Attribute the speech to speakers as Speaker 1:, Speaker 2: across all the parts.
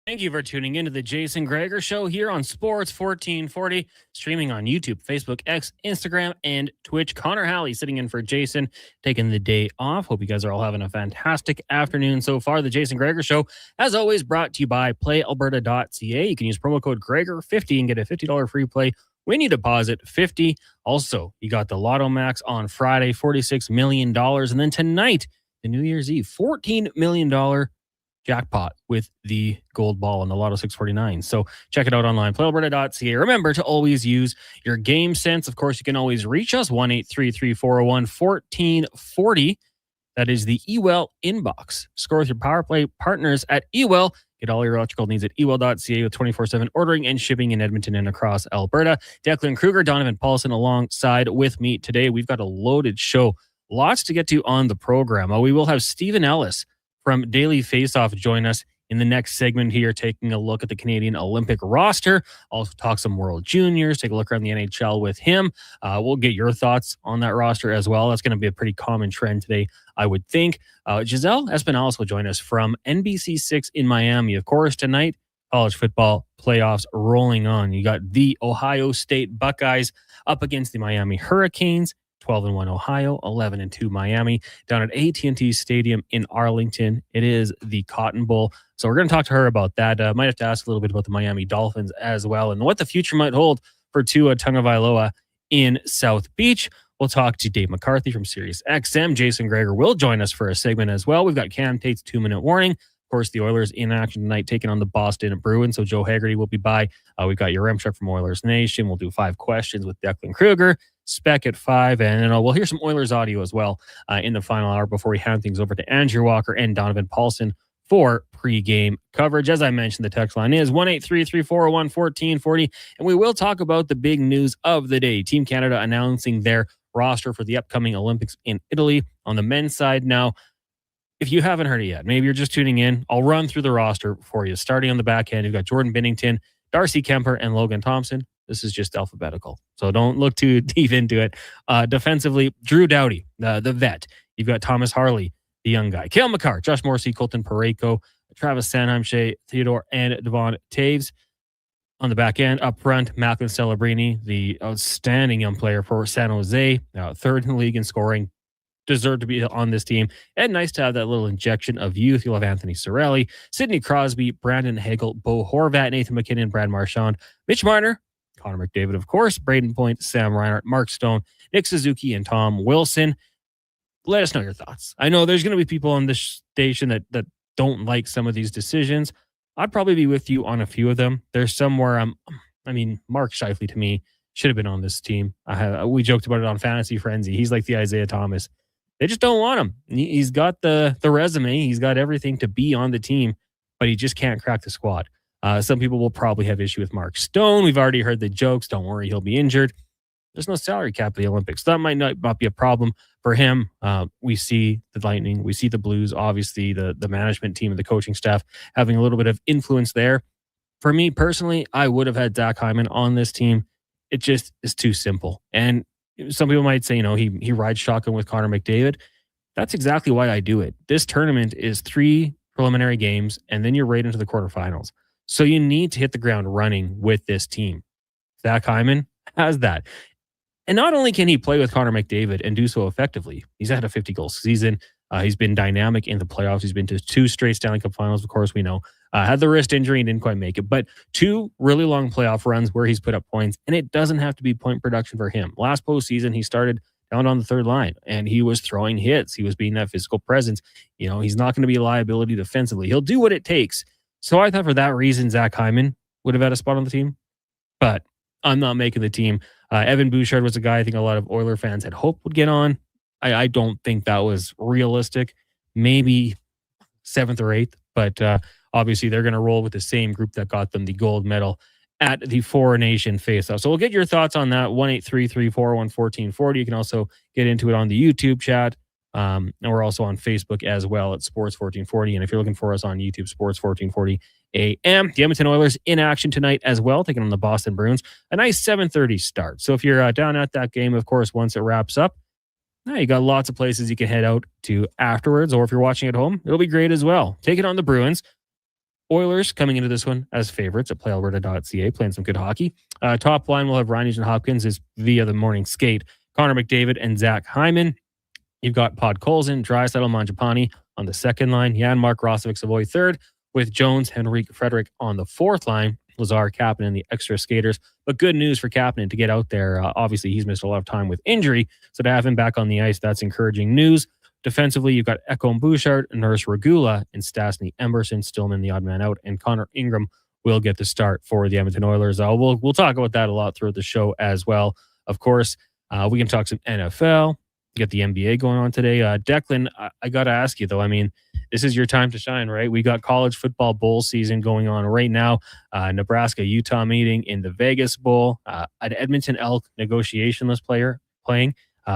Speaker 1: Thank you for tuning in to the Jason Gregor Show here on Sports 1440, streaming on YouTube, Facebook, X, Instagram, and Twitch. Connor Halley sitting in for Jason, taking the day off. Hope you guys are all having a fantastic afternoon so far. The Jason Gregor Show, as always, brought to you by playalberta.ca. You can use promo code Gregor50 and get a $50 free play when you deposit $50. Also, you got the Lotto Max on Friday, $46 million. And then tonight, the New Year's Eve, $14 million jackpot with the gold ball on the Lotto 649. So check it out online, playalberta.ca. Remember to always use your game sense. Of course, you can always reach us, 1-833-401-1440. That is the Ewell inbox. Score with your power play partners at Ewell. Get all your electrical needs at ewell.ca with 24/7 ordering and shipping in Edmonton and across Alberta. Declan Kruger, Donovan Paulson alongside with me today. We've got a loaded show. Lots to get to on the program. We will have Stephen Ellis from Daily Faceoff join us in the next segment here, taking a look at the Canadian Olympic roster. Also talk some World Juniors, take a look around the NHL with him. We'll get your thoughts on that roster as well. That's going to be a pretty common trend today, I would think. Giselle Espinales will join us from NBC6 in Miami. Of course, tonight, college football playoffs rolling on. You got the Ohio State Buckeyes up against the Miami Hurricanes. 12-1 Ohio, 11-2 Miami, down at AT&T Stadium in Arlington. It is the Cotton Bowl. So we're going to talk to her about that. Might have to ask a little bit about the Miami Dolphins as well and what the future might hold for Tua Tagovailoa in South Beach. We'll talk to Dave McCarthy from Sirius XM. Jason Gregor will join us for a segment as well. We've got Cam Tate's 2-minute warning. Of course, the Oilers in action tonight, taking on the Boston Bruins. So Joe Haggerty will be by. We've got your Remchuk from Oilers Nation. We'll do 5 questions with Declan Kruger. Spec at 5, and we'll hear some Oilers audio as well in the final hour before we hand things over to Andrew Walker and Donovan Paulson for pregame coverage. As I mentioned, the text line is 1-833-401-1440, and we will talk about the big news of the day. Team Canada announcing their roster for the upcoming Olympics in Italy. On the men's side now, if you haven't heard it yet, maybe you're just tuning in, I'll run through the roster for you. Starting on the back end, you've got Jordan Binnington, Darcy Kemper, and Logan Thompson. This is just alphabetical, so don't look too deep into it. Defensively, Drew Doughty, the vet. You've got Thomas Harley, the young guy. Cale Makar, Josh Morrissey, Colton Parayko, Travis Sanheim, Shea Theodore, and Devon Taves. On the back end, up front, Macklin Celebrini, the outstanding young player for San Jose, third in the league in scoring, deserved to be on this team. And nice to have that little injection of youth. You'll have Anthony Cirelli, Sidney Crosby, Brandon Hagel, Bo Horvat, Nathan McKinnon, Brad Marchand, Mitch Marner, Connor McDavid, of course, Braden Point, Sam Reinhart, Mark Stone, Nick Suzuki, and Tom Wilson. Let us know your thoughts. I know there's going to be people on this station that don't like some of these decisions. I'd probably be with you on a few of them. There's somewhere Mark Scheifele to me should have been on this team. We joked about it on Fantasy Frenzy. He's like the Isaiah Thomas. They just don't want him. He's got the resume. He's got everything to be on the team, but he just can't crack the squad. Some people will probably have issue with Mark Stone. We've already heard the jokes. Don't worry, he'll be injured. There's no salary cap at the Olympics. That might not be a problem for him. We see the Lightning. We see the Blues. Obviously, the management team and the coaching staff having a little bit of influence there. For me personally, I would have had Zach Hyman on this team. It just is too simple. And some people might say, he rides shotgun with Connor McDavid. That's exactly why I do it. This tournament is 3 preliminary games, and then you're right into the quarterfinals. So you need to hit the ground running with this team. Zach Hyman has that. And not only can he play with Connor McDavid and do so effectively, he's had a 50-goal season. He's been dynamic in the playoffs. He's been to 2 straight Stanley Cup finals, of course, we know. Had the wrist injury and didn't quite make it. But 2 really long playoff runs where he's put up points, and it doesn't have to be point production for him. Last postseason, he started down on the third line, and he was throwing hits. He was being that physical presence. He's not going to be a liability defensively. He'll do what it takes. So I thought for that reason, Zach Hyman would have had a spot on the team. But I'm not making the team. Evan Bouchard was a guy I think a lot of Oiler fans had hoped would get on. I don't think that was realistic. Maybe 7th or 8th, but obviously they're going to roll with the same group that got them the gold medal at the Four Nation Faceoff. So we'll get your thoughts on that. 1-833-401-1440. You can also get into it on the YouTube chat. And we're also on Facebook as well at Sports 1440. And if you're looking for us on YouTube, Sports 1440 AM. The Edmonton Oilers in action tonight as well, taking on the Boston Bruins. A nice 7:30 start. So if you're down at that game, of course, once it wraps up, you got lots of places you can head out to afterwards. Or if you're watching at home, it'll be great as well. Take it on the Bruins. Oilers coming into this one as favorites at playalberta.ca, playing some good hockey. Top line will have Ryan Nugent-Hopkins is via the morning skate, Connor McDavid and Zach Hyman. You've got Pod Colson, Draisaitl, Mangiapane on the second line, Jan-Mark Roslovic-Savoy third, with Jones, Henrique, Frederick on the fourth line. Lazar, Kapanen, and the extra skaters. But good news for Kapanen to get out there. Obviously, he's missed a lot of time with injury, so to have him back on the ice, that's encouraging news. Defensively, you've got Ekholm Bouchard, Nurse Regula, and Stastny Emberson, Stillman, the odd man out, and Connor Ingram will get the start for the Edmonton Oilers. We'll talk about that a lot throughout the show as well. Of course, we can talk some NFL, get the NBA going on today. Declan, I got to ask you, though, I mean, this is your time to shine, right? We got college football bowl season going on right now. Nebraska-Utah meeting in the Vegas Bowl. An Edmonton Elk negotiationless player playing.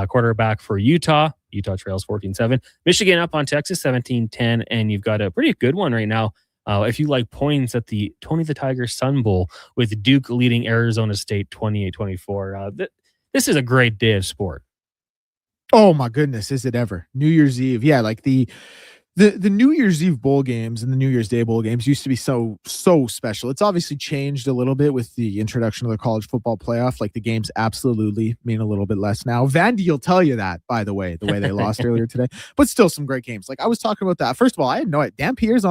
Speaker 1: Quarterback for Utah. Utah trails 14-7. Michigan up on Texas 17-10. And you've got a pretty good one right now. If you like points at the Tony the Tiger Sun Bowl with Duke leading Arizona State 28-24. This is a great day of sport.
Speaker 2: Oh my goodness, is it ever? New Year's Eve. Yeah, like the New Year's Eve bowl games and the New Year's Day bowl games used to be so special. It's obviously changed a little bit with the introduction of the college football playoff. Like the games absolutely mean a little bit less now. Vandy will tell you that, by the way they lost earlier today. But still some great games. Like I was talking about that. First of all, I had no idea. Dan Pierre's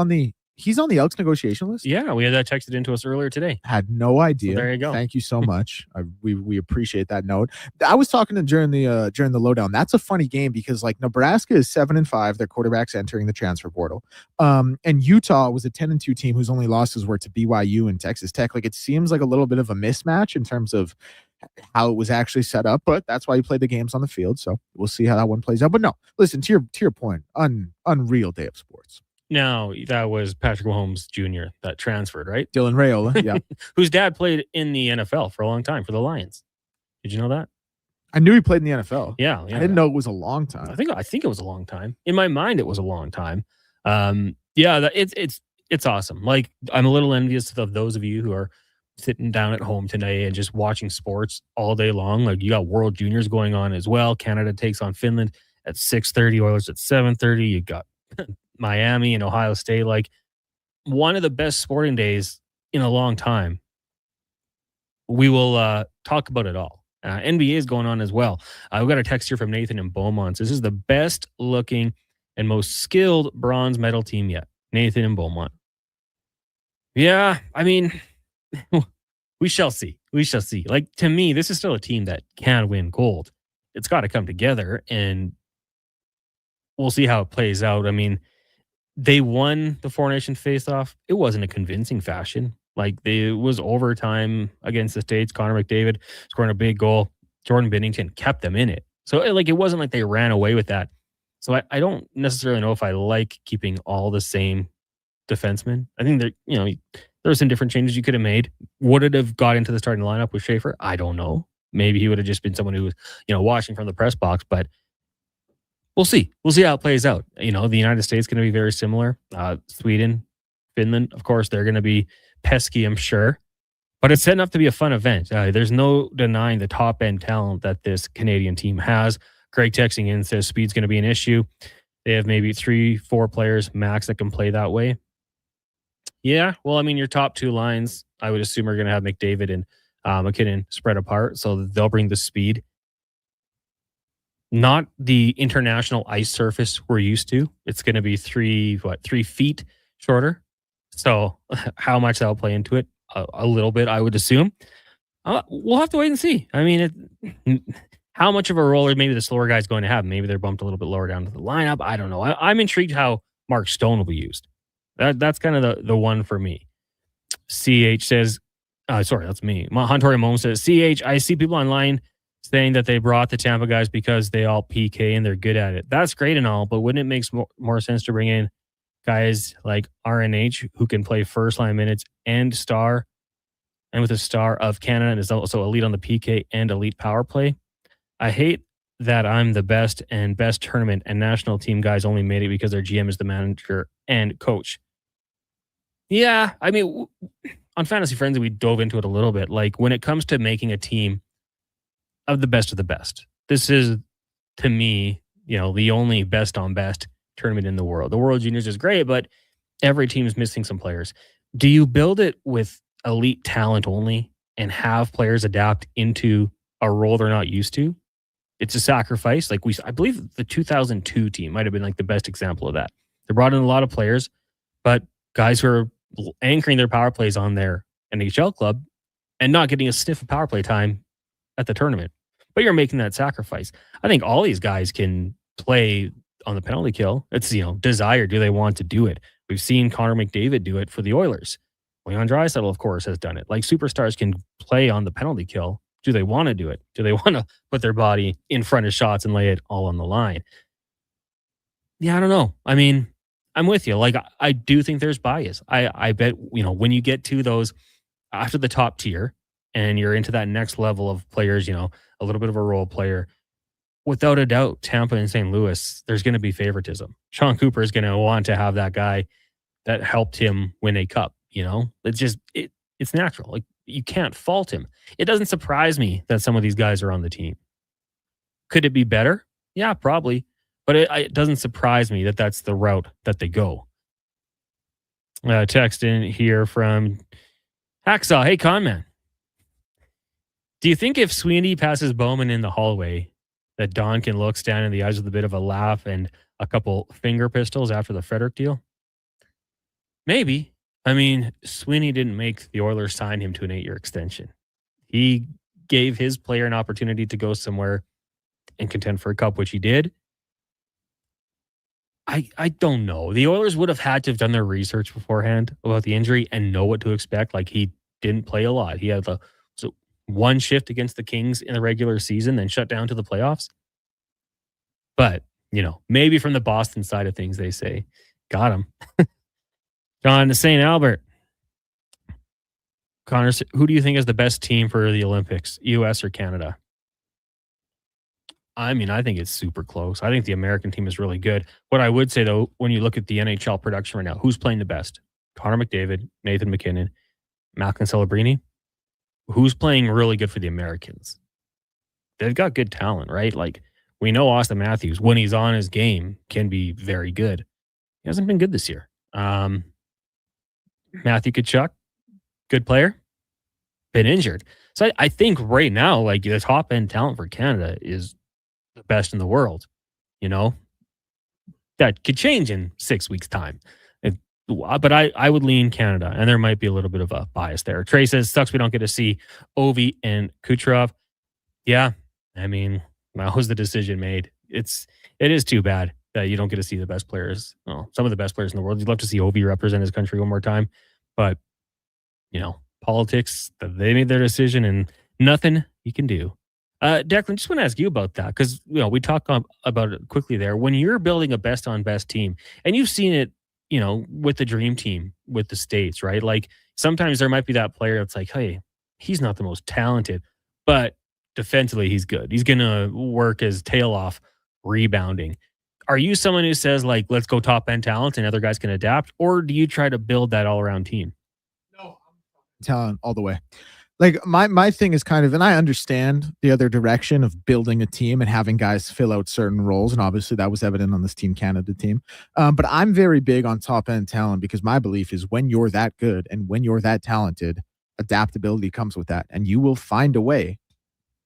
Speaker 2: he's on the Elks negotiation list.
Speaker 1: Yeah, we had that texted into us earlier today.
Speaker 2: Had no idea.
Speaker 1: So there you go.
Speaker 2: Thank you so much. We appreciate that note. I was talking to during the lowdown. That's a funny game because like Nebraska is 7-5. Their quarterback's entering the transfer portal. And Utah was a 10-2 team whose only losses were to BYU and Texas Tech. Like it seems like a little bit of a mismatch in terms of how it was actually set up, but that's why you play the games on the field. So we'll see how that one plays out. But no, listen to your point. Unreal day of sports.
Speaker 1: No, that was Patrick Mahomes Jr. that transferred, right?
Speaker 2: Dylan Raiola, yeah.
Speaker 1: Whose dad played in the NFL for a long time for the Lions. Did you know that?
Speaker 2: I knew he played in the NFL.
Speaker 1: Yeah.
Speaker 2: I didn't know it was a long time.
Speaker 1: I think it was a long time. In my mind, it was a long time. It's awesome. Like I'm a little envious of those of you who are sitting down at home today and just watching sports all day long. Like you got World Juniors going on as well. Canada takes on Finland at 6:30. Oilers at 7:30. You got Miami and Ohio State, like one of the best sporting days in a long time. We will talk about it all. NBA is going on as well. We've got a text here from Nathan in Beaumont. This is the best looking and most skilled bronze medal team yet. Nathan in Beaumont. Yeah, I mean, we shall see. We shall see. Like to me, this is still a team that can win gold. It's got to come together and we'll see how it plays out. I mean, they won the Four Nation face-off. It wasn't a convincing fashion. Like it was overtime against the States. Connor McDavid scoring a big goal. Jordan Binnington kept them in it. So it wasn't like they ran away with that. So I don't necessarily know if I like keeping all the same defensemen. I think that there were some different changes you could have made. Would it have got into the starting lineup with Schaefer? I don't know. Maybe he would have just been someone who was watching from the press box, but we'll see. We'll see how it plays out. The United States is going to be very similar. Sweden, Finland, of course, they're going to be pesky, I'm sure. But it's setting up to be a fun event. There's no denying the top-end talent that this Canadian team has. Greg texting in says speed's going to be an issue. They have maybe 3-4 players max that can play that way. Yeah, well, I mean, your top two lines, I would assume, are going to have McDavid and McKinnon spread apart, so they'll bring the speed. Not the international ice surface we're used to. It's going to be 3 feet shorter. So how much that'll play into it? A little bit, I would assume. We'll have to wait and see. I mean, how much of a role are maybe the slower guy's going to have? Maybe they're bumped a little bit lower down to the lineup. I don't know. I'm intrigued how Mark Stone will be used. That's kind of the one for me. CH says, sorry, that's me. Huntori Mom says, CH, I see people online saying that they brought the Tampa guys because they all PK and they're good at it. That's great and all, but wouldn't it make more sense to bring in guys like RNH who can play first line minutes and with a star of Canada and is also elite on the PK and elite power play? I hate that I'm the best and best tournament and national team guys only made it because their GM is the manager and coach. Yeah, I mean, on Fantasy Frenzy, we dove into it a little bit. Like when it comes to making a team of the best, this is, to me, the only best on best tournament in the world. The World Juniors is great, but every team is missing some players. Do you build it with elite talent only and have players adapt into a role they're not used to? It's a sacrifice. Like I believe the 2002 team might have been like the best example of that. They brought in a lot of players, but guys who are anchoring their power plays on their NHL club and not getting a sniff of power play time at the tournament. But you're making that sacrifice. I think all these guys can play on the penalty kill. It's, desire. Do they want to do it? We've seen Connor McDavid do it for the Oilers. Leon Draisaitl, of course, has done it. Like, superstars can play on the penalty kill. Do they want to do it? Do they want to put their body in front of shots and lay it all on the line? Yeah, I don't know. I mean, I'm with you. Like, I do think there's bias. I bet, when you get to those after the top tier and you're into that next level of players, a little bit of a role player, without a doubt, Tampa and St. Louis, there's going to be favoritism. Sean Cooper is going to want to have that guy that helped him win a cup. It's just, it's natural. Like, you can't fault him. It doesn't surprise me that some of these guys are on the team. Could it be better? Yeah, probably. But it doesn't surprise me that that's the route that they go. Text in here from Hacksaw. Hey, Conman. Do you think if Sweeney passes Bowman in the hallway, that Don can look Stan in the eyes with a bit of a laugh and a couple finger pistols after the Frederick deal? Maybe. I mean, Sweeney didn't make the Oilers sign him to an 8-year extension. He gave his player an opportunity to go somewhere and contend for a cup, which he did. I don't know. The Oilers would have had to have done their research beforehand about the injury and know what to expect. Like, he didn't play a lot. He had one shift against the Kings in the regular season, then shut down to the playoffs. But, maybe from the Boston side of things, they say, got him. John to St. Albert. Connor, who do you think is the best team for the Olympics, US or Canada? I mean, I think it's super close. I think the American team is really good. What I would say, though, when you look at the NHL production right now, who's playing the best? Connor McDavid, Nathan McKinnon, Malcolm Celebrini. Who's playing really good for the Americans? They've got good talent, right? Like, we know Austin Matthews, when he's on his game, can be very good. He hasn't been good this year. Matthew Tkachuk, good player, been injured. So I think right now, like, the top end talent for Canada is the best in the world. That could change in 6 weeks' time. But I would lean Canada, and there might be a little bit of a bias there. Trey says, sucks we don't get to see Ovi and Kucherov. Yeah, I mean, that was the decision made. It is too bad that you don't get to see the best players, some of the best players in the world. You'd love to see Ovi represent his country one more time. But, politics, they made their decision and nothing you can do. Declan, just want to ask you about that because, we talked about it quickly there. When you're building a best-on-best team, and you've seen it, with the dream team, with the States, right? Like, sometimes there might be that player that's like, hey, he's not the most talented, but defensively, he's good. He's going to work his tail off rebounding. Are you someone who says, like, let's go top end talent and other guys can adapt? Or do you try to build that all around team?
Speaker 2: No, I'm talent all the way. Like, my thing is kind of, and I understand the other direction of building a team and having guys fill out certain roles. And obviously that was evident on this Team Canada team. But I'm very big on top end talent because my belief is when you're that good and when you're that talented, adaptability comes with that. And you will find a way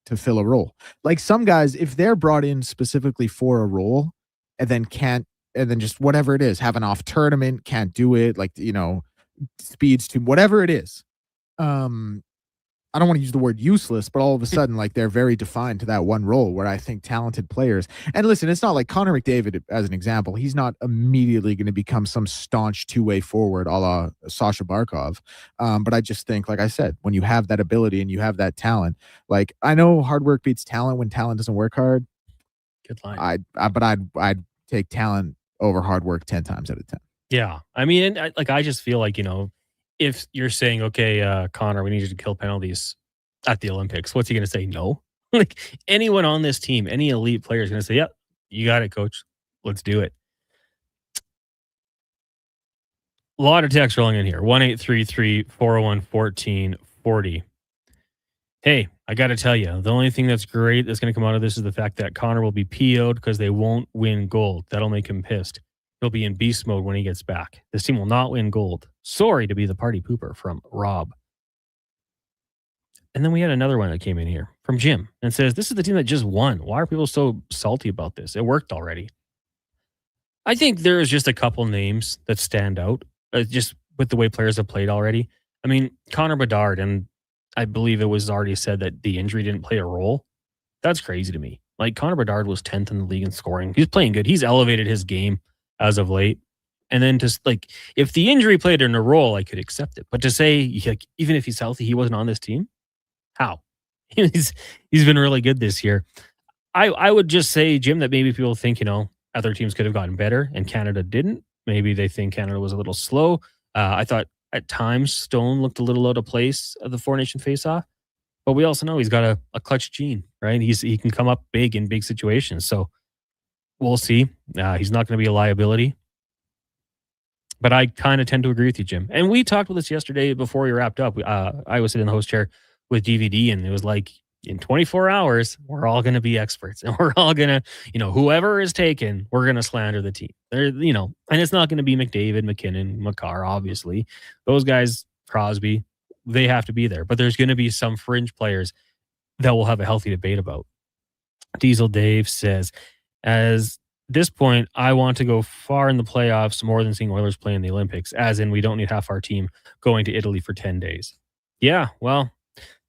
Speaker 2: to fill a role. Like, some guys, if they're brought in specifically for a role and then just whatever it is, have an off tournament, can't do it, like, speeds to whatever it is. I don't want to use the word useless, but all of a sudden, like, they're very defined to that one role where I think talented players. And listen, it's not like Connor McDavid, as an example, he's not immediately going to become some staunch two-way forward a la Sasha Barkov. But I just think, like I said, when you have that ability and you have that talent, like, I know hard work beats talent when talent doesn't work hard.
Speaker 1: Good line.
Speaker 2: I'd take talent over hard work 10 times out of 10.
Speaker 1: Yeah. I mean, I just feel like, if you're saying, okay, Connor, we need you to kill penalties at the Olympics, what's he going to say? No. Like, anyone on this team, any elite player is going to say, yep, you got it, coach. Let's do it. A lot of text rolling in here. 1-833-401-1440. Hey, I got to tell you, the only thing that's great that's going to come out of this is the fact that Connor will be PO'd because they won't win gold. That'll make him pissed. He'll be in beast mode when he gets back. This team will not win gold. Sorry to be the party pooper from Rob. And then we had another one that came in here from Jim and says, this is the team that just won. Why are people so salty about this? It worked already. I think there's just a couple names that stand out just with the way players have played already. I mean, Connor Bedard, and I believe it was already said that the injury didn't play a role. That's crazy to me. Like, Connor Bedard was 10th in the league in scoring. He's playing good. He's elevated his game as of late. And then just like, if the injury played in a role, I could accept it. But to say, like, even if he's healthy, he wasn't on this team, how? He's been really good this year. I would just say, Jim, that maybe people think, other teams could have gotten better and Canada didn't. Maybe they think Canada was a little slow. I thought at times Stone looked a little out of place at the Four Nation faceoff, but we also know he's got a clutch gene, right? He can come up big in big situations. So we'll see. He's not going to be a liability. But I kind of tend to agree with you, Jim. And we talked about this yesterday before we wrapped up. I was sitting in the host chair with DVD, and it was like, in 24 hours, we're all going to be experts, and we're all going to, whoever is taken, we're going to slander the team. And it's not going to be McDavid, McKinnon, Makar, obviously. Those guys, Crosby, they have to be there. But there's going to be some fringe players that we'll have a healthy debate about. Diesel Dave says, as this point, I want to go far in the playoffs more than seeing Oilers play in the Olympics, as in we don't need half our team going to Italy for 10 days. Yeah, well,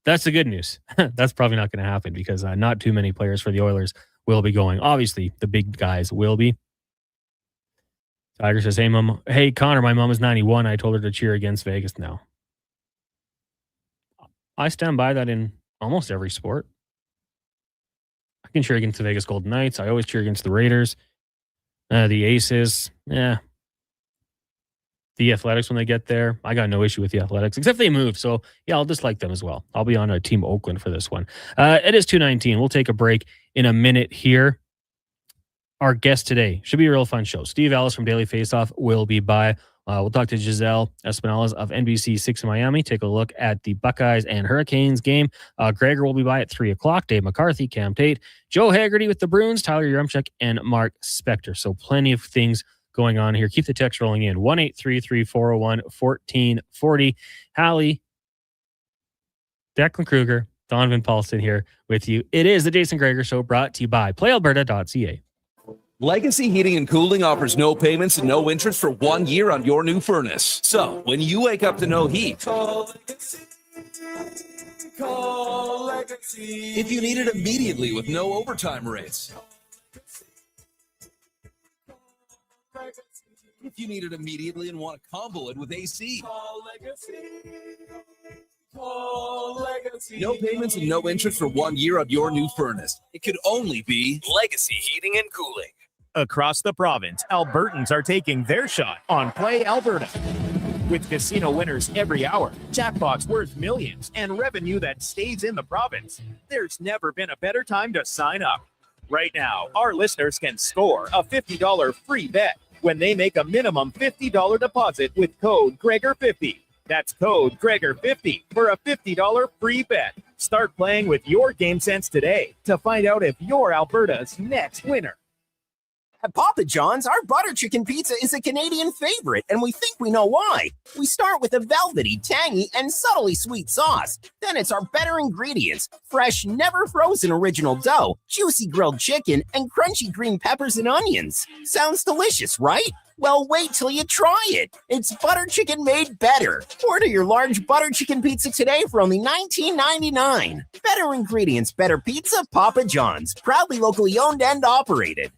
Speaker 1: that's the good news. That's probably not going to happen because not too many players for the Oilers will be going. Obviously, the big guys will be. Tiger says, hey, Connor, my mom is 91. I told her to cheer against Vegas now. I stand by that in almost every sport. I can cheer against the Vegas Golden Knights. I always cheer against the Raiders. The Aces. The Athletics when they get there. I got no issue with the Athletics, except they moved. So, yeah, I'll dislike them as well. I'll be on Team Oakland for this one. It is 2:19. We'll take a break in a minute here. Our guest today should be a real fun show. Steve Ellis from Daily Faceoff will be by. We'll talk to Giselle Espinales of NBC 6 in Miami. Take a look at the Buckeyes and Hurricanes game. Gregor will be by at 3 o'clock. Dave McCarthy, Cam Tate, Joe Haggerty with the Bruins, Tyler Yaremchuk, and Mark Spector. So plenty of things going on here. Keep the text rolling in. 1-833-401-1440. Hallie, Declan Kruger, Donovan Paulson here with you. It is the Jason Gregor Show, brought to you by PlayAlberta.ca.
Speaker 3: Legacy Heating and Cooling offers no payments and no interest for 1 year on your new furnace. So, when you wake up to no heat, call Legacy. If you need it immediately with no overtime rates. If you need it immediately and want to combo it with AC. Call Legacy. Call Legacy. No payments and no interest for 1 year on your new furnace. It could only be Legacy Heating and Cooling.
Speaker 4: Across the province, Albertans are taking their shot on Play Alberta. With casino winners every hour, jackpots worth millions, and revenue that stays in the province, there's never been a better time to sign up. Right now, our listeners can score a $50 free bet when they make a minimum $50 deposit with code Gregor50. That's code Gregor50 for a $50 free bet. Start playing with your game sense today to find out if you're Alberta's next winner.
Speaker 5: At Papa John's, our butter chicken pizza is a Canadian favorite, and we think we know why. We start with a velvety, tangy, and subtly sweet sauce. Then it's our better ingredients: fresh, never frozen original dough, juicy grilled chicken, and crunchy green peppers and onions. Sounds delicious, right? Well, wait till you try it. It's butter chicken made better. Order your large butter chicken pizza today for only $19.99. Better ingredients, better pizza, Papa John's. Proudly locally owned and operated.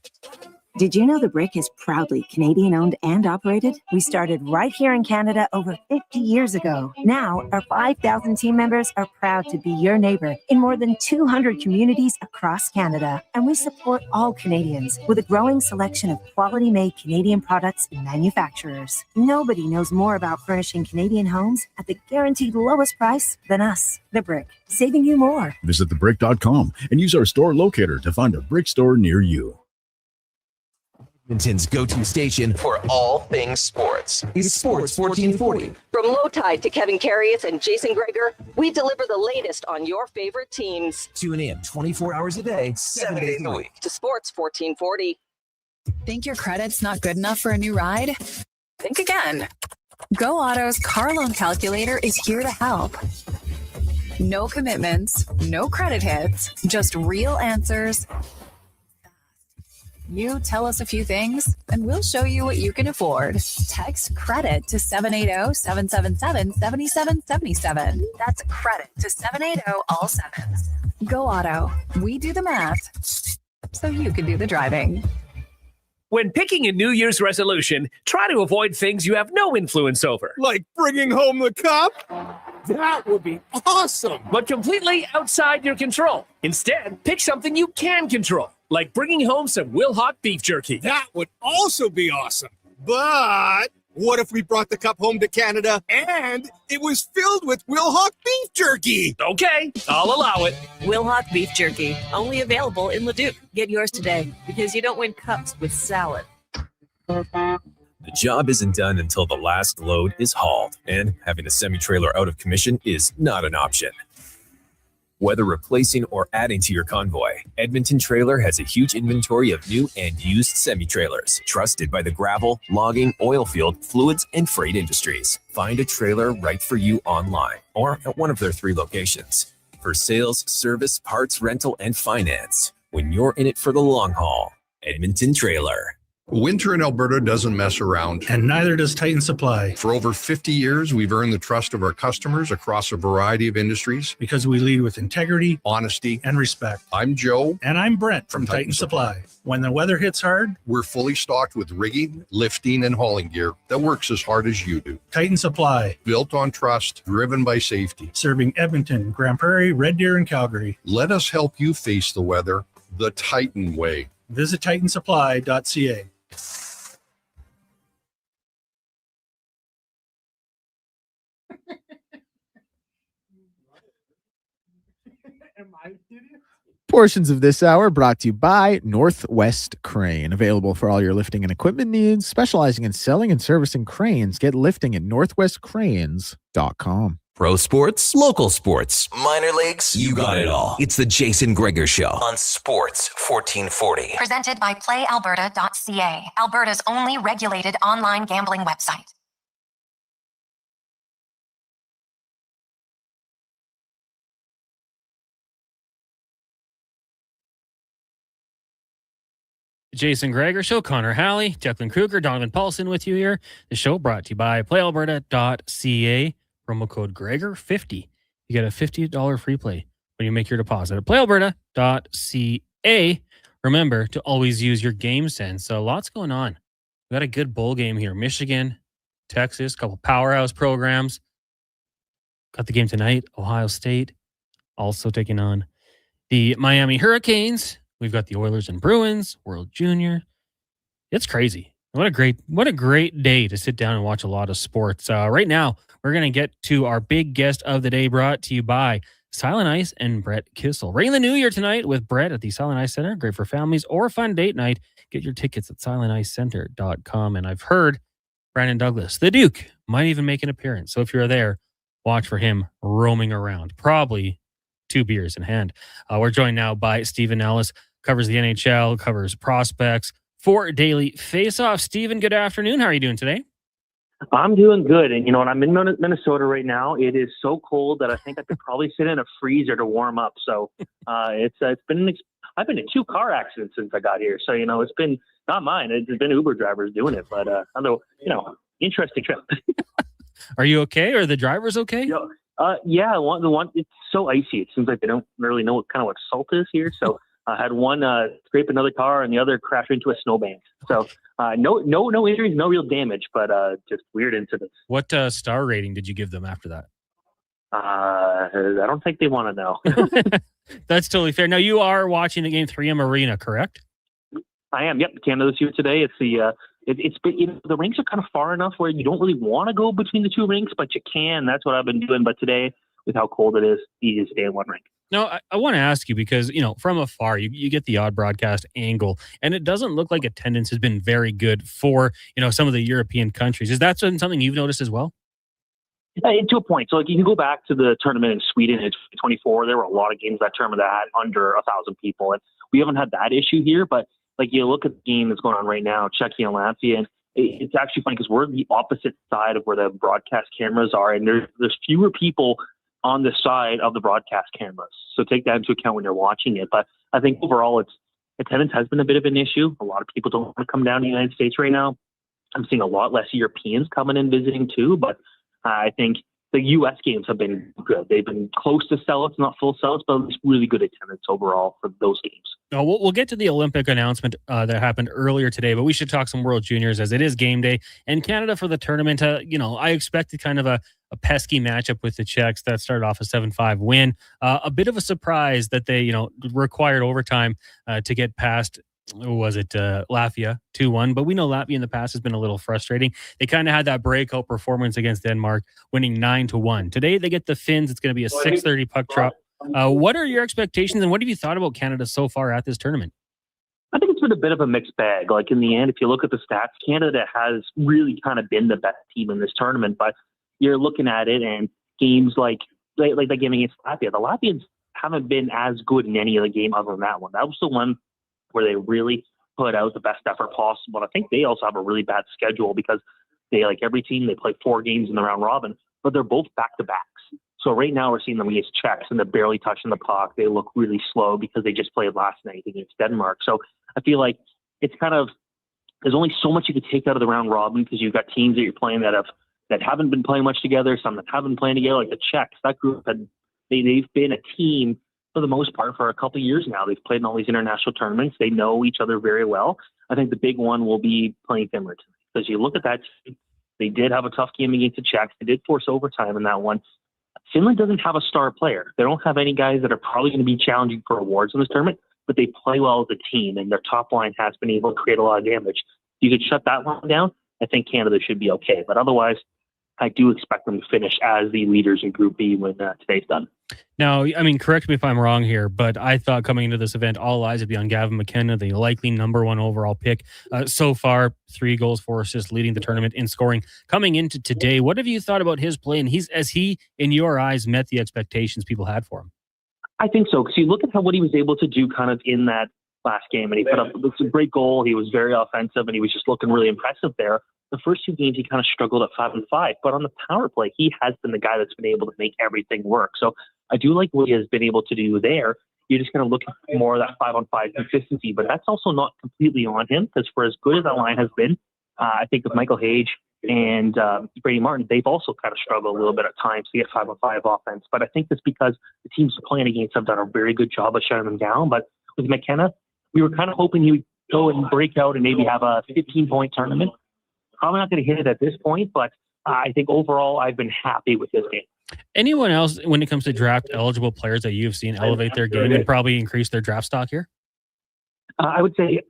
Speaker 6: Did you know The Brick is proudly Canadian-owned and operated? We started right here in Canada over 50 years ago. Now, our 5,000 team members are proud to be your neighbor in more than 200 communities across Canada. And we support all Canadians with a growing selection of quality-made Canadian products and manufacturers. Nobody knows more about furnishing Canadian homes at the guaranteed lowest price than us. The Brick, saving you more.
Speaker 7: Visit thebrick.com and use our store locator to find a brick store near you.
Speaker 8: Edmonton's go-to station for all things sports. It's Sports 1440.
Speaker 9: From Low Tide to Kevin Carius and Jason Gregor, we deliver the latest on your favorite teams.
Speaker 8: Tune in 24 hours a day, 7 days a week
Speaker 9: to Sports 1440.
Speaker 10: Think your credit's not good enough for a new ride? Think again. Go Auto's car loan calculator is here to help. No commitments, no credit hits, just real answers. You tell us a few things, and we'll show you what you can afford. Text credit to 780-777-7777. That's credit to 780 all sevens. Go Auto. We do the math, so you can do the driving.
Speaker 11: When picking a New Year's resolution, try to avoid things you have no influence over.
Speaker 12: Like bringing home the cup? That would be awesome.
Speaker 11: But completely outside your control. Instead, pick something you can control, like bringing home some Wilhauk beef jerky.
Speaker 12: That would also be awesome. But what if we brought the cup home to Canada and it was filled with Wilhauk beef jerky?
Speaker 11: Okay, I'll allow it.
Speaker 13: Wilhauk beef jerky, only available in Leduc. Get yours today, because you don't win cups with salad.
Speaker 14: The job isn't done until the last load is hauled, and having a semi-trailer out of commission is not an option. Whether replacing or adding to your convoy, Edmonton Trailer has a huge inventory of new and used semi-trailers, trusted by the gravel, logging, oil field, fluids, and freight industries. Find a trailer right for you online or at one of their 3 locations. For sales, service, parts, rental, and finance, when you're in it for the long haul, Edmonton Trailer.
Speaker 15: Winter in Alberta doesn't mess around.
Speaker 16: And neither does Titan Supply.
Speaker 15: For over 50 years, we've earned the trust of our customers across a variety of industries.
Speaker 16: Because we lead with integrity,
Speaker 15: honesty,
Speaker 16: and respect.
Speaker 15: I'm Joe.
Speaker 16: And I'm Brent from Titan Supply. When the weather hits hard,
Speaker 15: we're fully stocked with rigging, lifting, and hauling gear that works as hard as you do.
Speaker 16: Titan Supply.
Speaker 15: Built on trust, driven by safety.
Speaker 16: Serving Edmonton, Grand Prairie, Red Deer, and Calgary.
Speaker 15: Let us help you face the weather the Titan way.
Speaker 16: Visit titansupply.ca.
Speaker 2: Portions of this hour brought to you by Northwest Crane. Available for all your lifting and equipment needs. Specializing in selling and servicing cranes. Get lifting at northwestcranes.com.
Speaker 8: Pro sports, local sports, minor leagues, you got it all. It's the Jason Gregor Show on Sports 1440.
Speaker 17: Presented by PlayAlberta.ca, Alberta's only regulated online gambling website.
Speaker 1: Jason Gregor Show, Connor Halley, Declan Kruger, Donovan Paulson with you here. The show brought to you by PlayAlberta.ca. Promo code Gregor50. You get a $50 free play when you make your deposit at PlayAlberta.ca. Remember to always use your game sense. So lots going on. We got a good bowl game here. Michigan, Texas, a couple powerhouse programs. Got the game tonight. Ohio State also taking on the Miami Hurricanes. We've got the Oilers and Bruins, World Junior. It's crazy. What a great day to sit down and watch a lot of sports. Right now, we're going to get to our big guest of the day, brought to you by Silent Ice and Brett Kissel. Ring the new year tonight with Brett at the Silent Ice Center. Great for families or a fun date night. Get your tickets at silenticecenter.com. And I've heard Brandon Douglas, the Duke, might even make an appearance. So if you're there, watch for him roaming around. Probably 2 beers in hand. We're joined now by Stephen Ellis, covers the NHL, covers prospects for Daily Faceoff. Stephen, good afternoon. How are you doing today?
Speaker 18: I'm doing good. And, I'm in Minnesota right now. It is so cold that I think I could probably sit in a freezer to warm up. So I've been in 2 car accidents since I got here. So, it's been not mine. It's been Uber drivers doing it. But, interesting trip.
Speaker 1: Are you okay? Are the drivers okay?
Speaker 18: Yeah. The one, it's so icy. It seems like they don't really know what salt is here. So I had one scrape another car and the other crash into a snowbank. So no injuries, no real damage, but just weird incidents.
Speaker 1: What star rating did you give them after that?
Speaker 18: I don't think they want to know.
Speaker 1: That's totally fair. Now, you are watching the game 3M Arena, correct?
Speaker 18: I am. Yep. Canada's here today. It's the the rinks are kind of far enough where you don't really want to go between the 2 rinks, but you can. That's what I've been doing. But today, with how cold it is, easy to stay in one rink.
Speaker 1: No, I want to ask you because, from afar, you get the odd broadcast angle, and it doesn't look like attendance has been very good for, some of the European countries. Is that something you've noticed as well?
Speaker 18: To a point. So, you can go back to the tournament in Sweden in 2024. There were a lot of games that tournament that had under 1,000 people, and we haven't had that issue here. But like you look at the game that's going on right now, Czechia and Latvia, and it's actually funny because we're the opposite side of where the broadcast cameras are, and there's fewer people on the side of the broadcast cameras. So take that into account when you're watching it. But I think overall, attendance has been a bit of an issue. A lot of people don't want to come down to the United States right now. I'm seeing a lot less Europeans coming in visiting too, but I think the U.S. games have been good. They've been close to sellouts, not full sellouts, but it's really good attendance overall for those games.
Speaker 1: No, we'll get to the Olympic announcement that happened earlier today, but we should talk some World Juniors as it is game day. And Canada for the tournament, I expected kind of a pesky matchup with the Czechs that started off a 7-5 win. A bit of a surprise that they, required overtime to get past, Latvia 2-1. But we know Latvia in the past has been a little frustrating. They kind of had that breakout performance against Denmark, winning 9-1. Today they get the Finns. It's going to be a 6:30 puck drop. What are your expectations, and what have you thought about Canada so far at this tournament?
Speaker 18: I think it's been a bit of a mixed bag. Like in the end, if you look at the stats, Canada has really kind of been the best team in this tournament. But you're looking at it, and games like the game against Latvia, the Latvians haven't been as good in any other game other than that one. That was the one where they really put out the best effort possible. And I think they also have a really bad schedule because they, like every team, they play 4 games in the round robin, but they're both back-to-backs. So right now we're seeing them against Czechs, and they're barely touching the puck. They look really slow because they just played last night against Denmark. So I feel like it's kind of, there's only so much you could take out of the round robin because you've got teams that you're playing that haven't been playing much together, some that haven't been playing together, like the Czechs. That group they've been a team for the most part for a couple of years now. They've played in all these international tournaments. They know each other very well. I think the big one will be playing Finland because you look at that team, they did have a tough game against the Czechs. They did force overtime in that one. Finland doesn't have a star player. They don't have any guys that are probably going to be challenging for awards in this tournament, but they play well as a team, and their top line has been able to create a lot of damage. You could shut that one down. I think Canada should be okay. But otherwise, I do expect them to finish as the leaders in Group B when today's done.
Speaker 1: Now, I mean, correct me if I'm wrong here, but I thought coming into this event, all eyes would be on Gavin McKenna, the likely number 1 overall pick. So far, 3 goals, 4 assists, leading the tournament in scoring. Coming into today, what have you thought about his play? And has he, in your eyes, met the expectations people had for him?
Speaker 18: I think so, because you look at what he was able to do kind of in that last game, and he put up a great goal. He was very offensive, and he was just looking really impressive there. The first 2 games, he kind of struggled at 5-5, but on the power play, he has been the guy that's been able to make everything work. So I do like what he has been able to do there. You're just going to look at more of that 5-on-5 consistency, but that's also not completely on him, because for as good as that line has been, I think with Michael Hage and Brady Martin, they've also kind of struggled a little bit at times to get 5-on-5 offense. But I think that's because the teams they're playing against have done a very good job of shutting them down. But with McKenna, we were kind of hoping he would go and break out and maybe have a 15-point tournament. Probably not going to hit it at this point, but I think overall I've been happy with this game.
Speaker 1: Anyone else, when it comes to draft eligible players that you've seen elevate their game and probably increase their draft stock here?
Speaker 18: I would say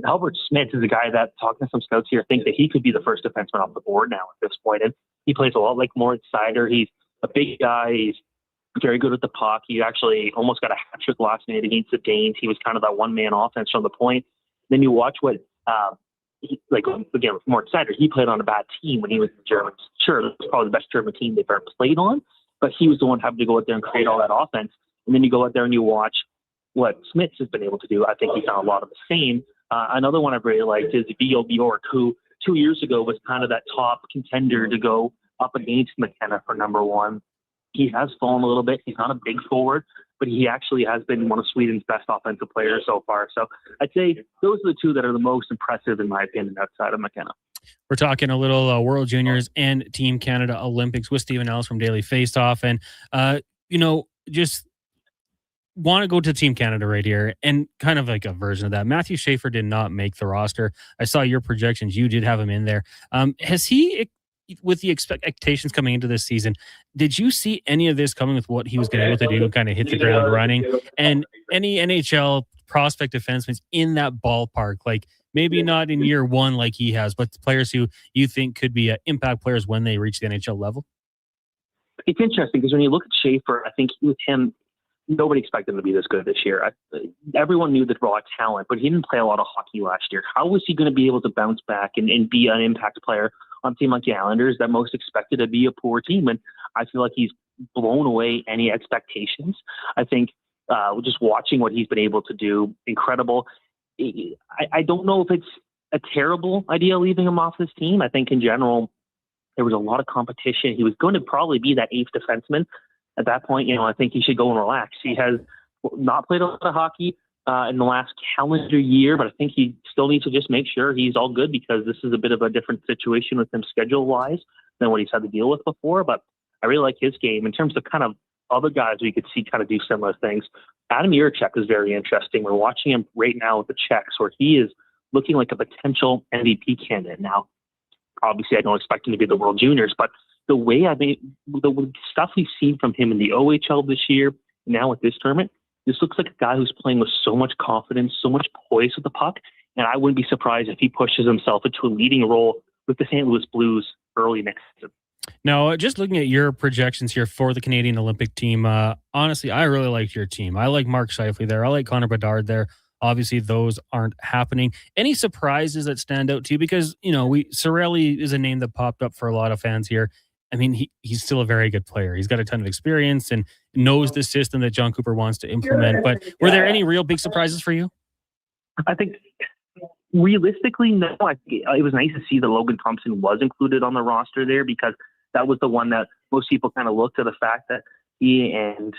Speaker 18: Albert Smith is a guy that, talking to some scouts here, think that he could be the first defenseman off the board now at this point. And he plays a lot like Moritz Seider. He's a big guy. He's very good at the puck. He actually almost got a hat trick last night against the Danes. He was kind of that one-man offense from the point. Then you watch what again, with Moritz Seider, he played on a bad team when he was in the Germans. Sure, that's probably the best German team they've ever played on, but he was the one having to go out there and create all that offense. And then you go out there and you watch what Smith has been able to do. I think he's done a lot of the same. Another one I've really liked is Vio Bjork, who 2 years ago was kind of that top contender to go up against McKenna for number 1. He has fallen a little bit. He's not a big forward, but he actually has been one of Sweden's best offensive players so far. So I'd say those are the 2 that are the most impressive, in my opinion, outside of McKenna.
Speaker 1: We're talking a little World Juniors and Team Canada Olympics with Stephen Ellis from Daily Faceoff. And, just want to go to Team Canada right here and kind of like a version of that. Matthew Schaefer did not make the roster. I saw your projections. You did have him in there. Has he, with the expectations coming into this season, did you see any of this coming with what he was going to be able to do, kind of hit the ground running? And any NHL prospect defensemen in that ballpark, like maybe not in year 1 like he has, but players who you think could be impact players when they reach the NHL level?
Speaker 18: It's interesting because when you look at Schaefer, I think with him, nobody expected him to be this good this year. Everyone knew that raw talent, but he didn't play a lot of hockey last year. How was he going to be able to bounce back and be an impact player on a team like the Islanders that most expected to be a poor team? And I feel like he's blown away any expectations. I think just watching what he's been able to do, incredible. I don't know if it's a terrible idea leaving him off this team. I think in general, there was a lot of competition. He was going to probably be that eighth defenseman at that point. I think he should go and relax. He has not played a lot of hockey in the last calendar year, but I think he still needs to just make sure he's all good, because this is a bit of a different situation with him schedule-wise than what he's had to deal with before. But I really like his game. In terms of kind of other guys we could see kind of do similar things, Adam Jiricek is very interesting. We're watching him right now with the Czechs, where he is looking like a potential MVP candidate. Now, obviously, I don't expect him to be the World Juniors, but the way the stuff we've seen from him in the OHL this year, now with this tournament, this looks like a guy who's playing with so much confidence, so much poise with the puck, and I wouldn't be surprised if he pushes himself into a leading role with the St. Louis Blues early next season.
Speaker 1: Now, just looking at your projections here for the Canadian Olympic team, honestly, I really like your team. I like Mark Scheifele there. I like Connor Bedard there. Obviously, those aren't happening. Any surprises that stand out to you? Because, Cirelli is a name that popped up for a lot of fans here. I mean, he's still a very good player. He's got a ton of experience and knows the system that John Cooper wants to implement. But were there any real big surprises for you?
Speaker 18: I think realistically, no. It was nice to see that Logan Thompson was included on the roster there, because that was the one that most people kind of looked at the fact that he and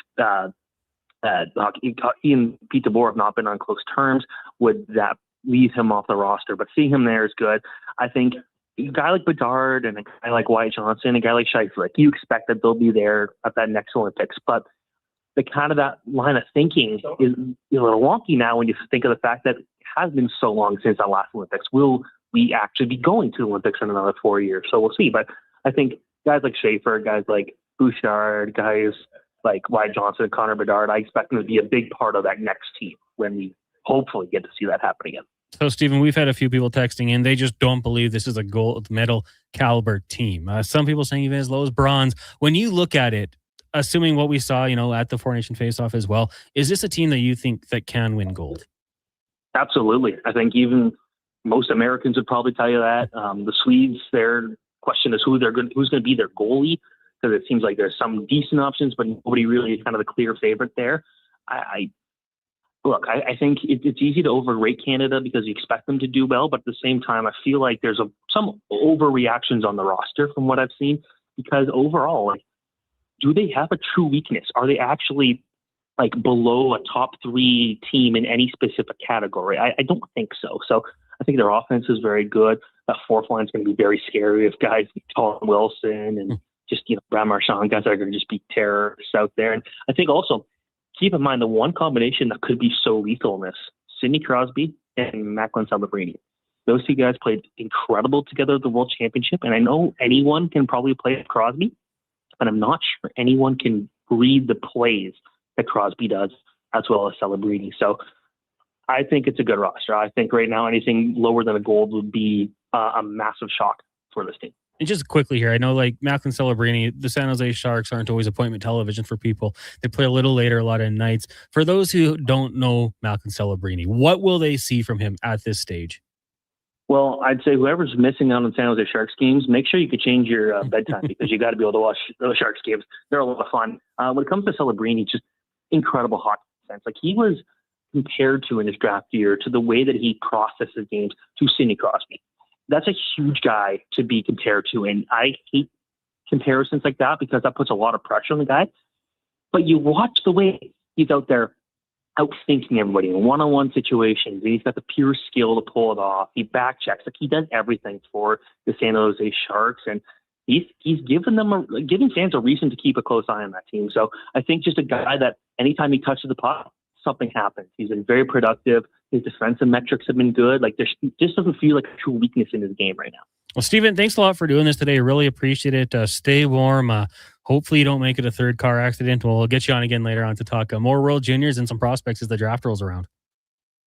Speaker 18: Pete DeBoer have not been on close terms. Would that leave him off the roster? But seeing him there is good. I think a guy like Bedard and a guy like Wyatt Johnson, a guy like Scheifele, you expect that they'll be there at that next Olympics. But the kind of that line of thinking is a little wonky now when you think of the fact that it has been so long since our last Olympics. Will we actually be going to the Olympics in another 4 years? So we'll see. But I think guys like Schaefer, guys like Bouchard, guys like Wyatt Johnson and Connor Bedard, I expect them to be a big part of that next team when we hopefully get to see that happen again.
Speaker 1: So, Stephen, we've had a few people texting in. They just don't believe this is a gold medal caliber team. Some people saying even as low as bronze. When you look at it, assuming what we saw, at the Four Nation Face-Off as well, is this a team that you think that can win gold?
Speaker 18: Absolutely. I think even most Americans would probably tell you that. The Swedes, their question is who's going to be their goalie, because it seems like there's some decent options, but nobody really is kind of the clear favorite there. I think it's easy to overrate Canada because you expect them to do well, but at the same time, I feel like there's some overreactions on the roster from what I've seen, because overall, do they have a true weakness? Are they actually below a top three team in any specific category? I don't think so. So I think their offense is very good. That fourth line is going to be very scary if guys like Tom Wilson and just, Brad Marchand, guys that are going to just be terrorists out there. And I think also, keep in mind the one combination that could be so lethal in this, Sidney Crosby and Macklin Celebrini. Those two guys played incredible together at the World Championship. And I know anyone can probably play with Crosby, but I'm not sure anyone can read the plays that Crosby does as well as Celebrini. So I think it's a good roster. I think right now anything lower than a gold would be a massive shock for this team.
Speaker 1: And just quickly here, I know Macklin Celebrini, the San Jose Sharks aren't always appointment television for people. They play a little later, a lot of nights. For those who don't know Macklin Celebrini, what will they see from him at this stage?
Speaker 18: Well, I'd say whoever's missing out on San Jose Sharks games, make sure you could change your bedtime because you got to be able to watch those Sharks games. They're a lot of fun. When it comes to Celebrini, just incredible hockey sense. He was compared to in his draft year to the way that he processes games to Sidney Crosby. That's a huge guy to be compared to. And I hate comparisons like that because that puts a lot of pressure on the guy. But you watch the way he's out there outthinking everybody in one-on-one situations. And he's got the pure skill to pull it off. He back checks. He does everything for the San Jose Sharks. And he's giving fans a reason to keep a close eye on that team. So I think just a guy that anytime he touches the puck, something happens. He's been very productive. His defensive metrics have been good. There just doesn't feel like a true weakness in his game right now.
Speaker 1: Well, Stephen, thanks a lot for doing this today. Really appreciate it. Stay warm. Hopefully you don't make it a third car accident. We'll get you on again later on to talk more World Juniors and some prospects as the draft rolls around.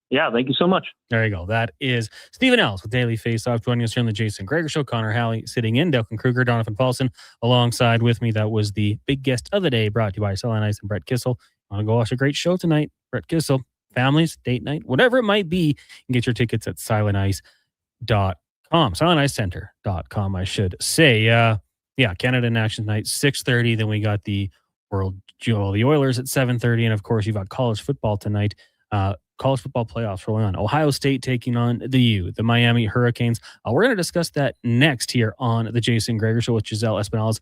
Speaker 18: Yeah, thank you so much.
Speaker 1: There you go. That is Stephen Elks with Daily Faceoff. Joining us here on the Jason Gregor Show. Connor Halley sitting in. Declan Kruger, Donovan Paulson alongside with me. That was the big guest of the day, brought to you by Silent Ice and Brett Kissel. Want to go watch a great show tonight? Brett Kissel, families, date night, whatever it might be. You can get your tickets at silentice.com. SilentIceCenter.com, I should say. Canada in action tonight, 6:30. Then we got the the Oilers at 7:30. And of course, you've got college football tonight. college football playoffs rolling on. Ohio State taking on the Miami Hurricanes. We're going to discuss that next here on the Jason Gregor Show with Giselle Espinales.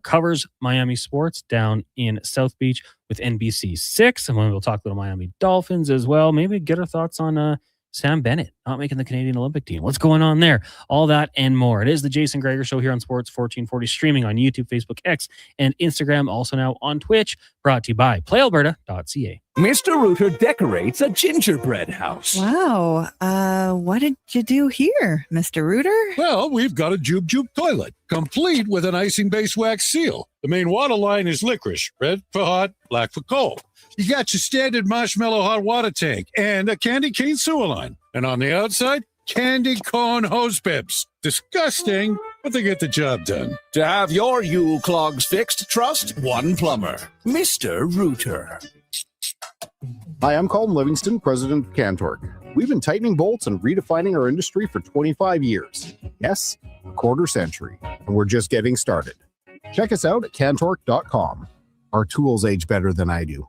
Speaker 1: Covers Miami sports down in South Beach with NBC 6. And we'll talk about Miami Dolphins as well. Maybe get our thoughts on Sam Bennett not making the Canadian Olympic team. What's going on there? All that and more. It is the Jason Gregor Show here on Sports 1440, streaming on YouTube, Facebook, X, and Instagram. Also now on Twitch, brought to you by playalberta.ca.
Speaker 11: Mr. Rooter decorates a gingerbread house.
Speaker 19: Wow. What did you do here, Mr. Rooter?
Speaker 20: Well, we've got a Jube Jube toilet, complete with an icing-based wax seal. The main water line is licorice, red for hot, black for cold. You got your standard marshmallow hot water tank and a candy cane sewer line. And on the outside, candy corn hose pips. Disgusting, but they get the job done.
Speaker 11: To have your Yule clogs fixed, trust one plumber, Mr. Rooter.
Speaker 21: Hi, I'm Colin Livingston, president of Cantork. We've been tightening bolts and redefining our industry for 25 years. Yes, a quarter century, and we're just getting started. Check us out at cantork.com. Our tools age better than I do.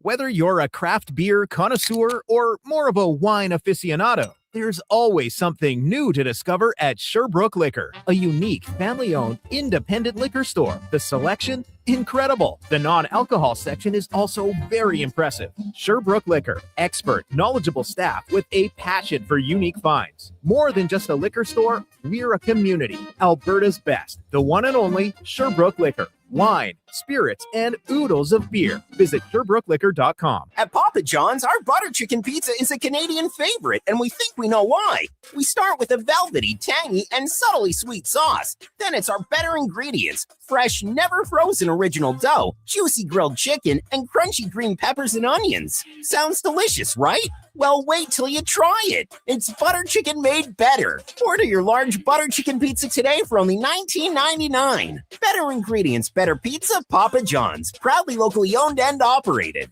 Speaker 4: Whether you're a craft beer connoisseur or more of a wine aficionado, there's always something new to discover at Sherbrooke Liquor, a unique, family-owned, independent liquor store. The selection? Incredible. The non-alcohol section is also very impressive. Sherbrooke Liquor, expert, knowledgeable staff with a passion for unique finds. More than just a liquor store, we're a community. Alberta's best, the one and only Sherbrooke Liquor. Wine, spirits, and oodles of beer. Visit SherbrookeLiquor.com.
Speaker 5: At Papa John's, our butter chicken pizza is a Canadian favorite, and we think we know why. We start with a velvety, tangy, and subtly sweet sauce. Then it's our better ingredients: fresh, never frozen original dough, juicy grilled chicken, and crunchy green peppers and onions. Sounds delicious, right? Well, wait till you try it. It's butter chicken made better. Order your large butter chicken pizza today for only $19.99. Better ingredients, better pizza, Papa John's. Proudly locally owned and operated.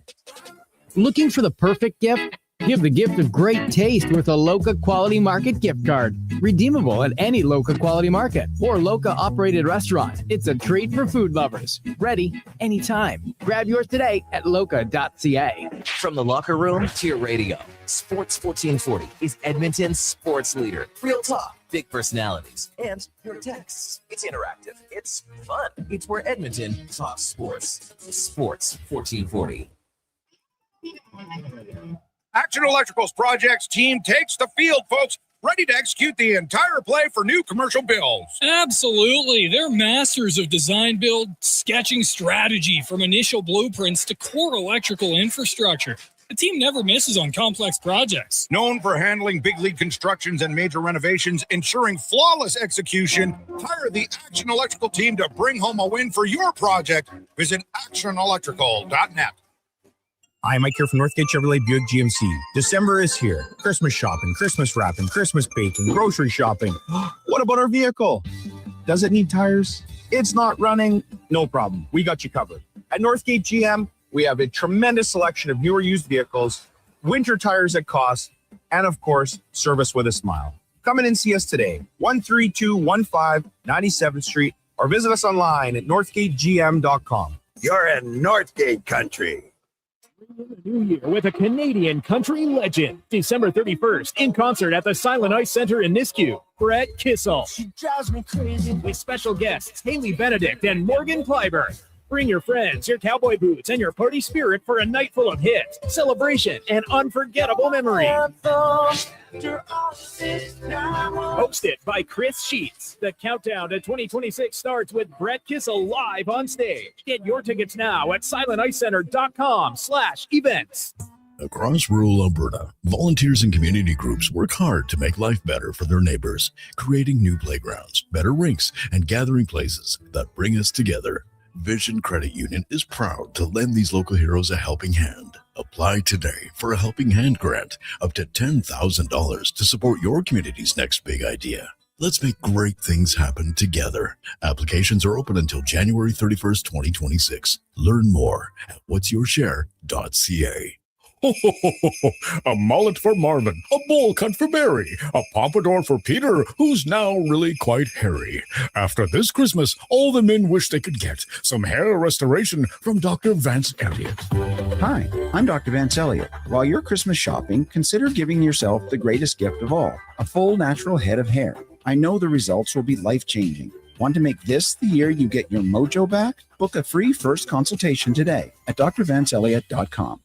Speaker 22: Looking for the perfect gift? Give the gift of great taste with a Loca Quality Market gift card. Redeemable at any Loca Quality Market or Loca operated restaurant. It's a treat for food lovers. Ready anytime. Grab yours today at loca.ca.
Speaker 8: From the locker room to your radio, Sports 1440 is Edmonton's sports leader. Real talk, big personalities, and your texts. It's interactive. It's fun. It's where Edmonton talks sports. Sports 1440.
Speaker 23: Action Electrical's projects team takes the field, folks, ready to execute the entire play for new commercial builds.
Speaker 24: Absolutely. They're masters of design build, sketching strategy from initial blueprints to core electrical infrastructure. The team never misses on complex projects.
Speaker 23: Known for handling big league constructions and major renovations, ensuring flawless execution, hire the Action Electrical team to bring home a win for your project. Visit actionelectrical.net.
Speaker 4: Hi, Mike here from Northgate Chevrolet Buick GMC. December is here. Christmas shopping, Christmas wrapping, Christmas baking, grocery shopping. What about our vehicle? Does it need tires? It's not running? No problem. We got you covered. At Northgate GM, we have a tremendous selection of newer used vehicles, winter tires at cost, and of course, service with a smile. Come in and see us today, 13215 97th Street, or visit us online at northgategm.com.
Speaker 25: You're in Northgate country.
Speaker 4: New Year with a Canadian country legend. December 31st, in concert at the Silent Ice Center in Nisku. Brett Kissel. She drives me crazy. With special guests Haley Benedict and Morgan Clyburn. Bring your friends, your cowboy boots, and your party spirit for a night full of hits, celebration, and unforgettable memories. Hosted by Chris Sheets. The countdown to 2026 starts with Brett Kissel live on stage. Get your tickets now at silenticecenter.com/events.
Speaker 7: Across rural Alberta, volunteers and community groups work hard to make life better for their neighbors, creating new playgrounds, better rinks, and gathering places that bring us together. Vision Credit Union is proud to lend these local heroes a helping hand. Apply today for a Helping Hand grant up to $10,000 to support your community's next big idea. Let's make great things happen together. Applications are open until January 31st, 2026. Learn more at whatsyourshare.ca.
Speaker 20: A mullet for Marvin, a bowl cut for Barry, a pompadour for Peter, who's now really quite hairy. After this Christmas, all the men wish they could get some hair restoration from Dr. Vance Elliott.
Speaker 3: Hi, I'm Dr. Vance Elliott. While you're Christmas shopping, consider giving yourself the greatest gift of all, a full natural head of hair. I know the results will be life-changing. Want to make this the year you get your mojo back? Book a free first consultation today at drvanceelliott.com.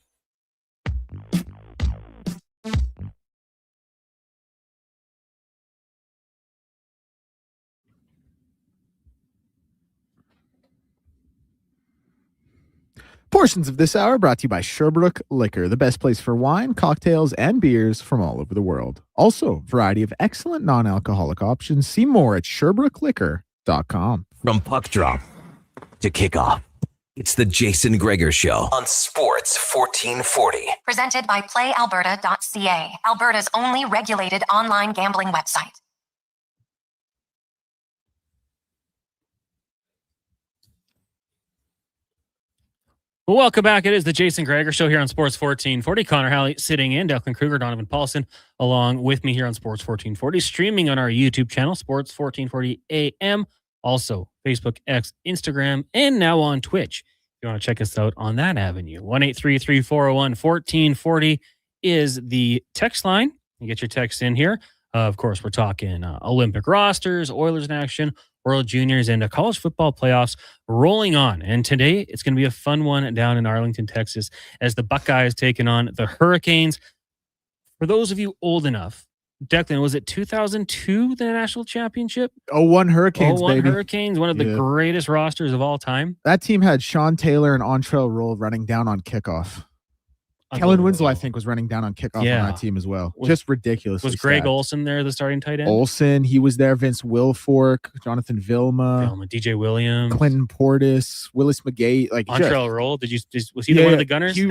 Speaker 2: Portions of this hour brought to you by Sherbrooke Liquor, the best place for wine, cocktails, and beers from all over the world. Also, variety of excellent non-alcoholic options. See more at SherbrookeLiquor.com.
Speaker 8: From puck drop to kickoff, it's the Jason Gregor Show on Sports 1440.
Speaker 17: Presented by PlayAlberta.ca, Alberta's only regulated online gambling website.
Speaker 1: Welcome back. It is the Jason Gregor Show here on Sports 1440. Connor Halley sitting in, Declan Kruger, Donovan Paulson, along with me here on Sports 1440, streaming on our YouTube channel, Sports 1440 AM, also Facebook, X, Instagram, and now on Twitch. If you want to check us out on that avenue, 1-833-401-1440 is the text line. You get your text in here. Of course, we're talking Olympic rosters, Oilers in action, World Juniors, and college football playoffs rolling on. And today, it's going to be a fun one down in Arlington, Texas, as the Buckeyes taking on the Hurricanes. For those of you old enough, Declan, was it 2002, the national championship?
Speaker 2: 01 Hurricanes,
Speaker 1: 01
Speaker 2: baby.
Speaker 1: Hurricanes, one of the greatest rosters of all time.
Speaker 2: That team had Sean Taylor and Entrell Roll running down on kickoff. Kellen Winslow, I think, was running down on kickoff on that team as well. Just ridiculous.
Speaker 1: Was Greg Olson there, the starting tight end?
Speaker 2: Olson, he was there. Vince Wilfork, Jonathan Vilma,
Speaker 1: DJ Williams,
Speaker 2: Clinton Portis, Willis McGay. Like
Speaker 1: Entrell Roll. Was he one of the gunners?
Speaker 2: He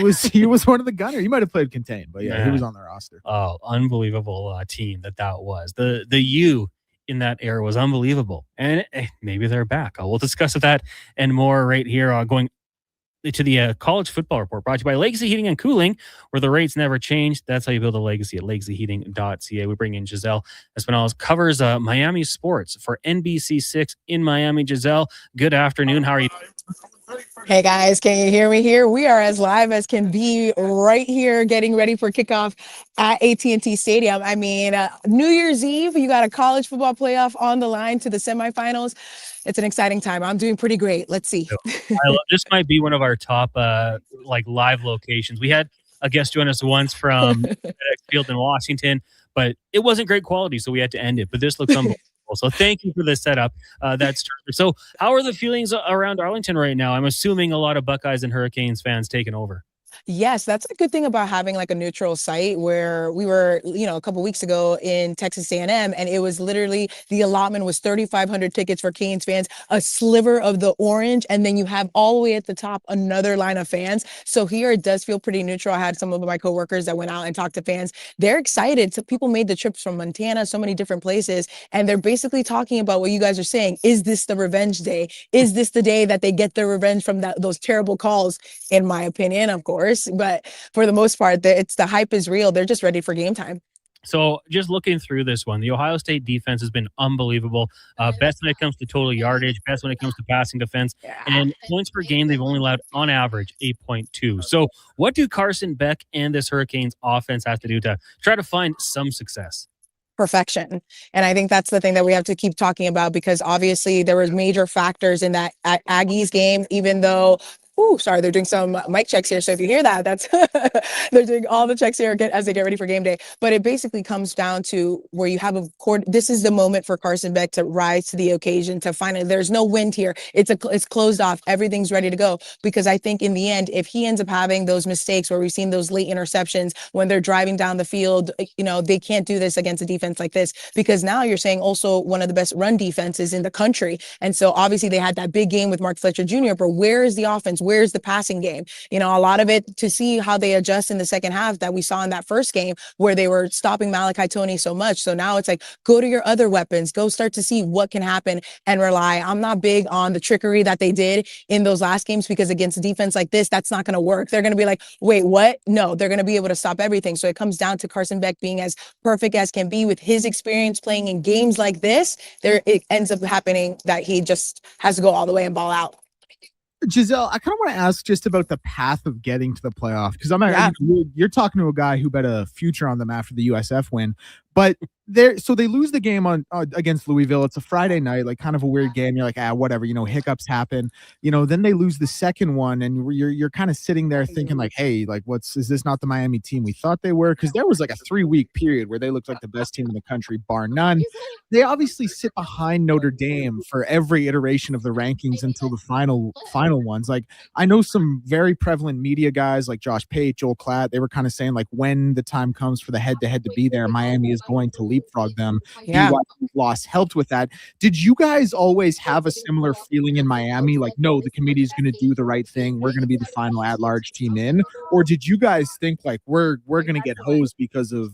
Speaker 2: was one of the gunners. He might have played contain, but he was on the roster.
Speaker 1: Oh, unbelievable team that was. The U in that era was unbelievable, and maybe they're back. We'll discuss that and more right here. Going to the college football report brought to you by Legacy Heating and Cooling, where the rates never change. That's how you build a legacy at legacyheating.ca. We bring in Giselle Espinales, covers Miami sports for NBC6 in Miami. Giselle, good afternoon. How are you?
Speaker 6: Hey guys, can you hear me here? We are as live as can be right here, getting ready for kickoff at AT&T Stadium. I mean, New Year's Eve, you got a college football playoff on the line to the semifinals. It's an exciting time. I'm doing pretty great. Let's see.
Speaker 1: This might be one of our top live locations. We had a guest join us once from FedEx Field in Washington, but it wasn't great quality, so we had to end it. But this looks unbelievable. So thank you for the setup. That's terrific. So how are the feelings around Arlington right now? I'm assuming a lot of Buckeyes and Hurricanes fans taking over.
Speaker 6: Yes, that's a good thing about having like a neutral site, where we were, a couple weeks ago in Texas A&M, and it was literally the allotment was 3,500 tickets for Canes fans, a sliver of the orange, and then you have all the way at the top another line of fans. So here it does feel pretty neutral. I had some of my coworkers that went out and talked to fans. They're excited. So people made the trips from Montana, so many different places, and they're basically talking about what you guys are saying. Is this the revenge day? Is this the day that they get their revenge from those terrible calls? In my opinion, of course. But for the most part, the hype is real. They're just ready for game time.
Speaker 1: So just looking through this one, the Ohio State defense has been unbelievable. Best when it comes to total yardage, best when it comes to passing defense, and points per game, they've only allowed on average 8.2. So what do Carson Beck and this Hurricanes offense have to do to try to find some success?
Speaker 6: Perfection. And I think that's the thing that we have to keep talking about, because obviously there was major factors in that Aggies game, even though sorry, they're doing some mic checks here. So if you hear that, that's they're doing all the checks here as they get ready for game day. But it basically comes down to where you have this is the moment for Carson Beck to rise to the occasion, to finally, there's no wind here. It's closed off. Everything's ready to go. Because I think in the end, if he ends up having those mistakes where we've seen those late interceptions when they're driving down the field, they can't do this against a defense like this, because now you're saying also one of the best run defenses in the country. And so obviously they had that big game with Mark Fletcher Jr., but where is the offense? where's the passing game? You know, a lot of it to see how they adjust in the second half that we saw in that first game where they were stopping Malachi Toney so much. So now it's like, go to your other weapons, go start to see what can happen and rely. I'm not big on the trickery that they did in those last games because against a defense like this, that's not going to work. They're going to be like, wait, what? No, they're going to be able to stop everything. So it comes down to Carson Beck being as perfect as can be with his experience playing in games like this. It ends up happening that he just has to go all the way and ball out.
Speaker 2: Giselle, I kind of want to ask just about the path of getting to the playoff because you're talking to a guy who bet a future on them after the USF win, but they lose the game on against Louisville. It's a Friday night, like kind of a weird game. You're like, whatever, hiccups happen. Then they lose the second one, and you're kind of sitting there thinking like, hey, like is this not the Miami team we thought they were? Because there was like a 3-week period where they looked like the best team in the country, bar none. They obviously sit behind Notre Dame for every iteration of the rankings until the final ones. Like I know some very prevalent media guys like Josh Pate, Joel Klatt, they were kind of saying like when the time comes for the head-to-head to be there, Miami is going to leapfrog them.
Speaker 6: Yeah.
Speaker 2: BYU's loss helped with that. Did you guys always have a similar feeling in Miami? Like, no, the committee is going to do the right thing. We're going to be the final at-large team in. Or did you guys think like we're going to get hosed because of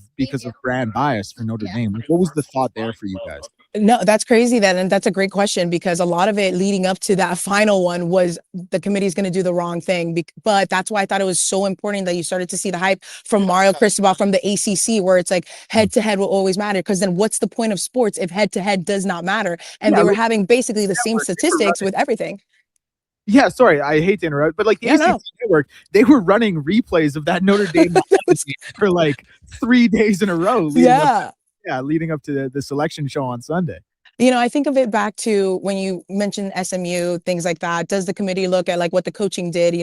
Speaker 2: brand bias for Notre Dame? Like, what was the thought there for you guys?
Speaker 6: No, that's crazy then. And that's a great question because a lot of it leading up to that final one was the committee's going to do the wrong thing. But that's why I thought it was so important that you started to see the hype from Mario Cristobal from the ACC, where it's like head to head will always matter. Because then what's the point of sports if head to head does not matter? And they were having basically the same statistics with everything.
Speaker 2: Yeah, sorry, I hate to interrupt, but like the ACC Network, they were running replays of that Notre Dame for like 3 days in a row. Leading up to the selection show on Sunday.
Speaker 6: I think of it back to when you mentioned SMU, things like that. Does the committee look at like what the coaching did,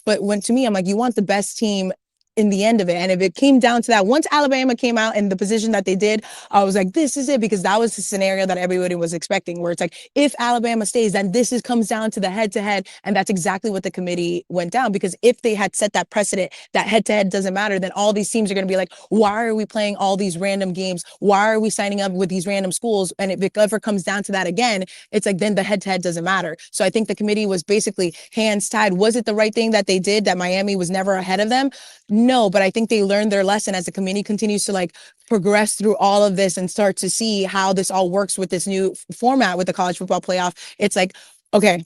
Speaker 6: but when to me, I'm like, you want the best team in the end of it. And if it came down to that, once Alabama came out in the position that they did, I was like, this is it, because that was the scenario that everybody was expecting, where it's like, if Alabama stays, then comes down to the head-to-head. And that's exactly what the committee went down, because if they had set that precedent that head-to-head doesn't matter, then all these teams are going to be like, why are we playing all these random games? Why are we signing up with these random schools? And if it ever comes down to that again, it's like, then the head-to-head doesn't matter. So I think the committee was basically hands tied. Was it the right thing that they did, that Miami was never ahead of them? No, but I think they learned their lesson as the committee continues to like progress through all of this and start to see how this all works with this new format with the college football playoff. It's like, okay,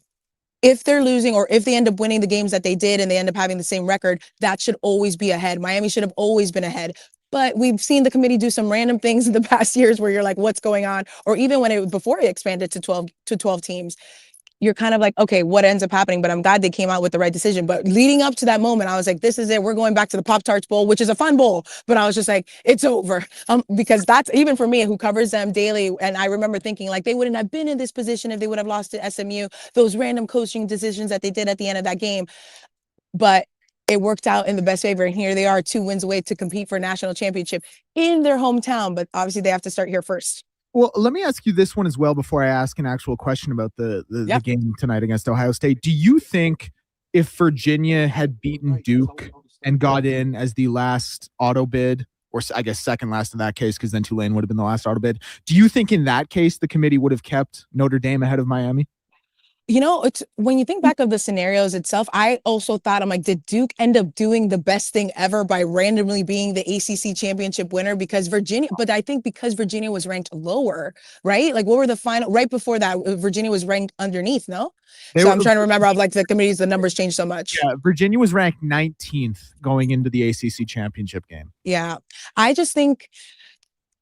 Speaker 6: if they're losing or if they end up winning the games that they did and they end up having the same record, that should always be ahead. Miami should have always been ahead. But we've seen the committee do some random things in the past years where you're like, what's going on? Or even before it expanded to 12 teams. You're kind of like, okay, what ends up happening? But I'm glad they came out with the right decision. But leading up to that moment, I was like, this is it. We're going back to the Pop-Tarts Bowl, which is a fun bowl. But I was just like, it's over. Because that's, even for me, who covers them daily. And I remember thinking like, they wouldn't have been in this position if they would have lost to SMU, those random coaching decisions that they did at the end of that game. But it worked out in the best favor. And here they are, 2 wins away to compete for a national championship in their hometown. But obviously they have to start here first.
Speaker 2: Well, let me ask you this one as well before I ask an actual question about the game tonight against Ohio State. Do you think if Virginia had beaten Duke and got in as the last auto bid, or I guess second last in that case, because then Tulane would have been the last auto bid, do you think in that case the committee would have kept Notre Dame ahead of Miami?
Speaker 6: It's when you think back of the scenarios itself, I also thought, I'm like, did Duke end up doing the best thing ever by randomly being the ACC championship winner? Because I think because Virginia was ranked lower, right? Like, what were the final, right before that, Virginia was ranked underneath, no? I'm trying to remember, I'm like, the committees, the numbers changed so much.
Speaker 2: Yeah, Virginia was ranked 19th going into the ACC championship game.
Speaker 6: Yeah, I just think,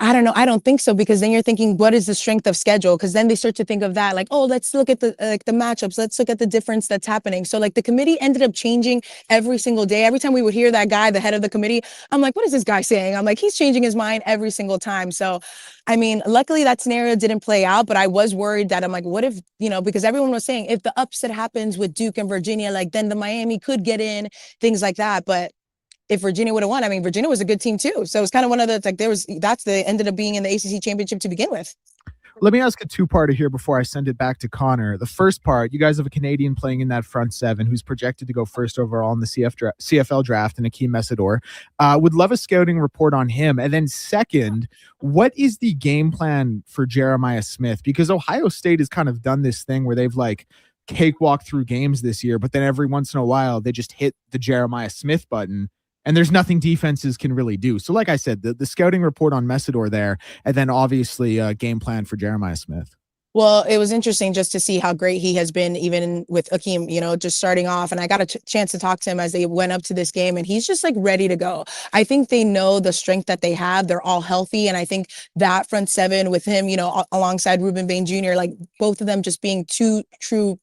Speaker 6: I don't know. I don't think so, because then you're thinking, what is the strength of schedule? Because then they start to think of that, like, oh, let's look at the matchups. Let's look at the difference that's happening. So like the committee ended up changing every single day. Every time we would hear that guy, the head of the committee, I'm like, what is this guy saying? I'm like, he's changing his mind every single time. So, I mean, luckily that scenario didn't play out, but I was worried that I'm like, what if, because everyone was saying if the upset happens with Duke and Virginia, like then the Miami could get in, things like that. But if Virginia would have won, I mean, Virginia was a good team too. So it's kind of one of the, like ended up being in the ACC championship to begin with.
Speaker 2: Let me ask a two-parter here before I send it back to Connor. The first part, you guys have a Canadian playing in that front seven who's projected to go first overall in the CFL draft, and Akeem Messidor. Would love a scouting report on him. And then second, what is the game plan for Jeremiah Smith? Because Ohio State has kind of done this thing where they've like cakewalk through games this year, but then every once in a while they just hit the Jeremiah Smith button and there's nothing defenses can really do. So like I said, the scouting report on Messidor there, and then obviously a game plan for Jeremiah Smith.
Speaker 6: Well, it was interesting just to see how great he has been, even with Akeem, just starting off. And I got a chance to talk to him as they went up to this game, and he's just like ready to go. I think they know the strength that they have. They're all healthy. And I think that front seven with him, alongside Ruben Bain Jr., like both of them just being two true,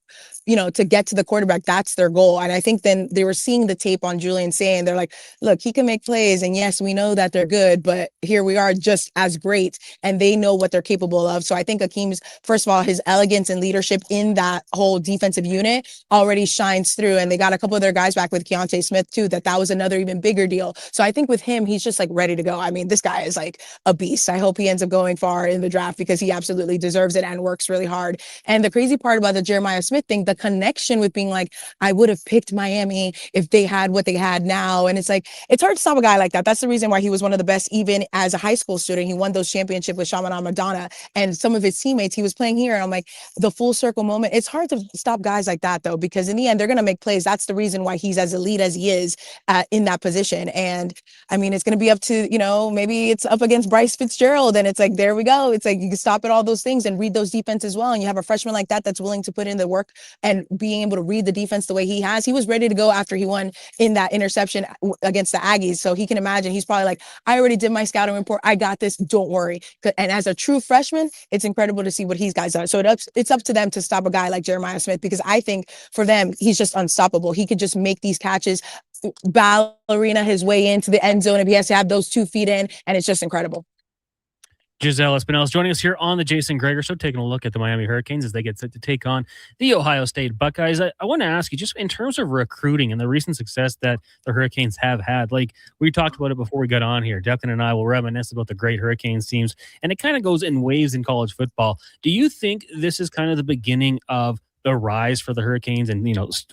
Speaker 6: to get to the quarterback, that's their goal. And I think then they were seeing the tape on Julian saying, they're like, look, he can make plays. And yes, we know that they're good, but here we are just as great. And they know what they're capable of. So I think Akeem's, first of all, his elegance and leadership in that whole defensive unit already shines through. And they got a couple of their guys back with Keontae Smith too, that was another even bigger deal. So I think with him, he's just like ready to go. I mean, this guy is like a beast. I hope he ends up going far in the draft because he absolutely deserves it and works really hard. And the crazy part about the Jeremiah Smith thing, the connection with being like, I would have picked Miami if they had what they had now. And it's like, it's hard to stop a guy like that. That's the reason why he was one of the best, even as a high school student. He won those championships with Chaminade Madonna and some of his teammates. He was playing here. And I'm like, the full circle moment. It's hard to stop guys like that though, because in the end, they're going to make plays. That's the reason why he's as elite as he is in that position. And I mean, it's going to be up to, maybe it's up against Bryce Fitzgerald. And it's like, there we go. It's like, you can stop at all those things and read those defense as well. And you have a freshman like that, that's willing to put in the work and being able to read the defense the way he has. He was ready to go after he won in that interception against the Aggies. So he can imagine he's probably like, I already did my scouting report. I got this. Don't worry. And as a true freshman, it's incredible to see what he's guys are. So it's up to them to stop a guy like Jeremiah Smith, because I think for them, he's just unstoppable. He could just make these catches, ballerina his way into the end zone if he has to have those 2 feet in, and it's just incredible.
Speaker 1: Giselle Espinel is joining us here on the Jason Gregor Show, taking a look at the Miami Hurricanes as they get set to take on the Ohio State Buckeyes. I want to ask you, just in terms of recruiting and the recent success that the Hurricanes have had, like we talked about it before we got on here, Declan and I will reminisce about the great Hurricanes teams, and it kind of goes in waves in college football. Do you think this is kind of the beginning of the rise for the Hurricanes and,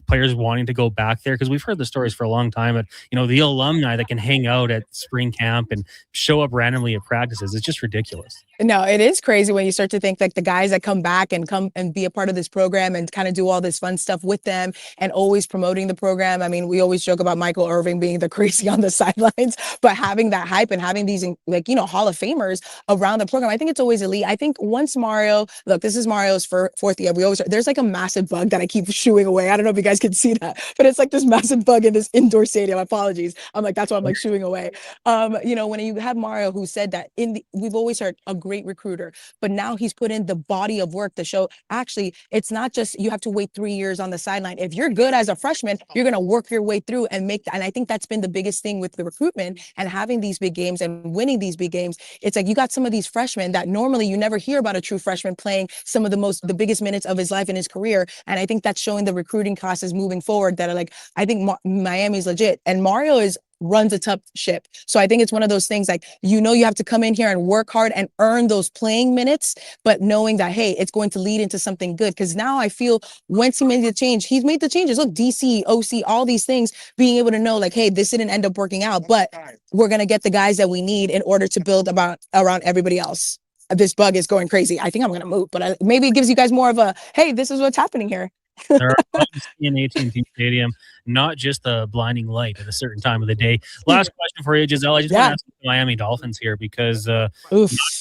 Speaker 1: players wanting to go back there? Because we've heard the stories for a long time, but, the alumni that can hang out at spring camp and show up randomly at practices, it's just ridiculous.
Speaker 6: No, it is crazy when you start to think like the guys that come back and come and be a part of this program and kind of do all this fun stuff with them and always promoting the program. I mean, we always joke about Michael Irving being the crazy on the sidelines, but having that hype and having these Hall of Famers around the program, I think it's always elite. I think once Mario, look, this is Mario's fourth year. There's like a massive bug that I keep shooing away. I don't know if you guys can see that, but it's like this massive bug in this indoor stadium. Apologies. I'm like, that's why I'm like shooing away. When you have Mario who said that we've always heard a great recruiter, but now he's put in the body of work to show actually it's not just you have to wait 3 years on the sideline. If you're good as a freshman, you're going to work your way through and make that. And I think that's been the biggest thing with the recruitment and having these big games and winning these big games. It's like you got some of these freshmen that normally you never hear about a true freshman playing some of the biggest minutes of his life in his career. And I think that's showing the recruiting classes moving forward that are like, I think Miami's legit, and Mario runs a tough ship. So I think it's one of those things like, you have to come in here and work hard and earn those playing minutes, but knowing that, hey, it's going to lead into something good. Because now I feel once he made the change, he's made the changes. Look, DC, OC, all these things, being able to know like, hey, this didn't end up working out, but we're going to get the guys that we need in order to build around everybody else. This bug is going crazy. I think I'm going to move, but maybe it gives you guys more of a, hey, this is what's happening here.
Speaker 1: There are bugs in AT&T Stadium, not just the blinding light at a certain time of the day. Last question for you, Giselle. I just want to ask the Miami Dolphins here because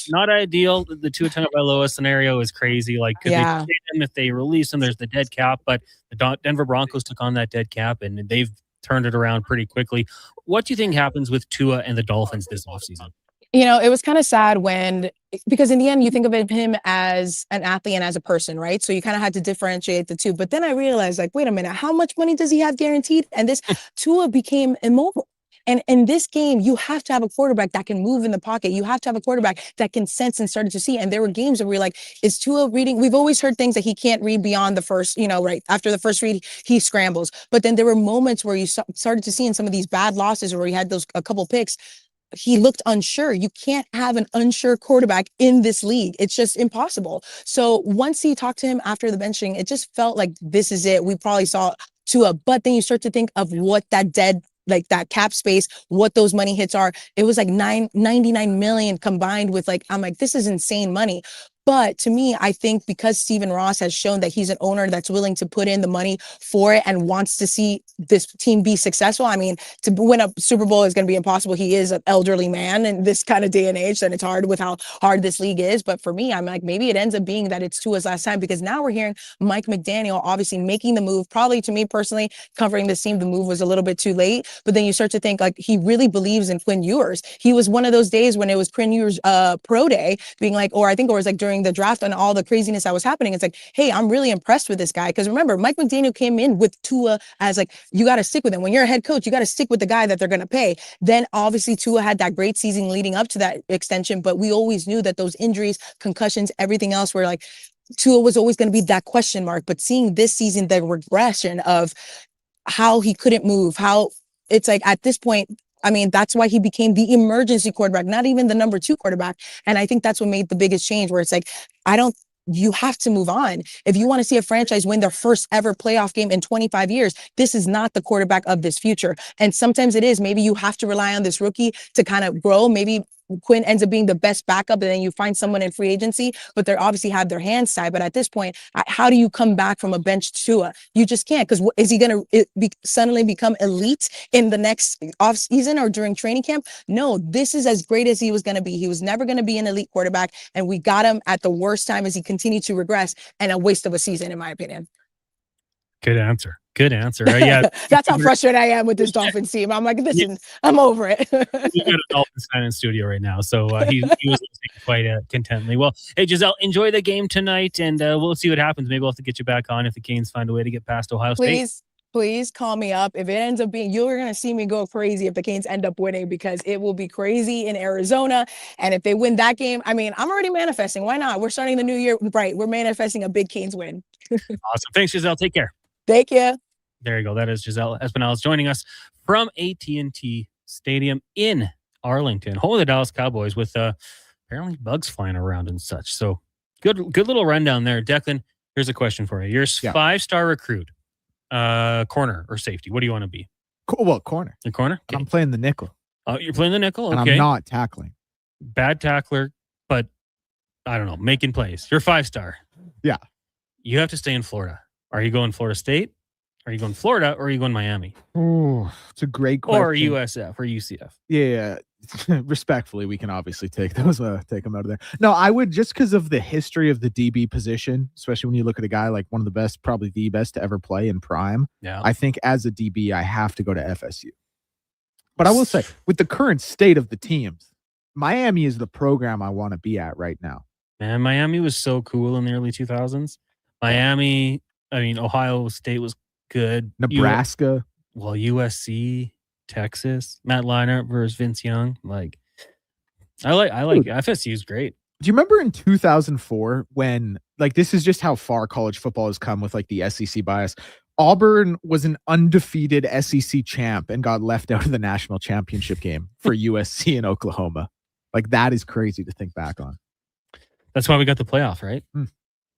Speaker 1: not ideal. The Tua Tagovailoa scenario is crazy. Like, could they trade him if they release him? There's the dead cap, but the Denver Broncos took on that dead cap, and they've turned it around pretty quickly. What do you think happens with Tua and the Dolphins this offseason?
Speaker 6: It was kind of sad because in the end, you think of him as an athlete and as a person, right? So you kind of had to differentiate the two. But then I realized, like, wait a minute, how much money does he have guaranteed? And this Tua became immobile. And in this game, you have to have a quarterback that can move in the pocket. You have to have a quarterback that can sense and started to see. And there were games where we're like, is Tua reading? We've always heard things that he can't read beyond the first, right after the first read, he scrambles. But then there were moments where you started to see in some of these bad losses where he had a couple picks, he looked unsure. You can't have an unsure quarterback in this league. It's just impossible. So once he talked to him after the benching, it just felt like this is it. We probably saw Tua, but then you start to think of what that that cap space, what those money hits are. It was like $99 million combined with I'm like, this is insane money. But to me, I think because Stephen Ross has shown that he's an owner that's willing to put in the money for it and wants to see this team be successful. I mean, to win a Super Bowl is going to be impossible. He is an elderly man in this kind of day and age, and it's hard with how hard this league is. But for me, I'm like, maybe it ends up being that it's Tua's last time, because now we're hearing Mike McDaniel obviously making the move. Probably, to me personally, covering this team, the move was a little bit too late. But then you start to think, like, he really believes in Quinn Ewers. He was one of those days when it was Quinn Ewers pro day, being like, or I think it was like during the draft and all the craziness that was happening. It's like, hey, I'm really impressed with this guy. Because remember, Mike McDaniel came in with Tua as like, you got to stick with him. When you're a head coach, you got to stick with the guy that they're going to pay. Then obviously Tua had that great season leading up to that extension, but we always knew that those injuries, concussions, everything else were like, Tua was always going to be that question mark. But seeing this season, the regression of how he couldn't move, how it's like at this point, I mean, that's why he became the emergency quarterback, not even the number 2 quarterback. And I think that's what made the biggest change, where it's like, you have to move on. If you want to see a franchise win their first ever playoff game in 25 years, this is not the quarterback of this future. And sometimes it is. Maybe you have to rely on this rookie to kind of grow. Maybe Quinn ends up being the best backup, and then you find someone in free agency, but they obviously have their hands tied. But at this point, how do you come back from a bench Tua? You just can't, because is he going to suddenly become elite in the next off season or during training camp? No, this is as great as he was going to be. He was never going to be an elite quarterback, and we got him at the worst time as he continued to regress, and a waste of a season, in my opinion.
Speaker 1: Good answer. Good answer. Yeah.
Speaker 6: That's how frustrated I am with this Dolphins team. I'm like, listen, I'm over it.
Speaker 1: We got a Dolphins fan in studio right now, so he was listening quite contently. Well, hey, Giselle, enjoy the game tonight, and we'll see what happens. Maybe we'll have to get you back on if the Canes find a way to get past Ohio State.
Speaker 6: Please call me up. If it ends up being, you're going to see me go crazy if the Canes end up winning, because it will be crazy in Arizona. And if they win that game, I mean, I'm already manifesting. Why not? We're starting the new year right. We're manifesting a big Canes win.
Speaker 1: Awesome. Thanks, Giselle. Take care.
Speaker 6: Thank you.
Speaker 1: There you go. That is Giselle Espinal joining us from AT&T Stadium in Arlington, home of the Dallas Cowboys, with apparently bugs flying around and such. So good little rundown there. Declan, here's a question for you. You're a 5-star recruit, corner or safety. What do you want to be?
Speaker 2: Well, corner.
Speaker 1: The corner? Okay.
Speaker 2: I'm playing the nickel.
Speaker 1: Oh, you're playing the nickel? Okay.
Speaker 2: And I'm not tackling.
Speaker 1: Bad tackler, but I don't know, making plays. You're 5-star.
Speaker 2: Yeah.
Speaker 1: You have to stay in Florida. Are you going Florida State? Are you going Florida, or are you going Miami?
Speaker 2: Oh, it's a great question.
Speaker 1: Or USF or UCF?
Speaker 2: Yeah. Respectfully, we can obviously take those, take them out of there. No, I would, just because of the history of the DB position, especially when you look at a guy like one of the best, probably the best to ever play in prime.
Speaker 1: Yeah.
Speaker 2: I think as a DB, I have to go to FSU. But I will say, with the current state of the teams, Miami is the program I want to be at right now.
Speaker 1: Man, Miami was so cool in the early 2000s. Ohio State was good.
Speaker 2: Nebraska.
Speaker 1: USC, Texas, Matt Leinart versus Vince Young. I like FSU is great.
Speaker 2: Do you remember in 2004 when, this is just how far college football has come with the SEC bias? Auburn was an undefeated SEC champ and got left out of the national championship game for USC in Oklahoma. That is crazy to think back on.
Speaker 1: That's why we got the playoff, right?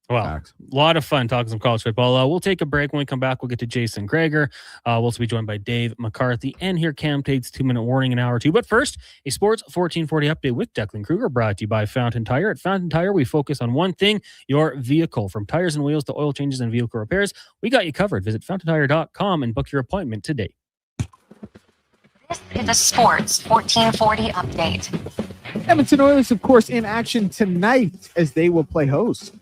Speaker 1: Well,
Speaker 2: Facts.
Speaker 1: A lot of fun talking some college football. We'll take a break. When we come back, we'll get to Jason Gregor. We'll also be joined by Dave McCarthy and hear Cam Tate's 2-minute warning in an hour or two. But first, a Sports 1440 update with Declan Kruger, brought to you by Fountain Tire. At Fountain Tire, we focus on one thing, your vehicle. From tires and wheels to oil changes and vehicle repairs, we got you covered. Visit FountainTire.com and book your appointment today.
Speaker 17: This is a Sports 1440 update.
Speaker 2: Edmonton Oilers, of course, in action tonight as they will play host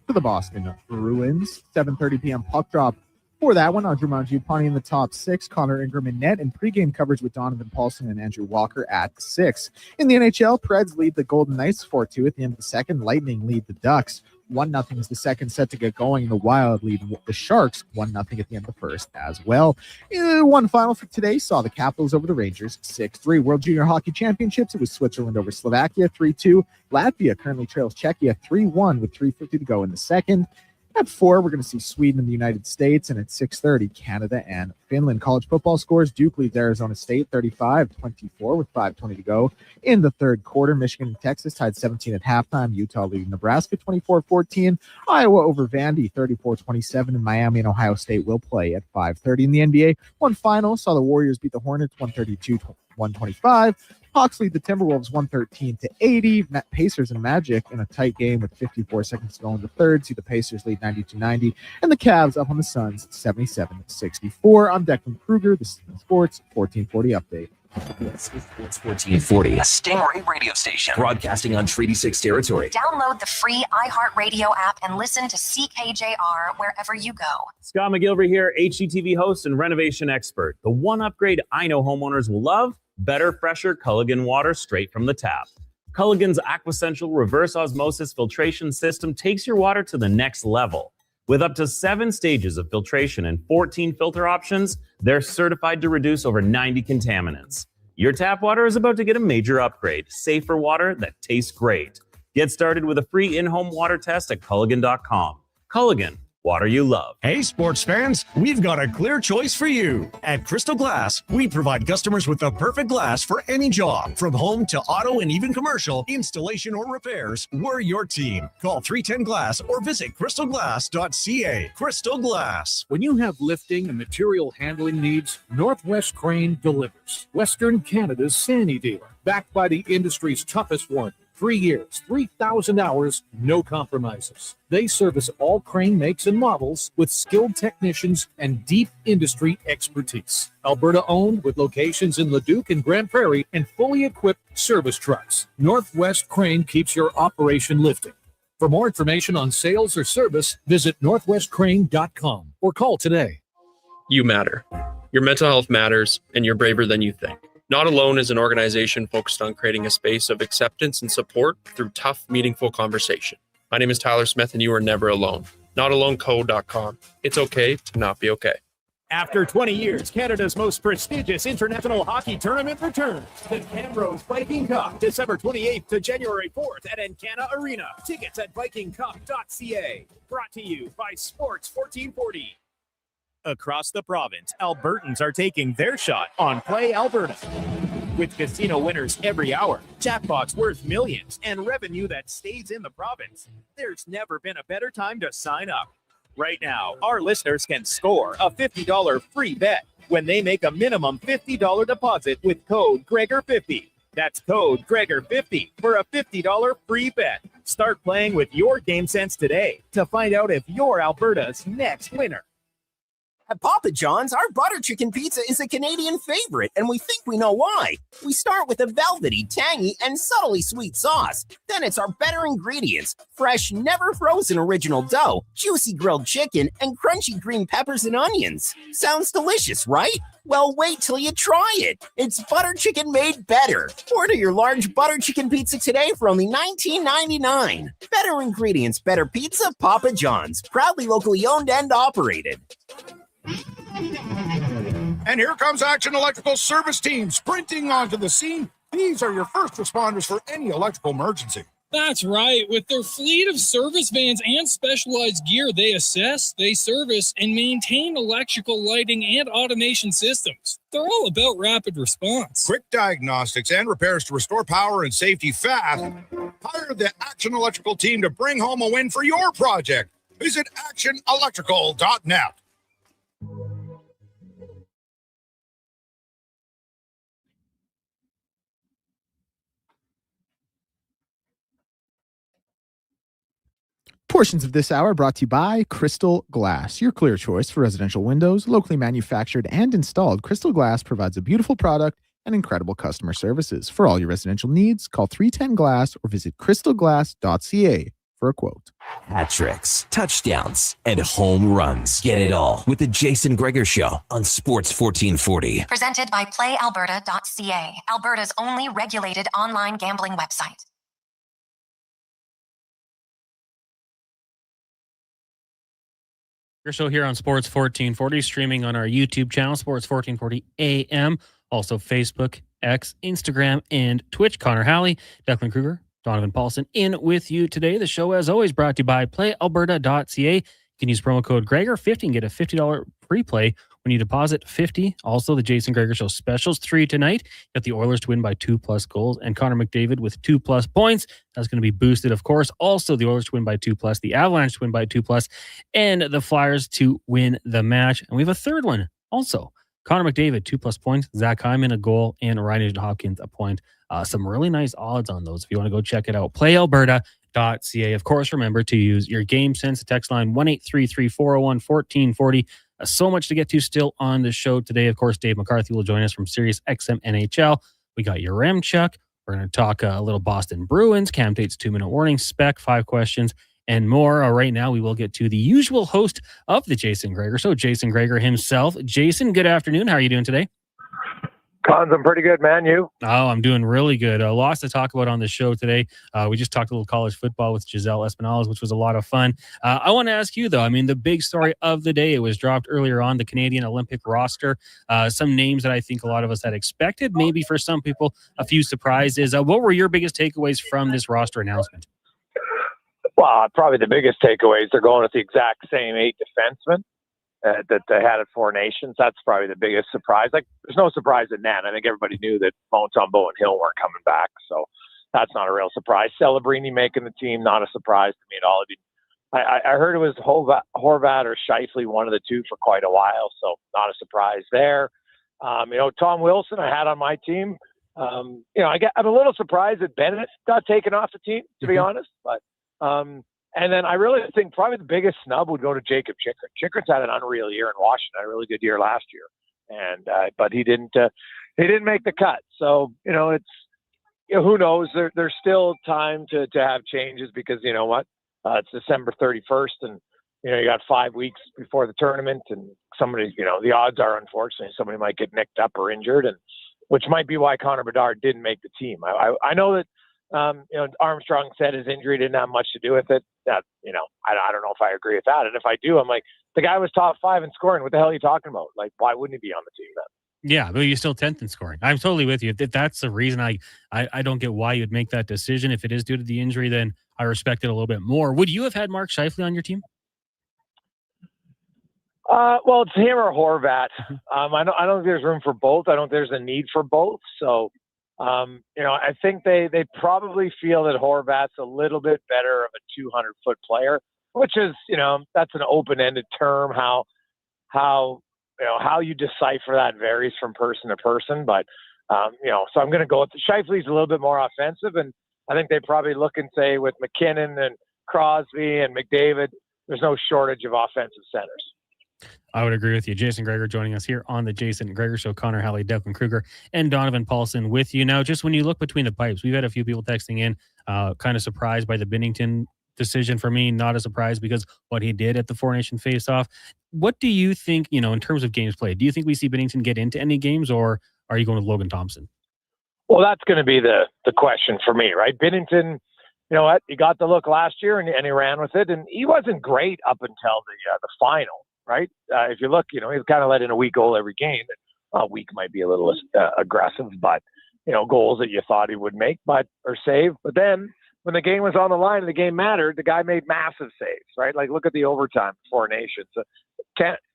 Speaker 2: to the Boston Bruins. 7:30 p.m. puck drop for that one. Andrew Mangiapane in the top 6, Connor Ingram in net, and pregame coverage with Donovan Paulson and Andrew Walker at 6. In the NHL, Preds lead the Golden Knights 4-2 at the end of the second. Lightning lead the Ducks 1-0 is the second set to get going. The Wild lead the Sharks 1-0 at the end of the first as well. One final for today saw the Capitals over the Rangers 6-3. World Junior Hockey Championships, it was Switzerland over Slovakia 3-2. Latvia currently trails Czechia 3-1 with 3:50 to go in the second. At 4, we're going to see Sweden and the United States, and at 6:30, Canada and Finland. College football scores: Duke leads Arizona State 35-24 with 5:20 to go in the third quarter. Michigan and Texas tied 17 at halftime. Utah leading Nebraska 24-14. Iowa over Vandy 34-27, and Miami and Ohio State will play at 5:30. In the NBA, one final saw the Warriors beat the Hornets 132-125. Hawks lead the Timberwolves 113-80. Pacers and Magic in a tight game with 54 seconds to go in the third. See the Pacers lead 92-90. And the Cavs up on the Suns 77-64. I'm Declan Kruger. This is the Sports 1440 update.
Speaker 8: This is Sports 1440, a Stingray radio station broadcasting on Treaty 6 territory.
Speaker 17: Download the free iHeartRadio app and listen to CKJR wherever you go.
Speaker 9: Scott McGilvery here, HGTV host and renovation expert. The one upgrade I know homeowners will love: better, fresher Culligan water straight from the tap. Culligan's Aquasential reverse osmosis filtration system takes your water to the next level. With up to 7 stages of filtration and 14 filter options, they're certified to reduce over 90 contaminants. Your tap water is about to get a major upgrade. Safer water that tastes great. Get started with a free in-home water test at Culligan.com. Culligan, water you love.
Speaker 10: Hey, sports fans, we've got a clear choice for you. At Crystal Glass, we provide customers with the perfect glass for any job. From home to auto and even commercial, installation or repairs, we're your team. Call 310-GLASS or visit crystalglass.ca. Crystal Glass.
Speaker 12: When you have lifting and material handling needs, Northwest Crane delivers. Western Canada's Sandy dealer, backed by the industry's toughest one. 3 years, 3,000 hours, no compromises. They service all crane makes and models with skilled technicians and deep industry expertise. Alberta owned with locations in Leduc and Grand Prairie and fully equipped service trucks. Northwest Crane keeps your operation lifting. For more information on sales or service, visit northwestcrane.com or call today.
Speaker 13: You matter. Your mental health matters, and you're braver than you think. Not Alone is an organization focused on creating a space of acceptance and support through tough, meaningful conversation. My name is Tyler Smith, and you are never alone. NotAloneCo.com. It's okay to not be okay.
Speaker 4: After 20 years, Canada's most prestigious international hockey tournament returns. The Camrose Viking Cup, December 28th to January 4th at Encana Arena. Tickets at vikingcup.ca. Brought to you by Sports 1440. Across the province, Albertans are taking their shot on Play Alberta. With casino winners every hour, jackpots worth millions, and revenue that stays in the province, there's never been a better time to sign up. Right now, our listeners can score a $50 free bet when they make a minimum $50 deposit with code Gregor50. That's code Gregor50 for a $50 free bet. Start playing with your game sense today to find out if you're Alberta's next winner.
Speaker 5: At Papa John's, our butter chicken pizza is a Canadian favorite, and we think we know why. We start with a velvety, tangy, and subtly sweet sauce. Then it's our better ingredients: fresh, never frozen original dough, juicy grilled chicken, and crunchy green peppers and onions. Sounds delicious, right? Well, wait till you try it. It's butter chicken made better. Order your large butter chicken pizza today for only $19.99. Better ingredients, better pizza, Papa John's. Proudly locally owned and operated.
Speaker 23: And here comes Action Electrical Service Team sprinting onto the scene. These are your first responders for any electrical emergency.
Speaker 24: That's right. With their fleet of service vans and specialized gear, they assess, they service, and maintain electrical lighting and automation systems. They're all about rapid response.
Speaker 23: Quick diagnostics and repairs to restore power and safety fast. Hire the Action Electrical team to bring home a win for your project. Visit actionelectrical.net.
Speaker 2: Portions of this hour brought to you by Crystal Glass, your clear choice for residential windows. Locally manufactured and installed, Crystal Glass provides a beautiful product and incredible customer services. For all your residential needs, call 310-GLASS or visit crystalglass.ca for a quote.
Speaker 8: Hat tricks, touchdowns, and home runs. Get it all with the Jason Gregor Show on Sports 1440.
Speaker 17: Presented by PlayAlberta.ca, Alberta's only regulated online gambling website.
Speaker 1: Your show here on Sports 1440, streaming on our YouTube channel, Sports 1440 AM, also Facebook, X, Instagram, and Twitch. Connor Halley, Declan Kruger, Donovan Paulson in with you today. The show, as always, brought to you by PlayAlberta.ca. You can use promo code Gregor50 and get a $50 free play when you deposit $50. Also, the Jason Gregor Show specials 3 tonight. Got the Oilers to win by 2+ goals and Connor McDavid with 2+ points. That's going to be boosted, of course. Also, the Oilers to win by 2+, the Avalanche to win by 2+, and the Flyers to win the match. And we have a third one also Connor McDavid, 2+ points. Zach Hyman, a goal. And Ryan Nugent-Hopkins, a point. Some really nice odds on those if you want to go check it out. PlayAlberta.ca. Of course, remember to use your game sense. Text line 1-833-401-1440. So much to get to still on the show today. Of course, Dave McCarthy will join us from Sirius XM NHL. We got your Remchuk. We're going to talk a little Boston Bruins, Cam Tate's 2-minute warning, spec, 5 questions, and more. Right now, we will get to the usual host of the Jason Gregor Show, Jason Gregor himself. Jason, good afternoon. How are you doing today?
Speaker 14: Cons, I'm pretty good, man. You?
Speaker 1: Oh, I'm doing really good. Lots to talk about on the show today. We just talked a little college football with Giselle Espinales, which was a lot of fun. I want to ask you, though, I mean, the big story of the day, it was dropped earlier on, the Canadian Olympic roster. Some names that I think a lot of us had expected, maybe for some people, a few surprises. What were your biggest takeaways from this roster announcement?
Speaker 14: Well, probably the biggest takeaways, they're going with the exact same 8 defensemen that they had at Four Nations. That's probably the biggest surprise. Like, there's no surprise in that. I think everybody knew that Montembeault and Hill weren't coming back, so that's not a real surprise. Celebrini making the team, not a surprise to me at all. I heard it was Horvat or Scheifele, one of the two, for quite a while, so not a surprise there. Tom Wilson I had on my team. I'm a little surprised that Bennett got taken off the team, to be honest, but and then I really think probably the biggest snub would go to Jacob Chikrin. Chikrin's had an unreal year in Washington, a really good year last year, and but he didn't make the cut. So it's who knows? There's still time to have changes because you know what? It's December 31st, and you got 5 weeks before the tournament, and somebody the odds are unfortunately somebody might get nicked up or injured, and which might be why Connor Bedard didn't make the team. I know that. Armstrong said his injury didn't have much to do with it. That I don't know if I agree with that. And if I do, I'm like, the guy was top 5 in scoring. What the hell are you talking about? Like, why wouldn't he be on the team then?
Speaker 1: Yeah, but you're still 10th in scoring. I'm totally with you. If that's the reason, I don't get why you'd make that decision. If it is due to the injury, then I respect it a little bit more. Would you have had Mark Scheifele on your team?
Speaker 14: Well, it's him or Horvat. I don't think there's room for both. I don't think there's a need for both. So. I think they probably feel that Horvat's a little bit better of a 200-foot player, which is, that's an open-ended term. How you decipher that varies from person to person. But, so I'm going to go with Scheifele's a little bit more offensive. And I think they probably look and say with McKinnon and Crosby and McDavid, there's no shortage of offensive centers.
Speaker 1: I would agree with you. Jason Gregor joining us here on the Jason Gregor Show. Connor Halley, Declan Kruger, and Donovan Paulson with you. Now, just when you look between the pipes, we've had a few people texting in, kind of surprised by the Binnington decision. For me, not a surprise because what he did at the Four Nation face-off. What do you think, in terms of games played? Do you think we see Binnington get into any games, or are you going with Logan Thompson?
Speaker 14: Well, that's going to be the question for me, right? Binnington, you know what? He got the look last year, and he ran with it, and he wasn't great up until the final. Right? If you look, he kind of let in a weak goal every game. Weak might be a little aggressive, but, goals that you thought he would make or save. But then when the game was on the line and the game mattered, the guy made massive saves, right? Like, look at the overtime for Nations.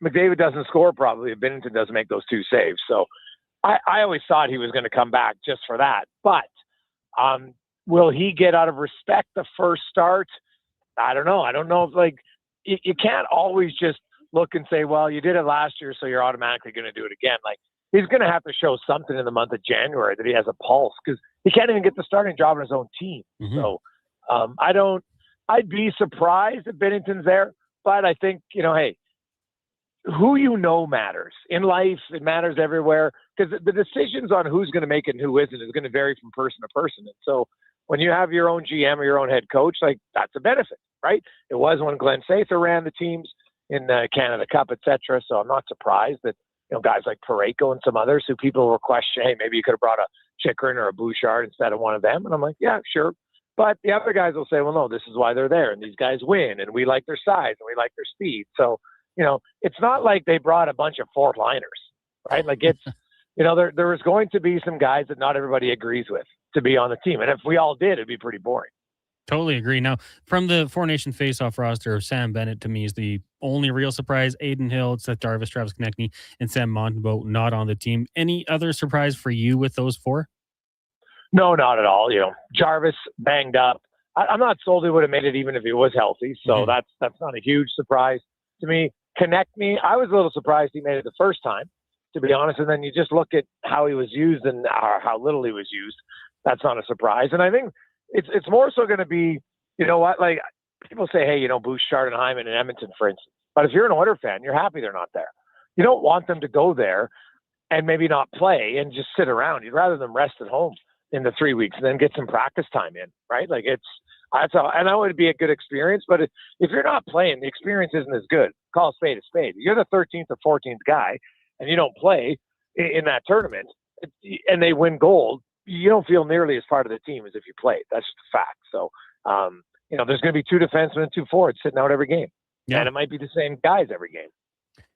Speaker 14: McDavid doesn't score probably if Binnington doesn't make those 2 saves. So I always thought he was going to come back just for that. But will he get out of respect the first start? I don't know. I don't know if, you can't always just look and say, well, you did it last year, so you're automatically going to do it again. Like, he's going to have to show something in the month of January that he has a pulse because he can't even get the starting job on his own team. Mm-hmm. So I'd be surprised if Binnington's there, but I think, hey, who matters. In life, it matters everywhere because the decisions on who's going to make it and who isn't is going to vary from person to person. And so when you have your own GM or your own head coach, that's a benefit, right? It was when Glenn Sather ran the teams in the Canada Cup, etc. So I'm not surprised that guys like Parayko and some others who people were questioning, hey, maybe you could have brought a Chikrin or a Bouchard instead of one of them. And I'm like, yeah, sure. But the other guys will say, well, no, this is why they're there, and these guys win, and we like their size and we like their speed. So it's not like they brought a bunch of fourth liners, right? Like it's there is going to be some guys that not everybody agrees with to be on the team, and if we all did, it'd be pretty boring.
Speaker 1: Totally agree. Now, from the Four Nation face-off roster, Sam Bennett to me is the only real surprise. Aiden Hill, Seth Jarvis, Travis Konechny, and Sam Montembeault not on the team. Any other surprise for you with those 4?
Speaker 14: No, not at all. Jarvis banged up. I'm not sold he would have made it even if he was healthy. So that's not a huge surprise to me. Konechny, I was a little surprised he made it the first time. to be honest. And then you just look at how he was used and how little he was used. That's not a surprise. And I think it's more so going to be, you know what, like people say, hey, Bouchard and Hyman in Edmonton, for instance. But if you're an Oilers fan, you're happy they're not there. You don't want them to go there and maybe not play and just sit around. You'd rather them rest at home in the 3 weeks and then get some practice time in, right? Like that's how, I know it'd be a good experience, but if you're not playing, the experience isn't as good. Call a spade a spade. You're the 13th or 14th guy and you don't play in that tournament and they win gold, you don't feel nearly as part of the team as if you played. That's just a fact. So, there's going to be 2 defensemen and 2 forwards sitting out every game. Yeah. And it might be the same guys every game.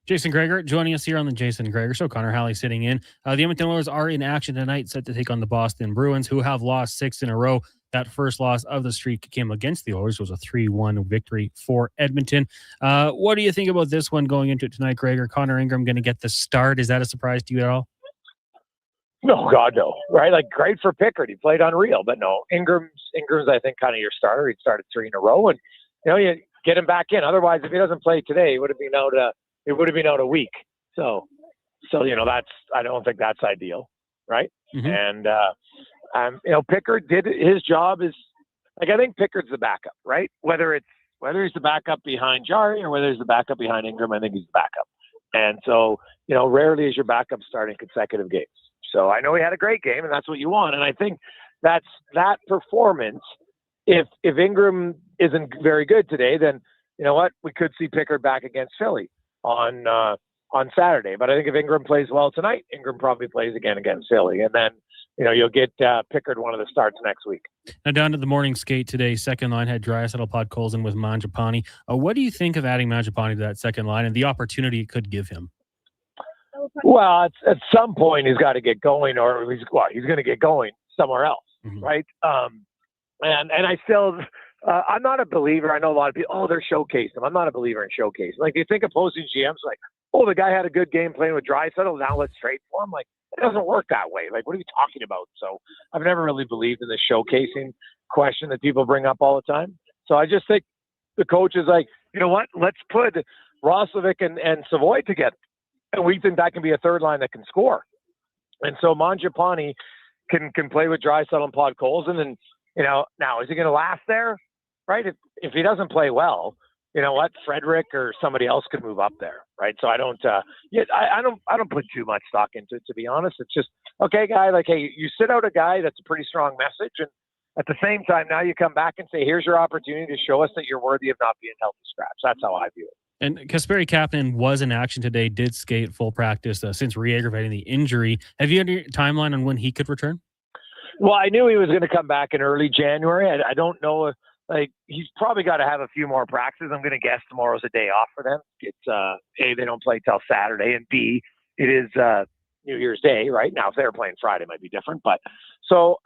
Speaker 1: Jason Gregor joining us here on the Jason Gregor Show. Connor Halley sitting in. The Edmonton Oilers are in action tonight, set to take on the Boston Bruins, who have lost 6 in a row. That first loss of the streak came against the Oilers. It was a 3-1 victory for Edmonton. What do you think about this one going into it tonight, Gregor? Connor Ingram going to get the start. Is that a surprise to you at all?
Speaker 14: No, God, no. Right? Like, great for Pickard. He played unreal. But no, Ingram's I think, kind of your starter. He'd started 3 in a row. And, you get him back in. Otherwise, if he doesn't play today, it would have been out a week. So that's, I don't think that's ideal, right? Mm-hmm. And Pickard did his job. Is like, I think Pickard's the backup, right? Whether he's the backup behind Jari or whether he's the backup behind Ingram, I think he's the backup. And so rarely is your backup starting consecutive games. So I know he had a great game, and that's what you want. And I think that performance. If Ingram isn't very good today, then you know what, we could see Pickard back against Philly on Saturday. But I think if Ingram plays well tonight, Ingram probably plays again against Philly, and then you'll get Pickard one of the starts next week.
Speaker 1: Now down to the morning skate today. Second line had Draisaitl, Podkolzin with Mangiapane. What do you think of adding Mangiapane to that second line and the opportunity it could give him?
Speaker 14: Well, at some point he's got to get going, or he's going to get going somewhere else, mm-hmm. right? And I still, I'm not a believer. I know a lot of people, they're showcasing him. I'm not a believer in showcasing. Like, you think opposing GMs like, the guy had a good game playing with Draisaitl, now let's trade for him. Like, it doesn't work that way. Like, what are you talking about? So I've never really believed in the showcasing question that people bring up all the time. So I just think the coach is like, you know what? Let's put Roslovic and Savoy together. And we think that can be a third line that can score. And so Mangiapane can play with Draisaitl and Podkolzin. And, now is he going to last there? Right? If he doesn't play well, you know what? Frederick or somebody else could move up there. Right? So I don't put too much stock into it, to be honest. It's just, okay, guy, like, hey, you sit out a guy that's a pretty strong message. And at the same time, now you come back and say, here's your opportunity to show us that you're worthy of not being held to scratch. That's how I view it.
Speaker 1: And Kasperi Kapanen was in action today, did skate full practice since re-aggravating the injury. Have you had a timeline on when he could return?
Speaker 14: Well, I knew he was going to come back in early January. I don't know if, he's probably got to have a few more practices. I'm going to guess tomorrow's a day off for them. It's A, they don't play till Saturday, and B, it is New Year's Day, right? Now, if they were playing Friday, it might be different. But so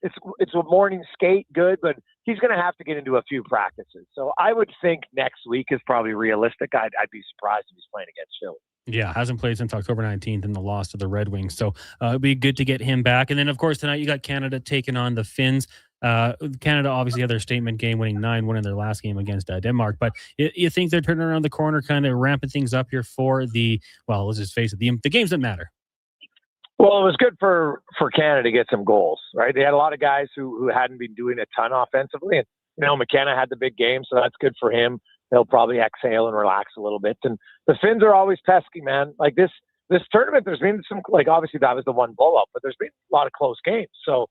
Speaker 14: it's a morning skate, good, but he's going to have to get into a few practices. So I would think next week is probably realistic. I'd be surprised if he's playing against Philly.
Speaker 1: Yeah, hasn't played since October 19th in the loss to the Red Wings. So it'd be good to get him back. And then, of course, tonight you got Canada taking on the Finns. Canada obviously had their statement game, winning 9-1 in their last game against Denmark. But you think they're turning around the corner, kind of ramping things up here for let's just face it, the games that matter.
Speaker 14: Well, it was good for Canada to get some goals, right? They had a lot of guys who hadn't been doing a ton offensively. And, McKenna had the big game, so that's good for him. They'll probably exhale and relax a little bit. And the Finns are always pesky, man. Like this tournament, there's been some, obviously that was the one blowout, but there's been a lot of close games. So,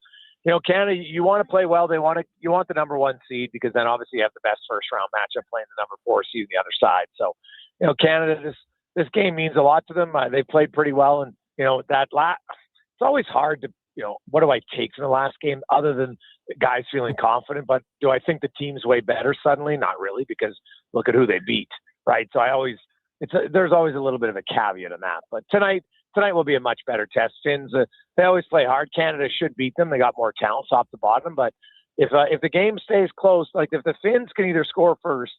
Speaker 14: Canada, you want to play well. You want the number 1 seed, because then obviously you have the best first round matchup playing the number 4 seed on the other side. So, Canada, this game means a lot to them. They played pretty well, and it's always hard to, what do I take from the last game other than guys feeling confident? But do I think the team's way better suddenly? Not really, because look at who they beat, right? So there's always a little bit of a caveat on that. But tonight will be a much better test. Finns, they always play hard. Canada should beat them. They got more talent off the bottom. But if the game stays close, like if the Finns can either score first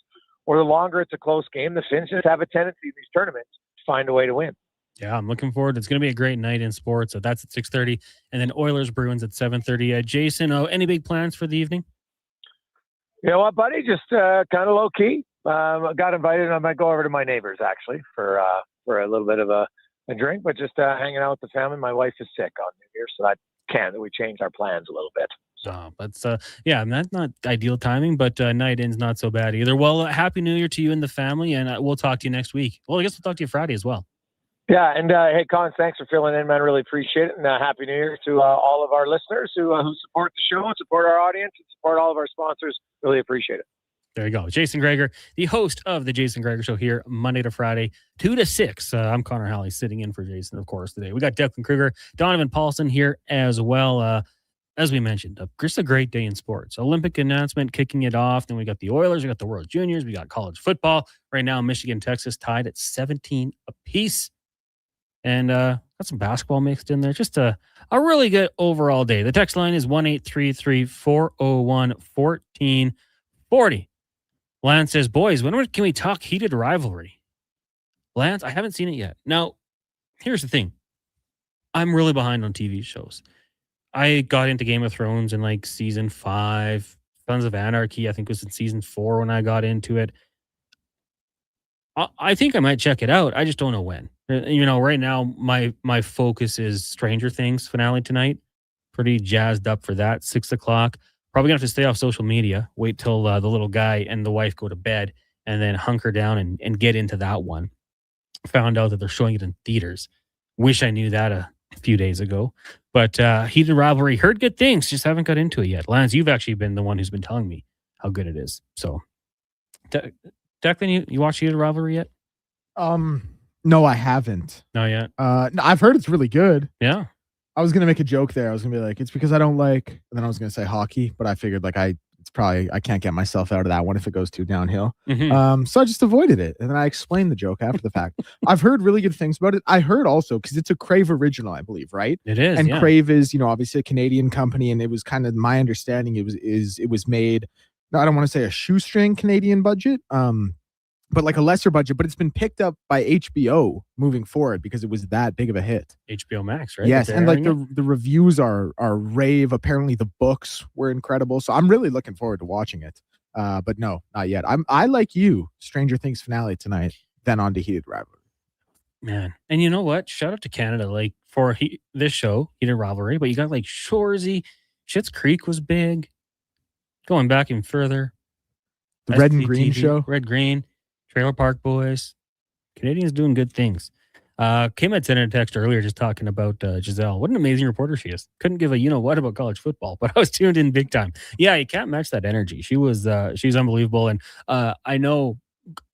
Speaker 14: or the longer it's a close game, the Finns just have a tendency in these tournaments to find a way to win.
Speaker 1: Yeah, I'm looking forward. It's going to be a great night in sports. So that's at 6:30, and then Oilers Bruins at 7:30. Jason, any big plans for the evening?
Speaker 14: You know what, buddy? Just kind of low key. I got invited. I might go over to my neighbors actually for a little bit of a a drink, but just hanging out with the family. My wife is sick on New Year, so we changed our plans a little bit.
Speaker 1: That's that's not ideal timing, but night in's not so bad either. Well, happy New Year to you and the family, and we'll talk to you next week. Well, I guess we'll talk to you Friday as well.
Speaker 14: Yeah, and hey, Colin, thanks for filling in, man. Really appreciate it, and happy New Year to all of our listeners who support the show, support our audience, and support all of our sponsors. Really appreciate it.
Speaker 1: There you go. Jason Gregor, the host of the Jason Gregor Show here Monday to Friday, 2 to 6. I'm Connor Halley sitting in for Jason, of course, today. We got Declan Kruger, Donovan Paulson here as well. As we mentioned, just a great day in sports. Olympic announcement kicking it off. Then we got the Oilers, we got the World Juniors, we got college football. Right now, Michigan, Texas tied at 17 apiece. And got some basketball mixed in there. Just a really good overall day. The text line is 1-833-401-1440. Lance says, boys, when can we talk heated rivalry? Lance, I haven't seen it yet. Now, here's the thing. I'm really behind on TV shows. I got into Game of Thrones in like season 5. Sons of Anarchy, I think, was in season 4 when I got into it. I think I might check it out. I just don't know when. Right now, my focus is Stranger Things finale tonight. Pretty jazzed up for that. 6 o'clock. Probably going to have to stay off social media. Wait till the little guy and the wife go to bed and then hunker down and get into that one. Found out that they're showing it in theaters. Wish I knew that a few days ago. But heated rivalry, heard good things, just haven't got into it yet. Lance, you've actually been the one who's been telling me how good it is. So, Declan, you watched heated rivalry yet?
Speaker 2: No, I haven't.
Speaker 1: Not yet.
Speaker 2: No, I've heard it's really good.
Speaker 1: Yeah.
Speaker 2: I was gonna make a joke there. I was gonna be like, it's because I don't like, and then I was gonna say hockey, but I figured like I can't get myself out of that one if it goes too downhill.
Speaker 1: Mm-hmm.
Speaker 2: So I just avoided it, and then I explained the joke after the fact. I've heard really good things about it. I heard also because it's a Crave original, I believe, right?
Speaker 1: It is,
Speaker 2: and
Speaker 1: yeah.
Speaker 2: Crave is obviously a Canadian company, and it was kind of my understanding it was made. No, I don't want to say a shoestring Canadian budget, but like a lesser budget, but it's been picked up by HBO moving forward because it was that big of a hit.
Speaker 1: HBO Max, right?
Speaker 2: Yes, and like the reviews are rave. Apparently the books were incredible. So I'm really looking forward to watching it. But no, not yet. I like you, Stranger Things finale tonight, then on to heated rivalry.
Speaker 1: Man. And you know what? Shout out to Canada, like for this show, heated rivalry, but you got like Shoresy, Schitt's Creek was big. Going back even further.
Speaker 2: The Red and Green show.
Speaker 1: Red Green. Trailer Park Boys. Canadians doing good things. Kim had sent in a text earlier just talking about Giselle. What an amazing reporter she is. Couldn't give a you-know-what about college football, but I was tuned in big time. Yeah, you can't match that energy. She's unbelievable. And I know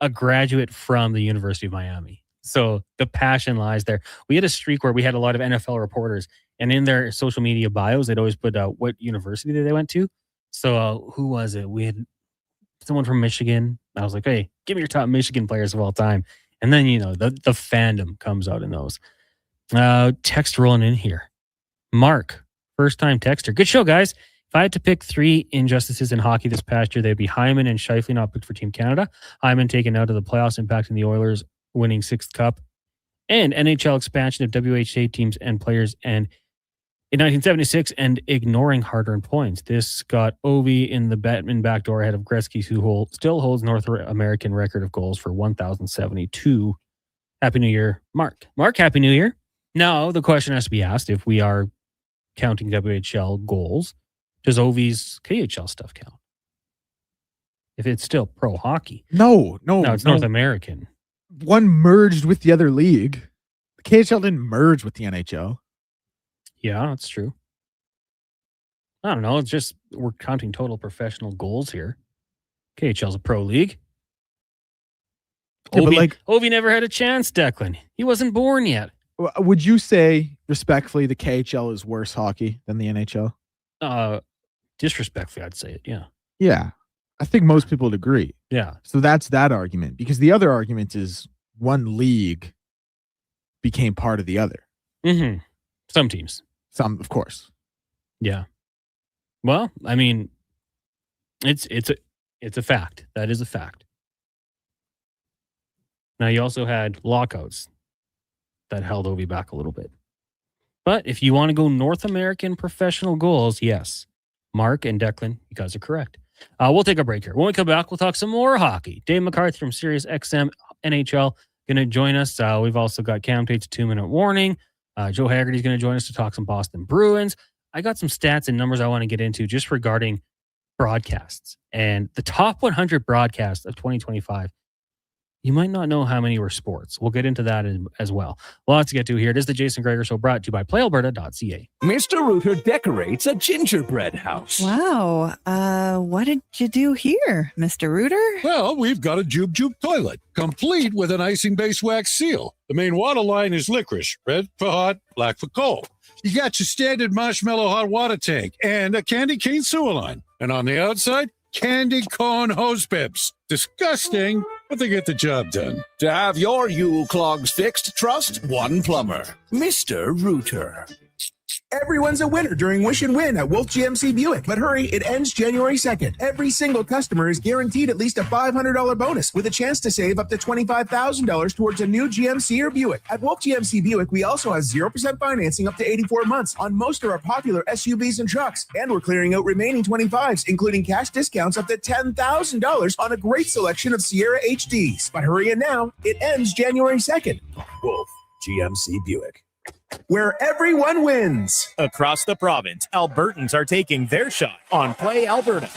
Speaker 1: a graduate from the University of Miami. So the passion lies there. We had a streak where we had a lot of NFL reporters, and in their social media bios, they'd always put what university they went to. So who was it? We had someone from Michigan. I was like, hey, give me your top Michigan players of all time. And then, the fandom comes out in those. Text rolling in here. Mark, first time texter. Good show, guys. If I had to pick 3 injustices in hockey this past year, they'd be Hyman and Scheifele not picked for Team Canada. Hyman taken out of the playoffs, impacting the Oilers winning 6th cup. And NHL expansion of WHA teams and players and in 1976 and ignoring hard-earned points. This got Ovi in the Batman backdoor ahead of Gretzky, who still holds North American record of goals for 1,072. Happy New Year, Mark. Mark, Happy New Year. Now, the question has to be asked, if we are counting WHL goals, does Ovi's KHL stuff count? If it's still pro hockey.
Speaker 2: No,
Speaker 1: it's North American.
Speaker 2: One merged with the other league. The KHL didn't merge with the NHL.
Speaker 1: Yeah, that's true. I don't know. It's just we're counting total professional goals here. KHL's a pro league.
Speaker 2: Yeah,
Speaker 1: Ovi never had a chance, Declan. He wasn't born yet.
Speaker 2: Would you say, respectfully, the KHL is worse hockey than the NHL?
Speaker 1: Disrespectfully, I'd say it, yeah.
Speaker 2: Yeah. I think most people would agree.
Speaker 1: Yeah.
Speaker 2: So that's that argument. Because the other argument is one league became part of the other.
Speaker 1: Mm-hmm. Some teams.
Speaker 2: Some, of course.
Speaker 1: Yeah. Well, I mean, it's a fact. That is a fact. Now, you also had lockouts that held Ovi back a little bit. But if you want to go North American professional goals, yes. Mark and Declan, you guys are correct. We'll take a break here. When we come back, we'll talk some more hockey. Dave McCarthy from Sirius XM NHL going to join us. We've also got Cam Tate's 2-minute warning. Joe Haggerty's going to join us to talk some Boston Bruins. I got some stats and numbers I want to get into just regarding broadcasts and the top 100 broadcasts of 2025. You might not know how many were sports. We'll get into that as well. Lots to get to here. It is the Jason Gregor Show, brought to you by PlayAlberta.ca.
Speaker 11: Mr. Rooter decorates a gingerbread house.
Speaker 15: Wow. What did you do here, Mr. Rooter?
Speaker 20: Well, we've got a Jube Jube toilet, complete with an icing base wax seal. The main water line is licorice, red for hot, black for cold. You got your standard marshmallow hot water tank and a candy cane sewer line. And on the outside, candy corn hose pips. Disgusting, but they get the job done.
Speaker 11: To have your Yule clogs fixed, trust one plumber, Mr. Rooter.
Speaker 16: Everyone's a winner during Wish and Win at Wolf GMC Buick. But hurry, it ends January 2nd. Every single customer is guaranteed at least a $500 bonus with a chance to save up to $25,000 towards a new GMC or Buick. At Wolf GMC Buick, we also have 0% financing up to 84 months on most of our popular SUVs and trucks. And we're clearing out remaining 25s, including cash discounts up to $10,000 on a great selection of Sierra HDs. But hurry in now, it ends January 2nd. Wolf GMC Buick, where everyone wins.
Speaker 4: Across the province, Albertans are taking their shot on Play Alberta.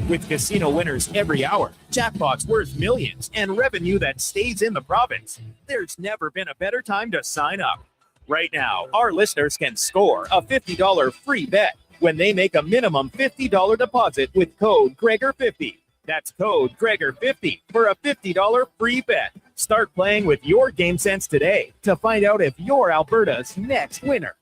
Speaker 4: With casino winners every hour, jackpots worth millions, and revenue that stays in the province, there's never been a better time to sign up. Right now, our listeners can score a $50 free bet when they make a minimum $50 deposit with code Gregor50. That's code Gregor50 for a $50 free bet. Start playing with your game sense today to find out if you're Alberta's next winner.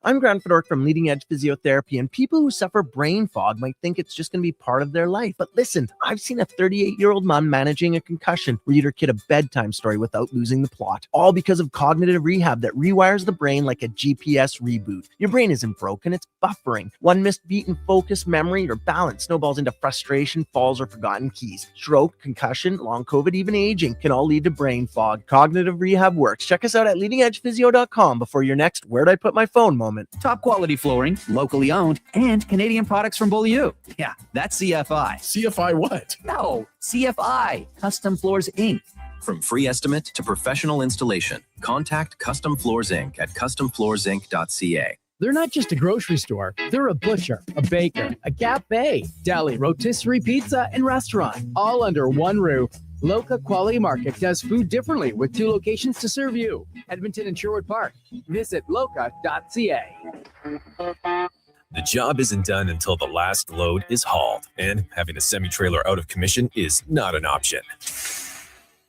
Speaker 18: I'm Grant Fedork from Leading Edge Physiotherapy, and people who suffer brain fog might think it's just going to be part of their life. But listen, I've seen a 38-year-old man managing a concussion read her kid a bedtime story without losing the plot, all because of cognitive rehab that rewires the brain like a GPS reboot. Your brain isn't broken, it's buffering. One missed beat in focus, memory, or balance snowballs into frustration, falls, or forgotten keys. Stroke, concussion, long COVID, even aging can all lead to brain fog. Cognitive rehab works. Check us out at leadingedgephysio.com before your next "Where'd I Put My Phone" moment.
Speaker 19: Top quality flooring, locally owned, and Canadian products from Beaulieu. Yeah, that's CFI.
Speaker 25: CFI what?
Speaker 19: No, CFI, Custom Floors Inc.
Speaker 8: From free estimate to professional installation, contact Custom Floors Inc. at customfloorsinc.ca.
Speaker 22: They're not just a grocery store. They're a butcher, a baker, a cafe, deli, rotisserie pizza, and restaurant, all under one roof. Loca Quality Market does food differently with 2 locations to serve you, Edmonton and Sherwood Park. Visit loca.ca.
Speaker 26: The job isn't done until the last load is hauled, and having a semi-trailer out of commission is not an option.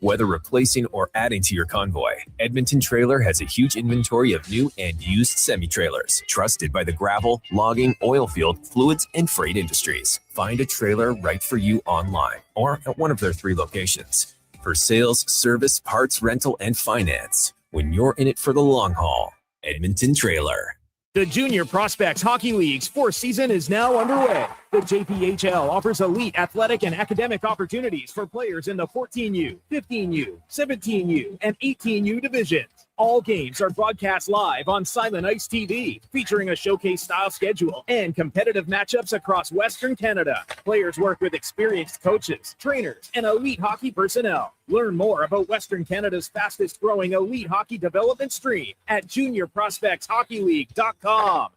Speaker 26: Whether replacing or adding to your convoy, Edmonton Trailer has a huge inventory of new and used semi-trailers, trusted by the gravel, logging, oil field, fluids, and freight industries. Find a trailer right for you online or at one of their 3 locations. For sales, service, parts, rental, and finance, when you're in it for the long haul, Edmonton Trailer.
Speaker 4: The Junior Prospects Hockey League's 4th season is now underway. The JPHL offers elite athletic and academic opportunities for players in the 14U, 15U, 17U, and 18U divisions. All games are broadcast live on Silent Ice TV, featuring a showcase-style schedule and competitive matchups across Western Canada. Players work with experienced coaches, trainers, and elite hockey personnel. Learn more about Western Canada's fastest-growing elite hockey development stream at juniorprospectshockeyleague.com.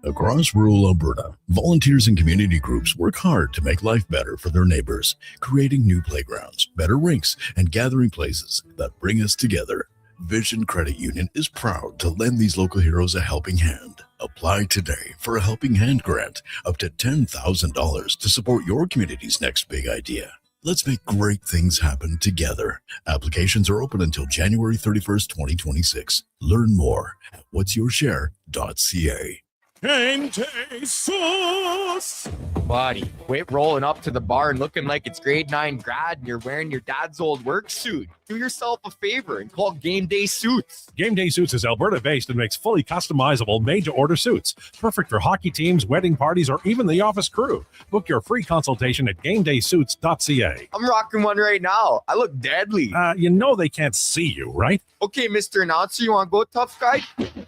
Speaker 7: Across rural Alberta, volunteers and community groups work hard to make life better for their neighbors, creating new playgrounds, better rinks, and gathering places that bring us together. Vision Credit Union is proud to lend these local heroes a helping hand. Apply today for a Helping Hand grant up to $10,000 to support your community's next big idea. Let's make great things happen together. Applications are open until January 31st, 2026. Learn more at whatsyourshare.ca.
Speaker 27: Game day sauce.
Speaker 28: Buddy, quit rolling up to the bar and looking like it's grade 9 grad and you're wearing your dad's old work suit. Do yourself a favor and call Game Day Suits.
Speaker 10: Game Day Suits is Alberta-based and makes fully customizable made-to-order suits. Perfect for hockey teams, wedding parties, or even the office crew. Book your free consultation at GameDaySuits.ca.
Speaker 28: I'm rocking one right now. I look deadly.
Speaker 10: You know they can't see you, right?
Speaker 28: Okay, Mr. Announcer, you want to go, tough guy?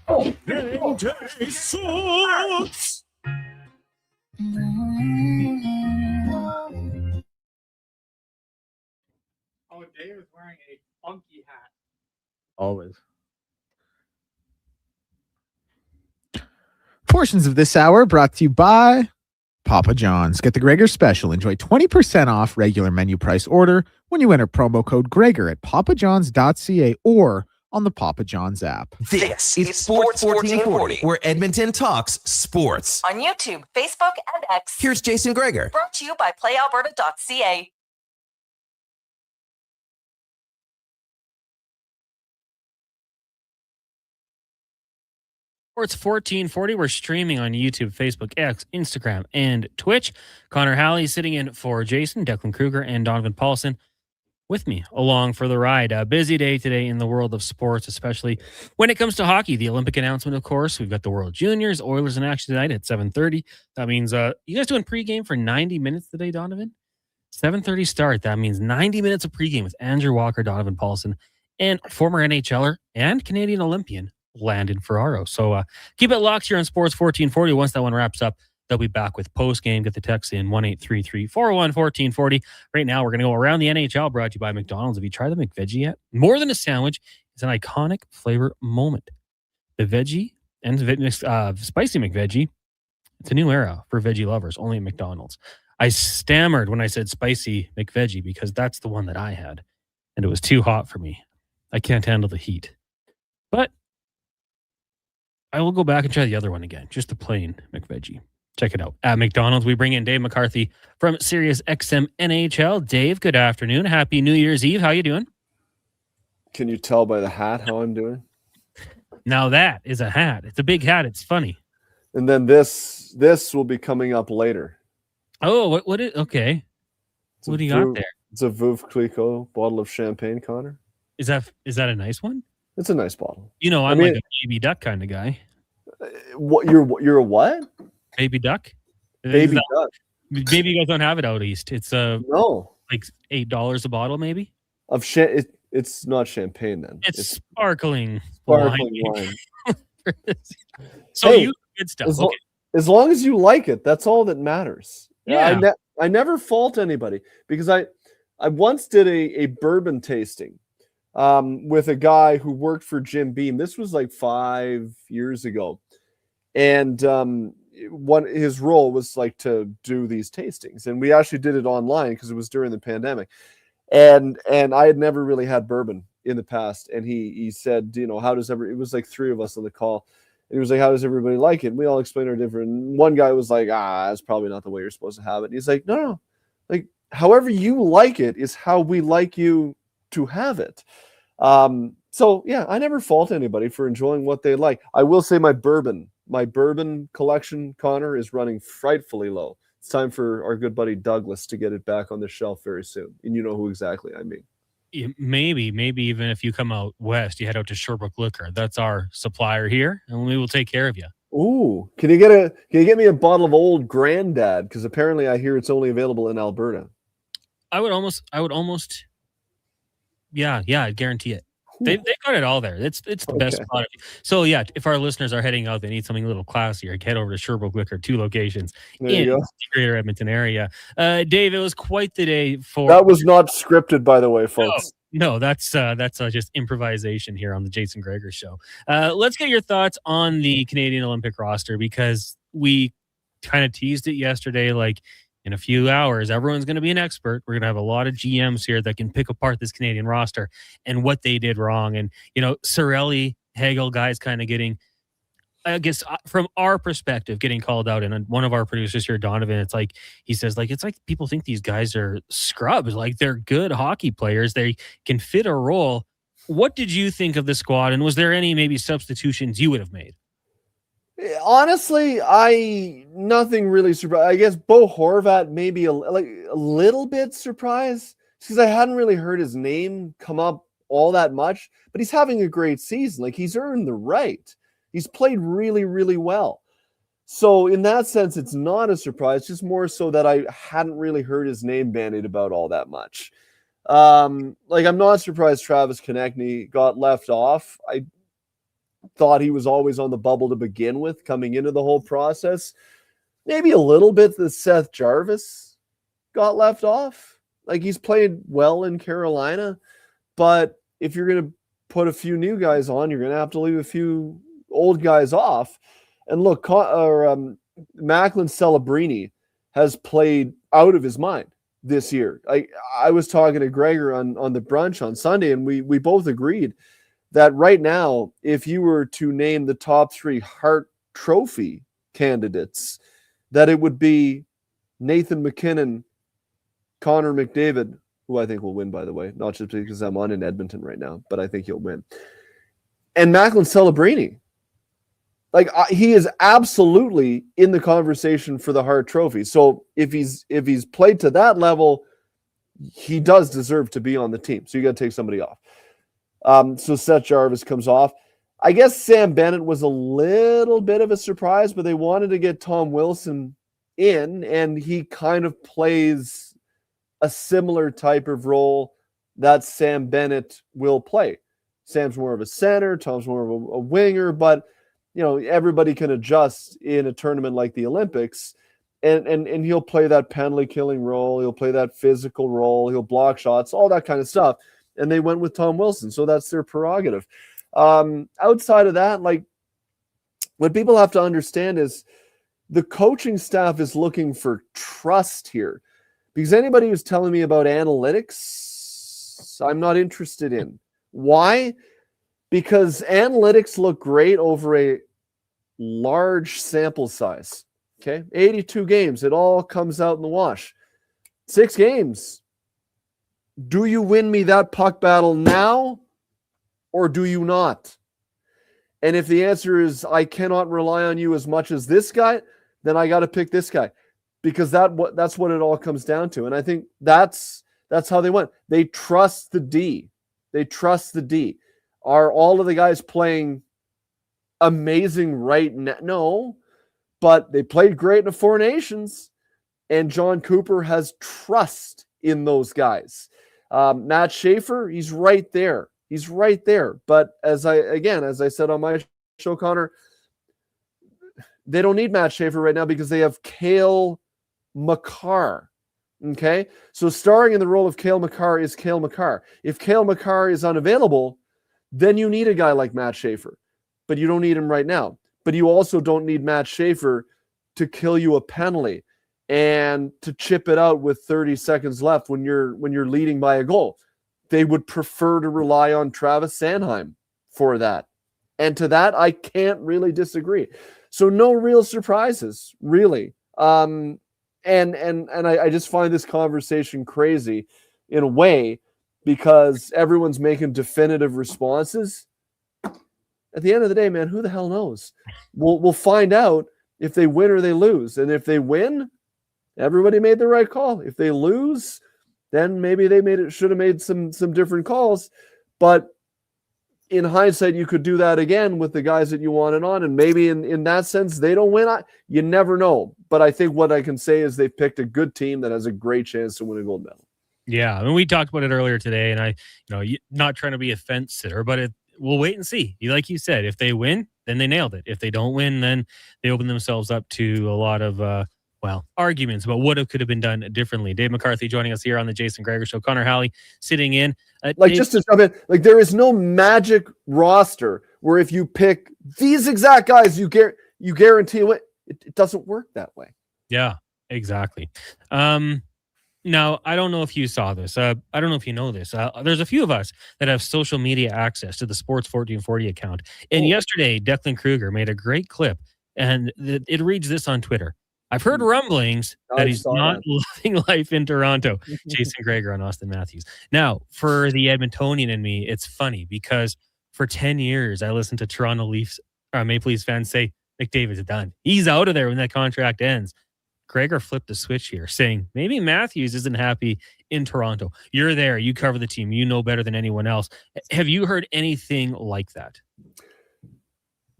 Speaker 27: Game Day Suits.
Speaker 29: Oh, Dave is wearing a funky
Speaker 2: Always. Portions of this hour brought to you by Papa John's. Get the Gregor special. Enjoy 20% off regular menu price order when you enter promo code Gregor at papajohns.ca or on the Papa John's app.
Speaker 8: This is Sports 1440, where Edmonton talks sports.
Speaker 3: On YouTube, Facebook, and X.
Speaker 8: Here's Jason Gregor.
Speaker 3: Brought to you by playalberta.ca.
Speaker 1: Sports 1440. We're streaming on YouTube, Facebook, X, Instagram, and Twitch. Connor Halley sitting in for Jason, Declan Kruger, and Donovan Paulson with me along for the ride. A busy day today in the world of sports, especially when it comes to hockey. The Olympic announcement, of course. We've got the World Juniors, Oilers in action tonight at 7:30. That means you guys doing pregame for 90 minutes today, Donovan? 7:30 start. That means 90 minutes of pregame with Andrew Walker, Donovan Paulson, and former NHLer and Canadian Olympian Landon Ferraro. So keep it locked here on Sports 1440. Once that one wraps up, they'll be back with post-game. Get the text in 1-833-401-1440. Right now, we're going to go around the NHL, brought to you by McDonald's. Have you tried the McVeggie yet? More than a sandwich, it's an iconic flavor moment. The veggie and spicy McVeggie, it's a new era for veggie lovers, only at McDonald's. I stammered when I said spicy McVeggie because that's the one that I had, and it was too hot for me. I can't handle the heat. But I will go back and try the other one again, just the plain McVeggie. Check it out. At McDonald's, we bring in Dave McCarthy from Sirius XM NHL. Dave, good afternoon. Happy New Year's Eve. How you doing?
Speaker 5: Can you tell by the hat how I'm doing?
Speaker 1: Now that is a hat. It's a big hat. It's funny.
Speaker 5: And then this will be coming up later.
Speaker 1: Oh, what is okay? What do you got there?
Speaker 5: It's a Veuve Clicquot bottle of champagne, Connor.
Speaker 1: Is that a nice one?
Speaker 5: It's a nice bottle.
Speaker 1: You know, I'm like a baby duck kind of guy.
Speaker 5: What you're a what?
Speaker 1: Baby duck.
Speaker 5: Baby duck.
Speaker 1: Maybe you guys don't have it out east. It's
Speaker 5: no,
Speaker 1: like $8 a bottle, maybe.
Speaker 5: Of it's not champagne then.
Speaker 1: It's sparkling
Speaker 5: wine.
Speaker 1: So
Speaker 5: hey,
Speaker 1: you good stuff.
Speaker 5: As long as you like it, that's all that matters.
Speaker 1: Yeah.
Speaker 5: I never fault anybody because I once did a bourbon tasting with a guy who worked for Jim Beam. This was like 5 years ago. And his role was like to do these tastings. And we actually did it online because it was during the pandemic. And I had never really had bourbon in the past. And he said, you know, it was like three of us on the call. And he was like, how does everybody like it? And we all explained our different. And one guy was like, that's probably not the way you're supposed to have it. And he's like, no. Like, however you like it is how we like you to have it. So yeah, I never fault anybody for enjoying what they like. I will say my bourbon collection, Connor, is running frightfully low. It's time for our good buddy Douglas to get it back on the shelf very soon. And you know who exactly I mean.
Speaker 1: Maybe even if you come out west, you head out to Sherbrooke Liquor. That's our supplier here, and we will take care of you.
Speaker 5: Ooh, can you get me a bottle of Old Granddad? Because apparently I hear it's only available in Alberta.
Speaker 1: I would almost, yeah, I'd guarantee it. They got it all there. It's the best product. So yeah, if our listeners are heading out, they need something a little classier. Head over to Sherbrooke Liquor, 2 locations in the greater Edmonton area. Dave, it was quite the day for.
Speaker 5: That was not scripted, by the way, folks.
Speaker 1: No, that's just improvisation here on the Jason Gregor Show. Let's get your thoughts on the Canadian Olympic roster because we kind of teased it yesterday. Like in a few hours, everyone's going to be an expert. We're going to have a lot of GMs here that can pick apart this Canadian roster and what they did wrong. And, you know, Cirelli, Hagel, guys kind of getting, I guess, from our perspective, getting called out. And one of our producers here, Donovan, it's like people think these guys are scrubs. Like they're good hockey players. They can fit a role. What did you think of the squad? And was there any maybe substitutions you would have made?
Speaker 5: Honestly, nothing really surprised. I guess Bo Horvat maybe a little bit surprised because I hadn't really heard his name come up all that much, but he's having a great season. Like he's earned the right. He's played really, really well. So in that sense, it's not a surprise, just more so that I hadn't really heard his name bandied about all that much. I'm not surprised Travis Konechny got left off. I thought he was always on the bubble to begin with coming into the whole process. Maybe a little bit that Seth Jarvis got left off. Like he's played well in Carolina, but if you're going to put a few new guys on. You're going to have to leave a few old guys off. And look, Macklin Celebrini has played out of his mind this year. I was talking to Gregor on the brunch on Sunday, and we both agreed that right now, if you were to name the top 3 Hart Trophy candidates, that it would be Nathan McKinnon, Connor McDavid, who I think will win, by the way, not just because I'm on in Edmonton right now, but I think he'll win, and Macklin Celebrini. He is absolutely in the conversation for the Hart Trophy. So if he's played to that level, he does deserve to be on the team. So you got to take somebody off. So Seth Jarvis comes off. I guess Sam Bennett was a little bit of a surprise, but they wanted to get Tom Wilson in, and he kind of plays a similar type of role that Sam Bennett will play. Sam's more of a center, Tom's more of a winger, but everybody can adjust in a tournament like the Olympics, and he'll play that penalty killing role. He'll play that physical role. He'll block shots, all that kind of stuff. And they went with Tom Wilson. So that's their prerogative. Outside of that, what people have to understand is the coaching staff is looking for trust here, because anybody who's telling me about analytics, I'm not interested in. Why? Because analytics look great over a large sample size. Okay, 82 games. It all comes out in the wash. 6 games. Do you win me that puck battle now, or do you not? And if the answer is I cannot rely on you as much as this guy, then I got to pick this guy, because that's what it all comes down to. And I think that's how they went. They trust the D. They trust the D. Are all of the guys playing amazing right now? No, but they played great in the Four Nations, and John Cooper has trust in those guys. Matt Schaefer, he's right there. He's right there. But as I said on my show, Connor, they don't need Matt Schaefer right now because they have Cale Makar. Okay? So starring in the role of Cale Makar is Cale Makar. If Cale Makar is unavailable, then you need a guy like Matt Schaefer, but you don't need him right now. But you also don't need Matt Schaefer to kill you a penalty and to chip it out with 30 seconds left when you're leading by a goal. They would prefer to rely on Travis Sanheim for that. And to that, I can't really disagree. So no real surprises, really. And I just find this conversation crazy in a way, because everyone's making definitive responses. At the end of the day, man, who the hell knows? We'll find out if they win or they lose. And if they win, everybody made the right call. If they lose, then maybe they should have made some different calls. But in hindsight, you could do that again with the guys that you wanted on. And maybe in that sense, they don't win. You never know. But I think what I can say is they've picked a good team that has a great chance to win a gold medal.
Speaker 1: Yeah, I mean, we talked about it earlier today, and I, not trying to be a fence sitter, but we'll wait and see. Like you said, if they win, then they nailed it. If they don't win, then they open themselves up to a lot of, arguments about what could have been done differently. Dave McCarthy joining us here on the Jason Gregor Show. Connor Halley sitting in. Dave,
Speaker 5: just to jump in, there is no magic roster where if you pick these exact guys, you guarantee a win. It doesn't work that way.
Speaker 1: Yeah, exactly. Now, I don't know if you saw this. I don't know if you know this. There's a few of us that have social media access to the Sports 1440 account. And yesterday, Declan Kruger made a great clip, and it reads this on Twitter. I've heard rumblings that he's not loving life in Toronto. Jason Gregor on Austin Matthews. Now, for the Edmontonian in me, it's funny because for 10 years, I listened to Toronto Maple Leafs fans say, McDavid's done. He's out of there when that contract ends. Gregor flipped the switch here, saying maybe Matthews isn't happy in Toronto. You're there. You cover the team. You know better than anyone else. Have you heard anything like that?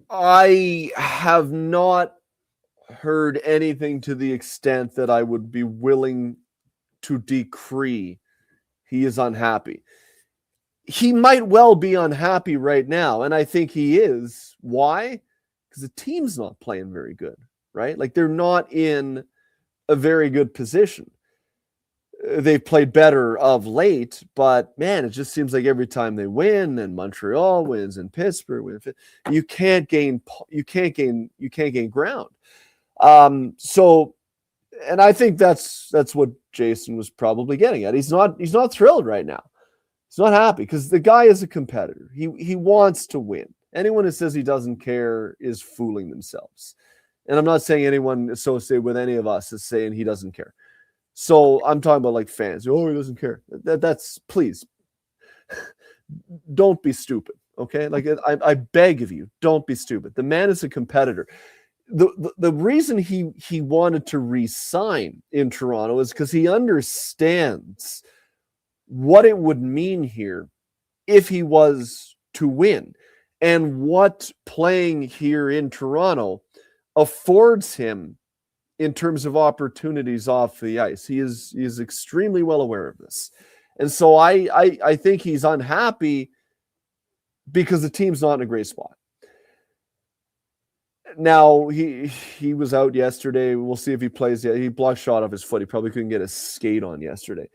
Speaker 5: I have not heard anything to the extent that I would be willing to decree he is unhappy. He might well be unhappy right now, and I think he is. Why? Because the team's not playing very good, right? They're not in a very good position. they've played better of late, but man, it just seems like every time they win, and Montreal wins, and Pittsburgh wins, you can't gain ground. So, and I think that's what Jason was probably getting at. He's not thrilled right now. He's not happy because the guy is a competitor. He wants to win. Anyone who says he doesn't care is fooling themselves. And I'm not saying anyone associated with any of us is saying he doesn't care. So I'm talking about like fans. Oh, he doesn't care. That's please don't be stupid. Okay. Like I beg of you, don't be stupid. The man is a competitor. The reason he wanted to re-sign in Toronto is because he understands what it would mean here if he was to win, and what playing here in Toronto affords him in terms of opportunities off the ice. He is extremely well aware of this. And so I think he's unhappy because the team's not in a great spot. Now, he was out yesterday. We'll see if he plays yet. He blocked shot off his foot. He probably couldn't get a skate on yesterday.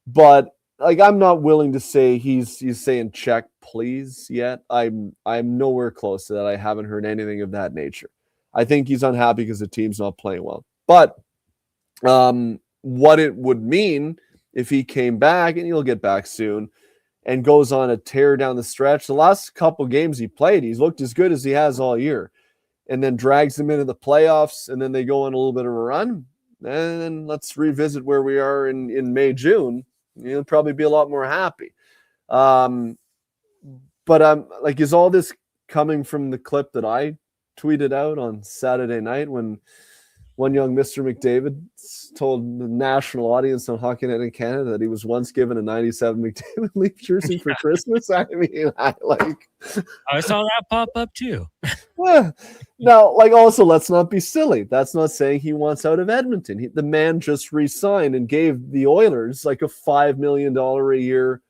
Speaker 5: But like, I'm not willing to say he's saying check, please, yet. I'm nowhere close to that. I haven't heard anything of that nature. I think he's unhappy because the team's not playing well. But what it would mean if he came back, and he'll get back soon, and goes on a tear down the stretch. The last couple games he played, he's looked as good as he has all year, and then drags them into the playoffs, and then they go on a little bit of a run. And then let's revisit where we are in May, June. He'll probably be a lot more happy. But like, is all this coming from the clip that I tweeted out on Saturday night when one young Mr. McDavid told the national audience on Hockey Night in Canada that he was once given a 97 McDavid Leaf jersey for Christmas? I mean,
Speaker 1: I saw that pop up too.
Speaker 5: Well, now, like, also, let's not be silly. That's not saying he wants out of Edmonton. The man just re-signed and gave the Oilers like a $5 million a year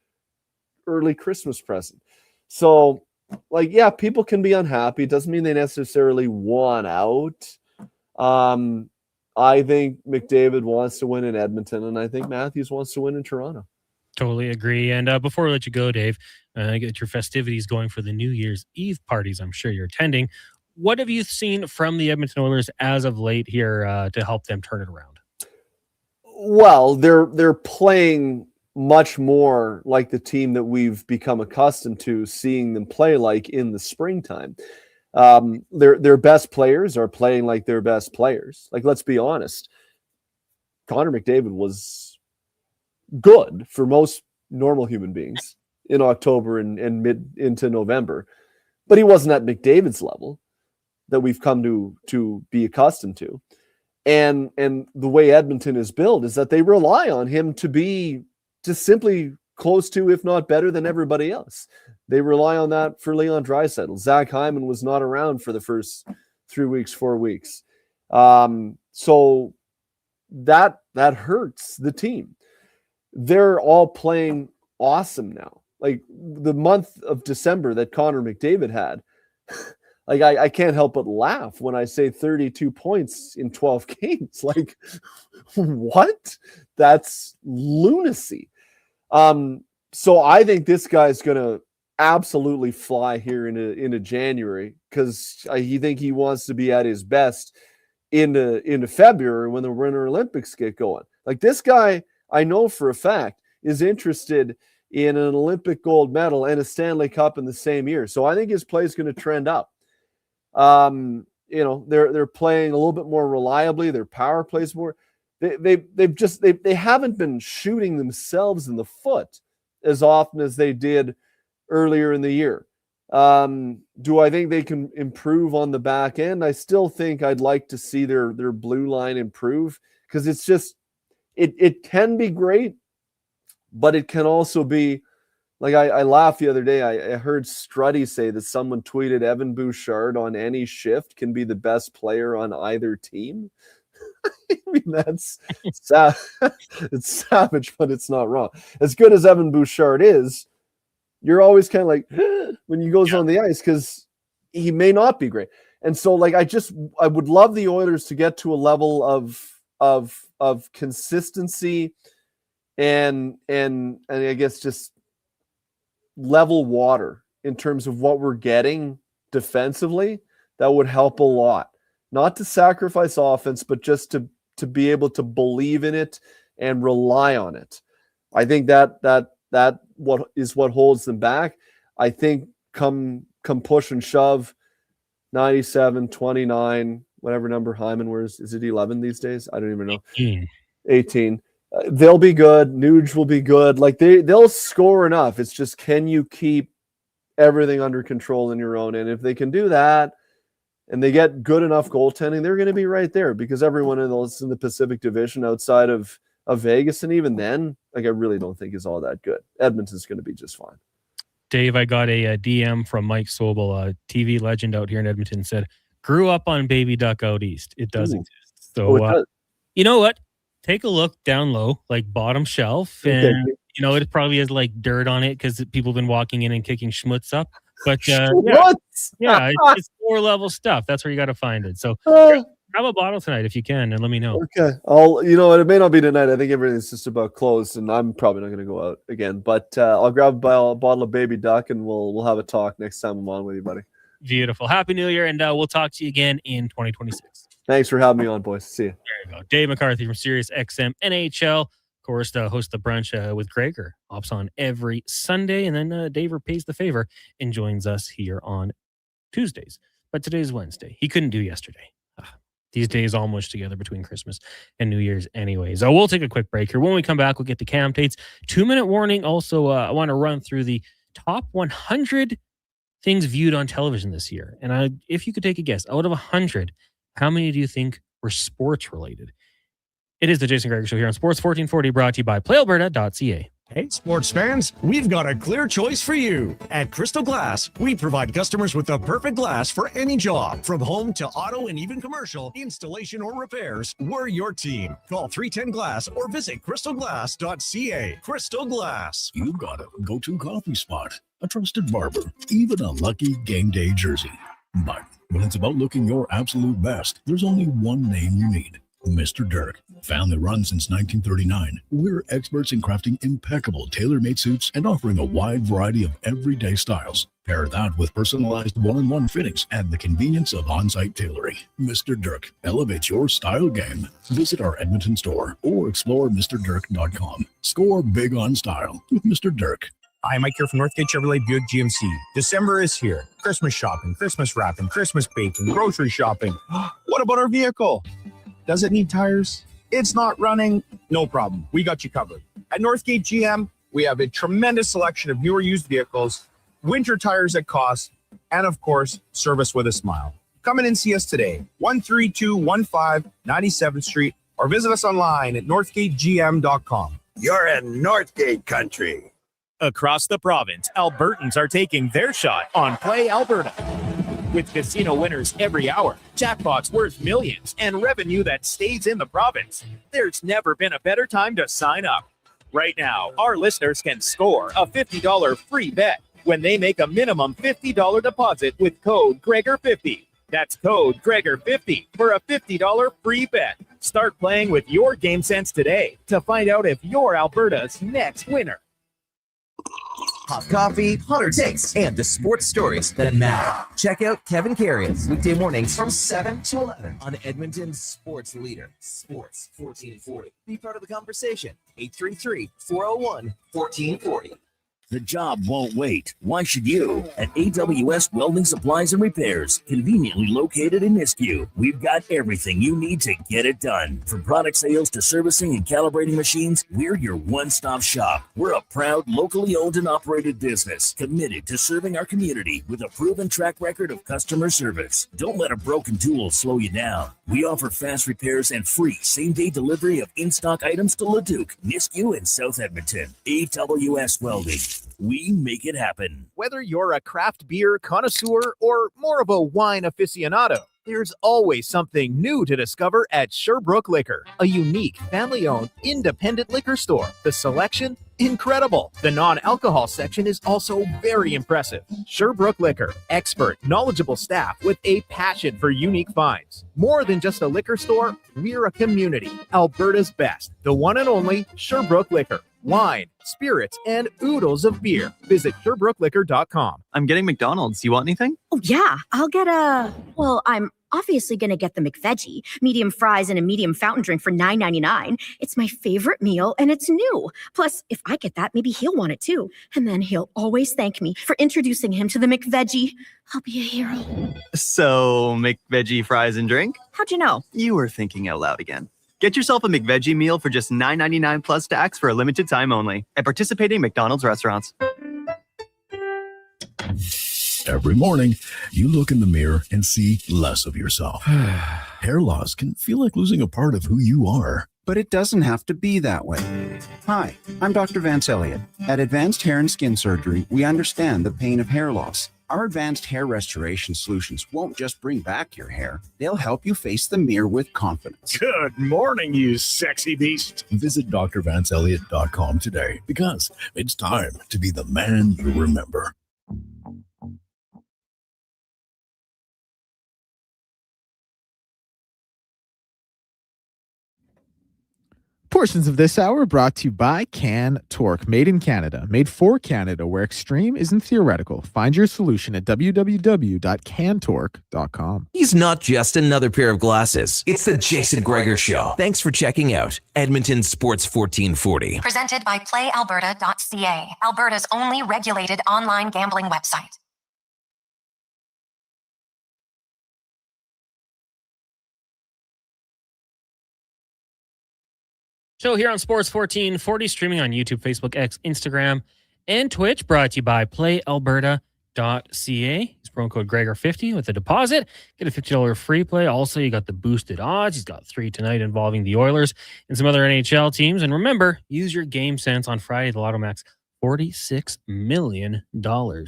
Speaker 5: early Christmas present. So, like, yeah, people can be unhappy. It doesn't mean they necessarily want out. I think McDavid wants to win in Edmonton, and I think Matthews wants to win in Toronto.
Speaker 1: Totally agree. And before we let you go, Dave, get your festivities going for the New Year's Eve parties I'm sure you're attending. What have you seen from the Edmonton Oilers as of late here to help them turn it around?
Speaker 5: Well, they're playing much more like the team that we've become accustomed to seeing them play like in the springtime. Their best players are playing like their best players. Like, let's be honest. Connor McDavid was good for most normal human beings in October and mid into November, but he wasn't at McDavid's level that we've come to be accustomed to. And the way Edmonton is built is that they rely on him to be just simply close to, if not better than everybody else. They rely on that for Leon Draisaitl. Zach Hyman was not around for the first 3 weeks, 4 weeks. So that hurts the team. They're all playing awesome now. Like, the month of December that Connor McDavid had, like, I can't help but laugh when I say 32 points in 12 games. Like, what? That's lunacy. So I think this guy's going to absolutely fly here into January, because I think he wants to be at his best into February when the Winter Olympics get going. Like, this guy, I know for a fact, is interested in an Olympic gold medal and a Stanley Cup in the same year. So I think his play is going to trend up. They're playing a little bit more reliably. Their power plays more. They haven't been shooting themselves in the foot as often as they did earlier in the year. Do I think they can improve on the back end? I still think I'd like to see their blue line improve, because it's just it can be great, but it can also be like, I laughed the other day. I heard Struddy say that someone tweeted Evan Bouchard on any shift can be the best player on either team. I mean, that's it's savage, but it's not wrong. As good as Evan Bouchard is, you're always kind of like when he goes on the ice, because he may not be great. And so, like, I would love the Oilers to get to a level of consistency and I guess just level water in terms of what we're getting defensively, that would help a lot. Not to sacrifice offense, but just to be able to believe in it and rely on it. I think that what holds them back. I think come push and shove, 97, 29, whatever number Hyman wears. Is it 11 these days? I don't even know. 18. They'll be good. Nuge will be good. Like they'll score enough. It's just, can you keep everything under control in your own? And if they can do that and they get good enough goaltending, they're going to be right there, because everyone else in the Pacific Division outside of Vegas, and even then, like, I really don't think is all that good. Edmonton's going to be just fine.
Speaker 1: Dave, I got a DM from Mike Sobel, a TV legend out here in Edmonton, said, grew up on Baby Duck out east. It does exist. So,
Speaker 5: it does.
Speaker 1: You know what? Take a look down low, like bottom shelf, and you know it probably has like dirt on it because people have been walking in and kicking schmutz up. But it's floor level stuff. That's where you got to find it. So grab a bottle tonight if you can, and let me know.
Speaker 5: Okay, it may not be tonight. I think everything's just about closed, and I'm probably not going to go out again. But I'll grab a bottle of Baby Duck, and we'll have a talk next time I'm on with you, buddy.
Speaker 1: Beautiful. Happy New Year, and we'll talk to you again in 2026.
Speaker 5: Thanks for having me on, boys. See you.
Speaker 1: There you go. Dave McCarthy from Sirius XM NHL. Of course, host the brunch with Gregor. Hops on every Sunday, and then Dave repays the favor and joins us here on Tuesdays. But today's Wednesday. He couldn't do yesterday. These days all mushed together between Christmas and New Year's anyways. We'll take a quick break here. When we come back, we'll get the Cam Tates. 2-minute warning. Also, I want to run through the top 100 things viewed on television this year. And if you could take a guess, out of 100, how many do you think were sports related? It is the Jason Gregor Show here on Sports 1440, brought to you by PlayAlberta.ca.
Speaker 10: Hey, sports fans, we've got a clear choice for you. At Crystal Glass, we provide customers with the perfect glass for any job. From home to auto and even commercial, installation or repairs, we're your team. Call 310 Glass or visit crystalglass.ca. Crystal Glass.
Speaker 7: You've got a go-to coffee spot, a trusted barber, even a lucky game day jersey. But when it's about looking your absolute best, there's only one name you need. Mr. Dirk. Family run since 1939. We're experts in crafting impeccable tailor-made suits and offering a wide variety of everyday styles. Pair that with personalized one-on-one fittings and the convenience of on-site tailoring. Mr. Dirk elevates your style game. Visit our Edmonton store or explore MrDirk.com. Score big on style with Mr. Dirk.
Speaker 4: Hi, Mike here from Northgate Chevrolet Buick GMC. December is here. Christmas shopping, Christmas wrapping, Christmas baking, grocery shopping. What about our vehicle? Does it need tires? It's not running? No problem. We got you covered. At Northgate GM, we have a tremendous selection of newer used vehicles, winter tires at cost, and of course, service with a smile. Come in and see us today, 13215 97th Street, or visit us online at northgategm.com.
Speaker 25: You're in Northgate country.
Speaker 4: Across the province, Albertans are taking their shot on Play Alberta. With casino winners every hour, jackpots worth millions, and revenue that stays in the province, there's never been a better time to sign up. Right now, our listeners can score a $50 free bet when they make a minimum $50 deposit with code Gregor50. That's code Gregor50 for a $50 free bet. Start playing with your game sense today to find out if you're Alberta's next winner.
Speaker 8: Hot coffee, hotter takes, and the sports stories that matter. Check out Kevin Carrions weekday mornings from 7 to 11 on Edmonton's sports leader, Sports 1440. Be part of the conversation. 833-401-1440.
Speaker 11: The job won't wait. Why should you? At AWS Welding Supplies and Repairs, conveniently located in Nisku, we've got everything you need to get it done. From product sales to servicing and calibrating machines, we're your one-stop shop. We're a proud, locally owned and operated business, committed to serving our community with a proven track record of customer service. Don't let a broken tool slow you down. We offer fast repairs and free same-day delivery of in-stock items to Leduc, Nisku, and South Edmonton. AWS Welding. We make it happen.
Speaker 6: Whether you're a craft beer connoisseur or more of a wine aficionado,
Speaker 4: There's always something new to discover at Sherbrooke Liquor, a unique, family-owned, independent liquor store. The selection? Incredible. The non-alcohol section is also very impressive. Sherbrooke Liquor, expert, knowledgeable staff with a passion for unique finds. More than just a liquor store, we're a community. Alberta's best, the one and only Sherbrooke Liquor. Wine, spirits, and oodles of beer. Visit SherbrookeLiquor.com.
Speaker 6: I'm getting McDonald's. You want anything?
Speaker 9: Oh, yeah. I'll get I'm obviously going to get the McVeggie, medium fries and a medium fountain drink for $9.99. It's my favorite meal, and it's new. Plus, if I get that, maybe he'll want it too. And then he'll always thank me for introducing him to the McVeggie. I'll be a hero.
Speaker 6: So, McVeggie fries and drink?
Speaker 9: How'd you know?
Speaker 6: You were thinking out loud again. Get yourself a McVeggie meal for just $9.99 plus tax for a limited time only at participating McDonald's restaurants.
Speaker 7: Every morning, you look in the mirror and see less of yourself. Hair loss can feel like losing a part of who you are.
Speaker 12: But it doesn't have to be that way. Hi, I'm Dr. Vance Elliott. At Advanced Hair and Skin Surgery, we understand the pain of hair loss. Our advanced hair restoration solutions won't just bring back your hair. They'll help you face the mirror with confidence.
Speaker 10: Good morning, you sexy beast.
Speaker 7: Visit drvanceelliott.com today because it's time to be the man you remember.
Speaker 2: Portions of this hour brought to you by Can Torque, made in Canada, made for Canada, where extreme isn't theoretical. Find your solution at www.cantorque.com.
Speaker 8: He's not just another pair of glasses. It's the Jason Gregor Show. Thanks for checking out Edmonton Sports 1440.
Speaker 3: Presented by playalberta.ca, Alberta's only regulated online gambling website.
Speaker 1: Show here on Sports 1440, streaming on YouTube, Facebook, X, Instagram, and Twitch. Brought to you by playalberta.ca. Use promo code Gregor50 with a deposit. Get a $50 free play. Also, you got the boosted odds. He's got 3 tonight involving the Oilers and some other NHL teams. And remember, use your game sense on Friday. The Lotto Max, $46 million. Go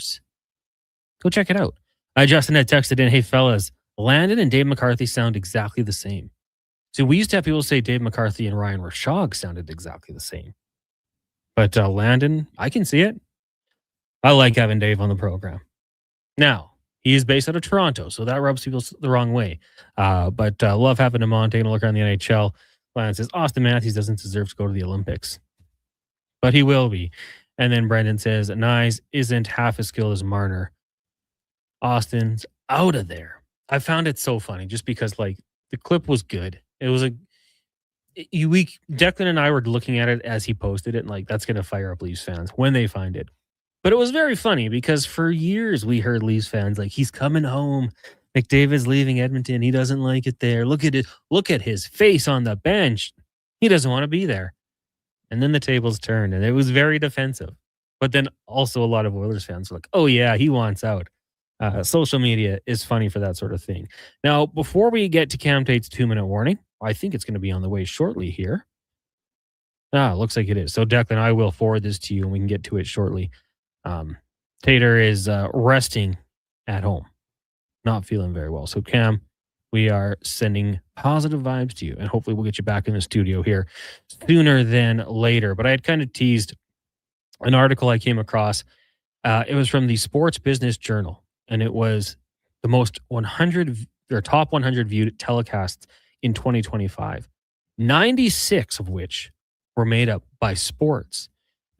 Speaker 1: check it out. Justin had texted in, hey, fellas, Landon and Dave McCarthy sound exactly the same. See, we used to have people say Dave McCarthy and Ryan Rashog sounded exactly the same. But Landon, I can see it. I like having Dave on the program. Now, he is based out of Toronto, so that rubs people the wrong way. But love having him on, taking a look around the NHL. Landon says, Austin Matthews doesn't deserve to go to the Olympics. But he will be. And then Brendan says, Nyes isn't half as skilled as Marner. Austin's out of there. I found it so funny just because, the clip was good. It was Declan and I were looking at it as he posted it, and that's going to fire up Leafs fans when they find it. But it was very funny because for years we heard Leafs fans he's coming home. McDavid's leaving Edmonton. He doesn't like it there. Look at it. Look at his face on the bench. He doesn't want to be there. And then the tables turned, and it was very defensive. But then also a lot of Oilers fans were like, oh yeah, he wants out. Social media is funny for that sort of thing. Now, before we get to Cam Tate's 2-minute warning, I think it's going to be on the way shortly here. Looks like it is. So, Declan, I will forward this to you and we can get to it shortly. Tater is resting at home, not feeling very well. So, Cam, we are sending positive vibes to you, and hopefully we'll get you back in the studio here sooner than later. But I had kind of teased an article I came across. It was from the Sports Business Journal. And it was the top 100 viewed telecasts in 2025, 96 of which were made up by sports.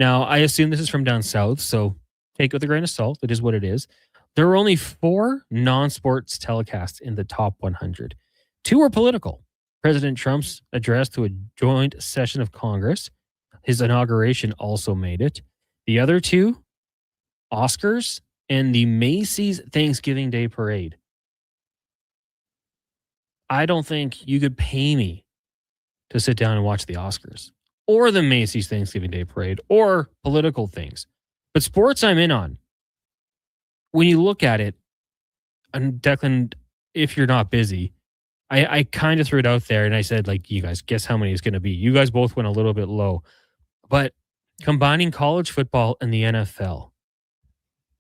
Speaker 1: Now, I assume this is from down south, so take it with a grain of salt. It is what it is. There were only 4 non-sports telecasts in the top 100. 2 were political. President Trump's address to a joint session of Congress, his inauguration also made it. The other 2, Oscars and the Macy's Thanksgiving Day Parade. I don't think you could pay me to sit down and watch the Oscars or the Macy's Thanksgiving Day Parade or political things. But sports I'm in on. When you look at it, and Declan, if you're not busy, I kind of threw it out there and I said, you guys, guess how many it's going to be. You guys both went a little bit low. But combining college football and the NFL,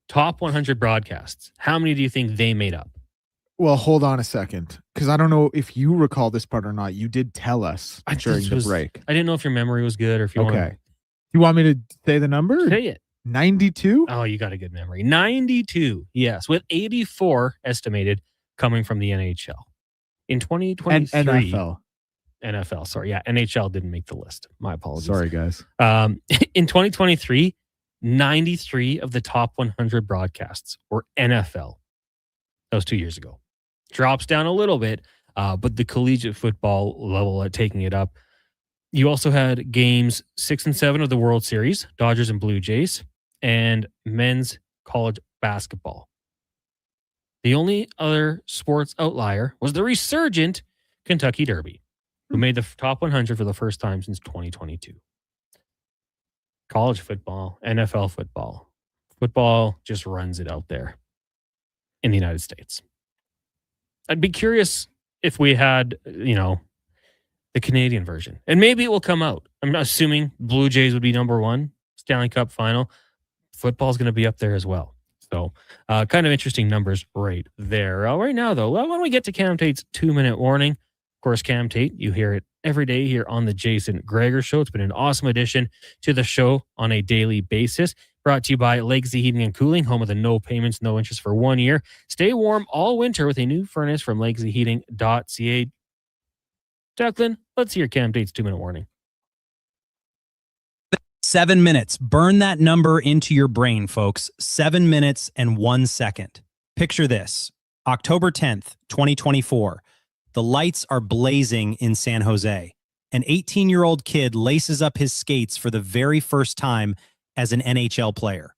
Speaker 1: top 100 broadcasts, how many do you think they made up?
Speaker 2: Well, hold on a second, because I don't know if you recall this part or not. You did tell us during the break.
Speaker 1: I didn't know if your memory was good or if you
Speaker 2: Okay. You want me to say the number?
Speaker 1: Say it.
Speaker 2: 92?
Speaker 1: Oh, you got a good memory. 92. Yes, with 84 estimated coming from the NHL. In 2023. NFL, sorry. Yeah, NHL didn't make the list. My apologies.
Speaker 2: Sorry, guys.
Speaker 1: In 2023, 93 of the top 100 broadcasts were NFL. That was 2 years ago. Drops down a little bit, but the collegiate football level at taking it up. You also had games 6 and 7 of the World Series, Dodgers and Blue Jays, and men's college basketball. The only other sports outlier was the resurgent Kentucky Derby, who made the top 100 for the first time since 2022. College football, NFL football. Football just runs it out there in the United States. I'd be curious if we had, the Canadian version. And maybe it will come out. I'm assuming Blue Jays would be number one, Stanley Cup final. Football's going to be up there as well. So kind of interesting numbers right there. Right now, though, why don't we get to Cam Tate's 2-minute warning? Of course, Cam Tate, you hear it every day here on the Jason Gregor Show. It's been an awesome addition to the show on a daily basis. Brought to you by Legacy Heating and Cooling, home of the no payments, no interest for 1 year. Stay warm all winter with a new furnace from legacyheating.ca. Declan, let's hear Cam Tate's 2-minute warning.
Speaker 13: 7 minutes. Burn that number into your brain, folks. 7 minutes and 1 second. Picture this. October 10th, 2024. The lights are blazing in San Jose. An 18-year-old kid laces up his skates for the very first time as an NHL player.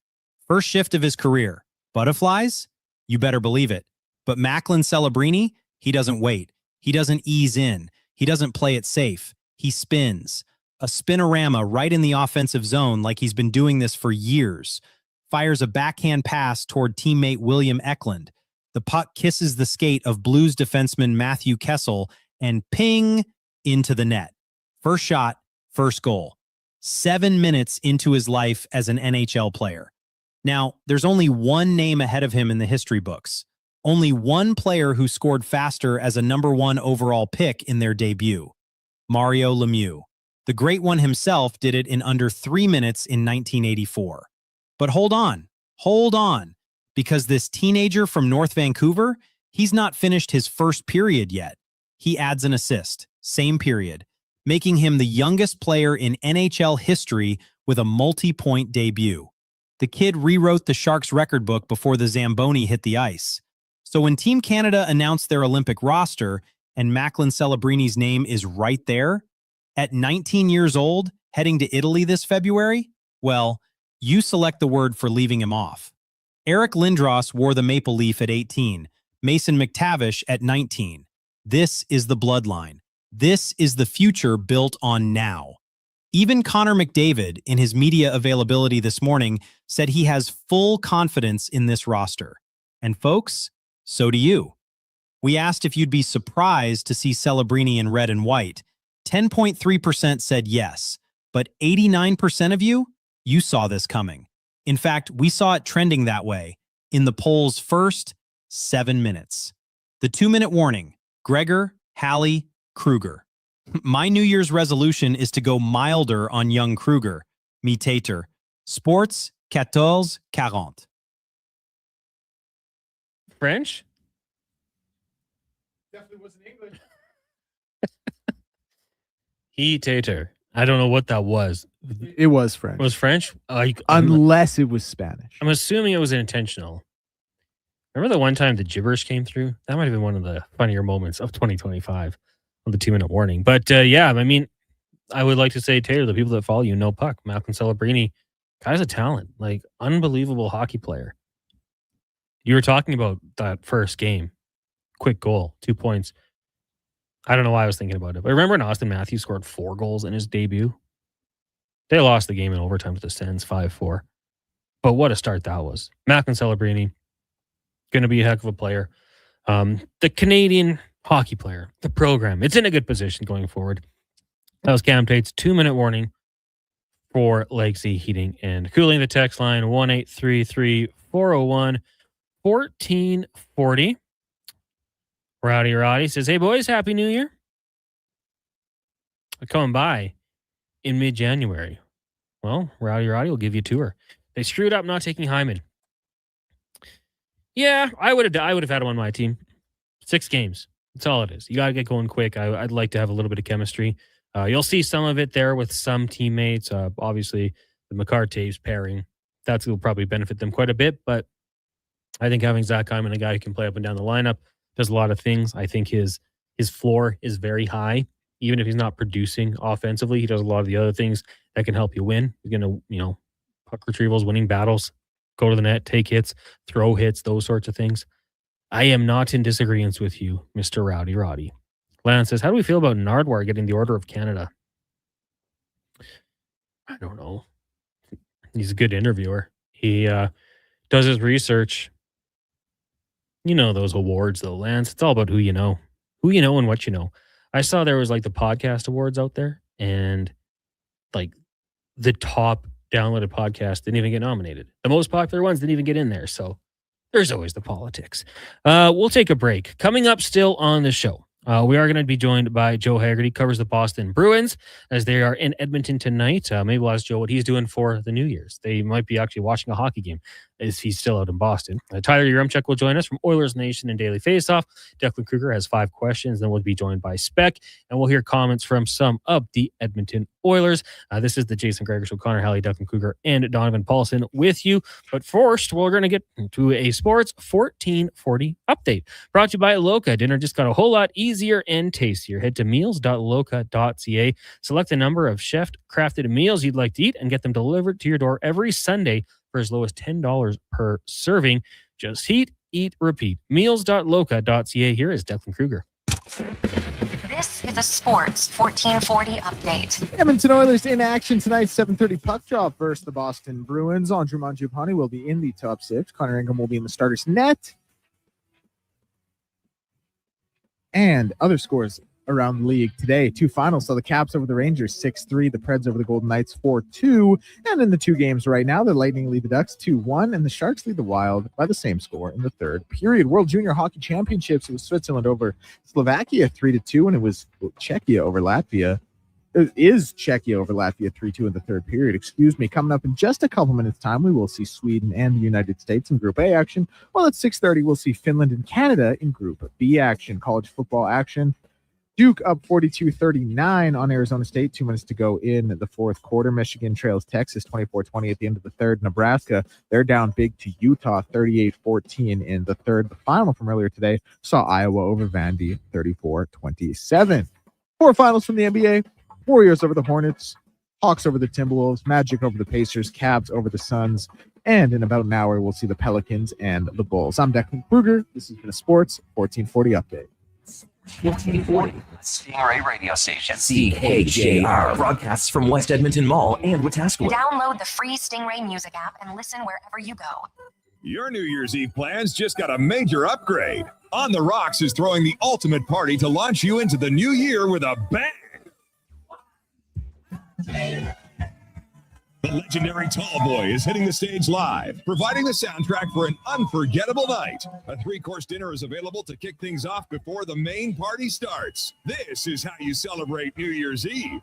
Speaker 13: First shift of his career. Butterflies? You better believe it. But Macklin Celebrini, he doesn't wait. He doesn't ease in. He doesn't play it safe. He spins. A spinorama right in the offensive zone like he's been doing this for years. Fires a backhand pass toward teammate William Eklund. The puck kisses the skate of Blues defenseman Matthew Kessel and ping into the net. First shot, first goal. 7 minutes into his life as an NHL player. Now, there's only one name ahead of him in the history books. Only one player who scored faster as a number 1 overall pick in their debut. Mario Lemieux. The great one himself did it in under 3 minutes in 1984. But hold on, because this teenager from North Vancouver, he's not finished his first period yet. He adds an assist, same period, making him the youngest player in NHL history with a multi-point debut. The kid rewrote the Sharks record book before the Zamboni hit the ice. So when Team Canada announced their Olympic roster and Macklin Celebrini's name is right there, at 19 years old, heading to Italy this February, well, you select the word for leaving him off. Eric Lindros wore the maple leaf at 18, Mason McTavish at 19. This is the bloodline. This is the future built on now. Even Connor McDavid, in his media availability this morning, said he has full confidence in this roster. And folks, so do you. We asked if you'd be surprised to see Celebrini in red and white. 10.3% said yes, but 89% of you saw this coming. In fact, we saw it trending that way in the poll's first 7 minutes. The 2-minute warning, Gregor, Hallie, Kruger. My New Year's resolution is to go milder on young Kruger. Mi tater. Sports, 14-40.
Speaker 1: French?
Speaker 2: Definitely wasn't English.
Speaker 1: He tater. I don't know what that was.
Speaker 2: It was French.
Speaker 1: It was French?
Speaker 2: Unless it was Spanish.
Speaker 1: I'm assuming it was intentional. Remember the one time the gibberish came through? That might have been one of the funnier moments of 2025 on the 2-minute warning. But yeah, I mean, I would like to say, Taylor, the people that follow you know puck. Malcolm Celebrini, guy's a talent. Like, unbelievable hockey player. You were talking about that first game. Quick goal, 2 points. I don't know why I was thinking about it. But remember when Austin Matthews scored 4 goals in his debut? They lost the game in overtime to the Sens 5-4. But what a start that was. Malcolm Celebrini, going to be a heck of a player. The Canadian hockey player, the program, it's in a good position going forward. That was Cam Tate's 2-minute warning for Legacy Heating and Cooling. The text line 1-833-401-1440. Roddy says, hey, boys, Happy New Year. I'm coming by in mid-January. Well, Rowdy will give you a tour. They screwed up not taking Hyman. Yeah, I would have had him on my team. 6 games. That's all it is. You got to get going quick. I'd like to have a little bit of chemistry. You'll see some of it there with some teammates. Obviously, the McCarthy's pairing. That will probably benefit them quite a bit. But I think having Zach Hyman, a guy who can play up and down the lineup, does a lot of things. I think his floor is very high. Even if he's not producing offensively, he does a lot of the other things that can help you win. He's going to, puck retrievals, winning battles, go to the net, take hits, throw hits, those sorts of things. I am not in disagreement with you, Mr. Roddy. Lance says, how do we feel about Nardwar getting the Order of Canada? I don't know. He's a good interviewer. He does his research. You know those awards, though, Lance. It's all about who you know and what you know. I saw there was like the podcast awards out there, and like the top downloaded podcast didn't even get nominated. The most popular ones didn't even get in there. So there's always the politics. We'll take a break. Coming up still on the show, we are going to be joined by Joe Haggerty, covers the Boston Bruins as they are in Edmonton tonight. Maybe we'll ask Joe what he's doing for the New Year's. They might be actually watching a hockey game as he's still out in Boston. Tyler Yaremchuk will join us from Oilers Nation and Daily Faceoff. Declan Kruger has 5 questions. Then we'll be joined by Speck, and we'll hear comments from some of the Edmonton Oilers. This is the Jason Gregor Show. Connor Halley, Declan Kruger, and Donovan Paulson with you. But first, we're going to get to a Sports 1440 update brought to you by Loca. Dinner just got a whole lot easier and tastier. Head to meals.loca.ca. Select the number of chef-crafted meals you'd like to eat and get them delivered to your door every Sunday for as low as $10 per serving. Just heat, eat, repeat. Meals.loca.ca. Here is Declan Kruger.
Speaker 3: This is a Sports 1440 update.
Speaker 2: Edmonton Oilers in action tonight, 7:30 puck drop versus the Boston Bruins. Andrew Mangiapane will be in the top 6. Connor Ingram will be in the starter's net. And other scores around the league today. 2 finals. So the Caps over the Rangers 6-3, the Preds over the Golden Knights 4-2. And in the 2 games right now, the Lightning lead the Ducks 2-1, and the Sharks lead the Wild by the same score in the 3rd period. World Junior Hockey Championships, it was Switzerland over Slovakia 3-2, and it was Czechia over Latvia. It is Czechia over Latvia 3-2 in the 3rd period. Excuse me. Coming up in just a couple minutes' time, we will see Sweden and the United States in Group A action. Well, at 6:30, we'll see Finland and Canada in Group B action. College football action. Duke up 42-39 on Arizona State. 2 minutes to go in the 4th quarter. Michigan trails Texas 24-20 at the end of the 3rd. Nebraska, they're down big to Utah 38-14 in the 3rd. The final from earlier today saw Iowa over Vandy 34-27. 4 finals from the NBA. Warriors over the Hornets. Hawks over the Timberwolves. Magic over the Pacers. Cavs over the Suns. And in about an hour, we'll see the Pelicans and the Bulls. I'm Declan Kruger. This has been a Sports 1440 update.
Speaker 8: 1440, Stingray radio station. CKJR broadcasts from West Edmonton Mall and Wetaskiwin.
Speaker 3: Download the free Stingray music app and listen wherever you go.
Speaker 27: Your New Year's Eve plans just got a major upgrade. On the Rocks is throwing the ultimate party to launch you into the new year with a bang. The legendary Tallboy is hitting the stage live, providing the soundtrack for an unforgettable night. A 3-course dinner is available to kick things off before the main party starts. This is how you celebrate New Year's Eve.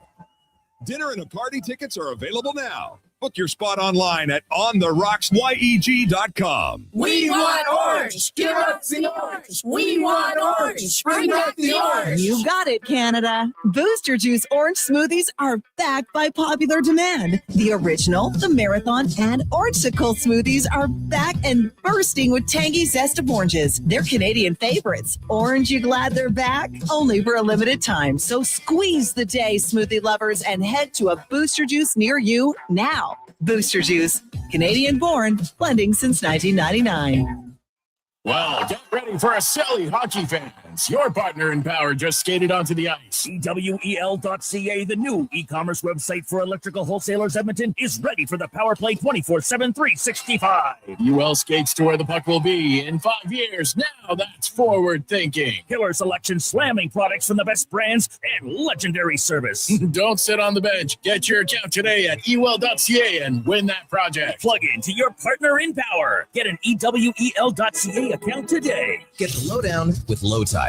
Speaker 27: Dinner and a party tickets are available now. Book your spot online at ontherocksyeg.com.
Speaker 14: We want orange. Give us the orange. We want orange. Bring back the orange.
Speaker 15: You got it, Canada. Booster Juice orange smoothies are back by popular demand. The original, the marathon, and orangesicle smoothies are back and bursting with tangy zest of oranges. They're Canadian favorites. Orange, you glad they're back? Only for a limited time. So squeeze the day, smoothie lovers, and head to a Booster Juice near you now. Booster Juice, Canadian born, blending since 1999.
Speaker 27: Well, get ready for a silly hockey fans. Your partner in power just skated onto the ice.
Speaker 11: EWEL.ca, the new e-commerce website for electrical wholesalers Edmonton, is ready for the Power Play 24/7 365.
Speaker 27: UL skates to where the puck will be in 5 years. Now that's forward thinking.
Speaker 11: Killer selection, slamming products from the best brands, and legendary service.
Speaker 27: Don't sit on the bench. Get your account today at ewell.ca and win that project.
Speaker 11: Plug into your partner in power. Get an EWEL.ca account today.
Speaker 8: Get the lowdown with Low Tide.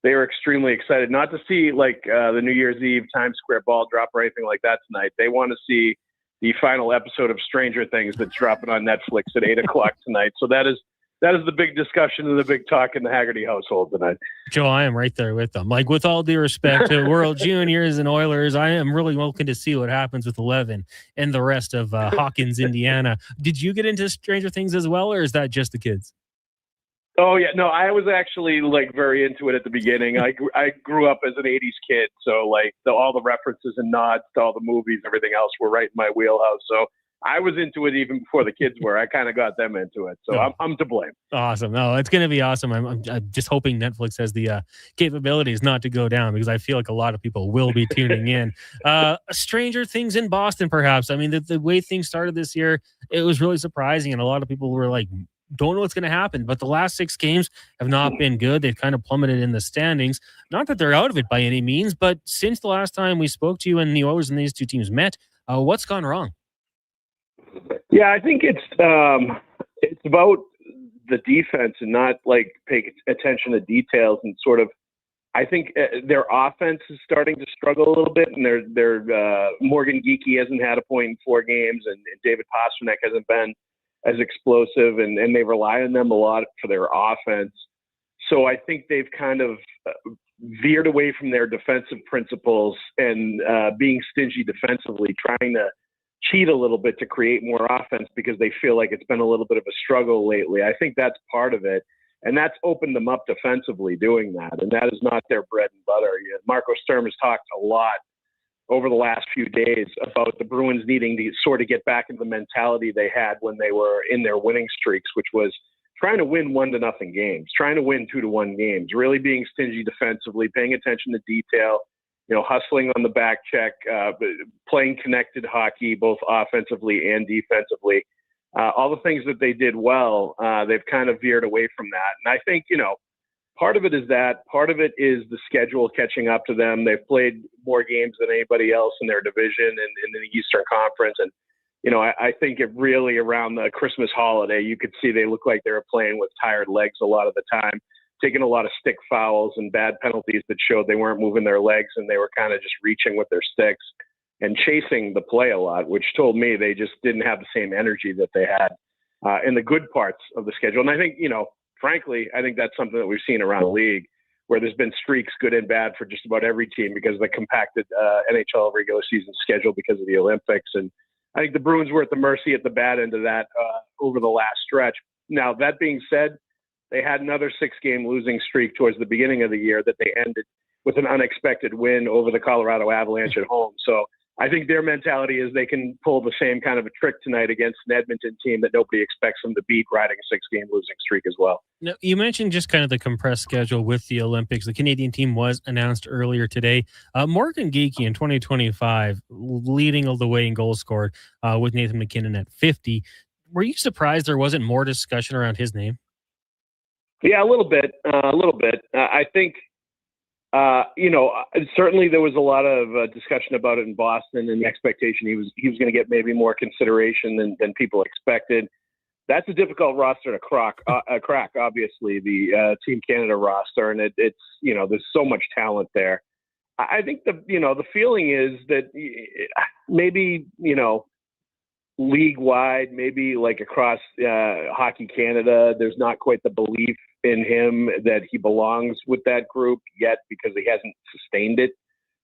Speaker 19: they were extremely excited not to see like the New Year's Eve Times Square ball drop or anything like that tonight. They want to see the final episode of Stranger Things that's dropping on Netflix at 8:00 tonight. So that is the big discussion and the big talk in the Haggerty household tonight.
Speaker 1: Joe, I am right there with them. Like, with all due respect to World Juniors and Oilers, I am really looking to see what happens with 11 and the rest of Hawkins, Indiana. Did you get into Stranger Things as well, or is that just the kids?
Speaker 19: Oh yeah, no, I was actually like very into it at the beginning. I grew up as an 80s kid, so like all the references and nods to all the movies, everything else were right in my wheelhouse. So I was into it even before the kids were. I kind of got them into it, so I'm to blame.
Speaker 1: Awesome. No, it's going to be awesome. I'm just hoping Netflix has the capabilities not to go down, because I feel like a lot of people will be tuning in. Stranger Things in Boston, perhaps. I mean, the way things started this year, it was really surprising, and a lot of people were like, don't know what's going to happen. But the last 6 games have not been good. They've kind of plummeted in the standings. Not that they're out of it by any means, but since the last time we spoke to you and the Oilers and these two teams met, what's gone wrong?
Speaker 19: Yeah, I think it's about the defense and not like paying attention to details, and sort of, I think their offense is starting to struggle a little bit, and their Morgan Geekie hasn't had a point in 4 games, and David Pastrnak hasn't been as explosive, and they rely on them a lot for their offense. So I think they've kind of veered away from their defensive principles and being stingy defensively, trying to cheat a little bit to create more offense because they feel like it's been a little bit of a struggle lately. I think that's part of it. And that's opened them up defensively doing that. And that is not their bread and butter. Marco Sturm has talked a lot over the last few days about the Bruins needing to sort of get back into the mentality they had when they were in their winning streaks, which was trying to win 1-0 games, trying to win 2-1 games, really being stingy defensively, paying attention to detail, hustling on the back check, playing connected hockey, both offensively and defensively. All the things that they did well, they've kind of veered away from that. And I think, part of it is that. Part of it is the schedule catching up to them. They've played more games than anybody else in their division and in the Eastern Conference. And, I think it really, around the Christmas holiday, you could see they look like they were playing with tired legs a lot of the time, taking a lot of stick fouls and bad penalties that showed they weren't moving their legs and they were kind of just reaching with their sticks and chasing the play a lot, which told me they just didn't have the same energy that they had in the good parts of the schedule. And I think, frankly, I think that's something that we've seen around the league, where there's been streaks, good and bad, for just about every team because of the compacted NHL regular season schedule because of the Olympics. And I think the Bruins were at the mercy at the bad end of that over the last stretch. Now, that being said, they had another 6-game losing streak towards the beginning of the year that they ended with an unexpected win over the Colorado Avalanche at home. So I think their mentality is they can pull the same kind of a trick tonight against an Edmonton team that nobody expects them to beat, riding a 6-game losing streak as well.
Speaker 1: Now, you mentioned just kind of the compressed schedule with the Olympics. The Canadian team was announced earlier today. Morgan Geekie in 2025 leading the way in goals scored with Nathan McKinnon at 50. Were you surprised there wasn't more discussion around his name?
Speaker 19: Yeah, a little bit. I think, certainly there was a lot of discussion about it in Boston, and the expectation he was going to get maybe more consideration than people expected. That's a difficult roster to crack, obviously, the Team Canada roster, and it's there's so much talent there. I think the feeling is that maybe, league-wide, maybe like across Hockey Canada, there's not quite the belief in him that he belongs with that group yet because he hasn't sustained it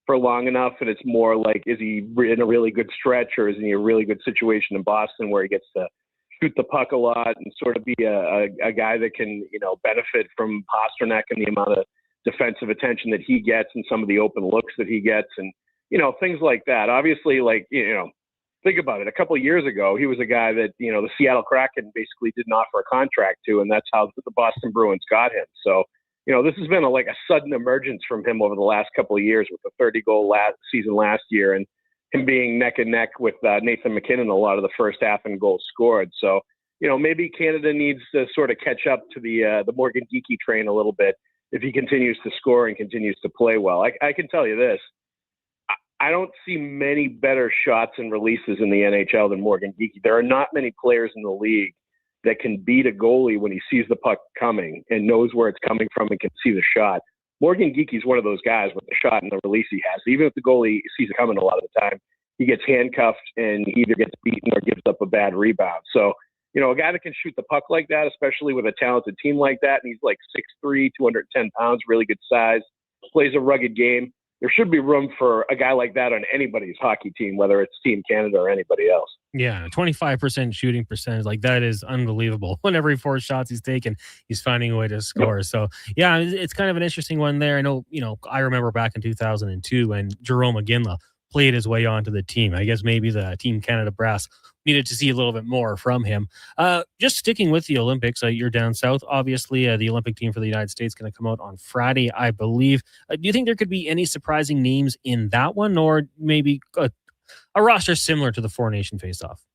Speaker 19: for long enough. And it's more like, is he in a really good stretch, or is he in a really good situation in Boston where he gets to shoot the puck a lot and sort of be a guy that can, benefit from Pastrnak and the amount of defensive attention that he gets and some of the open looks that he gets and, things like that. Obviously, think about it. A couple of years ago, he was a guy that, the Seattle Kraken basically didn't offer a contract to, and that's how the Boston Bruins got him. So, this has been a sudden emergence from him over the last couple of years with the 30-goal season last year and him being neck and neck with Nathan McKinnon a lot of the first half and goals scored. So, maybe Canada needs to sort of catch up to the Morgan Geekie train a little bit if he continues to score and continues to play well. I can tell you this. I don't see many better shots and releases in the NHL than Morgan Geekie. There are not many players in the league that can beat a goalie when he sees the puck coming and knows where it's coming from and can see the shot Morgan Geekie's one of those guys with the shot and the release he has. Even if the goalie sees it coming a lot of the time, he gets handcuffed and he either gets beaten or gives up a bad rebound. So, a guy that can shoot the puck like that, especially with a talented team like that, and he's like 6'3", 210 pounds, really good size, plays a rugged game. There should be room for a guy like that on anybody's hockey team, whether it's Team Canada or anybody else.
Speaker 1: Yeah, 25% shooting percentage. Like, that is unbelievable. When every 4 shots he's taken, he's finding a way to score. So, yeah, it's kind of an interesting one there. I know, I remember back in 2002 when Jerome McGinley played his way onto the team. I guess maybe the Team Canada brass needed to see a little bit more from him. Just sticking with the Olympics, you're down south. Obviously, the Olympic team for the United States going to come out on Friday, I believe. Do you think there could be any surprising names in that one, or maybe a roster similar to the Four Nation face-off?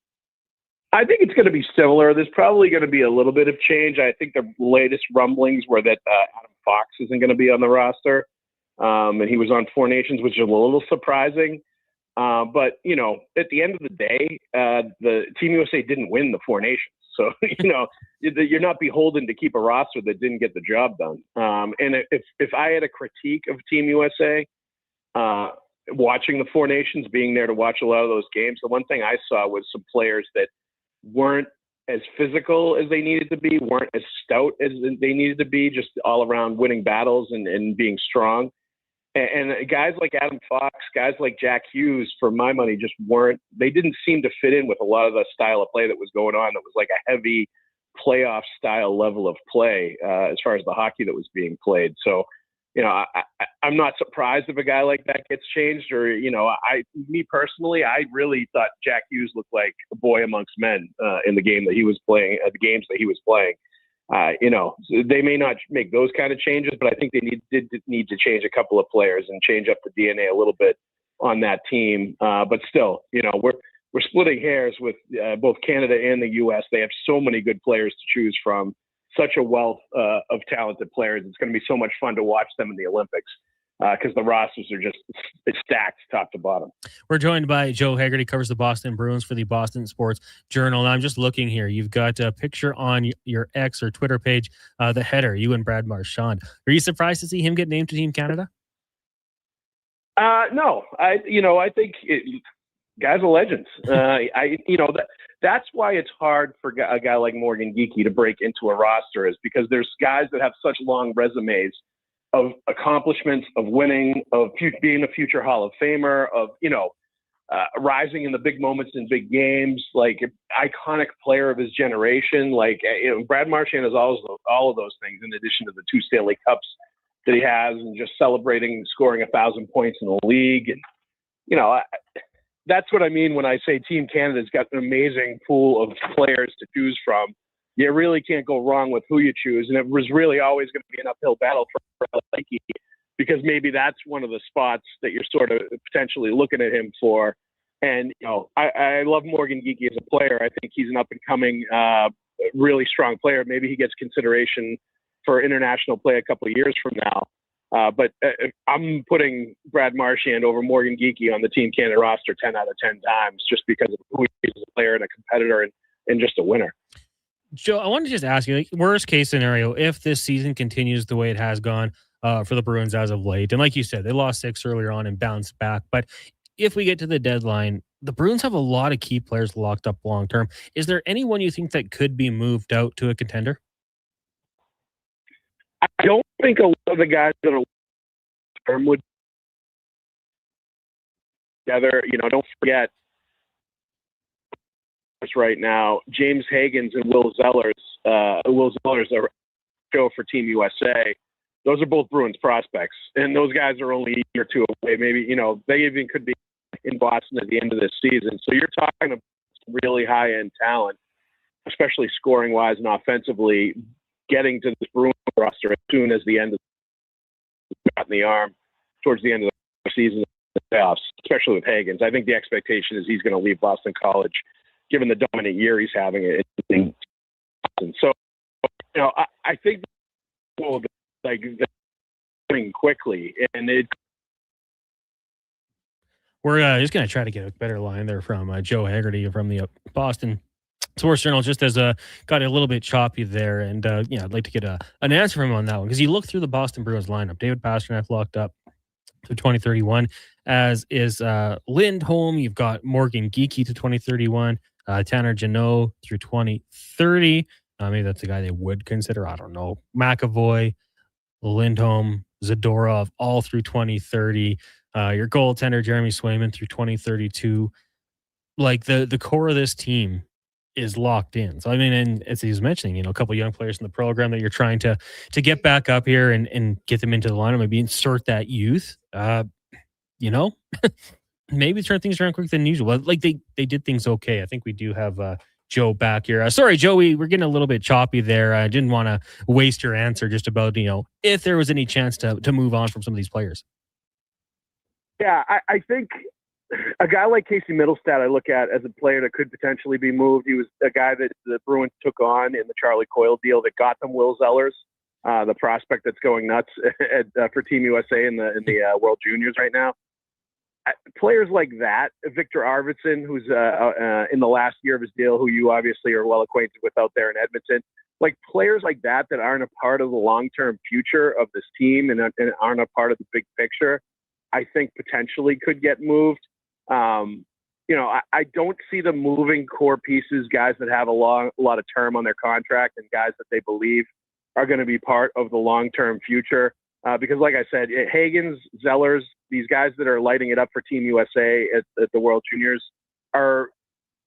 Speaker 19: I think it's going to be similar. There's probably going to be a little bit of change. I think the latest rumblings were that Adam Fox isn't going to be on the roster. And he was on Four Nations, which is a little surprising. But, at the end of the day, the Team USA didn't win the Four Nations. So, you're not beholden to keep a roster that didn't get the job done. And if I had a critique of Team USA, watching the Four Nations, being there to watch a lot of those games, the one thing I saw was some players that weren't as physical as they needed to be, weren't as stout as they needed to be, just all around winning battles and being strong. And guys like Adam Fox, guys like Jack Hughes, for my money, just they didn't seem to fit in with a lot of the style of play that was going on. That was like a heavy playoff style level of play as far as the hockey that was being played. So, I'm not surprised if a guy like that gets changed, or, me personally, I really thought Jack Hughes looked like a boy amongst men in the game that he was playing, the games that he was playing. They may not make those kind of changes, but I think they did need to change a couple of players and change up the DNA a little bit on that team. But still, we're splitting hairs with both Canada and the U.S. They have so many good players to choose from, such a wealth of talented players. It's going to be so much fun to watch them in the Olympics because the rosters are just stacked top to bottom. We're joined by Joe Haggerty, covers the Boston Bruins for the Boston Sports Journal. And I'm just looking here. You've got a picture on your X or Twitter page, the header, you and Brad Marchand. Are you surprised to see him get named to Team Canada? No, I think guys are legends. That's why it's hard for a guy like Morgan Geekie to break into a roster, is because there's guys that have such long resumes of accomplishments, of winning, of being a future Hall of Famer, of, rising in the big moments in big games, like iconic player of his generation. Like, Brad Marchand has all of those things, in addition to the 2 Stanley Cups that he has, and just celebrating scoring 1,000 points in the league. And, that's what I mean when I say Team Canada's got an amazing pool of players to choose from. You really can't go wrong with who you choose. And it was really always going to be an uphill battle for Geekie, because maybe that's one of the spots that you're sort of potentially looking at him for. And, I love Morgan Geekie as a player. I think he's an up-and-coming, really strong player. Maybe he gets consideration for international play a couple of years from now. But I'm putting Brad Marchand over Morgan Geekie on the Team Canada roster 10 out of 10 times, just because of who he is as a player and a competitor and just a winner.
Speaker 1: Joe, I wanted to just ask you, like, worst case scenario, if this season continues the way it has gone for the Bruins as of late, and like you said, they lost 6 earlier on and bounced back. But if we get to the deadline, the Bruins have a lot of key players locked up long term. Is there anyone you think that could be moved out to a contender?
Speaker 19: I don't think a lot of the guys that are term would together. Don't forget right now, James Hagens and Will Zellers. Will Zellers are show for Team USA. Those are both Bruins prospects, and those guys are only a year or two away. Maybe they even could be in Boston at the end of this season. So you're talking about really high-end talent, especially scoring-wise and offensively, getting to the Bruins roster as soon as the end of the arm towards the end of the season, the playoffs, especially with Hagens. I think the expectation is he's going to leave Boston College, given the dominant year he's having it. So, I think going quickly, and
Speaker 1: we're just going to try to get a better line there from Joe Haggerty from the Boston Sports Journal just as got a little bit choppy there, and I'd like to get an answer from him on that one because you look through the Boston Bruins lineup. David Pastrnak locked up to 2031, as is Lindholm. You've got Morgan Geekie to 2031, Tanner Jeannot through 2030. Maybe that's the guy they would consider. I don't know. McAvoy, Lindholm, Zadorov, all through 2030. Your goaltender Jeremy Swayman through 2032. Like the core of this team is locked in. So I mean, and as he was mentioning, a couple of young players in the program that you're trying to get back up here and get them into the lineup, maybe insert that youth. Maybe turn things around quicker than usual. Like they did things okay. I think we do have Joe back here. Sorry, Joe, we're getting a little bit choppy there. I didn't want to waste your answer just about, if there was any chance to move on from some of these players.
Speaker 19: Yeah, I think a guy like Casey Middlestat I look at as a player that could potentially be moved. He was a guy that the Bruins took on in the Charlie Coyle deal that got them Will Zellers, the prospect that's going nuts for Team USA in the World Juniors right now. Players like that, Victor Arvidsson, who's in the last year of his deal, who you obviously are well acquainted with out there in Edmonton, like players like that aren't a part of the long-term future of this team and aren't a part of the big picture, I think potentially could get moved. I don't see them moving core pieces, guys that have a lot of term on their contract and guys that they believe are going to be part of the long-term future. Because like I said, Hagens, Zellers, these guys that are lighting it up for Team USA at the World Juniors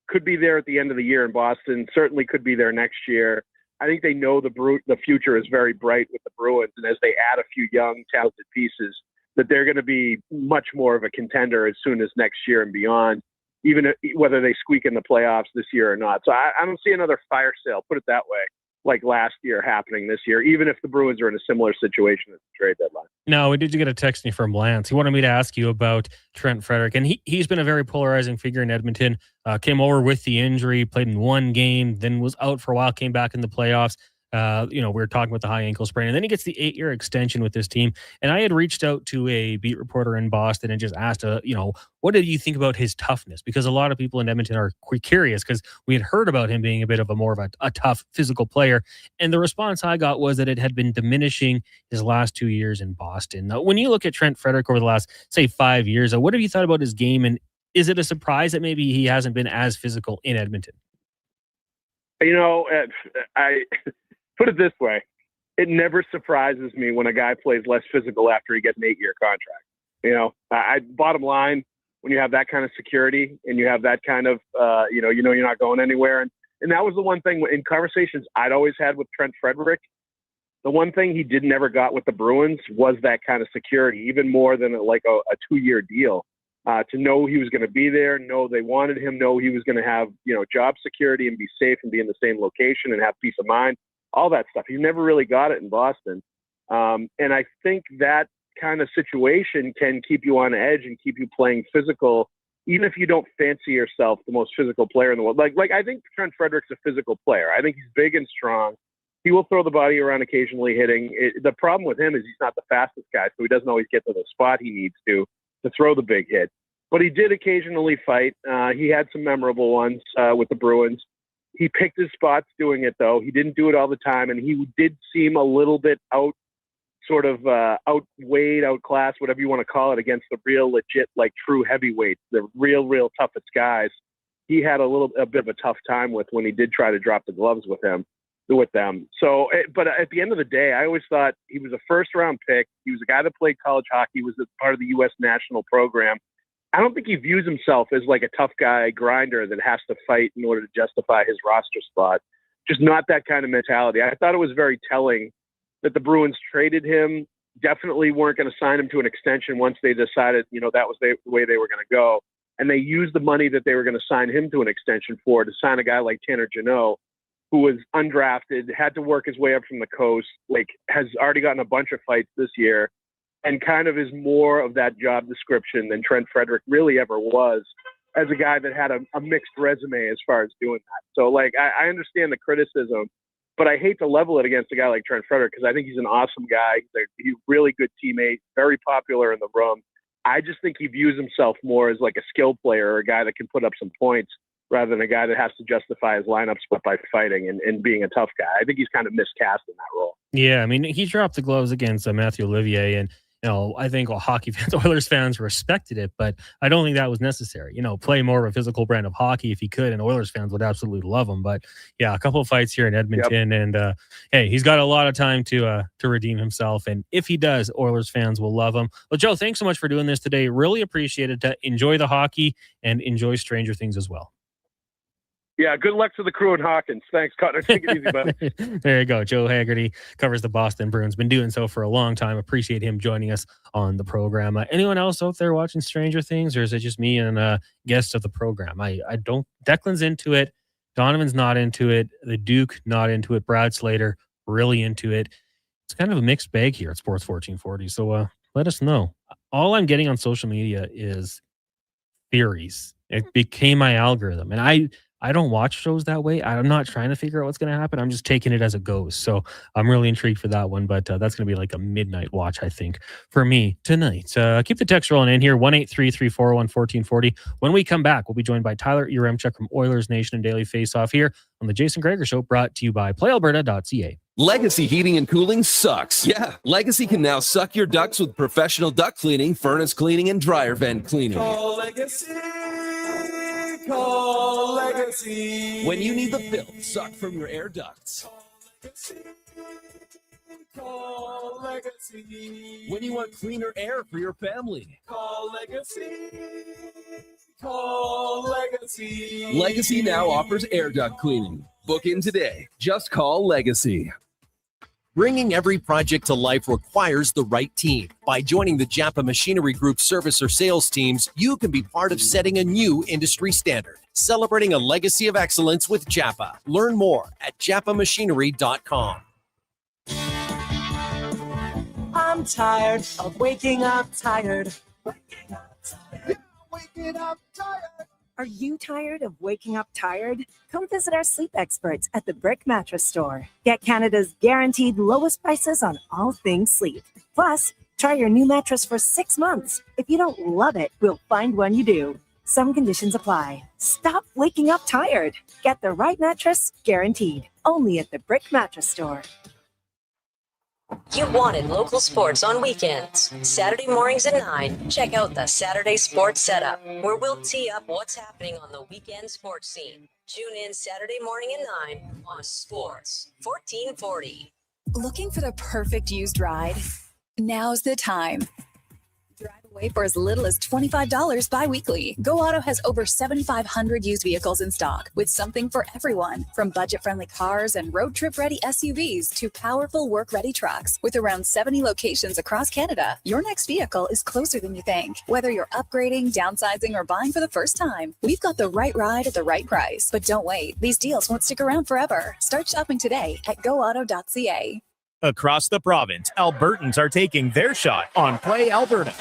Speaker 19: could be there at the end of the year in Boston, certainly could be there next year. I think they know the future is very bright with the Bruins. And as they add a few young, talented pieces, that they're going to be much more of a contender as soon as next year and beyond, even whether they squeak in the playoffs this year or not. So I don't see another fire sale, put it that way, like last year happening this year, even if the Bruins are in a similar situation at the trade deadline.
Speaker 1: No, we did get a text from Lance. He wanted me to ask you about Trent Frederic, and he's been a very polarizing figure in Edmonton. Came over with the injury, played in one game, then was out for a while, came back in the playoffs. We were talking about the high ankle sprain, and then he gets the 8-year extension with this team. And I had reached out to a beat reporter in Boston and just asked, what did you think about his toughness? Because a lot of people in Edmonton are curious because we had heard about him being a bit of more of a tough physical player. And the response I got was that it had been diminishing his last 2 years in Boston. Now, when you look at Trent Frederic over the last, say, 5 years, what have you thought about his game? And is it a surprise that maybe he hasn't been as physical in Edmonton?
Speaker 19: I put it this way. It never surprises me when a guy plays less physical after he gets an 8-year contract. Bottom line, when you have that kind of security and you have that kind of, you're not going anywhere. And that was the one thing in conversations I'd always had with Trent Frederic. The one thing he never got with the Bruins was that kind of security, even more than a 2-year deal. To know he was going to be there, know they wanted him, know he was going to have, job security and be safe and be in the same location and have peace of mind. All that stuff. He never really got it in Boston. And I think that kind of situation can keep you on edge and keep you playing physical, even if you don't fancy yourself the most physical player in the world. Like I think Trent Frederic's a physical player. I think he's big and strong. He will throw the body around occasionally hitting. The problem with him is he's not the fastest guy, so he doesn't always get to the spot he needs to throw the big hit. But he did occasionally fight. He had some memorable ones with the Bruins. He picked his spots doing it, though. He didn't do it all the time, and he did seem a little bit outweighed, outclassed, whatever you want to call it, against the real legit, true heavyweights, the real toughest guys. He had a bit of a tough time with when he did try to drop the gloves with them. So, but at the end of the day, I always thought he was a first-round pick. He was a guy that played college hockey, was a part of the U.S. national program. I don't think he views himself as a tough guy grinder that has to fight in order to justify his roster spot. Just not that kind of mentality. I thought it was very telling that the Bruins traded him, definitely weren't going to sign him to an extension once they decided, that was the way they were going to go. And they used the money that they were going to sign him to an extension for to sign a guy like Tanner Jeannot, who was undrafted, had to work his way up from the coast, has already gotten a bunch of fights this year, and kind of is more of that job description than Trent Frederic really ever was, as a guy that had a mixed resume as far as doing that. So, I understand the criticism, but I hate to level it against a guy like Trent Frederic because I think he's an awesome guy. He's a really good teammate, very popular in the room. I just think he views himself more as a skill player or a guy that can put up some points rather than a guy that has to justify his lineup split by fighting and being a tough guy. I think he's kind of miscast in that role.
Speaker 1: Yeah, I mean, he dropped the gloves against Matthew Olivier, and I think hockey fans, Oilers fans respected it, but I don't think that was necessary. Play more of a physical brand of hockey if he could, and Oilers fans would absolutely love him. But yeah, a couple of fights here in Edmonton, and hey, he's got a lot of time to redeem himself, and if he does, Oilers fans will love him. Well, Joe, thanks so much for doing this today. Really appreciate it. Enjoy the hockey and enjoy Stranger Things as well.
Speaker 19: Yeah, good luck to the crew in Hawkins. Thanks, Connor. Take it easy, buddy.
Speaker 1: There you go. Joe Haggerty covers the Boston Bruins. Been doing so for a long time. Appreciate him joining us on the program. Anyone else out there watching Stranger Things, or is it just me and guest of the program? I don't. Declan's into it. Donovan's not into it. The Duke not into it. Brad Slater really into it. It's kind of a mixed bag here at Sports 1440. So let us know. All I'm getting on social media is theories. It became my algorithm, and I don't watch shows that way. I'm not trying to figure out what's going to happen. I'm just taking it as it goes. So I'm really intrigued for that one, but that's going to be like a midnight watch, I think, for me tonight. Keep the text rolling in here, 1-833-401-1440. When we come back, we'll be joined by Tyler Uremchuk from Oilers Nation and Daily Faceoff here on the Jason Gregor Show, brought to you by PlayAlberta.ca.
Speaker 16: Legacy Heating and Cooling sucks. Yeah, Legacy can now suck your ducts with professional duct cleaning, furnace cleaning, and dryer vent cleaning.
Speaker 14: Call Legacy. Call Legacy.
Speaker 16: When you need the filth sucked from your air ducts.
Speaker 14: Call Legacy.
Speaker 16: When you want cleaner air for your family.
Speaker 14: Call Legacy. Call Legacy.
Speaker 16: Legacy now offers air duct cleaning. Book in today. Just call Legacy. Bringing every project to life requires the right team. By joining the Japa Machinery Group service or sales teams, you can be part of setting a new industry standard. Celebrating a legacy of excellence with Japa. Learn more at japamachinery.com.
Speaker 14: I'm tired of waking up tired.
Speaker 15: Waking up tired. Are you tired of waking up tired? Come visit our sleep experts at the Brick Mattress Store. Get Canada's guaranteed lowest prices on all things sleep. Plus, try your new mattress for 6 months. If you don't love it, we'll find one you do. Some conditions apply. Stop waking up tired. Get the right mattress, guaranteed. Only at the Brick Mattress Store.
Speaker 5: You wanted local sports on weekends. Saturday mornings at 9, check out the Saturday Sports Setup, where we'll tee up what's happening on the weekend sports scene. Tune in Saturday morning at 9 on Sports 1440.
Speaker 20: Looking for the perfect used ride? Now's the time. Drive away for as little as $25 bi-weekly. Go Auto has over 7,500 used vehicles in stock, with something for everyone. From budget-friendly cars and road trip-ready SUVs to powerful work-ready trucks. With around 70 locations across Canada, your next vehicle is closer than you think. Whether you're upgrading, downsizing, or buying for the first time, we've got the right ride at the right price. But don't wait. These deals won't stick around forever. Start shopping today at goauto.ca.
Speaker 4: Across the province, Albertans are taking their shot on Play Alberta.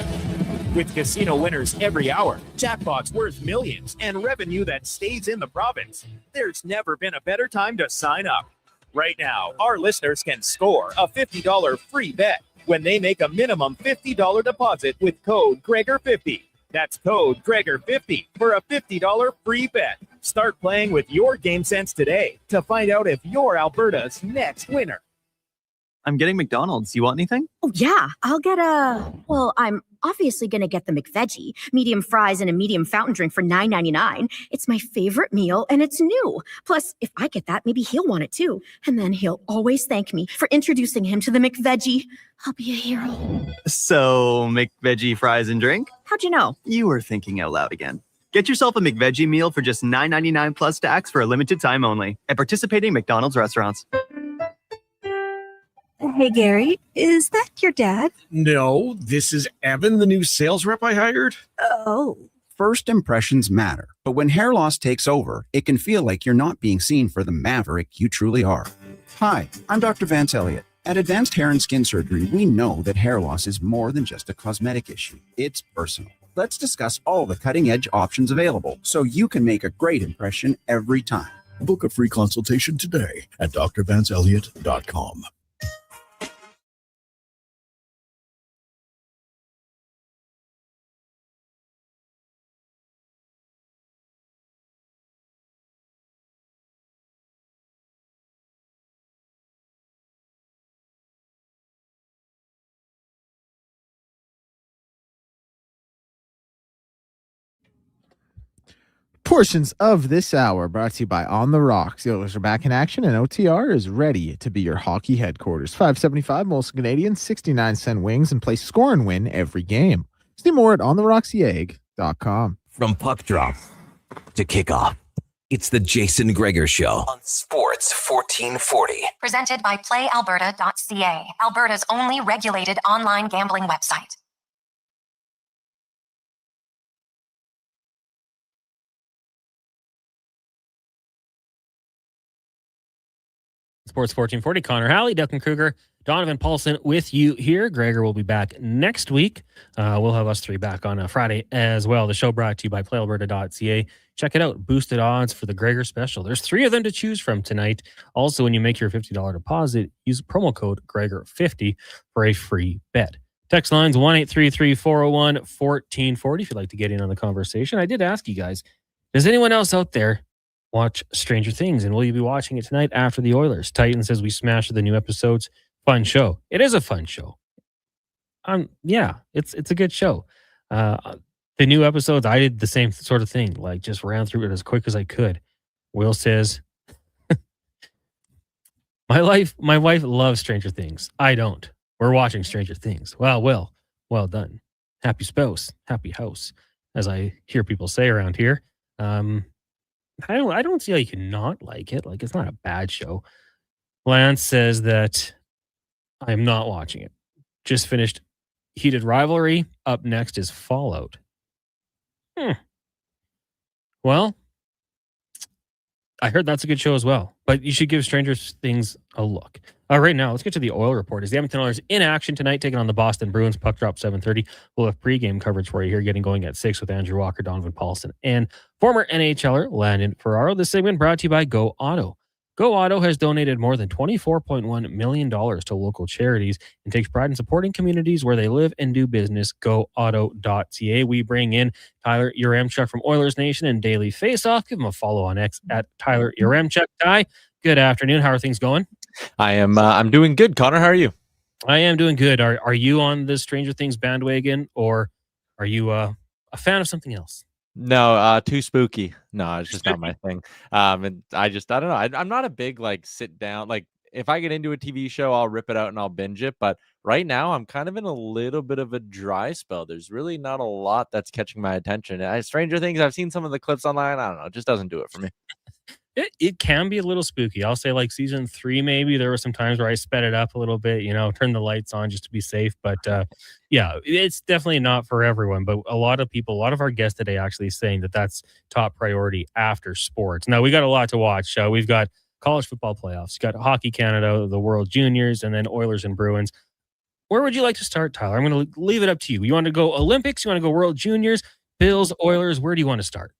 Speaker 4: With casino winners every hour, jackpots worth millions, and revenue that stays in the province, there's never been a better time to sign up. Right now, our listeners can score a $50 free bet when they make a minimum $50 deposit with code Gregor50. That's code Gregor50 for a $50 free bet. Start playing with your game sense today to find out if you're Alberta's next winner.
Speaker 6: I'm getting McDonald's. You want anything?
Speaker 9: Oh, yeah. I'll get I'm obviously going to get the McVeggie, medium fries and a medium fountain drink for $9.99. It's my favorite meal, and it's new. Plus, if I get that, maybe he'll want it too. And then he'll always thank me for introducing him to the McVeggie. I'll be a hero.
Speaker 6: So, McVeggie fries and drink?
Speaker 9: How'd you know?
Speaker 6: You were thinking out loud again. Get yourself a McVeggie meal for just $9.99 plus tax for a limited time only at participating McDonald's restaurants.
Speaker 15: Hey, Gary, is that your dad?
Speaker 10: No, this is Evan, the new sales rep I hired.
Speaker 15: Oh.
Speaker 12: First impressions matter, but when hair loss takes over, it can feel like you're not being seen for the maverick you truly are. Hi, I'm Dr. Vance Elliott. At Advanced Hair and Skin Surgery, we know that hair loss is more than just a cosmetic issue. It's personal. Let's discuss all the cutting-edge options available so you can make a great impression every time.
Speaker 7: Book a free consultation today at drvanceelliott.com.
Speaker 2: Portions of this hour brought to you by On the Rocks. The Oilers are back in action, and OTR is ready to be your hockey headquarters. $5.75 Molson Canadian, 69-cent wings, and play score and win every game. See more at ontherocksyegg.com.
Speaker 8: From puck drop to kickoff, it's the Jason Gregor Show on Sports 1440.
Speaker 3: Presented by PlayAlberta.ca, Alberta's only regulated online gambling website.
Speaker 1: Sports 1440, Connor Halley, Declan Kruger, Donovan Paulson with you here. Gregor will be back next week. We'll have us three back on Friday as well. The show brought to you by PlayAlberta.ca. Check it out. Boosted odds for the Gregor special. There's 3 of them to choose from tonight. Also, when you make your $50 deposit, use promo code Gregor50 for a free bet. Text lines 1-833-401-1440 if you'd like to get in on the conversation. I did ask you guys, does anyone else out there watch Stranger Things, and will you be watching it tonight after the Oilers? Titan says we smashed the new episodes. Fun show. It is a fun show. Yeah, it's a good show. The new episodes, I did the same sort of thing, like just ran through it as quick as I could. Will says, my wife loves Stranger Things. I don't. We're watching Stranger Things. Well, Will, well done. Happy spouse, happy house, as I hear people say around here. I don't see how you can not like it. Like, it's not a bad show. Lance says that I'm not watching it. Just finished Heated Rivalry. Up next is Fallout. Well, I heard that's a good show as well. But you should give Stranger Things a look. Right now, let's get to the Oil Report. Is the Edmonton Oilers in action tonight, taking on the Boston Bruins? Puck drop 7:30. We'll have pregame coverage for you here, getting going at 6 with Andrew Walker, Donovan Paulson, and former NHLer Landon Ferraro. This segment brought to you by Go Auto. Go Auto has donated more than $24.1 million to local charities and takes pride in supporting communities where they live and do business. GoAuto.ca. We bring in Tyler Yaremchuk from Oilers Nation and Daily Faceoff. Give him a follow on X at Tyler Yaremchuk. Ty, good afternoon. How are things going?
Speaker 13: I'm doing good. Connor, how are you?
Speaker 1: I am doing good. Are you on the Stranger Things bandwagon, or are you a fan of something else?
Speaker 13: No, too spooky. No, it's just not my thing. And I don't know. I'm not a big sit down. Like, if I get into a TV show, I'll rip it out and I'll binge it. But right now, I'm kind of in a little bit of a dry spell. There's really not a lot that's catching my attention. Stranger Things, I've seen some of the clips online. I don't know. It just doesn't do it for me.
Speaker 1: It can be a little spooky. I'll say season 3, maybe there were some times where I sped it up a little bit, turn the lights on just to be safe. But yeah, it's definitely not for everyone. But a lot of our guests today actually saying that that's top priority after sports. Now, we got a lot to watch. We've got college football playoffs, got Hockey Canada, the World Juniors, and then Oilers and Bruins. Where would you like to start, Tyler? I'm going to leave it up to you. You want to go Olympics? You want to go World Juniors? Bills, Oilers? Where do you want to start?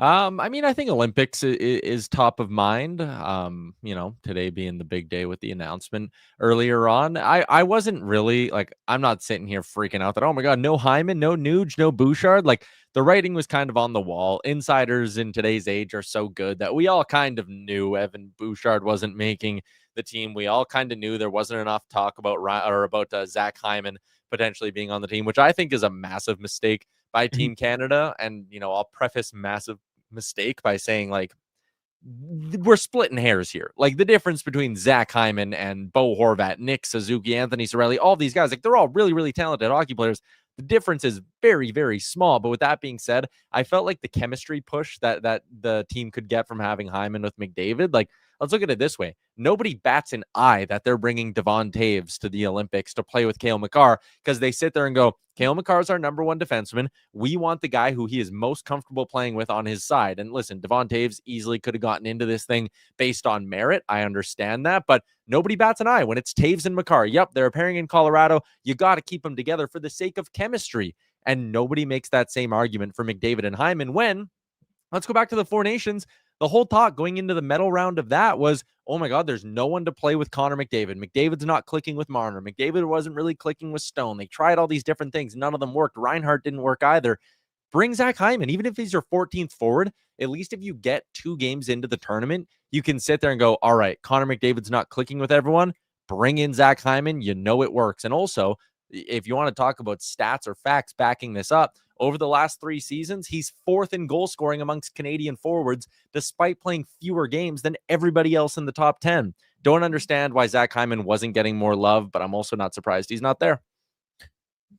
Speaker 13: I think Olympics is top of mind. Today being the big day with the announcement earlier on, I wasn't really I'm not sitting here freaking out that, oh my God, no Hyman, no Nuge, no Bouchard. The writing was kind of on the wall. Insiders in today's age are so good that we all kind of knew Evan Bouchard wasn't making the team. We all kind of knew there wasn't enough talk about Zach Hyman potentially being on the team, which I think is a massive mistake by Team Canada. And, I'll preface massive mistake by saying we're splitting hairs here. The difference between Zach Hyman and Bo Horvat, Nick Suzuki, Anthony Cirelli, all these guys, they're all really, really talented hockey players. The difference is very, very small. But with that being said, I felt like the chemistry push that the team could get from having Hyman with McDavid, let's look at it this way. Nobody bats an eye that they're bringing Devon Taves to the Olympics to play with Cale Makar, because they sit there and go, Cale Makar is our number one defenseman. We want the guy who he is most comfortable playing with on his side. And listen, Devon Taves easily could have gotten into this thing based on merit. I understand that, but nobody bats an eye when it's Taves and Makar. Yep, they're pairing in Colorado. You got to keep them together for the sake of chemistry. And nobody makes that same argument for McDavid and Hyman when, let's go back to the Four Nations. The whole talk going into the medal round of that was, oh my God, there's no one to play with Connor McDavid. McDavid's not clicking with Marner. McDavid wasn't really clicking with Stone. They tried all these different things. None of them worked. Reinhart didn't work either. Bring Zach Hyman. Even if he's your 14th forward, at least if you get 2 games into the tournament, you can sit there and go, all right, Connor McDavid's not clicking with everyone. Bring in Zach Hyman. It works. And also, if you want to talk about stats or facts backing this up, over the last 3 seasons, he's 4th in goal scoring amongst Canadian forwards, despite playing fewer games than everybody else in the top 10. Don't understand why Zach Hyman wasn't getting more love, but I'm also not surprised he's not there.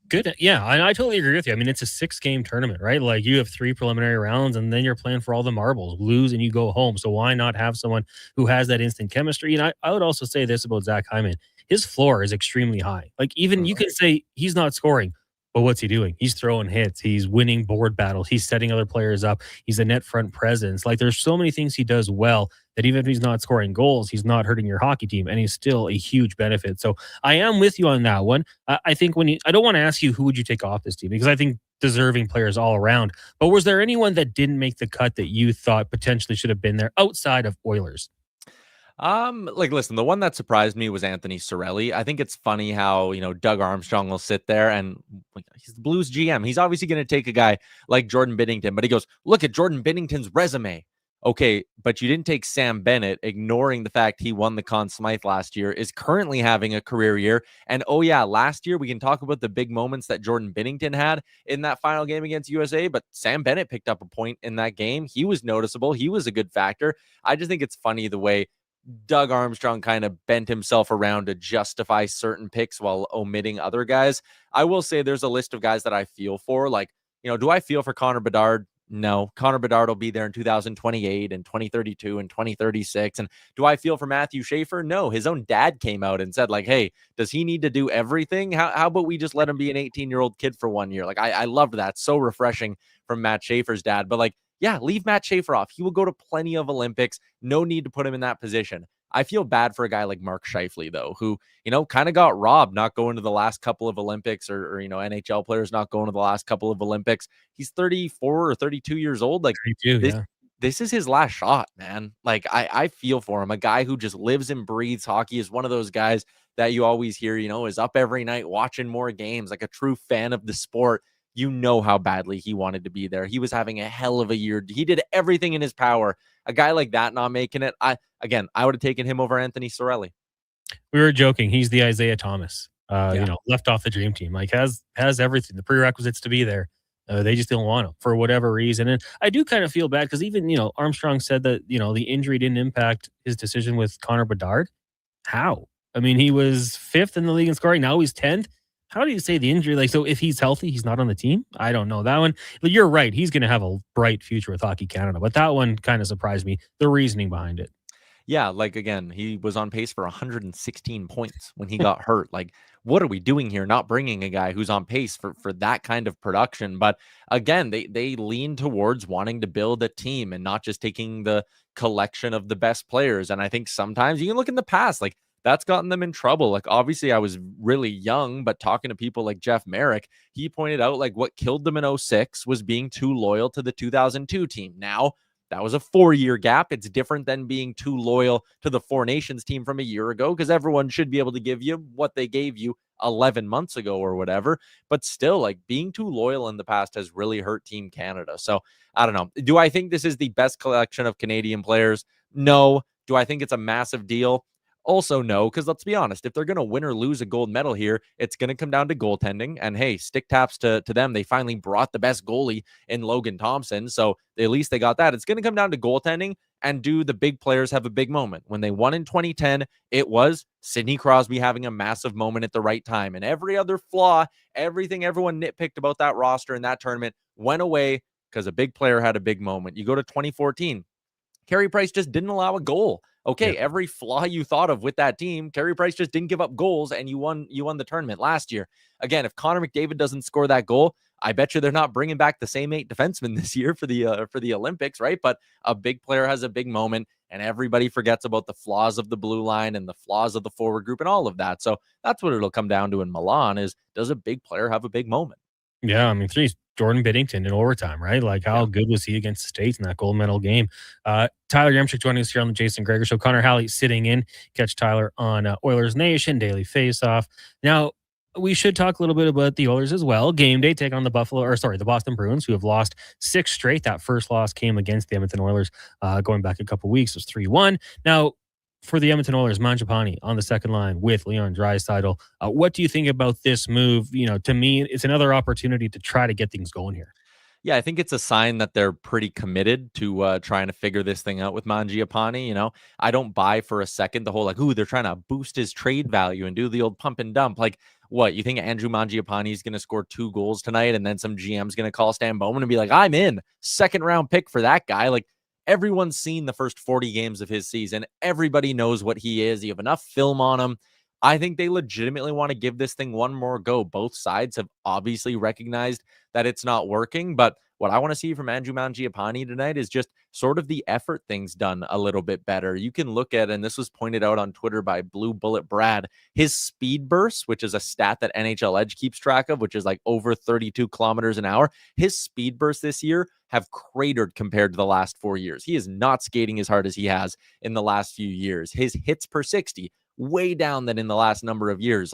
Speaker 1: Good. Yeah, I totally agree with you. I mean, it's a 6-game tournament, right? Like, you have 3 preliminary rounds, and then you're playing for all the marbles. Lose and you go home. So why not have someone who has that instant chemistry? And I would also say this about Zach Hyman. His floor is extremely high. Like, even you can say he's not scoring, but what's he doing? He's throwing hits. He's winning board battles. He's setting other players up. He's a net front presence. Like, there's so many things he does well that even if he's not scoring goals, he's not hurting your hockey team, and he's still a huge benefit. So I am with you on that one. I think I don't want to ask you who would you take off this team, because I think deserving players all around. But was there anyone that didn't make the cut that you thought potentially should have been there outside of Oilers?
Speaker 13: Listen, the one that surprised me was Anthony Cirelli. I think it's funny how, Doug Armstrong will sit there and he's the Blues GM. He's obviously going to take a guy like Jordan Binnington, but he goes, look at Jordan Binnington's resume. Okay, but you didn't take Sam Bennett, ignoring the fact he won the Conn Smythe last year, is currently having a career year. And oh yeah, last year we can talk about the big moments that Jordan Binnington had in that final game against USA, but Sam Bennett picked up a point in that game. He was noticeable. He was a good factor. I just think it's funny the way Doug Armstrong kind of bent himself around to justify certain picks while omitting other guys. I will say there's a list of guys that I feel for. Like, do I feel for Connor Bedard? No. Connor Bedard will be there in 2028 and 2032 and 2036. And do I feel for Matthew Schaefer? No. His own dad came out and said, like, hey, does he need to do everything? How about we just let him be an 18-year-old kid for 1 year? Like, I loved that. So refreshing from Matt Schaefer's dad. But like, yeah, leave Matt Schaefer off. He will go to plenty of Olympics. No need to put him in that position. I feel bad for a guy like Mark Scheifele, though, who, kind of got robbed not going to the last couple of Olympics, or NHL players not going to the last couple of Olympics. He's 34 or 32 years old. Like, 32, this is his last shot, man. Like, I feel for him. A guy who just lives and breathes hockey is one of those guys that you always hear, is up every night watching more games, like a true fan of the sport. How badly he wanted to be there. He was having a hell of a year. He did everything in his power. A guy like that not making it, I would have taken him over Anthony Cirelli.
Speaker 1: We were joking. He's the Isaiah Thomas, left off the dream team. Like, has everything, the prerequisites to be there. They just don't want him for whatever reason. And I do kind of feel bad because even, Armstrong said that, the injury didn't impact his decision with Connor Bedard. How? I mean, he was 5th in the league in scoring. Now he's 10th. How do you say the injury? Like, so if he's healthy, he's not on the team? I don't know that one. But you're right. He's going to have a bright future with Hockey Canada. But that one kind of surprised me, the reasoning behind it.
Speaker 13: Yeah, like, again, he was on pace for 116 points when he got hurt. Like, what are we doing here? Not bringing a guy who's on pace for that kind of production. But again, they lean towards wanting to build a team and not just taking the collection of the best players. And I think sometimes you can look in the past, like, that's gotten them in trouble. Like, obviously I was really young, but talking to people like Jeff Merrick, he pointed out, like, what killed them in 2006 was being too loyal to the 2002 team. Now, that was a 4-year gap. It's different than being too loyal to the Four Nations team from a year ago, because everyone should be able to give you what they gave you 11 months ago or whatever. But still, like, being too loyal in the past has really hurt Team Canada. So I don't know. Do I think this is the best collection of Canadian players? No. Do I think it's a massive deal? Also, no, because let's be honest, if they're going to win or lose a gold medal here, it's going to come down to goaltending. And hey, stick taps to them. They finally brought the best goalie in Logan Thompson. So at least they got that. It's going to come down to goaltending. And do the big players have a big moment? When they won in 2010, it was Sidney Crosby having a massive moment at the right time. And every other flaw, everything everyone nitpicked about that roster in that tournament went away because a big player had a big moment. You go to 2014, Carey Price just didn't allow a goal. Okay, yeah. Every flaw you thought of with that team, Carey Price just didn't give up goals, and you won the tournament last year. Again, if Connor McDavid doesn't score that goal, I bet you they're not bringing back the same 8 defensemen this year for the Olympics, right? But a big player has a big moment, and everybody forgets about the flaws of the blue line and the flaws of the forward group and all of that. So that's what it'll come down to in Milan is, does a big player have a big moment?
Speaker 1: Yeah, I mean, Jordan Binnington in overtime, right? Like, how good was he against the States in that gold medal game? Tyler Yemchuk joining us here on the Jason Gregor Show. Connor Halley sitting in. Catch Tyler on Oilers Nation, Daily Faceoff. Now, we should talk a little bit about the Oilers as well. Game day take on the Boston Bruins, who have lost 6 straight. That first loss came against the Edmonton Oilers going back a couple weeks. It was 3-1. Now, for the Edmonton Oilers, Mangiapane on the second line with Leon Draisaitl. What do you think about this move? To me, it's another opportunity to try to get things going here.
Speaker 13: Yeah, I think it's a sign that they're pretty committed to trying to figure this thing out with Mangiapane. I don't buy for a second the whole they're trying to boost his trade value and do the old pump and dump. What, you think Andrew Mangiapane is going to score 2 goals tonight and then some GM's going to call Stan Bowman and be like, I'm in, second round pick for that guy? Everyone's seen the first 40 games of his season. Everybody knows what he is. You have enough film on him. I think they legitimately want to give this thing one more go. Both sides have obviously recognized that it's not working, but what I want to see from Andrew Mangiapane tonight is just sort of the effort things done a little bit better. You can look at, and this was pointed out on Twitter by Blue Bullet Brad, his speed burst, which is a stat that NHL Edge keeps track of, which is over 32 kilometers an hour. His speed bursts this year have cratered compared to the last 4 years. He is not skating as hard as he has in the last few years. His hits per 60, way down than in the last number of years.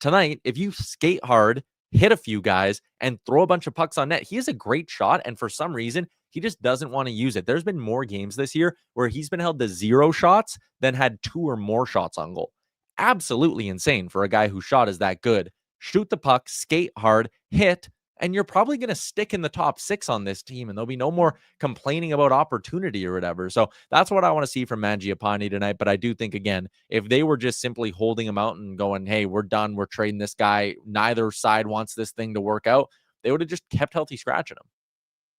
Speaker 13: Tonight, if you skate hard, hit a few guys, and throw a bunch of pucks on net, he has a great shot, and for some reason, he just doesn't want to use it. There's been more games this year where he's been held to 0 shots than had 2 or more shots on goal. Absolutely insane for a guy whose shot is that good. Shoot the puck, skate hard, hit, and you're probably going to stick in the top 6 on this team, and there'll be no more complaining about opportunity or whatever. So that's what I want to see from Mangiapane tonight. But I do think, again, if they were just simply holding him out and going, hey, we're done, we're trading this guy, neither side wants this thing to work out, they would have just kept healthy scratching him.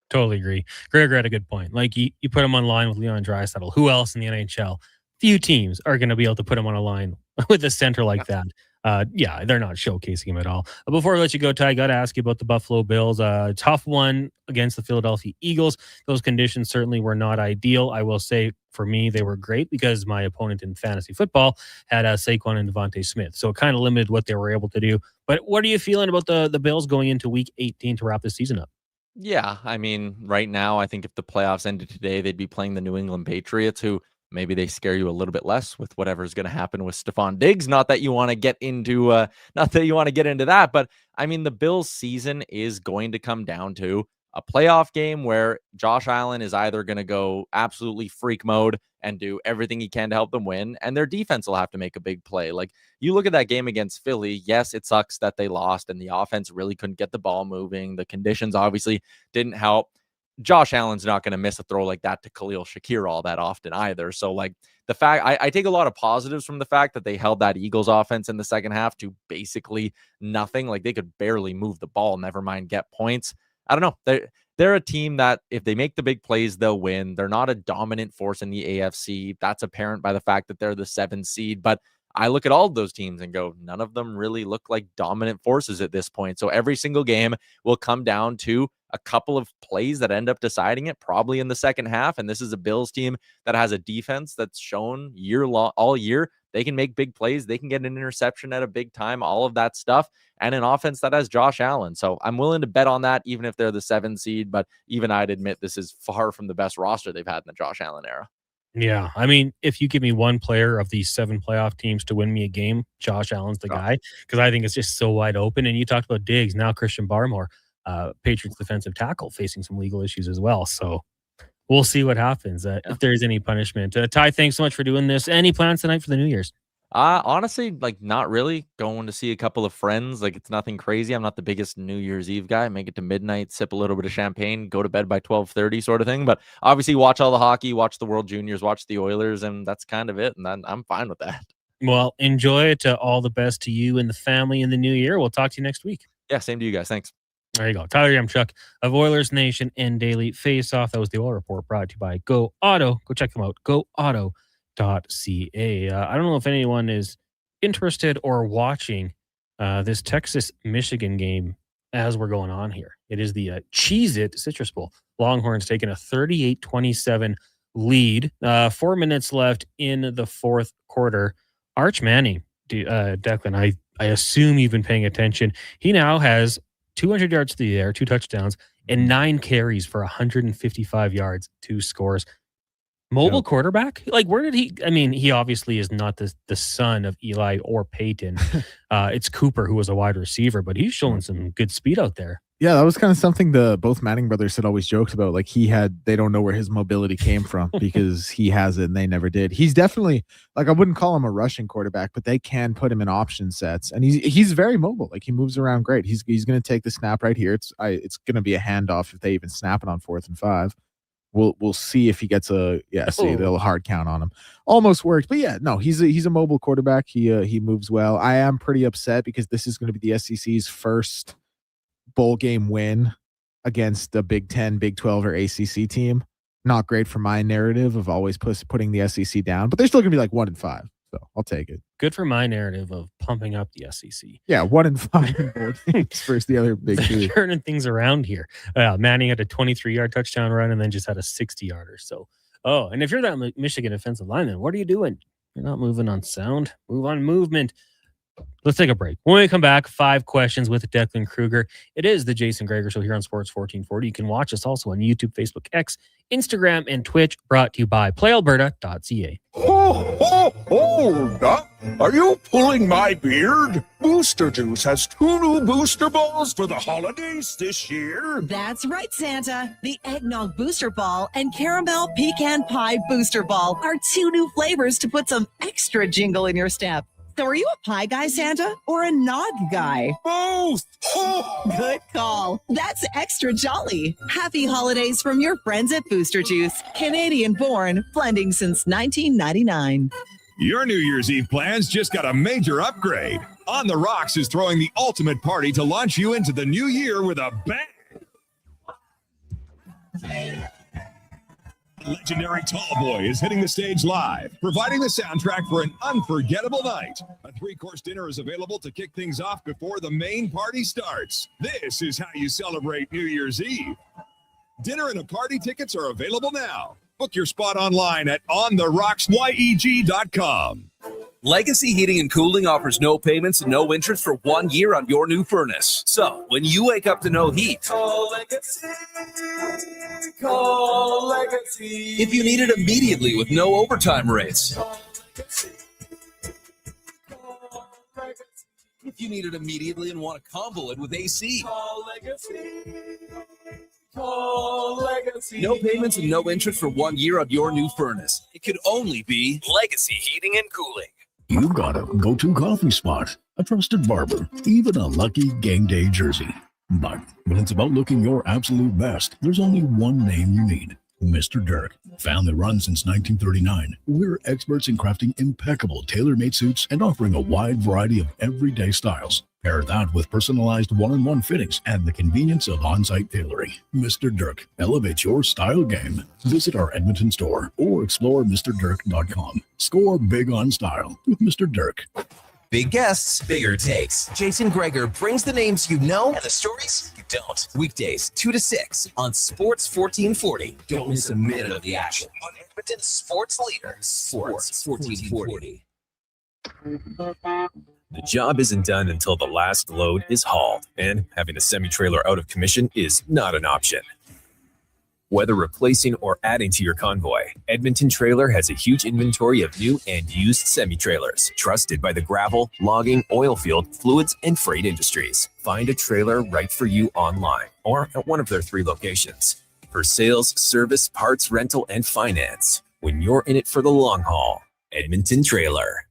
Speaker 1: Totally agree. Gregor had a good point. You put him on line with Leon Draisaitl. Who else in the NHL? Few teams are going to be able to put him on a line with a center like that. They're not showcasing him at all. Before I let you go, Ty, I got to ask you about the Buffalo Bills. Tough one against the Philadelphia Eagles. Those conditions certainly were not ideal. I will say, for me, they were great because my opponent in fantasy football had Saquon and Devontae Smith. So it kind of limited what they were able to do. But what are you feeling about the Bills going into Week 18 to wrap the season up?
Speaker 13: Yeah, right now, I think if the playoffs ended today, they'd be playing the New England Patriots, who maybe they scare you a little bit less with whatever's going to happen with Stephon Diggs. Not that you want to get into that, but the Bills' season is going to come down to a playoff game where Josh Allen is either going to go absolutely freak mode and do everything he can to help them win, and their defense will have to make a big play. You look at that game against Philly, yes, it sucks that they lost and the offense really couldn't get the ball moving. The conditions obviously didn't help. Josh Allen's not going to miss a throw like that to Khalil Shakir all that often either. So the fact I take a lot of positives from the fact that they held that Eagles offense in the second half to basically nothing. They could barely move the ball, never mind get points. I don't know. They're a team that if they make the big plays, they'll win. They're not a dominant force in the AFC. That's apparent by the fact that they're the 7th seed, but I look at all of those teams and go, none of them really look like dominant forces at this point. So every single game will come down to a couple of plays that end up deciding it, probably in the second half. And this is a Bills team that has a defense that's shown all year. They can make big plays. They can get an interception at a big time, all of that stuff. And an offense that has Josh Allen. So I'm willing to bet on that, even if they're the 7th seed. But even I'd admit this is far from the best roster they've had in the Josh Allen era.
Speaker 1: Yeah, if you give me one player of these 7 playoff teams to win me a game, Josh Allen's the guy, because I think it's just so wide open. And you talked about Diggs, now Christian Barmore, Patriots defensive tackle, facing some legal issues as well. So we'll see what happens if there's any punishment. Ty, thanks so much for doing this. Any plans tonight for the New Year's?
Speaker 13: Honestly, not really. Going to see a couple of friends. It's nothing crazy. I'm not the biggest New Year's Eve guy. Make it to midnight, sip a little bit of champagne, go to bed by 12:30 sort of thing. But obviously watch all the hockey, watch the World Juniors, watch the Oilers, and that's kind of it. And I'm fine with that.
Speaker 1: Well, enjoy it. All the best to you and the family in the new year. We'll talk to you next week.
Speaker 13: Yeah, same to you guys. Thanks.
Speaker 1: There you go. Tyler Yamchuk of Oilers Nation and Daily Faceoff. That was the Oil Report, brought to you by Go Auto. Go check them out. GoAuto.ca. I don't know if anyone is interested or watching this Texas-Michigan game as we're going on here. It is the Cheez-It Citrus Bowl. Longhorns taking a 38-27 lead. 4 minutes left in the fourth quarter. Arch Manning, Declan, I assume you've been paying attention. He now has 200 yards to the air, 2 touchdowns, and 9 carries for 155 yards, 2 scores. Mobile quarterback? Where did he? He obviously is not the son of Eli or Peyton. It's Cooper, who was a wide receiver, but he's showing some good speed out there.
Speaker 2: Yeah, that was kind of something both Manning brothers had always joked about. Like they don't know where his mobility came from because he has it and they never did. He's definitely, like, I wouldn't call him a rushing quarterback, but they can put him in option sets, and he's very mobile. Like, he moves around great. He's going to take the snap right here. It's going to be a handoff if they even snap it on 4th and 5. We'll see if he gets a they'll hard count on him. Almost worked, but yeah, no, he's a mobile quarterback. He moves well. I am pretty upset because this is going to be the SEC's first bowl game win against a Big 10, Big 12, or ACC team. Not great for my narrative of always putting the SEC down, but they're still going to be like 1-5. So I'll take it.
Speaker 1: Good for my narrative of pumping up the SEC.
Speaker 2: Yeah, 1-5 in both games versus the other Big 2.
Speaker 1: Turning things around here. Manning had a 23-yard touchdown run and then just had a 60-yarder. So, and if you're that Michigan offensive lineman, what are you doing? You're not moving on sound. Move on movement. Let's take a break. When we come back, 5 questions with Declan Kruger. It is the Jason Gregor Show here on Sports 1440. You can watch us also on YouTube, Facebook, X, Instagram, and Twitch. Brought to you by playalberta.ca.
Speaker 18: Hold up. Are you pulling my beard? Booster Juice has 2 new booster balls for the holidays this year.
Speaker 15: That's right, Santa. The Eggnog Booster Ball and Caramel Pecan Pie Booster Ball are 2 new flavors to put some extra jingle in your step. So are you a pie guy, Santa, or a nog guy?
Speaker 18: Both!
Speaker 15: Good call. That's extra jolly. Happy holidays from your friends at Booster Juice. Canadian born, blending since 1999.
Speaker 21: Your New Year's Eve plans just got a major upgrade. On the Rocks is throwing the ultimate party to launch you into the new year with a bang. Legendary Tallboy is hitting the stage live, providing the soundtrack for an unforgettable night. A 3-course dinner is available to kick things off before the main party starts. This is how you celebrate New Year's Eve. Dinner and a party tickets are available now. Book your spot online at ontherocksyeg.com.
Speaker 22: Legacy Heating and Cooling offers no payments and no interest for 1 year on your new furnace. So, when you wake up to no heat,
Speaker 14: Call Legacy. Call Legacy.
Speaker 22: if you need it immediately with no overtime rates, if you need it immediately and want to combo it with AC,
Speaker 14: Call Legacy. Call Legacy.
Speaker 22: no payments and no interest for 1 year on your new furnace. It could only be Legacy Heating and Cooling.
Speaker 7: You've got a go-to coffee spot, a trusted barber, even a lucky game day jersey. But when it's about looking your absolute best, there's only one name you need: Mr. Dirk. Family run since 1939, we're experts in crafting impeccable tailor-made suits and offering a wide variety of everyday styles. Pair that with personalized one-on-one fittings and the convenience of on-site tailoring. Mr. Dirk elevates your style game. Visit our Edmonton store or explore MrDirk.com. Score big on style with Mr. Dirk.
Speaker 8: Big guests, bigger takes. Jason Gregor brings the names you know and the stories you don't. Weekdays, 2 to 6 on Sports 1440. Don't miss a minute of the action on Edmonton's sports leader, Sports 1440.
Speaker 23: The job isn't done until the last load is hauled, and having a semi-trailer out of commission is not an option. Whether replacing or adding to your convoy, Edmonton Trailer has a huge inventory of new and used semi-trailers, trusted by the gravel, logging, oil field, fluids, and freight industries. Find a trailer right for you online or at one of their 3 locations. For sales, service, parts, rental, and finance, when you're in it for the long haul, Edmonton Trailer.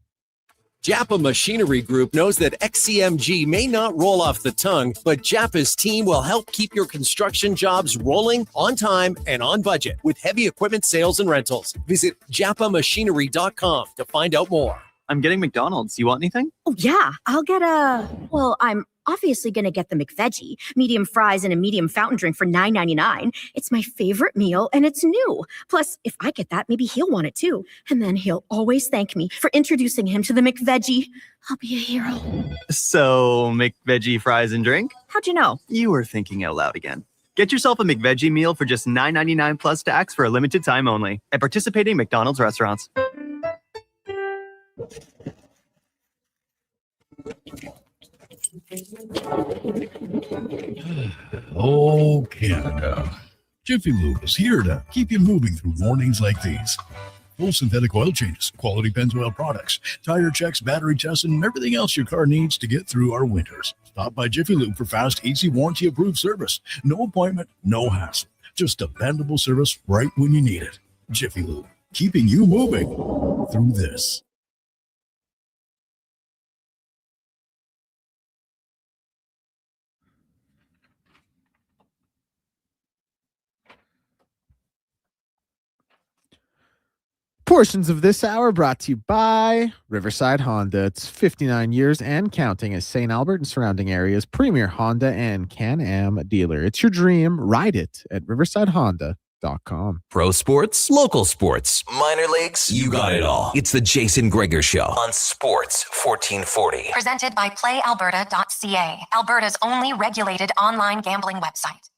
Speaker 16: Japa Machinery Group knows that XCMG may not roll off the tongue, but Japa's team will help keep your construction jobs rolling on time and on budget with heavy equipment sales and rentals. Visit japamachinery.com to find out more.
Speaker 6: I'm getting McDonald's. You want anything?
Speaker 9: Oh, yeah. I'll get I'm obviously going to get the McVeggie, medium fries and a medium fountain drink for $9.99. It's my favorite meal and it's new. Plus, if I get that, maybe he'll want it too. And then he'll always thank me for introducing him to the McVeggie. I'll be a hero.
Speaker 6: So, McVeggie fries and drink?
Speaker 9: How'd you know?
Speaker 6: You were thinking out loud again. Get yourself a McVeggie meal for just $9.99 plus tax for a limited time only at participating McDonald's restaurants.
Speaker 7: Oh, Canada. Jiffy Lube is here to keep you moving through mornings like these. Full synthetic oil changes, quality Pennzoil products, tire checks, battery tests, and everything else your car needs to get through our winters. Stop by Jiffy Lube for fast, easy, warranty-approved service. No appointment, no hassle. Just dependable service right when you need it. Jiffy Lube, keeping you moving through this.
Speaker 2: Portions of this hour brought to you by Riverside Honda. It's 59 years and counting as St. Albert and surrounding areas' premier Honda and Can-Am dealer. It's your dream. Ride it at riversidehonda.com.
Speaker 8: Pro sports, local sports, minor leagues, you got it all. It's the Jason Gregor Show on Sports 1440.
Speaker 3: Presented by playalberta.ca, Alberta's only regulated online gambling website.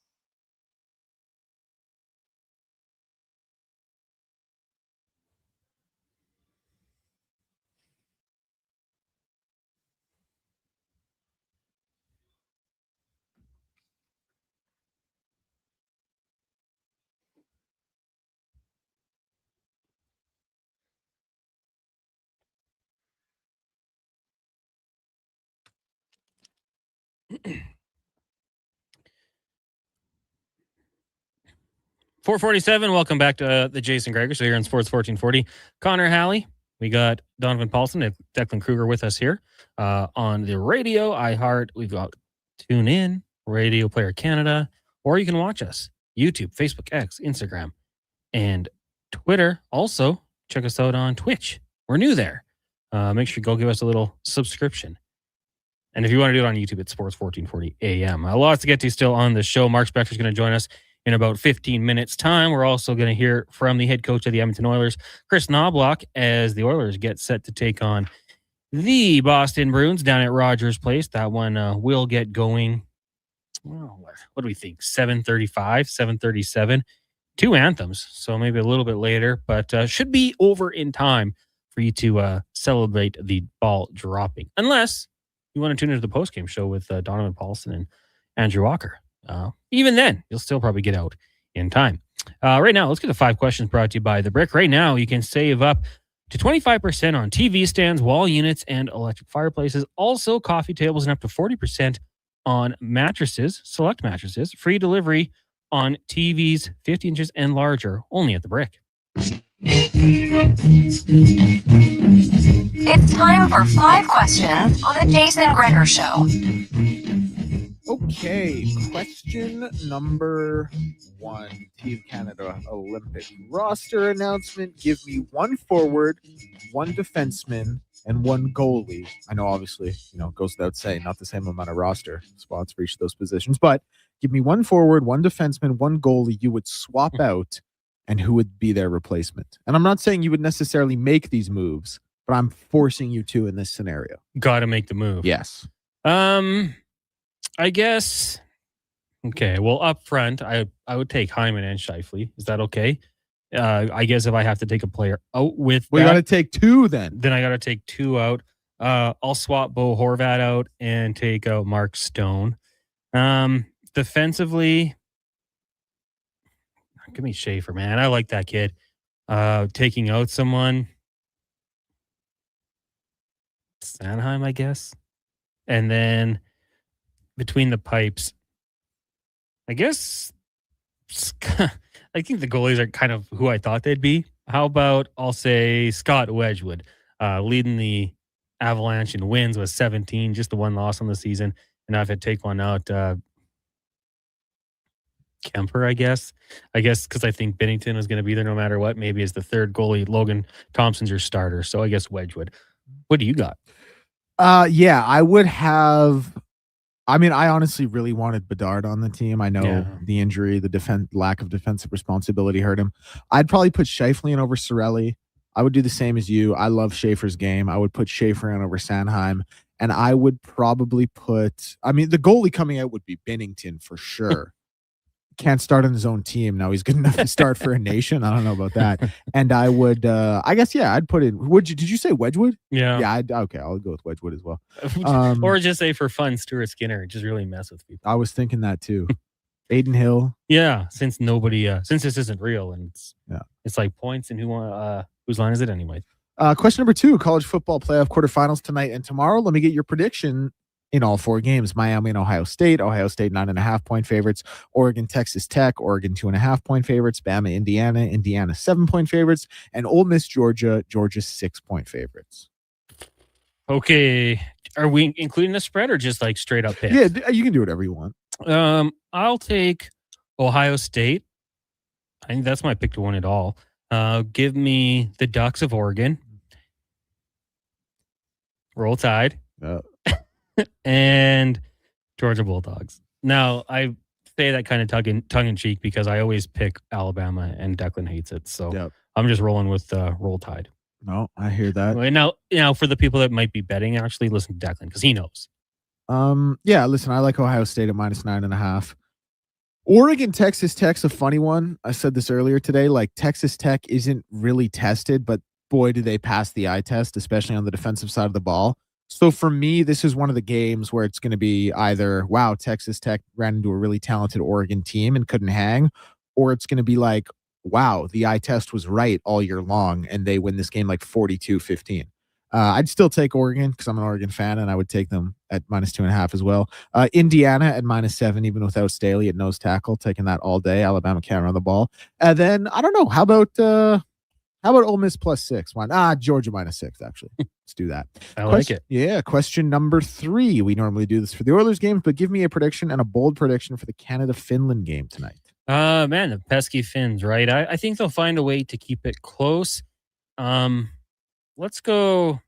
Speaker 1: .447, welcome back to the Jason Gregor Show here on Sports 1440. Connor Halley, we got Donovan Paulson and Declan Kruger with us here on the radio, iHeart. We've got TuneIn, Radio Player Canada, or you can watch us, YouTube, Facebook, X, Instagram, and Twitter. Also, check us out on Twitch. We're new there. Make sure you go give us a little subscription. And if you want to do it on YouTube, it's Sports 1440 AM. Lots to get to still on the show. Mark Spector's going to join us in about 15 minutes' time. We're also going to hear from the head coach of the Edmonton Oilers, Chris Knobloch, as the Oilers get set to take on the Boston Bruins down at Rogers Place. That one will get going, well, what do we think, 7:35, 7:37. 2 anthems, so maybe a little bit later, but should be over in time for you to celebrate the ball dropping. Unless you want to tune into the postgame show with Donovan Paulson and Andrew Walker. Even then, you'll still probably get out in time. Right now, let's get the 5 questions brought to you by The Brick. Right now, you can save up to 25% on TV stands, wall units, and electric fireplaces. Also, coffee tables and up to 40% on mattresses, select mattresses. Free delivery on TVs 50 inches and larger, only at The Brick.
Speaker 3: It's time for 5 questions on the Jason Gregor Show.
Speaker 2: Okay, question number 1. Team Canada Olympic roster announcement. Give me 1 forward, 1 defenseman, and 1 goalie. I know, obviously, it goes without saying, not the same amount of roster spots for each of those positions, but give me 1 forward, 1 defenseman, 1 goalie you would swap out, and who would be their replacement. And I'm not saying you would necessarily make these moves, but I'm forcing you to in this scenario.
Speaker 1: Got to make the move.
Speaker 2: Yes.
Speaker 1: I guess. Okay. Well, up front, I would take Hyman and Scheifele. Is that okay? I guess if I have to take a player out with,
Speaker 2: we got to take 2 then.
Speaker 1: Then I got to take 2 out. I'll swap Bo Horvat out and take out Mark Stone. Defensively, give me Schaefer, man. I like that kid. Taking out someone, Sanheim, I guess, and then between the pipes, I guess I think the goalies are kind of who I thought they'd be. How about I'll say Scott Wedgwood, leading the Avalanche in wins with 17, just the 1 loss on the season. And now if I take one out, Kemper, I guess because I think Binnington is going to be there no matter what. Maybe as the 3rd goalie, Logan Thompson's your starter. So I guess Wedgwood. What do you got?
Speaker 2: Yeah, I would have. I mean, I honestly really wanted Bedard on the team. I know the injury, the lack of defensive responsibility hurt him. I'd probably put Scheifele in over Cirelli. I would do the same as you. I love Schaefer's game. I would put Schaefer in over Sanheim. And I would probably put, the goalie coming out would be Binnington for sure. Can't start on his own team. Now he's good enough to start for a nation. I don't know about that. And I would, I'd put in, did you say Wedgwood?
Speaker 1: Yeah.
Speaker 2: Yeah. Okay. I'll go with Wedgwood as well.
Speaker 1: Or just say for fun, Stuart Skinner, just really mess with people.
Speaker 2: I was thinking that too. Aiden Hill.
Speaker 1: Yeah. Since this isn't real and it's like points and who Whose line is it anyway?
Speaker 2: Question number 2, college football playoff quarterfinals tonight and tomorrow. Let me get your prediction in all 4 games. Miami and Ohio State 9.5 point favorites. Oregon, Texas Tech, Oregon 2.5 point favorites. Bama, Indiana 7 point favorites. And Ole Miss, Georgia 6 point favorites.
Speaker 1: Okay. Are we including the spread or just like straight up picks?
Speaker 2: Yeah, you can do whatever you want.
Speaker 1: I'll take Ohio State. I think that's my pick to win it all. Give me the Ducks of Oregon. Roll Tide. And Georgia Bulldogs. Now, I say that kind of tongue in cheek because I always pick Alabama and Declan hates it. So I'm just rolling with Roll Tide.
Speaker 2: No, I hear that.
Speaker 1: Now, for the people that might be betting, actually listen to Declan because he knows.
Speaker 2: Yeah, listen, I like Ohio State at -9.5. Oregon, Texas Tech's a funny one. I said this earlier today. Like, Texas Tech isn't really tested, but boy, do they pass the eye test, especially on the defensive side of the ball. So for me, this is one of the games where it's going to be either, wow, Texas Tech ran into a really talented Oregon team and couldn't hang, or it's going to be like, wow, the eye test was right all year long, and they win this game like 42-15. I'd still take Oregon because I'm an Oregon fan, and I would take them at -2.5 as well. Indiana at -7, even without Staley at nose tackle, taking that all day. Alabama can't run the ball. And then, I don't know, how about Ole Miss +6? Georgia -6, actually. Let's do that.
Speaker 1: I like it.
Speaker 2: Yeah, question number 3. We normally do this for the Oilers games, but give me a prediction and a bold prediction for the Canada-Finland game tonight.
Speaker 1: Man, the pesky Finns, right? I think they'll find a way to keep it close. Let's go.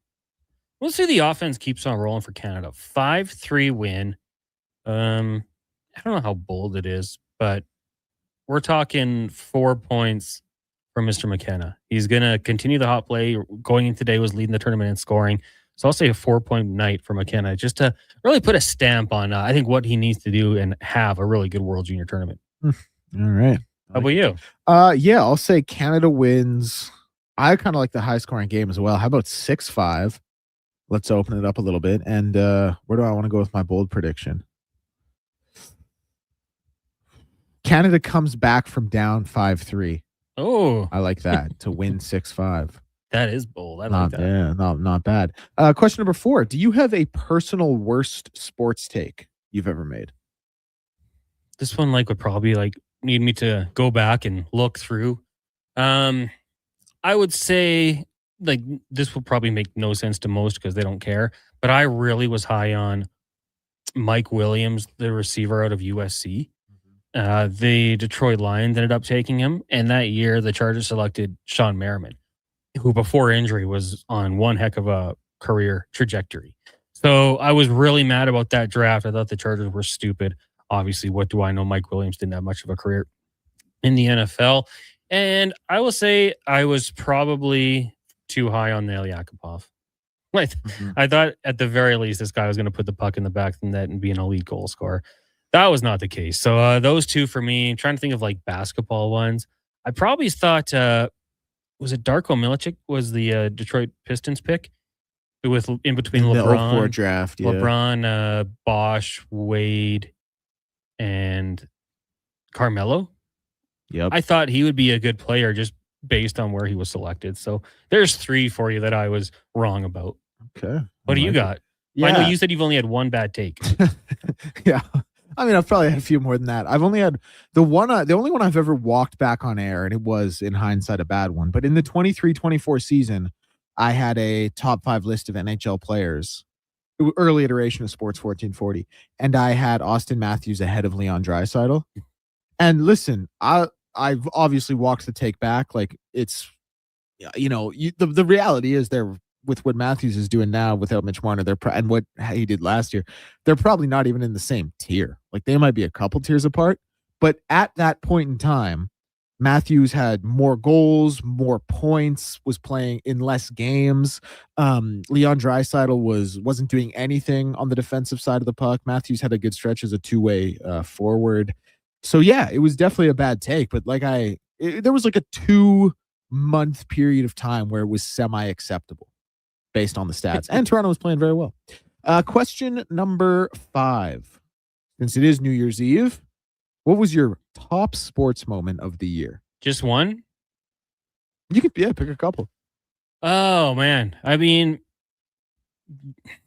Speaker 1: Let's see the offense keeps on rolling for Canada. 5-3 win. I don't know how bold it is, but we're talking 4 points for Mr. McKenna. He's going to continue the hot play. Going in today was leading the tournament in scoring. So I'll say a 4-point night for McKenna just to really put a stamp on, I think, what he needs to do and have a really good World Junior tournament.
Speaker 2: All right.
Speaker 1: How about you?
Speaker 2: Yeah, I'll say Canada wins. I kind of like the high scoring game as well. How about 6-5? Let's open it up a little bit. And where do I want to go with my bold prediction? Canada comes back from down 5-3.
Speaker 1: Oh,
Speaker 2: I like that to win 6-5.
Speaker 1: That is bold. I like that.
Speaker 2: Yeah, not bad. Question number 4. Do you have a personal worst sports take you've ever made?
Speaker 1: This one would probably need me to go back and look through. I would say this will probably make no sense to most because they don't care. But I really was high on Mike Williams, the receiver out of USC. The Detroit Lions ended up taking him, and that year the Chargers selected Sean Merriman, who before injury was on one heck of a career trajectory. So I was really mad about that draft. I thought the Chargers were stupid. Obviously, what do I know? Mike Williams didn't have much of a career in the NFL. And I will say I was probably too high on Nail Yakupov. I thought at the very least this guy was going to put the puck in the back of the net and be an elite goal scorer. That was not the case. So those two for me. I'm trying to think of basketball ones. I probably thought, was it Darko Milicic was the Detroit Pistons pick with in between LeBron,
Speaker 2: the 04 draft, yeah.
Speaker 1: LeBron, Bosch, Wade, and Carmelo.
Speaker 2: Yep.
Speaker 1: I thought he would be a good player just based on where he was selected. So there's 3 for you that I was wrong about.
Speaker 2: Okay.
Speaker 1: What do you got?
Speaker 2: Yeah.
Speaker 1: I know you said you've only had one bad take.
Speaker 2: Yeah. I mean, I've probably had a few more than that. I've only had the only one I've ever walked back on air, and it was in hindsight a bad one. But in the 23-24 season, I had a top 5 list of NHL players, early iteration of Sports 1440, and I had Austin Matthews ahead of Leon Draisaitl. And listen, I've obviously walked the take back. It's, the reality is they're with what Matthews is doing now without Mitch Marner, and what he did last year, they're probably not even in the same tier. They might be a couple tiers apart, but at that point in time, Matthews had more goals, more points, was playing in less games. Leon Draisaitl wasn't doing anything on the defensive side of the puck. Matthews had a good stretch as a two-way forward. So yeah, it was definitely a bad take, but there was a 2-month period of time where it was semi-acceptable based on the stats, and Toronto was playing very well. Question number 5. Since it is New Year's Eve, what was your top sports moment of the year?
Speaker 1: Just one?
Speaker 2: You could pick a couple.
Speaker 1: Oh man, I mean,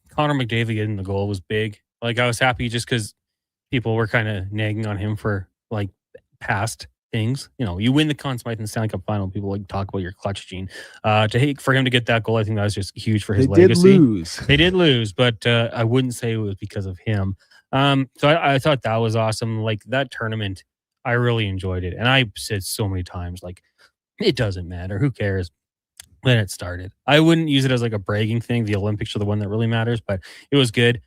Speaker 1: Connor McDavid getting the goal was big. Like I was happy just because people were kind of nagging on him for like past things. You know, you win the Conn Smythe and Stanley Cup final. People like talk about your clutch gene. For him to get that goal, I think that was just huge for his legacy. They did lose, but I wouldn't say it was because of him. So I thought that was awesome. Like that tournament, I really enjoyed it, and I said so many times, like it doesn't matter, who cares. When it started, I wouldn't use it as like a bragging thing. The Olympics are the one that really matters, but it was good.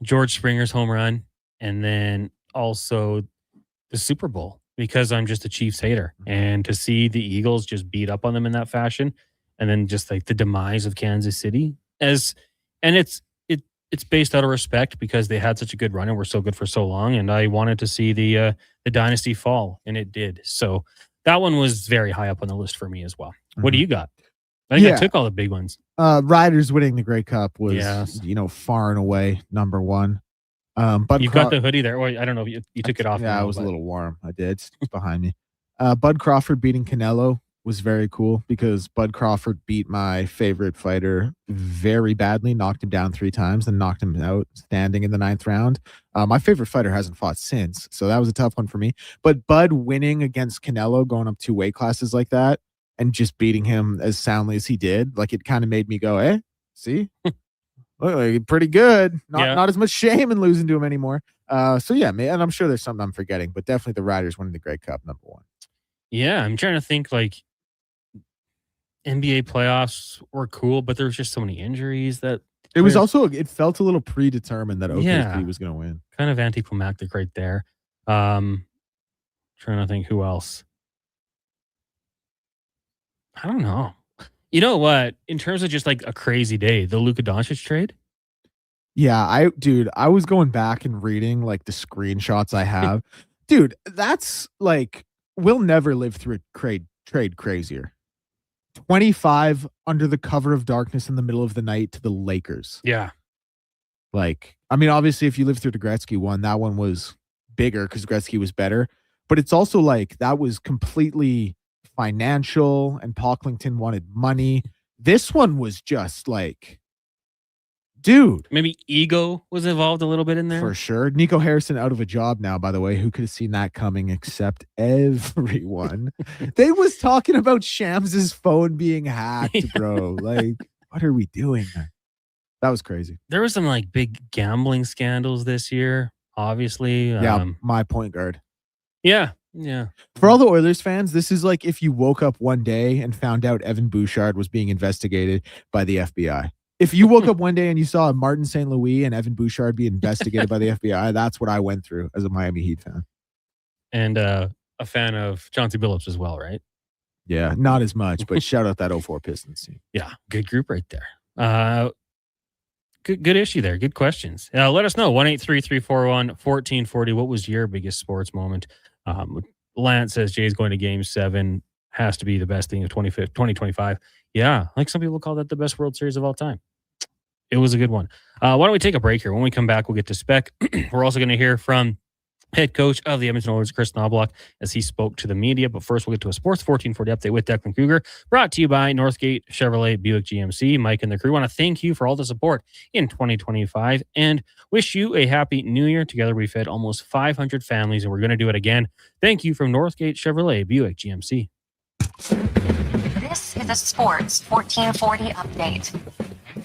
Speaker 1: George Springer's home run, and then also the Super Bowl, because I'm just a Chiefs hater, and to see the Eagles just beat up on them in that fashion, and then just like the demise of Kansas City it's based out of respect because they had such a good run and were so good for so long, and I wanted to see the dynasty fall, and it did. So that one was very high up on the list for me as well. What do you got? I think I took all the big ones.
Speaker 2: Riders winning the Grey Cup was, far and away number one.
Speaker 1: But you've got the hoodie there. Or I don't know if you took it off.
Speaker 2: Yeah, it was a little warm. I did. It's behind me. Bud Crawford beating Canelo was very cool because Bud Crawford beat my favorite fighter very badly, knocked him down 3 times, and knocked him out standing in the 9th round. My favorite fighter hasn't fought since, so that was a tough one for me. But Bud winning against Canelo, going up 2 weight classes like that, and just beating him as soundly as he did, like it kind of made me go, see? Like, pretty good. Not as much shame in losing to him anymore. So yeah, man, and I'm sure there's something I'm forgetting, but definitely the Riders winning the Grey Cup, number one.
Speaker 1: Yeah, I'm trying to think, like, NBA playoffs were cool, but there was just so many injuries that
Speaker 2: it was also, it felt a little predetermined that OKC was going to win.
Speaker 1: Kind of anticlimactic right there. Trying to think who else. I don't know. You know what? In terms of just like a crazy day, the Luka Doncic trade.
Speaker 2: Yeah, I was going back and reading like the screenshots I have. Dude, that's like, we'll never live through a trade crazier. 25 under the cover of darkness in the middle of the night to the Lakers.
Speaker 1: Yeah.
Speaker 2: Like, I mean, obviously, if you lived through the Gretzky one, that one was bigger because Gretzky was better. But it's also like that was completely financial, and Pocklington wanted money. This one was just like, dude.
Speaker 1: Maybe ego was involved a little bit in there.
Speaker 2: For sure. Nico Harrison out of a job now, by the way. Who could have seen that coming except everyone? They was talking about Shams' phone being hacked, bro. Like, what are we doing? That was crazy.
Speaker 1: There was some like big gambling scandals this year, obviously.
Speaker 2: Yeah, my point guard.
Speaker 1: Yeah. Yeah.
Speaker 2: For all the Oilers fans, this is like if you woke up one day and found out Evan Bouchard was being investigated by the FBI. If you woke up one day and you saw Martin St. Louis and Evan Bouchard be investigated by the FBI, that's what I went through as a Miami Heat fan.
Speaker 1: And a fan of Chauncey Billups as well, right?
Speaker 2: Yeah, not as much, but shout out that 04 Pistons team.
Speaker 1: Yeah, good group right there. Good issue there. Good questions. Let us know. 1-833-401-1440. What was your biggest sports moment? Lance says Jay's going to Game 7. Has to be the best thing of 2025. Yeah, like some people call that the best World Series of all time. It was a good one. Why don't we take a break here? When we come back, we'll get to Spec. We're also going to hear from head coach of the Edmonton Oilers, Chris Knobloch, as he spoke to the media. But first, we'll get to a Sports 1440 update with Declan Kruger, brought to you by Northgate Chevrolet Buick GMC. Mike and the crew want to thank you for all the support in 2025 and wish you a happy new year. Together, we fed almost 500 families, and we're going to do it again. Thank you from Northgate Chevrolet Buick GMC.
Speaker 3: This is a Sports 1440 update.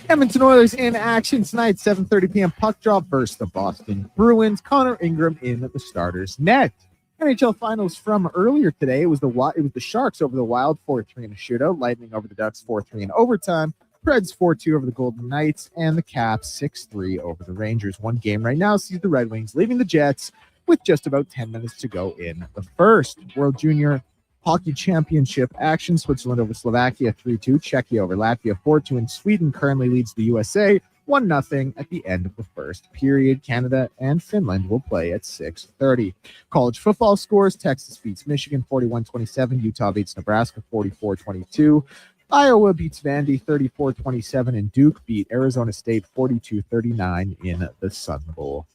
Speaker 2: Edmonton Oilers in action tonight, 7:30 p.m. puck drop versus the Boston Bruins. Connor Ingram in the starters net. NHL Finals from earlier today. It was the Sharks over the Wild, 4-3 in a shootout. Lightning over the Ducks, 4-3 in overtime. Preds 4-2 over the Golden Knights, and the Caps 6-3 over the Rangers. One game right now sees the Red Wings leaving the Jets with just about 10 minutes to go in the first. World Junior Hockey Championship action. Switzerland over Slovakia 3-2. Czechia over Latvia 4-2. And Sweden currently leads the USA 1-0 at the end of the first period. Canada and Finland will play at 6:30. College football scores. Texas beats Michigan 41-27. Utah beats Nebraska 44-22. Iowa beats Vandy 34-27. And Duke beat Arizona State 42-39 in the Sun Bowl.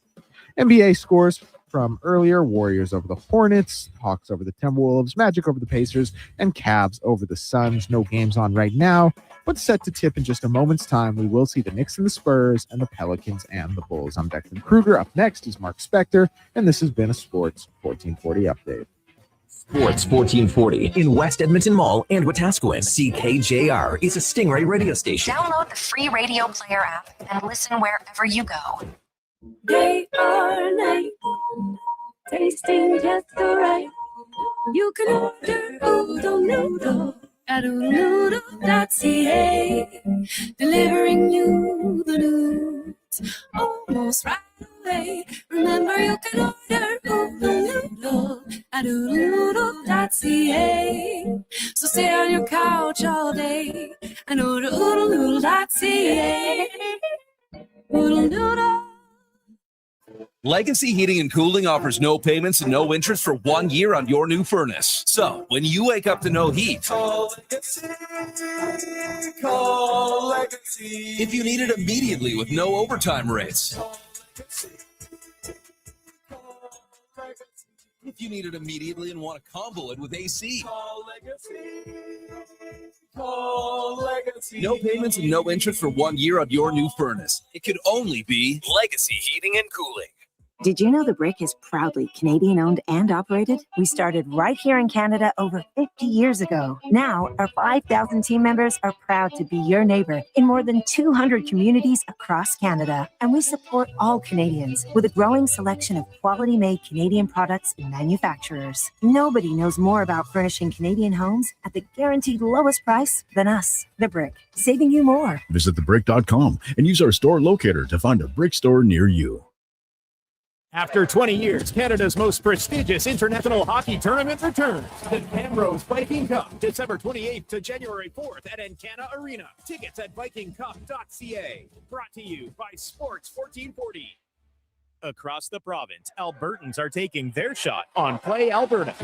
Speaker 2: NBA scores from earlier. Warriors over the Hornets, Hawks over the Timberwolves, Magic over the Pacers, and Cavs over the Suns. No games on right now, but set to tip in just a moment's time. We will see the Knicks and the Spurs and the Pelicans and the Bulls. I'm Declan Kruger. Up next is Mark Spector, and this has been a Sports 1440 update.
Speaker 8: Sports 1440 in West Edmonton Mall and Wetaskiwin. CKJR is a Stingray radio station.
Speaker 3: Download the free radio player app and listen wherever you go.
Speaker 14: Day or night, tasting just so right. You can order oodle noodle at oodlenoodle.ca, delivering you the news almost right away. Remember, you can order oodle noodle at oodlenoodle.ca. So stay on your couch all day and order oodlenoodle.ca. Oodle noodle.
Speaker 22: Legacy Heating and Cooling offers no payments and no interest for 1 year on your new furnace. So, when you wake up to no heat, call Legacy. Call Legacy. If you need it immediately with no overtime rates. If you need it immediately and want to combo it with AC. Call Legacy. Call Legacy. No payments and no interest for 1 year on your new furnace. It could only be Legacy Heating and Cooling.
Speaker 11: Did you know The Brick is proudly Canadian-owned and operated? We started right here in Canada over 50 years ago. Now, our 5,000 team members are proud to be your neighbor in more than 200 communities across Canada. And we support all Canadians with a growing selection of quality-made Canadian products and manufacturers. Nobody knows more about furnishing Canadian homes at the guaranteed lowest price than us. The Brick, saving you more.
Speaker 7: Visit thebrick.com and use our store locator to find a brick store near you.
Speaker 4: After 20 years, Canada's most prestigious international hockey tournament returns. The Camrose Viking Cup, December 28th to January 4th at Encana Arena. Tickets at vikingcup.ca. Brought to you by Sports 1440. Across the province, Albertans are taking their shot on Play Alberta.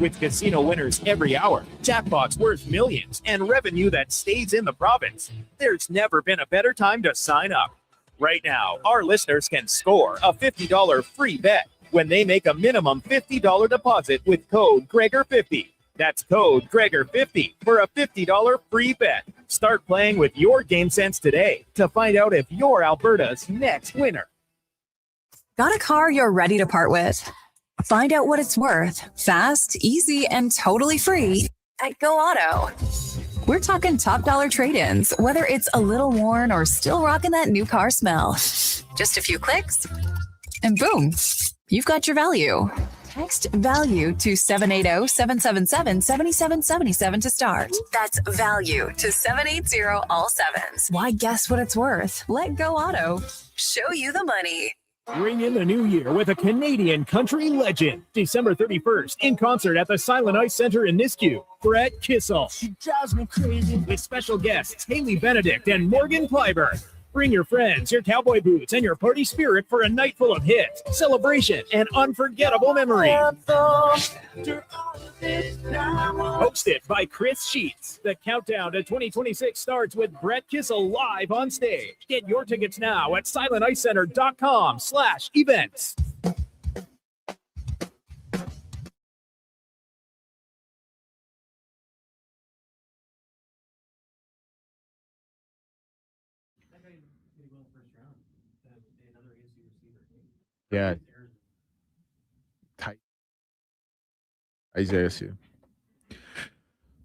Speaker 4: With casino winners every hour, jackpots worth millions, and revenue that stays in the province, there's never been a better time to sign up. Right now, our listeners can score a $50 free bet when they make a minimum $50 deposit with code Gregor50. That's code Gregor50 for a $50 free bet. Start playing with your game sense today to find out if you're Alberta's next winner.
Speaker 20: Got a car you're ready to part with? Find out what it's worth, fast, easy, and totally free at Go Auto. We're talking top dollar trade-ins, whether it's a little worn or still rocking that new car smell. Just a few clicks, and boom, you've got your value. Text VALUE to 780-777-7777 to start. That's VALUE to 780 all sevens. Why guess what it's worth? Let Go Auto show you the money.
Speaker 4: Ring in the new year with a Canadian country legend. December 31st, in concert at the Silent Ice Center in Nisku. Brett Kissel. She drives me crazy. With special guests Haley Benedict and Morgan Clyburn. Bring your friends, your cowboy boots, and your party spirit for a night full of hits, celebration, and unforgettable memories. Hosted by Chris Sheets. The countdown to 2026 starts with Brett Kissel live on stage. Get your tickets now at silenticecenter.com/events.
Speaker 2: Yeah. Tight. Isaiah Sue.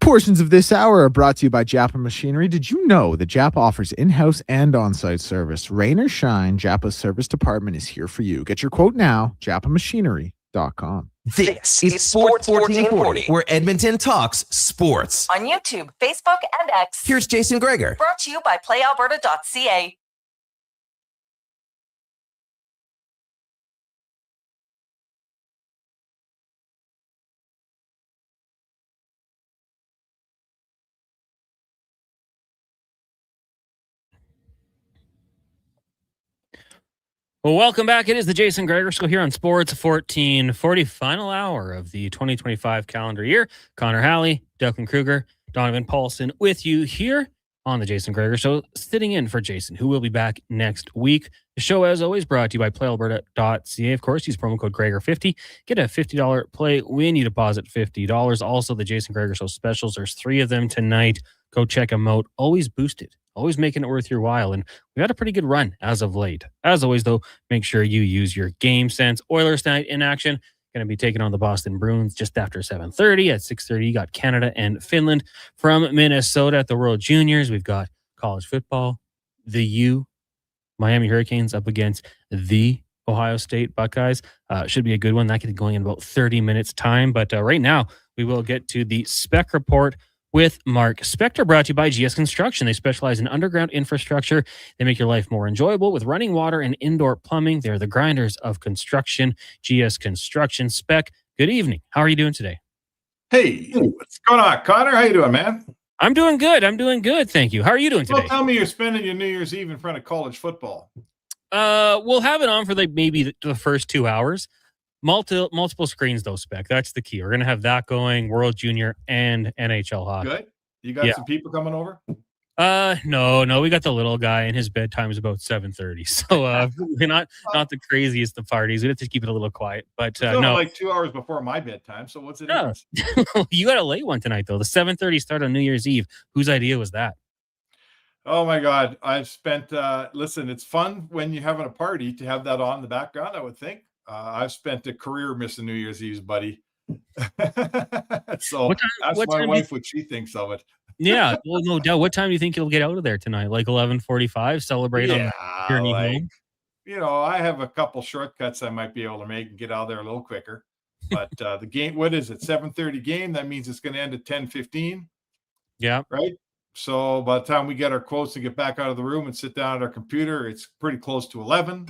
Speaker 2: Portions of this hour are brought to you by Japa Machinery. Did you know that Japa offers in-house and on-site service? Rain or shine, Japa's service department is here for you. Get your quote now, japamachinery.com.
Speaker 8: This is Sports 1440, where Edmonton talks sports.
Speaker 17: On YouTube, Facebook, and X.
Speaker 8: Here's Jason Gregor.
Speaker 17: Brought to you by playalberta.ca.
Speaker 1: Well, welcome back. It is the Jason Gregor Show here on Sports 1440, final hour of the 2025 calendar year. Connor Halley, Declan Kruger, Donovan Paulson with you here. on the Jason Gregor Show, sitting in for Jason, who will be back next week. The show, as always, brought to you by playalberta.ca. Of course, use promo code Gregor50. Get a $50 play when you deposit $50. Also, the Jason Gregor Show specials. There's 3 of them tonight. Go check them out. Always boosted. Always making it worth your while. And we got a pretty good run as of late. As always, though, make sure you use your game sense. Oilers tonight in action. Going to be taking on the Boston Bruins just after 7:30. At 6:30, you got Canada and Finland. From Minnesota at the World Juniors, we've got college football, the U, Miami Hurricanes up against the Ohio State Buckeyes. Should be a good one. That could be going in about 30 minutes time. But right now, we will get to the Spec Report with Mark Spector, brought to you by GS Construction. They specialize in underground infrastructure. They make your life more enjoyable with running water and indoor plumbing. They're the grinders of construction. GS Construction. Spec, good evening. How are you doing today?
Speaker 5: Hey, what's going on, Connor? How you doing, man?
Speaker 1: I'm doing good. Thank you. How are you doing today?
Speaker 5: Well, tell me you're spending your New Year's Eve in front of college football.
Speaker 1: We'll have it on for maybe the first 2 hours. Multiple screens though, Spec. That's the key. We're gonna have that going, World Junior and NHL hockey.
Speaker 5: Good. You got some people coming over?
Speaker 1: No, we got the little guy, and his bedtime is about 7:30. So we're not the craziest of parties. We have to keep it a little quiet. But no,
Speaker 5: like 2 hours before my bedtime. So what's it?
Speaker 1: You got a late one tonight though. The 7:30 start on New Year's Eve. Whose idea was that?
Speaker 5: Oh my God. I've spent listen, it's fun when you're having a party to have that on in the background, I would think. I've spent a career missing New Year's Eve, buddy. So that's my wife, what she thinks of it.
Speaker 1: Yeah, well, no doubt. What time do you think you'll get out of there tonight? Like 11:45? Celebrate on the journey home?
Speaker 5: You know, I have a couple shortcuts I might be able to make and get out there a little quicker. But the game, what is it? 7:30 game. That means it's going to end at 10:15.
Speaker 1: Yeah.
Speaker 5: Right. So by the time we get our quotes and get back out of the room and sit down at our computer, it's pretty close to 11.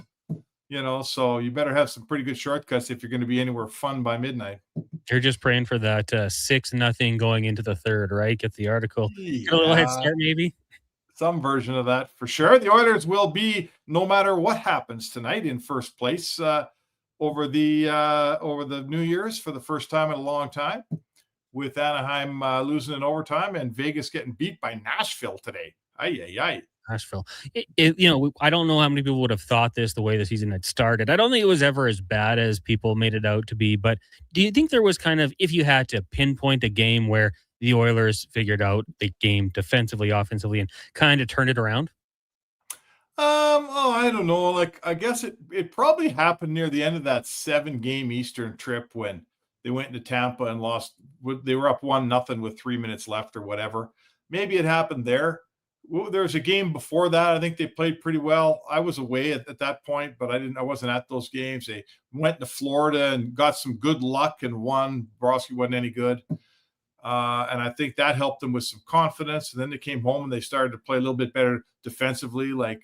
Speaker 5: You know, so you better have some pretty good shortcuts if you're going to be anywhere fun by midnight.
Speaker 1: You're just praying for that 6-0 going into the third, right? Get the article. Get a little head start, maybe.
Speaker 5: Some version of that for sure. The Oilers will be, no matter what happens tonight, in first place over the New Year's for the first time in a long time, with Anaheim losing in overtime and Vegas getting beat by Nashville today.
Speaker 1: Nashville. I don't know how many people would have thought this the way the season had started. I don't think it was ever as bad as people made it out to be. But do you think there was kind of, if you had to pinpoint a game where the Oilers figured out the game defensively, offensively, and kind of turned it around?
Speaker 5: I don't know. Like, I guess it probably happened near the end of that 7-game Eastern trip when they went into Tampa and lost. They were up 1-0 with 3 minutes left or whatever. Maybe it happened there. There was a game before that. I think they played pretty well. I was away at that point, but I wasn't at those games. They went to Florida and got some good luck and won. Borowski wasn't any good. And I think that helped them with some confidence. And then they came home and they started to play a little bit better defensively. Like,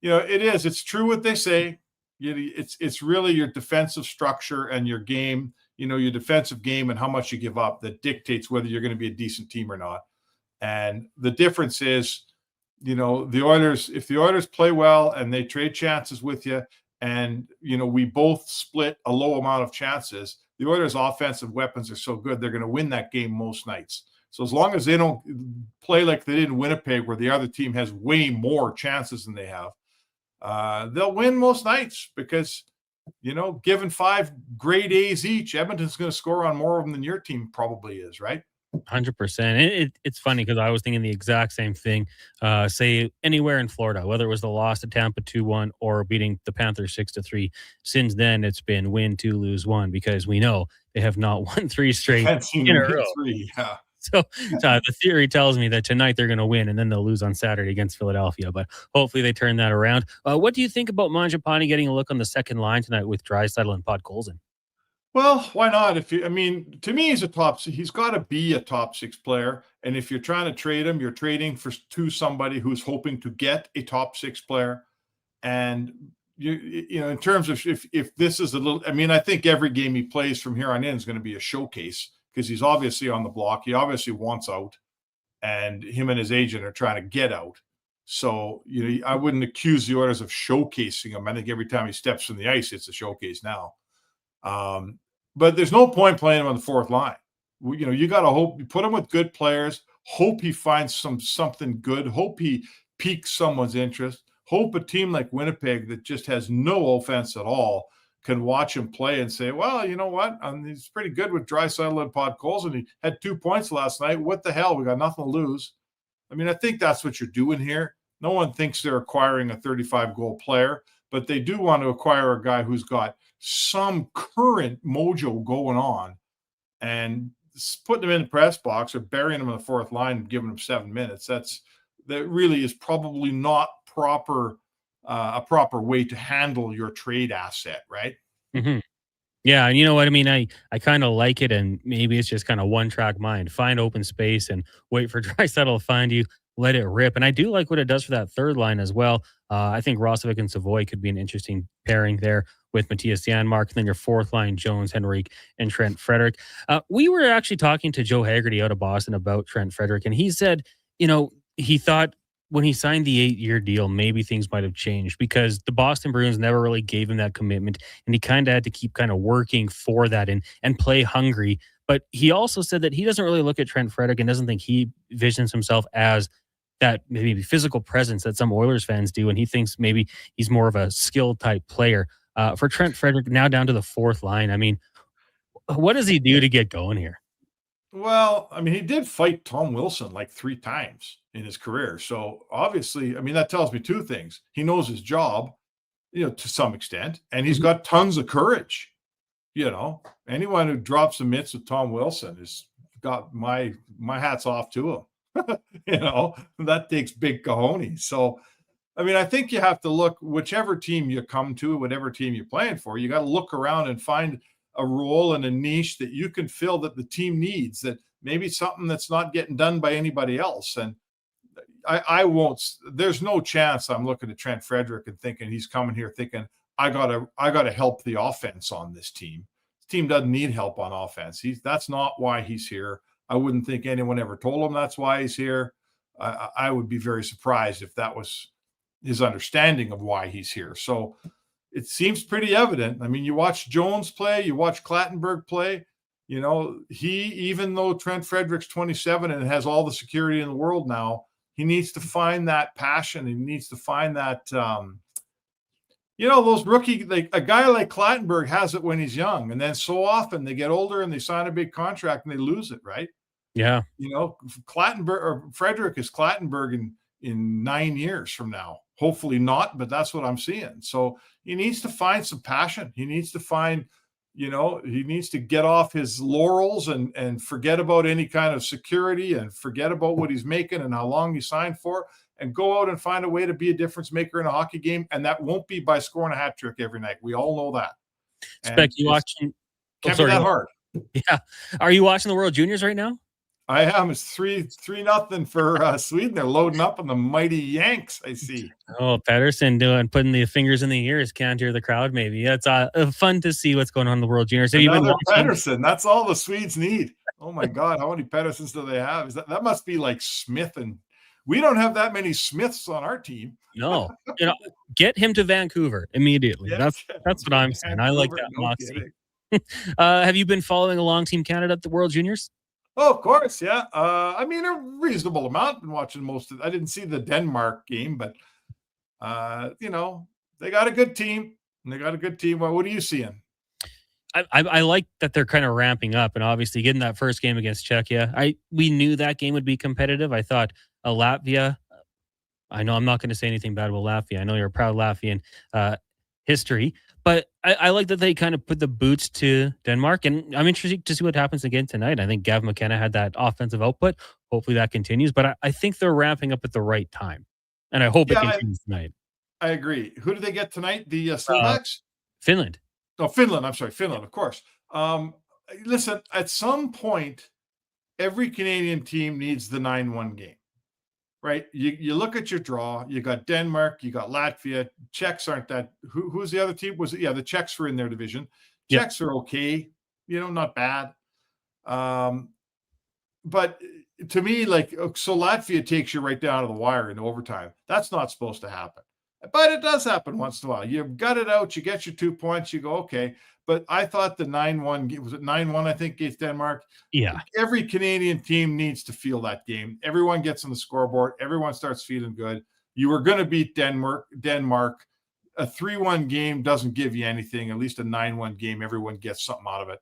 Speaker 5: it's true what they say. It's really your defensive structure and your game, your defensive game and how much you give up that dictates whether you're going to be a decent team or not. And the difference is, the Oilers, if the Oilers play well and they trade chances with you and, we both split a low amount of chances, the Oilers' offensive weapons are so good, they're going to win that game most nights. So as long as they don't play like they did in Winnipeg, where the other team has way more chances than they have, they'll win most nights because, given 5 grade A's each, Edmonton's going to score on more of them than your team probably is, right?
Speaker 1: 100%. It's funny because I was thinking the exact same thing. Say anywhere in Florida, whether it was the loss to Tampa 2-1 or beating the Panthers 6-3. Since then, it's been win 2, lose 1 because we know they have not won 3 straight in a row. So the theory tells me that tonight they're going to win and then they'll lose on Saturday against Philadelphia. But hopefully they turn that around. What do you think about Mangiapane getting a look on the second line tonight with Draisaitl and Podkolzin?
Speaker 5: Well, why not? To me, he's got to be a top 6 player. And if you're trying to trade him, you're trading to somebody who's hoping to get a top 6 player. And in terms of if this is I think every game he plays from here on in is going to be a showcase because he's obviously on the block. He obviously wants out, and him and his agent are trying to get out. So, I wouldn't accuse the Oilers of showcasing him. I think every time he steps from the ice, it's a showcase now. But there's no point playing him on the fourth line. You got to hope you put him with good players. Hope he finds something good. Hope he piques someone's interest. Hope a team like Winnipeg that just has no offense at all can watch him play and say, well, you know what? He's pretty good with Draisaitl and Podkolzin, and he had 2 points last night. What the hell? We got nothing to lose. I mean, I think that's what you're doing here. No one thinks they're acquiring a 35-goal player, but they do want to acquire a guy who's got some current mojo going on, and putting him in the press box or burying him in the fourth line and giving him 7 minutes. That really is probably not a proper way to handle your trade asset, right?
Speaker 1: Mm-hmm. Yeah, and you know what I mean? I kind of like it, and maybe it's just kind of one-track mind. Find open space and wait for Draisaitl to find you, let it rip. And I do like what it does for that third line as well. I think Rosovic and Savoy could be an interesting pairing there with Matthias Janmark, and then your fourth line, Jones, Henrique, and Trent Frederick. We were actually talking to Joe Haggerty out of Boston about Trent Frederick, and he said, he thought when he signed the 8-year deal, maybe things might have changed because the Boston Bruins never really gave him that commitment, and he kind of had to keep kind of working for that and play hungry. But he also said that he doesn't really look at Trent Frederick and doesn't think he visions himself as that maybe physical presence that some Oilers fans do, and he thinks maybe he's more of a skill type player. For Trent Frederick, now down to the fourth line, I mean, what does he do to get going here?
Speaker 5: Well, I mean, he did fight Tom Wilson like 3 times in his career. So obviously, I mean, that tells me 2 things. He knows his job, to some extent, and he's got tons of courage. Anyone who drops the mitts with Tom Wilson has got my hats off to him. That takes big cojones. So, I mean, I think you have to look, whichever team you come to, whatever team you're playing for, you got to look around and find a role and a niche that you can fill that the team needs, that maybe something that's not getting done by anybody else. And I won't, there's no chance I'm looking at Trent Frederick and thinking he's coming here thinking, I gotta help the offense on this team. This team doesn't need help on offense. That's not why he's here. I wouldn't think anyone ever told him that's why he's here. I would be very surprised if that was his understanding of why he's here. So it seems pretty evident. I mean, you watch Jones play, you watch Clattenburg play, even though Trent Frederick's 27 and has all the security in the world now, he needs to find that passion. He needs to find that, those rookie, like a guy like Clattenburg has it when he's young, and then so often they get older and they sign a big contract and they lose it, right?
Speaker 1: Yeah.
Speaker 5: Clattenburg or Frederick is Clattenburg in 9 years from now. Hopefully not, but that's what I'm seeing. So he needs to find some passion. He needs to find, he needs to get off his laurels and forget about any kind of security and forget about what he's making and how long he signed for, and go out and find a way to be a difference maker in a hockey game. And that won't be by scoring a hat trick every night. We all know that.
Speaker 1: Spec, you watching?
Speaker 5: Can't be that hard.
Speaker 1: Yeah. Are you watching the World Juniors right now?
Speaker 5: I am. It's 3-0 for Sweden. They're loading up on the mighty Yanks, I see.
Speaker 1: Oh, Pettersson putting the fingers in the ears. Can't hear the crowd, maybe. It's fun to see what's going on in the World Juniors. Have you been watching?
Speaker 5: Pettersson. That's all the Swedes need. Oh, my God. How many Petterssons do they have? That must be like Smith, and we don't have that many Smiths on our team.
Speaker 1: No. Get him to Vancouver immediately. Yes. That's what I'm saying. I like that moxie. Have you been following along Team Canada at the World Juniors?
Speaker 5: Oh, of course, yeah. I mean, a reasonable amount. Been watching most of. I didn't see the Denmark game, but they got a good team. Well, what are you seeing?
Speaker 1: I like that they're kind of ramping up, and obviously getting that first game against Czechia. We knew that game would be competitive. I thought Latvia. I know I'm not going to say anything bad about Latvia. I know you're a proud Latvian history. But I like that they kind of put the boots to Denmark, and I'm interested to see what happens again tonight. I think Gav McKenna had that offensive output. Hopefully that continues, but I think they're ramping up at the right time, and I hope it continues tonight.
Speaker 5: I agree. Who do they get tonight? The Slovaks?
Speaker 1: Finland.
Speaker 5: Oh, Finland. I'm sorry, Finland, of course. Listen, at some point, every Canadian team needs the 9-1 game. Right, you look at your draw. You got Denmark, you got Latvia. Czechs aren't that. Who's the other team? The Czechs were in their division. Czechs are okay, not bad. But to me, so Latvia takes you right down to the wire in overtime. That's not supposed to happen, but it does happen once in a while. You gut it out, you get your 2 points, you go okay. but I thought the 9-1 was it 9-1, I think, against Denmark.
Speaker 1: Yeah.
Speaker 5: Every Canadian team needs to feel that game. Everyone gets on the scoreboard. Everyone starts feeling good. You were going to beat Denmark. A 3-1 game doesn't give you anything. At least a 9-1 game, everyone gets something out of it.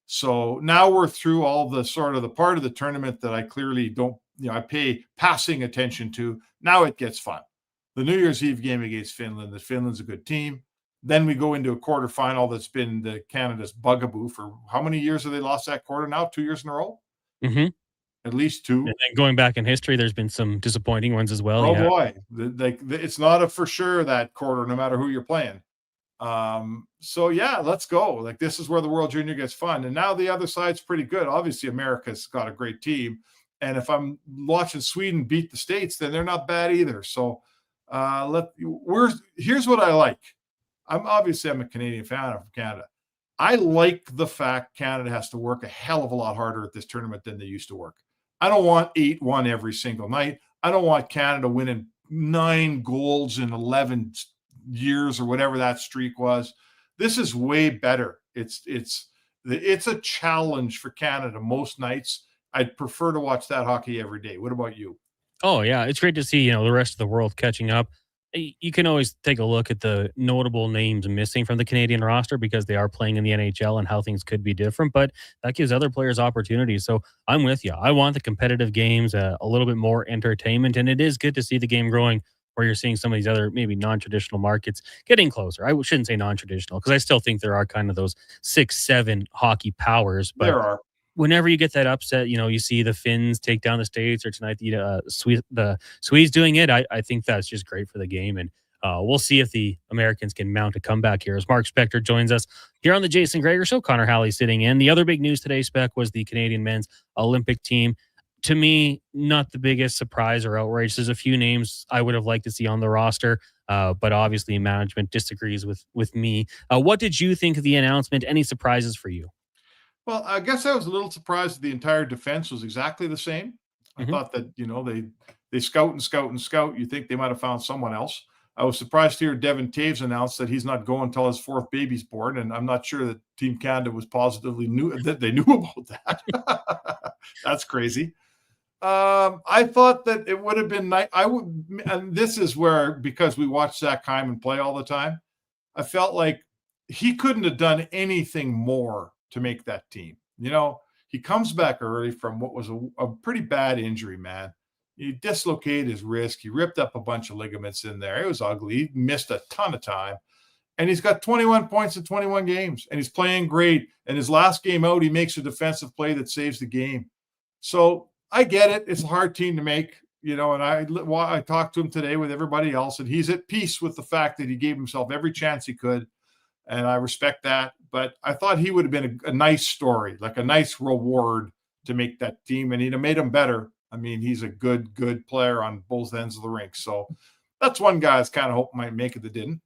Speaker 5: So now we're through all the sort of the part of the tournament that I clearly don't, I pay passing attention to. Now it gets fun. The New Year's Eve game against Finland. Finland's a good team. Then we go into a quarterfinal that's been the Canada's bugaboo for how many years have they lost that quarter now? 2 years in a row?
Speaker 1: Mm-hmm.
Speaker 5: At least 2.
Speaker 1: And then going back in history, there's been some disappointing ones as well.
Speaker 5: Oh, yeah. Boy. It's not a for sure that quarter, no matter who you're playing. So, yeah, let's go. Like, this is where the World Junior gets fun. And now the other side's pretty good. Obviously, America's got a great team. And if I'm watching Sweden beat the States, then they're not bad either. So, here's what I like. I'm a Canadian fan of Canada. I like the fact Canada has to work a hell of a lot harder at this tournament than they used to work. I don't want 8-1 every single night. I don't want Canada winning 9 goals in 11 years or whatever that streak was. This is way better. It's a challenge for Canada most nights. I'd prefer to watch that hockey every day. What about you?
Speaker 1: Oh, yeah. It's great to see, the rest of the world catching up. You can always take a look at the notable names missing from the Canadian roster because they are playing in the NHL and how things could be different, but that gives other players opportunities. So I'm with you. I want the competitive games, a little bit more entertainment, and it is good to see the game growing where you're seeing some of these other maybe non-traditional markets getting closer. I shouldn't say non-traditional because I still think there are kind of those 6-7 hockey powers, but
Speaker 5: there are.
Speaker 1: Whenever you get that upset, you see the Finns take down the States, or tonight the Swedes doing it. I think that's just great for the game, and we'll see if the Americans can mount a comeback here. As Mark Spector joins us here on the Jason Gregor Show, Connor Halley sitting in. The other big news today, Spec, was the Canadian men's Olympic team. To me, not the biggest surprise or outrage. There's a few names I would have liked to see on the roster, but obviously management disagrees with me. What did you think of the announcement? Any surprises for you?
Speaker 5: Well, I guess I was a little surprised that the entire defense was exactly the same. I thought that, they scout and scout and scout. You think they might have found someone else. I was surprised to hear Devin Taves announce that he's not going until his 4th baby's born. And I'm not sure that Team Canada was positively that they knew about that. That's crazy. I thought that it would have been nice. And this is where, because we watch Zach Hyman play all the time, I felt like he couldn't have done anything more to make that team. He comes back early from what was a pretty bad injury, man. He dislocated his wrist. He ripped up a bunch of ligaments in there. It was ugly. He missed a ton of time. And he's got 21 points in 21 games. And he's playing great. And his last game out, he makes a defensive play that saves the game. So I get it. It's a hard team to make, and I talked to him today with everybody else, and he's at peace with the fact that he gave himself every chance he could. And I respect that. But I thought he would have been a nice story, like a nice reward to make that team. And he'd have made him better. I mean, he's a good player on both ends of the rink. So that's one guy I was kind of hoping might make it that didn't.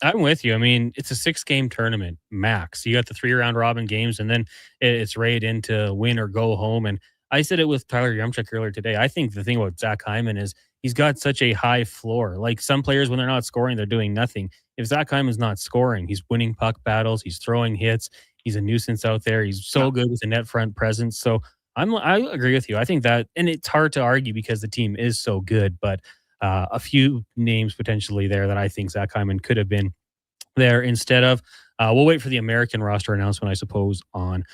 Speaker 1: I'm with you. I mean, it's a 6-game tournament max. You got the 3-round robin games, and then it's right into win or go home. And I said it with Tyler Yumchuk earlier today. I think the thing about Zach Hyman is he's got such a high floor. Like some players, when they're not scoring, they're doing nothing. If Zach Hyman's not scoring, he's winning puck battles. He's throwing hits. He's a nuisance out there. He's so good with a net front presence. So I agree with you. I think that, and it's hard to argue because the team is so good, but a few names potentially there that I think Zach Hyman could have been there instead of. We'll wait for the American roster announcement, I suppose, on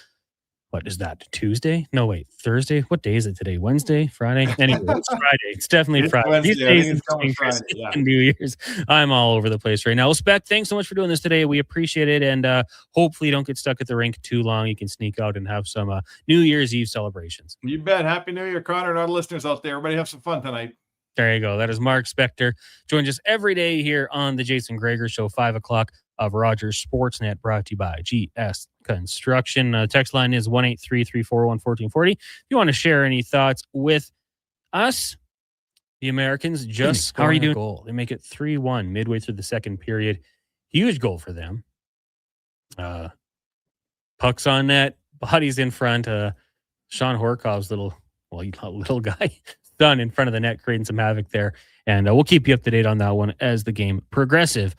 Speaker 1: what is that? Tuesday? No, wait, Thursday? What day is it today? Wednesday? Friday? Anyway, it's Friday. It's definitely Friday.
Speaker 5: Wednesday.
Speaker 1: These days
Speaker 5: It's
Speaker 1: between
Speaker 5: Friday,
Speaker 1: Christmas and New Year's, I'm all over the place right now. Well, Spec, thanks so much for doing this today. We appreciate it, and hopefully you don't get stuck at the rink too long. You can sneak out and have some New Year's Eve celebrations.
Speaker 5: You bet. Happy New Year, Connor, and our listeners out there. Everybody have some fun tonight.
Speaker 1: There you go. That is Mark Spector. Joins us every day here on the Jason Gregor Show, 5 o'clock of Rogers Sportsnet, brought to you by GS Construction. Text line is 1-833-401-1440. If you want to share any thoughts with us, the Americans just how are you doing? Goal. They make it 3-1 midway through the second period. Huge goal for them. Pucks on net, bodies in front. Sean Horkov's little guy done in front of the net, creating some havoc there. And we'll keep you up to date on that one as the game progresses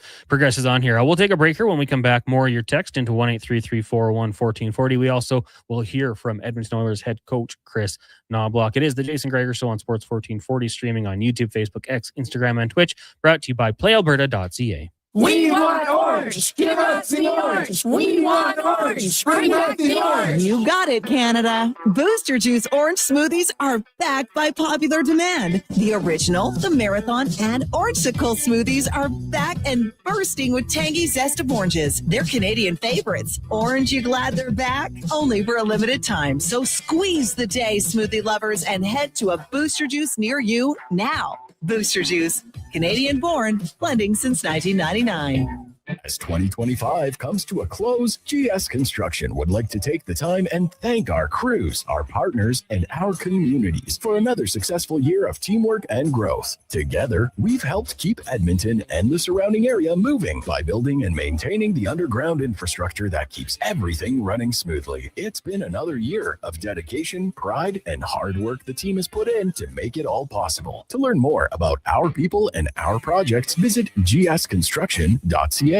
Speaker 1: on here. We'll take a break here. When we come back, more of your text into 1-833-401-1440. We also will hear from Edmonton Oilers head coach Chris Knobloch. It is the Jason Gregor Show on Sports 1440, streaming on YouTube, Facebook, X, Instagram, and Twitch. Brought to you by playalberta.ca.
Speaker 14: We want orange. Give us the orange. We want orange. Bring back the orange.
Speaker 15: You got it, Canada. Booster Juice orange smoothies are back by popular demand. The original, the marathon, and orangesicle smoothies are back and bursting with tangy zest of oranges. They're Canadian favorites. Orange, you glad they're back? Only for a limited time. So squeeze the day, smoothie lovers, and head to a Booster Juice near you now. Booster Juice, Canadian born, blending since 1999.
Speaker 7: As 2025 comes to a close, GS Construction would like to take the time and thank our crews, our partners, and our communities for another successful year of teamwork and growth. Together, we've helped keep Edmonton and the surrounding area moving by building and maintaining the underground infrastructure that keeps everything running smoothly. It's been another year of dedication, pride, and hard work the team has put in to make it all possible. To learn more about our people and our projects, visit gsconstruction.ca.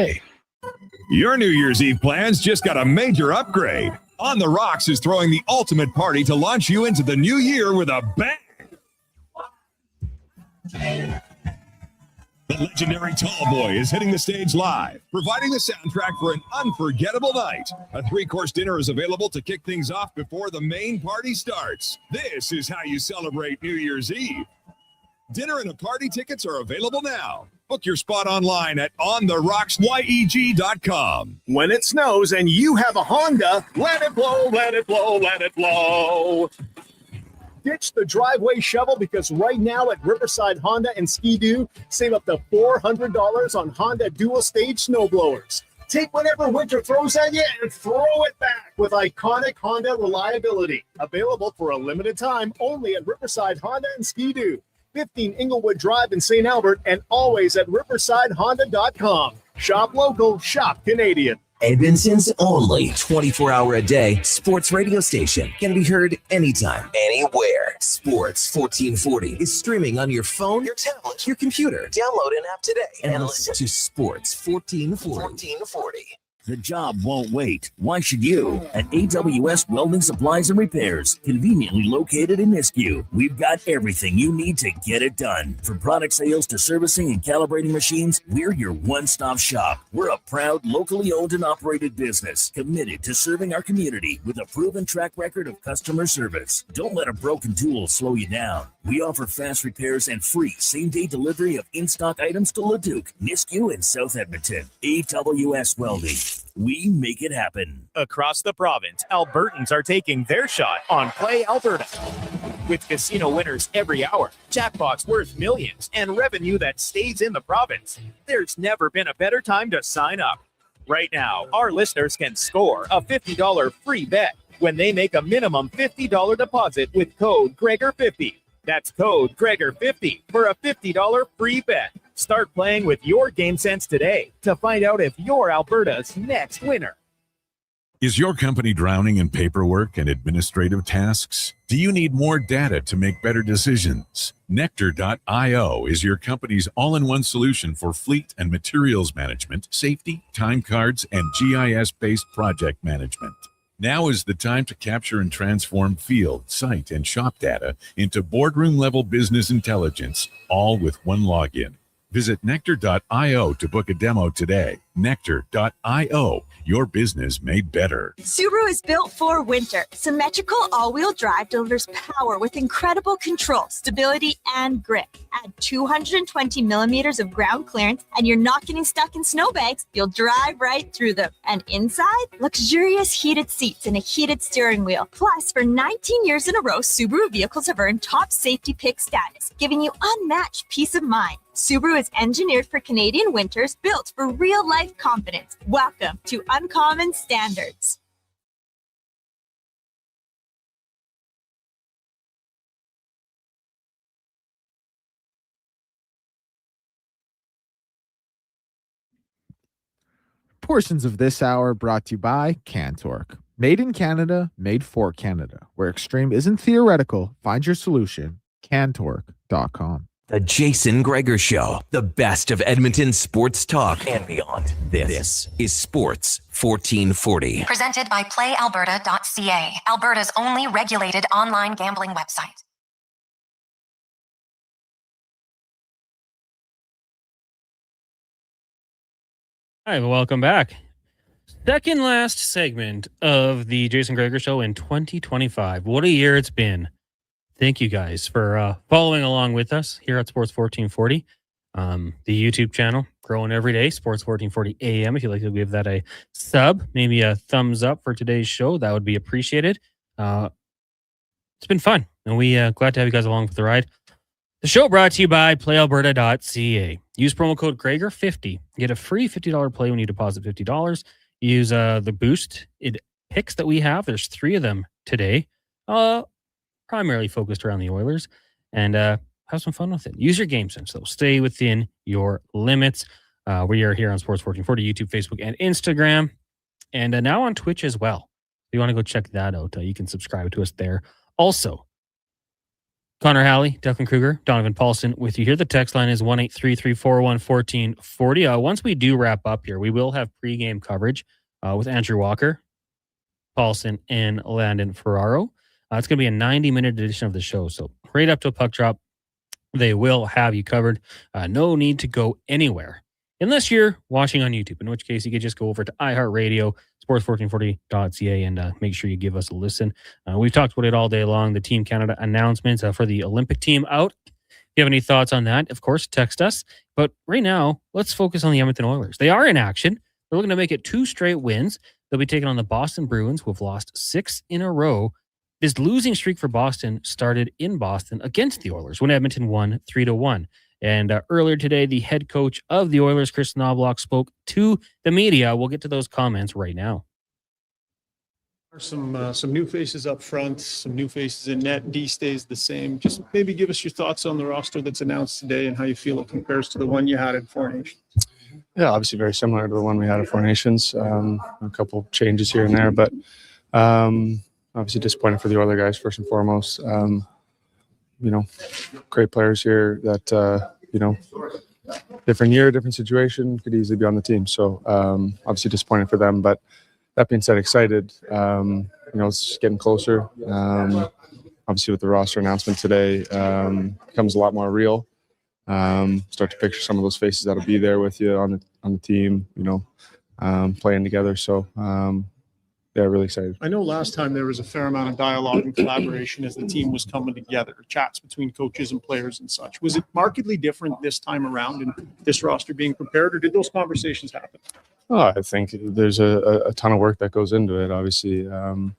Speaker 21: Your New Year's Eve plans just got a major upgrade. On the Rocks is throwing the ultimate party to launch you into the new year with a bang. The legendary Tall Boy is hitting the stage live, providing the soundtrack for an unforgettable night. A 3-course dinner is available to kick things off before the main party starts. This is how you celebrate New Year's Eve. Dinner and party tickets are available now. Book your spot online at ontherocksyeg.com.
Speaker 4: When it snows and you have a Honda, let it blow, let it blow, let it blow. Ditch the driveway shovel because right now at Riverside Honda and Ski-Doo, save up to $400 on Honda dual-stage snowblowers. Take whatever winter throws at you and throw it back with iconic Honda reliability. Available for a limited time only at Riverside Honda and Ski-Doo. 15 Inglewood Drive in St. Albert, and always at riversidehonda.com. Shop local, shop Canadian.
Speaker 8: Edmonton's only 24-hour-a-day sports radio station can be heard anytime, anywhere. Sports 1440 is streaming on your phone, your tablet, your computer. Download an app today and listen to Sports 1440.
Speaker 22: The job won't wait. Why should you? At AWS Welding Supplies and Repairs, conveniently located in Nisku, we've got everything you need to get it done. From product sales to servicing and calibrating machines, we're your one-stop shop. We're a proud, locally owned and operated business, committed to serving our community with a proven track record of customer service. Don't let a broken tool slow you down. We offer fast repairs and free same-day delivery of in-stock items to Leduc, Nisku, and South Edmonton. AWS Welding. We make it happen.
Speaker 4: Across the province, Albertans are taking their shot on Play Alberta. With casino winners every hour, jackpots worth millions, and revenue that stays in the province, there's never been a better time to sign up. Right now, our listeners can score a $50 free bet when they make a minimum $50 deposit with code Gregor50. That's code Gregor50 for a $50 free bet. Start playing with your game sense today to find out if you're Alberta's next winner.
Speaker 21: Is your company drowning in paperwork and administrative tasks? Do you need more data to make better decisions? Nectar.io is your company's all-in-one solution for fleet and materials management, safety, time cards, and GIS-based project management. Now is the time to capture and transform field, site, and shop data into boardroom-level business intelligence, all with one login. Visit Nectar.io to book a demo today. Nectar.io, your business made better.
Speaker 10: Subaru is built for winter. Symmetrical all-wheel drive delivers power with incredible control, stability, and grip. Add 220 millimeters of ground clearance, and you're not getting stuck in snowbanks. You'll drive right through them. And inside, luxurious heated seats and a heated steering wheel. Plus, for 19 years in a row, Subaru vehicles have earned top safety pick status, giving you unmatched peace of mind. Subaru is engineered for Canadian winters, built for real-life confidence. Welcome to Uncommon Standards.
Speaker 2: Portions of this hour brought to you by Cantork. Made in Canada, made for Canada. Where extreme isn't theoretical, find your solution Cantork.com.
Speaker 8: The Jason Gregor Show, the best of Edmonton sports talk and beyond. This is Sports 1440.
Speaker 3: Presented by PlayAlberta.ca, Alberta's only regulated online gambling website.
Speaker 1: Hi, welcome back. Second last segment of the Jason Gregor Show in 2025. What a year it's been. Thank you guys for following along with us here at Sports 1440. The YouTube channel growing every day, Sports 1440 AM. If you'd like to give that a sub, maybe a thumbs up for today's show, that would be appreciated. It's been fun, and we glad to have you guys along for the ride. The show brought to you by PlayAlberta.ca. Use promo code Gregor50. Get a free $50 play when you deposit $50. Use the boost picks that we have. There's 3 of them today. Primarily focused around the Oilers, and have some fun with it. Use your game sense, though. Stay within your limits. We are here on Sports 1440, YouTube, Facebook, and Instagram, and now on Twitch as well. If you want to go check that out, you can subscribe to us there. Also, Connor Halley, Declan Kruger, Donovan Paulson with you here. The text line is 1-833-401-1440. Once we do wrap up here, we will have pregame coverage with Andrew Walker, Paulson, and Landon Ferraro. It's going to be a 90-minute edition of the show. So right up to a puck drop, they will have you covered. No need to go anywhere unless you're watching on YouTube, in which case you could just go over to iHeartRadio, sports1440.ca, and make sure you give us a listen. We've talked about it all day long. The Team Canada announcements for the Olympic team out. If you have any thoughts on that, of course, text us. But right now, let's focus on the Edmonton Oilers. They are in action. They're looking to make it 2 straight wins. They'll be taking on the Boston Bruins, who have lost 6 in a row. This losing streak for Boston started in Boston against the Oilers when Edmonton won 3-1. And earlier today, the head coach of the Oilers, Chris Knobloch, spoke to the media. We'll get to those comments right now.
Speaker 12: Some new faces up front, some new faces in net. D stays the same. Just maybe give us your thoughts on the roster that's announced today and how you feel it compares to the one you had in Four Nations.
Speaker 13: Yeah, obviously very similar to the one we had at Four Nations. A couple changes here and there, but obviously disappointed for the Oilers guys first and foremost. Great players here that different year, different situation, could easily be on the team. So obviously disappointed for them, but that being said, excited. It's getting closer. Obviously with the roster announcement today, becomes a lot more real. Start to picture some of those faces that'll be there with you on the team, playing together. So yeah, really excited.
Speaker 12: I know last time there was a fair amount of dialogue and collaboration as the team was coming together, chats between coaches and players and such. Was it markedly different this time around in this roster being prepared, or did those conversations happen?
Speaker 13: Oh, I think there's a ton of work that goes into it. Obviously, all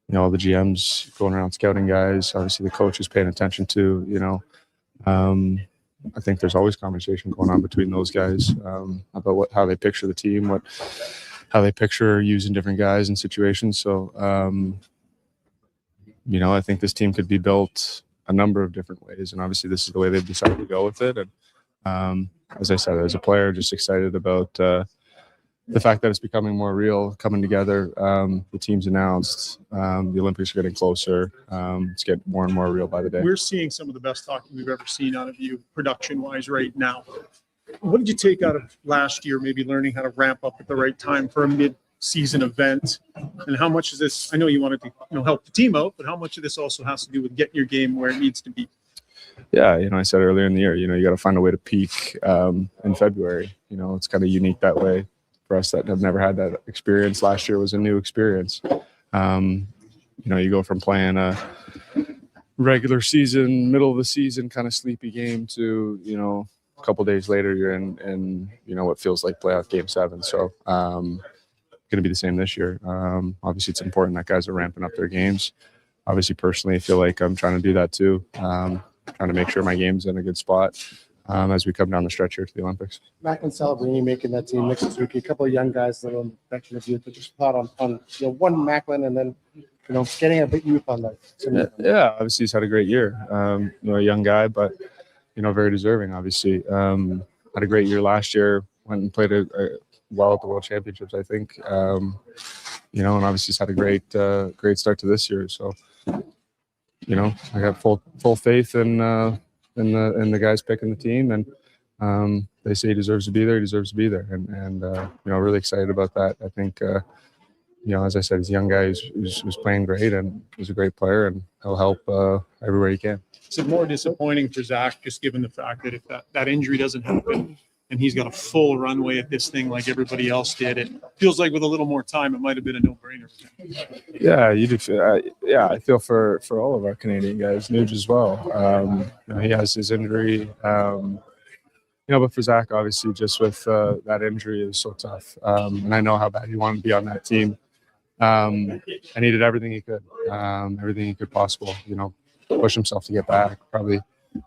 Speaker 13: the GMs going around scouting guys. Obviously, the coach is paying attention to. I think there's always conversation going on between those guys about how they picture the team, how they picture using different guys in situations. So, I think this team could be built a number of different ways, and obviously, this is the way they've decided to go with it. And as I said, as a player, just excited about the fact that it's becoming more real, coming together. The team's announced. The Olympics are getting closer. It's getting more and more real by the day.
Speaker 12: We're seeing some of the best hockey we've ever seen out of you production-wise right now. What did you take out of last year, maybe learning how to ramp up at the right time for a mid-season event? And how much is this, I know you wanted to help the team out, but how much of this also has to do with getting your game where it needs to be?
Speaker 13: Yeah, I said earlier in the year, you got to find a way to peak in February. It's kind of unique that way. For us that have never had that experience, last year was a new experience. You go from playing a regular season, middle of the season kind of sleepy game to, a couple days later you're in what feels like playoff game 7. So going to be the same this year. Obviously it's important that guys are ramping up their games. Obviously personally I feel like I'm trying to do that too. Trying to make sure my game's in a good spot as we come down the stretch here to the Olympics.
Speaker 19: Macklin Celebrini making that team next week. A couple of young guys that are on the bench of youth, but just thought on one Macklin and then getting a bit youth on that.
Speaker 13: Yeah, obviously he's had a great year. A young guy, but very deserving. Obviously, had a great year last year. Went and played well at the World Championships, I think. And obviously he's had a great start to this year. So I got full faith in the guys picking the team, and they say he deserves to be there. He deserves to be there, and really excited about that. I think as I said, he's a young guy who's playing great, and he's a great player, and he'll help everywhere he can.
Speaker 12: Is it more disappointing for Zach, just given the fact that if that injury doesn't happen and he's got a full runway at this thing like everybody else did, it feels like with a little more time, it might have been a no-brainer.
Speaker 13: Yeah, you do. I feel for all of our Canadian guys, Nuge as well. He has his injury. But for Zach, obviously, just with that injury, it was so tough. And I know how bad he wanted to be on that team. And he did everything he could possible, push himself to get back.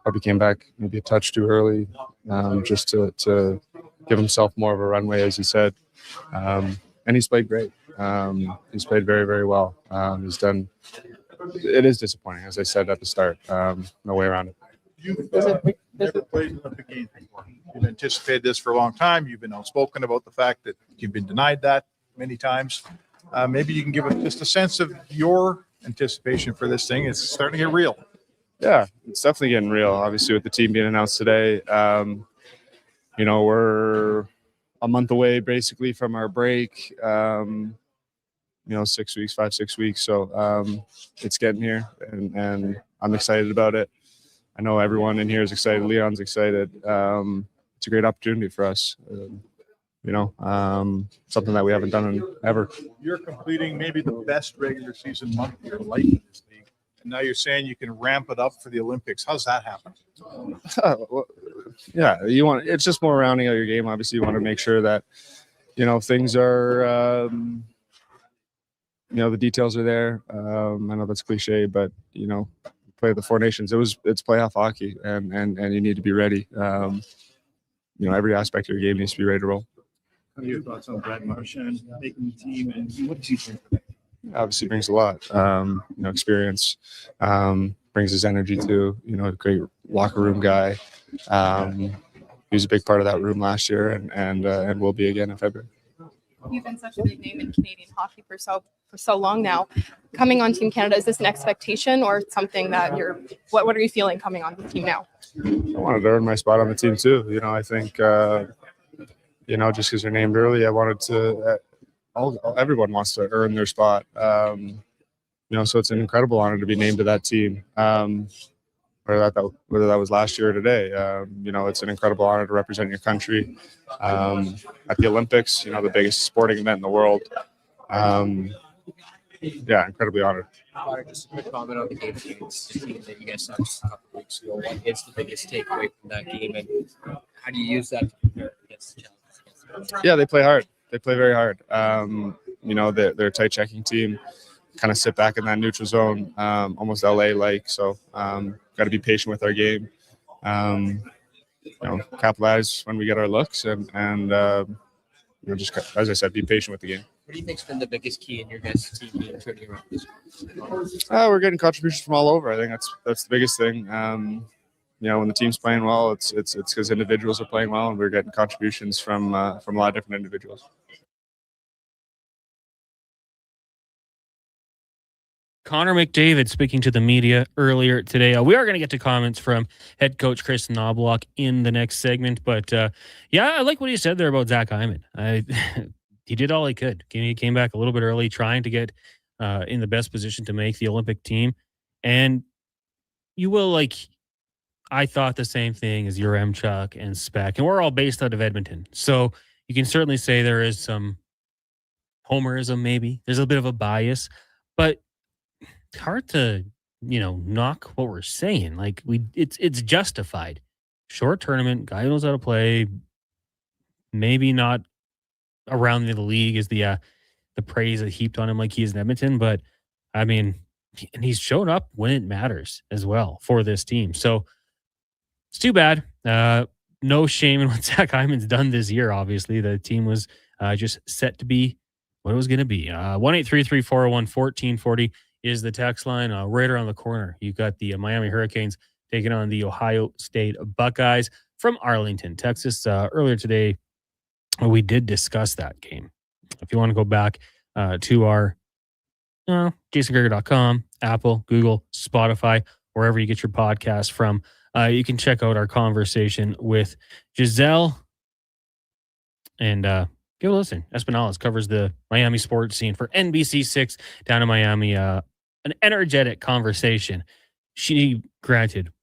Speaker 13: Probably came back maybe a touch too early, just to give himself more of a runway, as he said. And he's played great. He's played very, very well. It is disappointing, as I said at the start. No way around it.
Speaker 16: You've never played Olympic games before. You've anticipated this for a long time. You've been outspoken about the fact that you've been denied that many times. Maybe you can give us just a sense of your anticipation for this thing. It's starting to get real.
Speaker 13: Yeah, it's definitely getting real. Obviously, with the team being announced today, we're a month away basically from our break. 6 weeks, 5-6 weeks. So it's getting here, and I'm excited about it. I know everyone in here is excited. Leon's excited. It's a great opportunity for us. Something that we haven't done in ever.
Speaker 16: You're completing maybe the best regular season month of your life in this league. And now you're saying you can ramp it up for the Olympics. How's that happen?
Speaker 13: It's just more rounding out your game. Obviously, you want to make sure that, things are, the details are there. I know that's cliche, but, play the Four Nations. It's playoff hockey, and you need to be ready. Every aspect of your game needs to be ready to roll.
Speaker 12: What are your thoughts on Brad Marchand making the team, and what does he bring for that?
Speaker 13: Obviously brings a lot, experience, brings his energy too, a great locker room guy. He was a big part of that room last year, and will be again in February.
Speaker 18: You've been such a big name in Canadian hockey for so long now. Coming on Team Canada, is this an expectation or something that what are you feeling coming on the team now?
Speaker 13: I wanted to earn my spot on the team too. I think, just because you're named early, I wanted to, everyone wants to earn their spot. So it's an incredible honor to be named to that team. Whether that was last year or today, it's an incredible honor to represent your country at the Olympics, the biggest sporting event in the world. Incredibly honored.
Speaker 23: Just a quick comment on the game against the team that you guys saw just a couple weeks ago. What is the biggest takeaway from that game, and how do you use that to prepare against the challenges?
Speaker 13: Yeah, they play hard. They play very hard. They're a tight checking team. Kind of sit back in that neutral zone, almost LA-like. So got to be patient with our game. Capitalize when we get our looks, and just, as I said, be patient with the game.
Speaker 23: What do you think's been the biggest key in your guys' team being turning around this week?
Speaker 13: We're getting contributions from all over. I think that's the biggest thing. When the team's playing well, it's because individuals are playing well, and we're getting contributions from a lot of different individuals.
Speaker 1: Connor McDavid speaking to the media earlier today. We are going to get to comments from head coach Chris Knobloch in the next segment. But, I like what he said there about Zach Hyman. He did all he could. He came back a little bit early, trying to get in the best position to make the Olympic team. And I thought the same thing as Yaremchuk and Speck. And we're all based out of Edmonton. So you can certainly say there is some homerism, maybe. There's a bit of a bias. But it's hard to, knock what we're saying. It's justified. Short tournament, guy who knows how to play. Maybe not around the league is the praise that heaped on him like he is in Edmonton, but and he's shown up when it matters as well for this team. So it's too bad. No shame in what Zach Hyman's done this year. Obviously, the team was just set to be what it was going to be. 1-833-401-1440 is the text line. Right around the corner, you've got the Miami Hurricanes taking on the Ohio State Buckeyes from Arlington, Texas. Earlier today, we did discuss that game. If you want to go back to our JasonGregor.com, Apple, Google, Spotify, wherever you get your podcast from. You can check out our conversation with Giselle and give a listen. Espinales covers the Miami sports scene for NBC6 down in Miami. An energetic conversation. She, granted,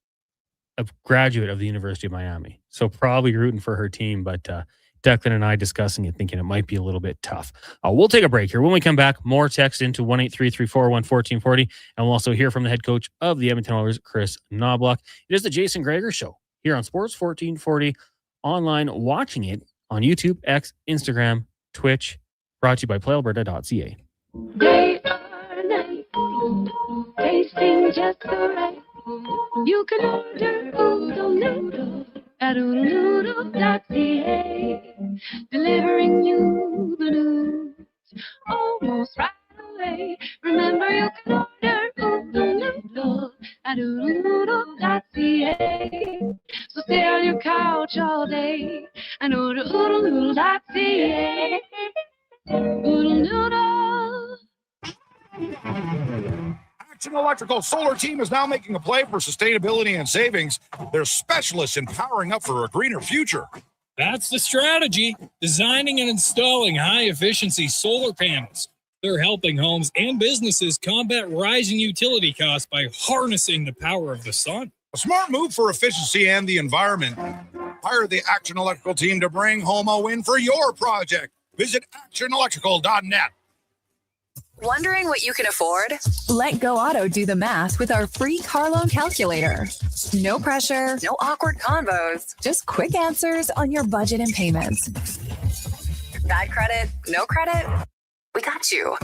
Speaker 1: a graduate of the University of Miami, so probably rooting for her team, but Declan and I discussing it, thinking it might be a little bit tough. We'll take a break here. When we come back, more text into 1-833-401-1440, and we'll also hear from the head coach of the Edmonton Oilers, Chris Knobloch. It is the Jason Gregor Show here on Sports 1440, online, watching it on YouTube, X, Instagram, Twitch, brought to you by PlayAlberta.ca.
Speaker 14: They are nice, tasting just the right. You can order oodle noodle at oodlenoodle.ca, delivering you the news almost right away. Remember, you can order oodle noodle at oodlenoodle.ca. So stay on your couch all day and order oodlenoodle.ca. Oodle noodle.
Speaker 6: Action Electrical Solar Team is now making a play for sustainability and savings. They're specialists in powering up for a greener future.
Speaker 9: That's the strategy, designing and installing high-efficiency solar panels. They're helping homes and businesses combat rising utility costs by harnessing the power of the sun.
Speaker 6: A smart move for efficiency and the environment. Hire the Action Electrical Team to bring home a win for your project. Visit actionelectrical.net.
Speaker 20: Wondering what you can afford? Let Go Auto do the math with our free car loan calculator. No pressure, no awkward convos, just quick answers on your budget and payments. Bad credit, no credit? We got you.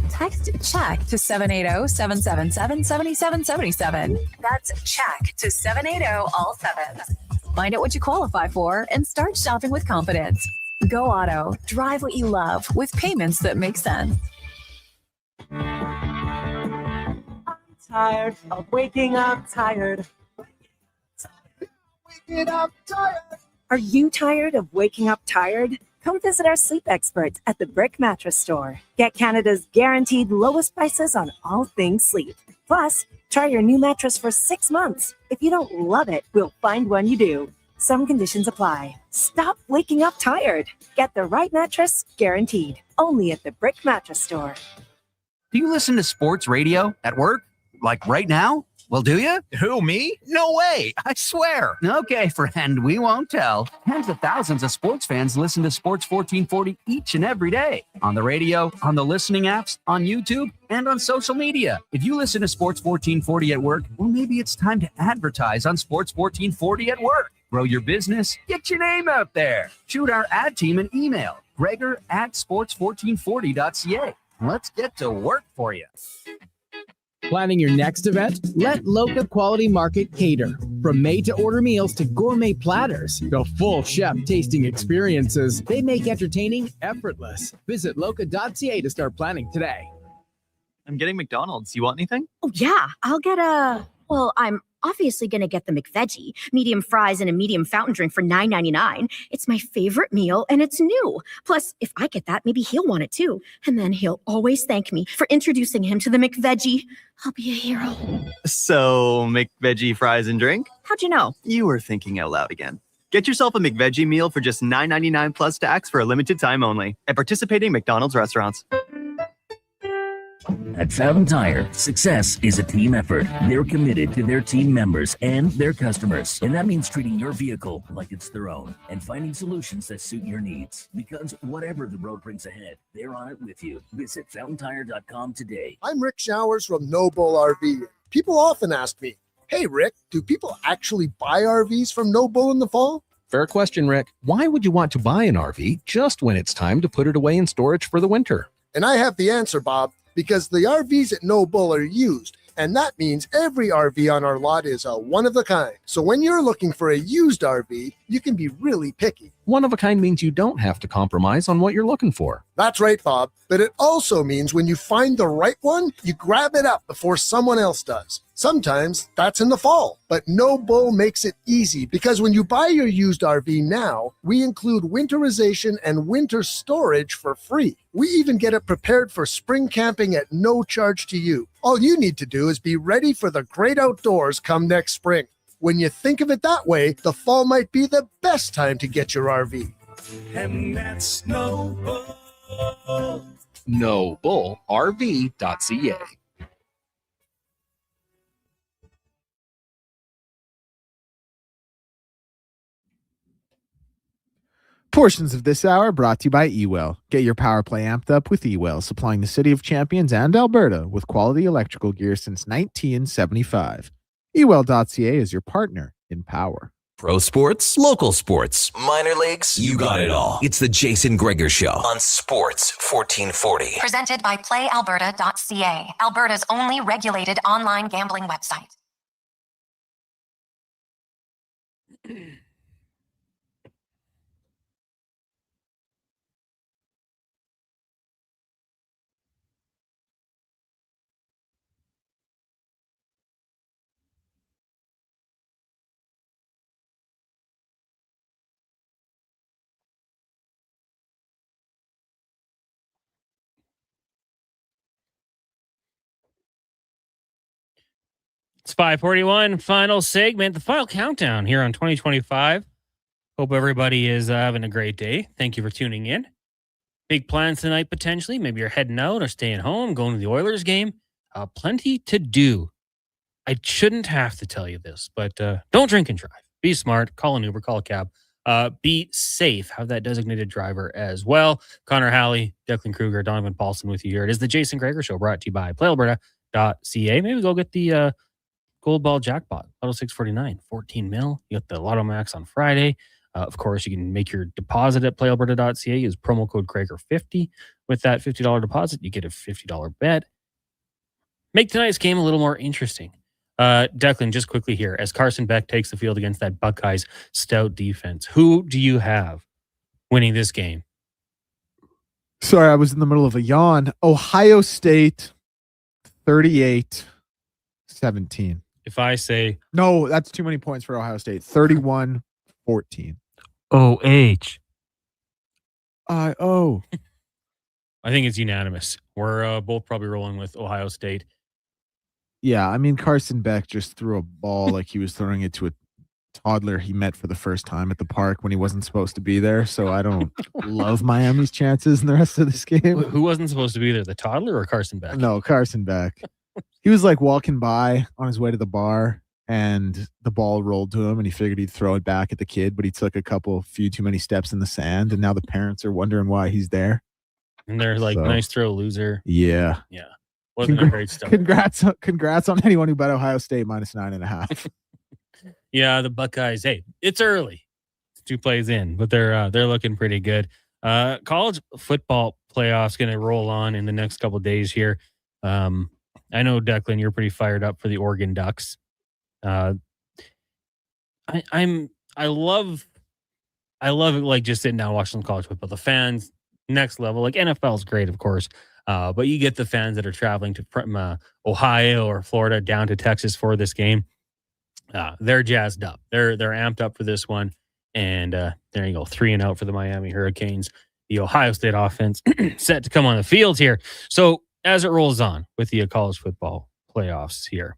Speaker 20: Text CHECK to 780-777-7777. That's CHECK to 780 all 7. Find out what you qualify for and start shopping with confidence. Go Auto. Drive what you love with payments that make sense.
Speaker 11: I'm tired of waking up tired. Waking up tired.
Speaker 24: Are you tired of waking up tired? Come visit our sleep experts at the Brick Mattress Store. Get Canada's guaranteed lowest prices on all things sleep. Plus, try your new mattress for 6 months. If you don't love it, we'll find one you do. Some conditions apply. Stop waking up tired. Get the right mattress guaranteed. Only at the Brick Mattress Store.
Speaker 25: Do you listen to sports radio at work? Like right now? Well, do you?
Speaker 4: Who, me? No way. I swear.
Speaker 25: Okay, friend, we won't tell. Tens of thousands of sports fans listen to Sports 1440 each and every day. On the radio, on the listening apps, on YouTube, and on social media. If you listen to Sports 1440 at work, well, maybe it's time to advertise on Sports 1440 at work. Grow your business. Get your name out there. Shoot our ad team an email. Gregor@sports1440.ca. Let's get to work for you.
Speaker 26: Planning your next event? Let Loca Quality Market cater. From made-to-order meals to gourmet platters, the full chef tasting experiences, they make entertaining effortless. Visit loca.ca to start planning today.
Speaker 27: I'm getting McDonald's. You want anything?
Speaker 28: Oh, yeah. I'll get I'm obviously going to get the McVeggie, medium fries and a medium fountain drink for $9.99. It's my favorite meal, and it's new. Plus, if I get that, maybe he'll want it too. And then he'll always thank me for introducing him to the McVeggie. I'll be a hero.
Speaker 27: So, McVeggie fries and drink?
Speaker 28: How'd you know?
Speaker 27: You were thinking out loud again. Get yourself a McVeggie meal for just $9.99 plus tax for a limited time only at participating McDonald's restaurants.
Speaker 22: At Fountain Tire, success is a team effort. They're committed to their team members and their customers. And that means treating your vehicle like it's their own and finding solutions that suit your needs. Because whatever the road brings ahead, they're on it with you. Visit FountainTire.com today.
Speaker 29: I'm Rick Showers from No Bull RV. People often ask me, hey, Rick, do people actually buy RVs from No Bull in the fall?
Speaker 30: Fair question, Rick. Why would you want to buy an RV just when it's time to put it away in storage for the winter?
Speaker 29: And I have the answer, Bob. Because the RVs at No Bull are used, and that means every RV on our lot is a one-of-a-kind. So when you're looking for a used RV, you can be really picky.
Speaker 30: One-of-a-kind means you don't have to compromise on what you're looking for.
Speaker 29: That's right, Bob. But it also means when you find the right one, you grab it up before someone else does. Sometimes that's in the fall, but No Bull makes it easy because when you buy your used RV now, we include winterization and winter storage for free. We even get it prepared for spring camping at no charge to you. All you need to do is be ready for the great outdoors come next spring. When you think of it that way, the fall might be the best time to get your RV.
Speaker 2: And that's No Bull.
Speaker 30: NoBullRV.ca.
Speaker 3: Portions of this hour brought to you by Ewell. Get your power play amped up with Ewell, supplying the City of Champions and Alberta with quality electrical gear since 1975. Ewell.ca is your partner in power.
Speaker 5: Pro sports, local sports, minor leagues, you got it all. It's the Jason Gregor Show on Sports 1440.
Speaker 28: Presented by PlayAlberta.ca, Alberta's only regulated online gambling website.
Speaker 1: It's 5:41, final segment, the final countdown here on 2025. Hope everybody is having a great day. Thank you for tuning in. Big plans tonight, potentially. Maybe you're heading out or staying home, going to the Oilers game. Plenty to do. I shouldn't have to tell you this, but don't drink and drive. Be smart. Call an Uber, call a cab. Be safe. Have that designated driver as well. Connor Halley, Declan Kruger, Donovan Paulson with you here. It is the Jason Gregor Show, brought to you by PlayAlberta.ca. Maybe go get the Gold Ball Jackpot, Lotto 649, 14 mil. You got the Lotto Max on Friday. Of course, you can make your deposit at PlayAlberta.ca. Use promo code Gregor50. With that $50 deposit, you get a $50 bet. Make tonight's game a little more interesting. Declan, just quickly here, as Carson Beck takes the field against that Buckeyes stout defense, who do you have winning this game?
Speaker 3: Sorry, I was in the middle of a yawn. Ohio State, 38-17.
Speaker 1: If I say...
Speaker 3: No, that's too many points for Ohio State. 31-14.
Speaker 1: O-H.
Speaker 3: I-O.
Speaker 1: I think it's unanimous. We're both probably rolling with Ohio State.
Speaker 3: Yeah, I mean, Carson Beck just threw a ball like he was throwing it to a toddler he met for the first time at the park when he wasn't supposed to be there. So I don't love Miami's chances in the rest of this game.
Speaker 1: Who wasn't supposed to be there, the toddler or Carson Beck?
Speaker 3: No, Carson Beck. He was like walking by on his way to the bar and the ball rolled to him and he figured he'd throw it back at the kid, but he took few too many steps in the sand and now the parents are wondering why he's there.
Speaker 1: And they're like, nice throw, loser.
Speaker 3: Yeah.
Speaker 1: Yeah. Wasn't a great start.
Speaker 3: Congrats on anyone who bet Ohio State -9.5.
Speaker 1: Yeah, the Buckeyes. Hey, it's early. It's 2 plays in, but they're looking pretty good. College football playoffs going to roll on in the next couple of days here. I know, Declan, you're pretty fired up for the Oregon Ducks. I love it, like just sitting down watching some college football. The fans, next level. Like NFL is great, of course. But you get the fans that are traveling from Ohio or Florida down to Texas for this game. They're jazzed up. They're amped up for this one. And there you go, 3-0 for the Miami Hurricanes. The Ohio State offense set to come on the field here. So as it rolls on with the college football playoffs here,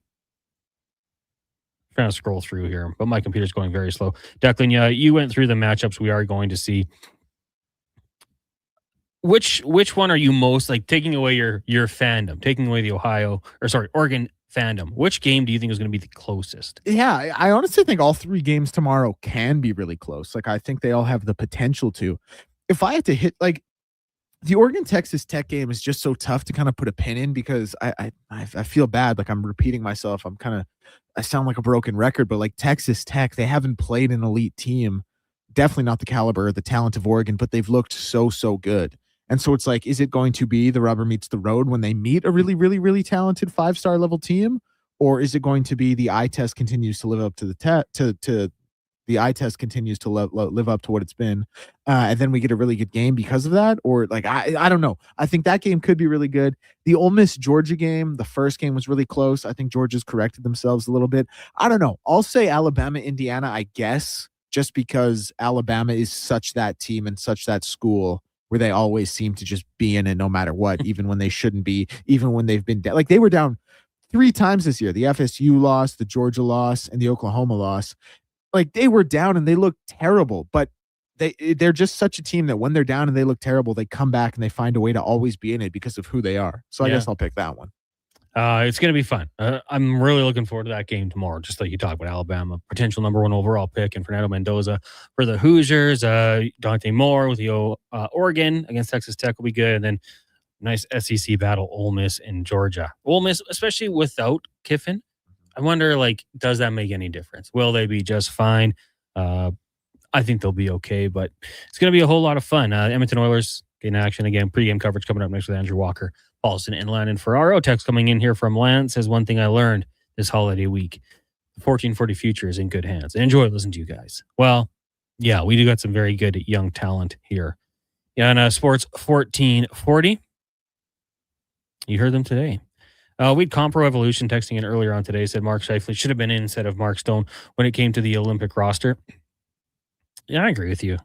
Speaker 1: I'm trying to scroll through here, but my computer's going very slow. Declan, yeah, you went through the matchups we are going to see. Which one are you most like taking away your fandom, taking away the Oregon fandom? Which game do you think is going to be the closest?
Speaker 3: Yeah, I honestly think all 3 games tomorrow can be really close. Like, I think they all have the potential to. If I had to hit, like, the Oregon Texas Tech game is just so tough to kind of put a pin in because I feel bad. Like, I'm repeating myself. I sound like a broken record, but like Texas Tech, they haven't played an elite team. Definitely not the caliber or the talent of Oregon, but they've looked so good. And so it's like, is it going to be the rubber meets the road when they meet a really, really, really talented 5-star level team? Or is it going to be the eye test continues to live up to the to the eye test continues to live up to what it's been, and then we get a really good game because of that, or like I don't know. I think that game could be really good. The Ole Miss Georgia game, the first game was really close. I think Georgia's corrected themselves a little bit. I don't know. I'll say Alabama, Indiana, I guess, just because Alabama is such that team and such that school where they always seem to just be in it no matter what, even when they shouldn't be, even when they've been down. Like they were down 3 times this year. The FSU loss, the Georgia loss, and the Oklahoma loss. Like they were down and they looked terrible, but they're just such a team that when they're down and they look terrible, they come back and they find a way to always be in it because of who they are. So I guess I'll pick that one.
Speaker 1: It's going to be fun. I'm really looking forward to that game tomorrow. Just like you talked about Alabama, potential number 1 overall pick, and Fernando Mendoza for the Hoosiers. Dante Moore with the Oregon against Texas Tech will be good. And then nice SEC battle, Ole Miss and Georgia. Ole Miss, especially without Kiffin, I wonder, like, does that make any difference? Will they be just fine? I think they'll be okay, but it's going to be a whole lot of fun. Edmonton Oilers getting action again. Pre-game coverage coming up next with Andrew Walker, Paulson, and Landon Ferraro. Text coming in here from Lance says, one thing I learned this holiday week, the 1440 future is in good hands. I enjoy listening to you guys. Well, yeah, we do got some very good young talent here. Yeah, on Sports 1440. You heard them today. We'd Compro Evolution texting in earlier on today said Mark Scheifele should have been in instead of Mark Stone when it came to the Olympic roster. Yeah, I agree with you.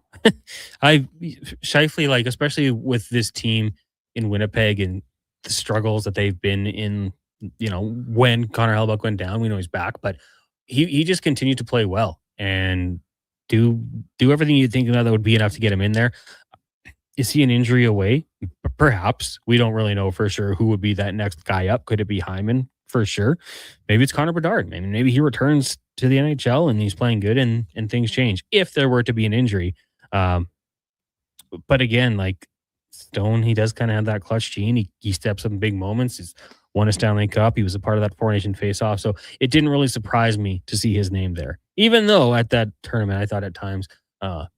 Speaker 1: Scheifele, like, especially with this team in Winnipeg and the struggles that they've been in, you know, when Connor Hellebuyck went down, we know he's back, but he just continued to play well and do everything you think that would be enough to get him in there. Is he an injury away? Perhaps. We don't really know for sure who would be that next guy up. Could it be Hyman? For sure. Maybe it's Connor Bedard. Maybe he returns to the NHL and he's playing good and things change if there were to be an injury. But again, like Stone, he does kind of have that clutch gene. He steps up in big moments. He's won a Stanley Cup. He was a part of that Four Nation face-off. So it didn't really surprise me to see his name there. Even though at that tournament, I thought at times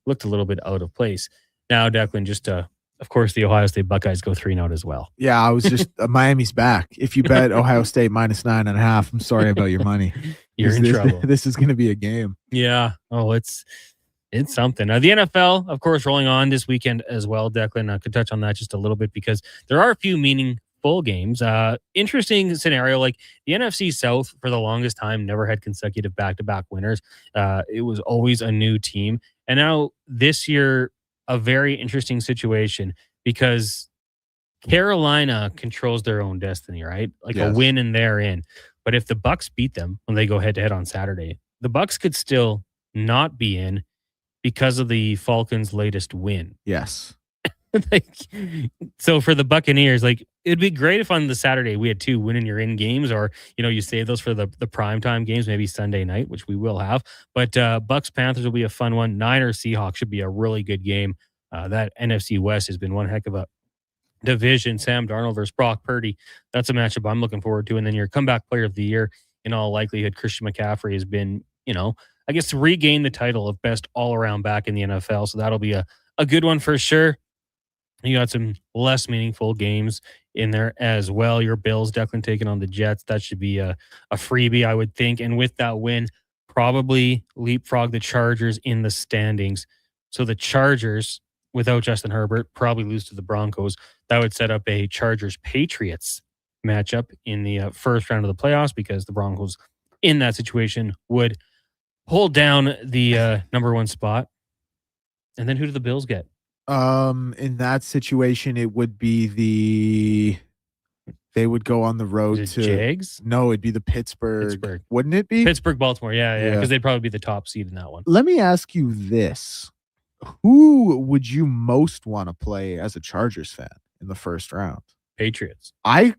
Speaker 1: looked a little bit out of place. Now, Declan, just of course, the Ohio State Buckeyes go 3-0 as well.
Speaker 3: Yeah, I was just Miami's back. If you bet Ohio State -9.5, I'm sorry about your money.
Speaker 1: You're in trouble.
Speaker 3: This is going to be a game.
Speaker 1: Yeah. Oh, it's something. The NFL, of course, rolling on this weekend as well. Declan, I could touch on that just a little bit because there are a few meaningful games. Interesting scenario. Like the NFC South for the longest time never had consecutive back-to-back winners. It was always a new team, and now this year, a very interesting situation because Carolina controls their own destiny, right? Like a win and they're in. But if the Bucs beat them when they go head-to-head on Saturday, the Bucs could still not be in because of the Falcons' latest win.
Speaker 3: Yes.
Speaker 1: So for the Buccaneers, like it'd be great if on the Saturday we had 2 win and you're in games, or you save those for the primetime games, maybe Sunday night, which we will have. But Bucs Panthers will be a fun one. Niners Seahawks should be a really good game. That NFC West has been one heck of a division. Sam Darnold versus Brock Purdy. That's a matchup I'm looking forward to. And then your comeback player of the year, in all likelihood, Christian McCaffrey has been, I guess to regain the title of best all-around back in the NFL. So that'll be a good one for sure. You got some less meaningful games in there as well. Your Bills, Declan, taking on the Jets. That should be a freebie, I would think. And with that win, probably leapfrog the Chargers in the standings. So the Chargers, without Justin Herbert, probably lose to the Broncos. That would set up a Chargers-Patriots matchup in the first round of the playoffs because the Broncos in that situation would hold down the number 1 spot. And then who do the Bills get?
Speaker 3: In that situation, it would be they would go on the road to
Speaker 1: Jags.
Speaker 3: No, it'd be the Pittsburgh. Wouldn't it be
Speaker 1: Pittsburgh, Baltimore? Yeah, because they'd probably be the top seed in that one.
Speaker 3: Let me ask you this: who would you most want to play as a Chargers fan in the first round?
Speaker 1: Patriots.
Speaker 3: I'm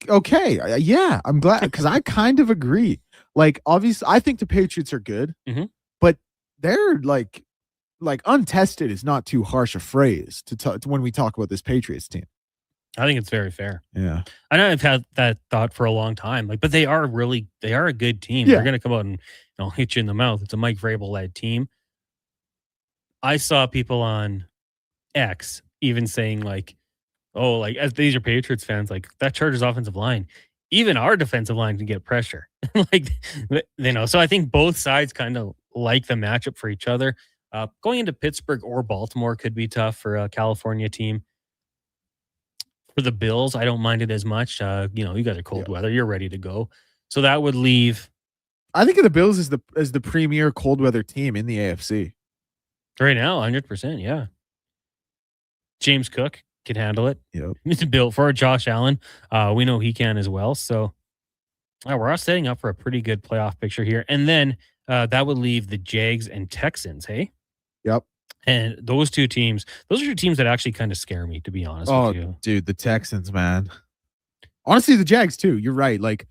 Speaker 3: glad because I kind of agree. Like, obviously, I think the Patriots are good, but they're like untested is not too harsh a phrase to when we talk about this Patriots team.
Speaker 1: I think it's very fair.
Speaker 3: Yeah.
Speaker 1: I know I've had that thought for a long time. But they are a good team.
Speaker 3: Yeah.
Speaker 1: They're going to come out and hit you in the mouth. It's a Mike Vrabel led team. I saw people on X even saying as these are Patriots fans, like that Chargers offensive line, even our defensive line can get pressure. So I think both sides kind of like the matchup for each other. Going into Pittsburgh or Baltimore could be tough for a California team. For the Bills, I don't mind it as much. You guys are cold weather. You're ready to go. So that would leave.
Speaker 3: I think of the Bills as the premier cold weather team in the AFC.
Speaker 1: Right now, 100%, yeah. James Cook can handle it.
Speaker 3: Yep.
Speaker 1: It's built for Josh Allen. We know he can as well. So we're all setting up for a pretty good playoff picture here. And then that would leave the Jags and Texans, hey?
Speaker 3: Yep.
Speaker 1: And those are two teams that actually kind of scare me, to be honest with you.
Speaker 3: Dude, the Texans, man. Honestly, the Jags too. You're right. Like,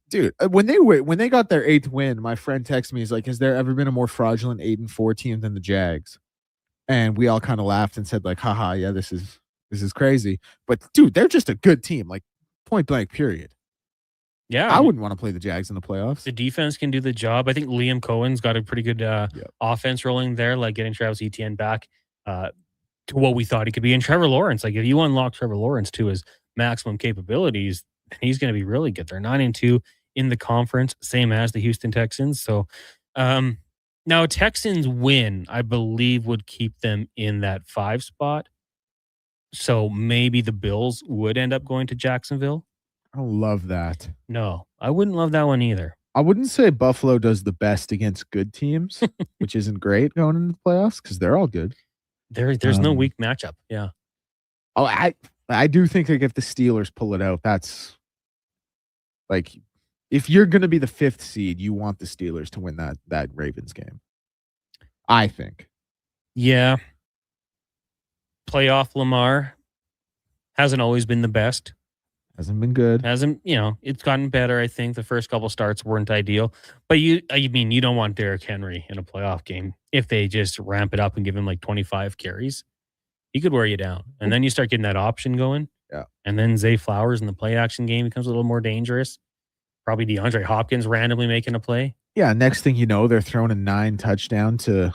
Speaker 3: dude, when they got their 8th win, my friend texted me. He's like, "Has there ever been a more fraudulent 8-4 team than the Jags?" And we all kind of laughed and said, like, "Haha, yeah, this is crazy." But dude, they're just a good team, like point blank, period.
Speaker 1: Yeah,
Speaker 3: I wouldn't want to play the Jags in the playoffs.
Speaker 1: The defense can do the job. I think Liam Cohen's got a pretty good offense rolling there, like getting Travis Etienne back to what we thought he could be. And Trevor Lawrence, like if you unlock Trevor Lawrence to his maximum capabilities, he's going to be really good. They're 9-2 in the conference, same as the Houston Texans. So now Texans win, I believe, would keep them in that 5 spot. So maybe the Bills would end up going to Jacksonville.
Speaker 3: I don't love that.
Speaker 1: No, I wouldn't love that one either.
Speaker 3: I wouldn't say Buffalo does the best against good teams, which isn't great going into the playoffs because they're all good.
Speaker 1: There's no weak matchup. Yeah.
Speaker 3: Oh, I do think like if the Steelers pull it out, that's like if you're going to be the 5th seed, you want the Steelers to win that Ravens game. I think.
Speaker 1: Yeah. Playoff Lamar hasn't always been the best.
Speaker 3: Hasn't been good.
Speaker 1: It's gotten better. I think the first couple starts weren't ideal, but you don't want Derrick Henry in a playoff game if they just ramp it up and give him like 25 carries. He could wear you down, and then you start getting that option going.
Speaker 3: Yeah,
Speaker 1: and then Zay Flowers in the play action game becomes a little more dangerous. Probably DeAndre Hopkins randomly making a play.
Speaker 3: Yeah, next thing you know, they're throwing a 9 touchdown to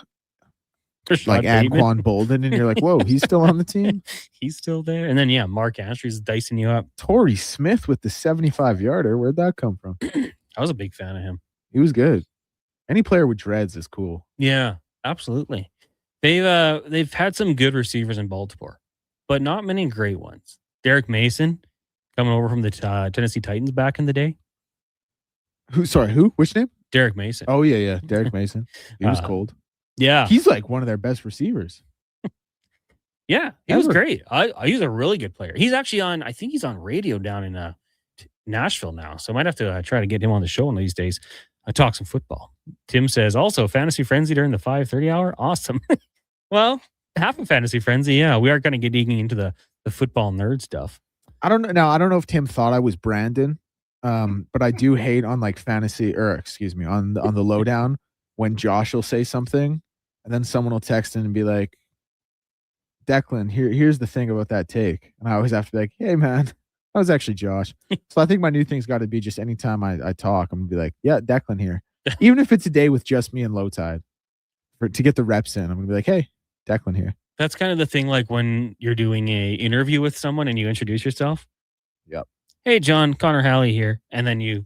Speaker 3: like Anquan Bolden, and you're like, whoa, he's still on the team?
Speaker 1: He's still there. And then, Mark Andrews dicing you up.
Speaker 3: Torrey Smith with the 75-yarder. Where'd that come from?
Speaker 1: I was a big fan of him.
Speaker 3: He was good. Any player with dreads is cool.
Speaker 1: Yeah, absolutely. They've had some good receivers in Baltimore, but not many great ones. Derek Mason coming over from the Tennessee Titans back in the day.
Speaker 3: Who? Which name?
Speaker 1: Derek Mason.
Speaker 3: Oh, yeah. Derek Mason. He was cold.
Speaker 1: Yeah.
Speaker 3: He's like one of their best receivers.
Speaker 1: Yeah, he was great. He's a really good player. He's actually I think he's on radio down in Nashville now. So I might have to try to get him on the show one of these days. Talk some football. Tim says, also Fantasy Frenzy during the 5:30 hour. Awesome. Well, half of Fantasy Frenzy. Yeah, we are kind of getting into the football nerd stuff.
Speaker 3: I don't know. Now, I don't know if Tim thought I was Brandon, but I do hate on like fantasy, or excuse me, on the lowdown when Josh will say something and then someone will text in and be like, Declan, here's the thing about that take. And I always have to be like, hey, man, that was actually Josh. So I think my new thing's got to be just anytime I talk, I'm going to be like, yeah, Declan here. Even if it's a day with just me and Low Tide to get the reps in, I'm going to be like, hey, Declan here.
Speaker 1: That's kind of the thing, like when you're doing a interview with someone and you introduce yourself.
Speaker 3: Yep.
Speaker 1: Hey, John, Connor Halley here. And then you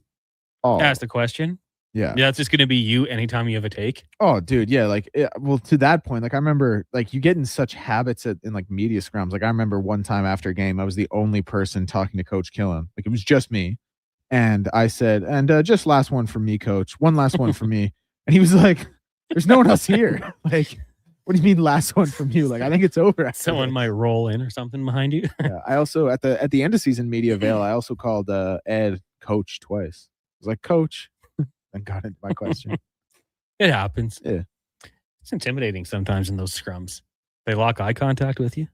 Speaker 1: ask the question.
Speaker 3: Yeah.
Speaker 1: That's just going to be you anytime you have a take.
Speaker 3: Oh, dude. Yeah. Like, well, to that point, like I remember like you get in such habits in like media scrums. Like I remember one time after a game, I was the only person talking to Coach Killen. Like it was just me. And I said, and just last one from me, Coach. One last one from me. And he was like, there's no one else here. Like, what do you mean last one from you? Like, I think it's over.
Speaker 1: Someone might roll in or something behind you.
Speaker 3: Yeah. I also, at the end of season media veil, I also called Ed Coach twice. I was like, Coach. And got into my question.
Speaker 1: It happens.
Speaker 3: Yeah.
Speaker 1: It's intimidating sometimes in those scrums. They lock eye contact with you.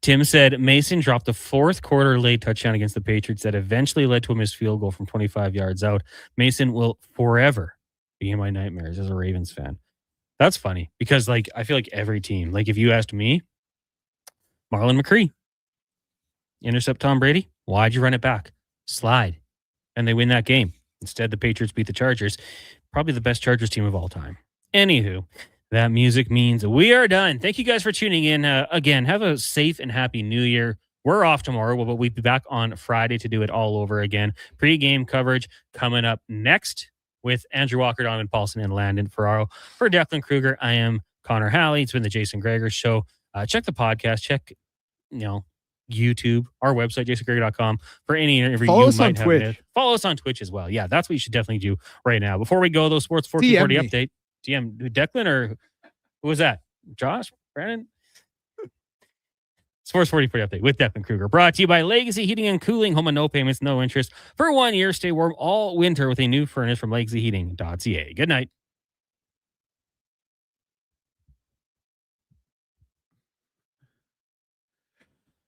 Speaker 1: Tim said Mason dropped a 4th quarter late touchdown against the Patriots that eventually led to a missed field goal from 25 yards out. Mason will forever be in my nightmares as a Ravens fan. That's funny because like I feel like every team, like if you asked me, Marlon McCree, intercept Tom Brady, why'd you run it back? Slide. And they win that game. Instead, the Patriots beat the Chargers. Probably the best Chargers team of all time. Anywho, that music means we are done. Thank you guys for tuning in. Again, have a safe and happy New Year. We're off tomorrow, but we'll be back on Friday to do it all over again. Pre-game coverage coming up next. with Andrew Walker, Donovan Paulson, and Landon Ferraro. For Declan Kruger, I am Connor Halley. It's been the Jason Gregor Show. Check the podcast. Check, YouTube, our website, jasongregor.com, for any interview
Speaker 3: Follow
Speaker 1: you
Speaker 3: us on
Speaker 1: might have.
Speaker 3: Twitch.
Speaker 1: Follow us on Twitch as well. Yeah, that's what you should definitely do right now. Before we go, though, Sports 1440 update. DM Declan, or who was that? Josh? Brandon? Sports 1440 update with Declan Kruger. Brought to you by Legacy Heating and Cooling. Home and no payments, no interest. For 1 year, stay warm all winter with a new furnace from legacyheating.ca. Good night.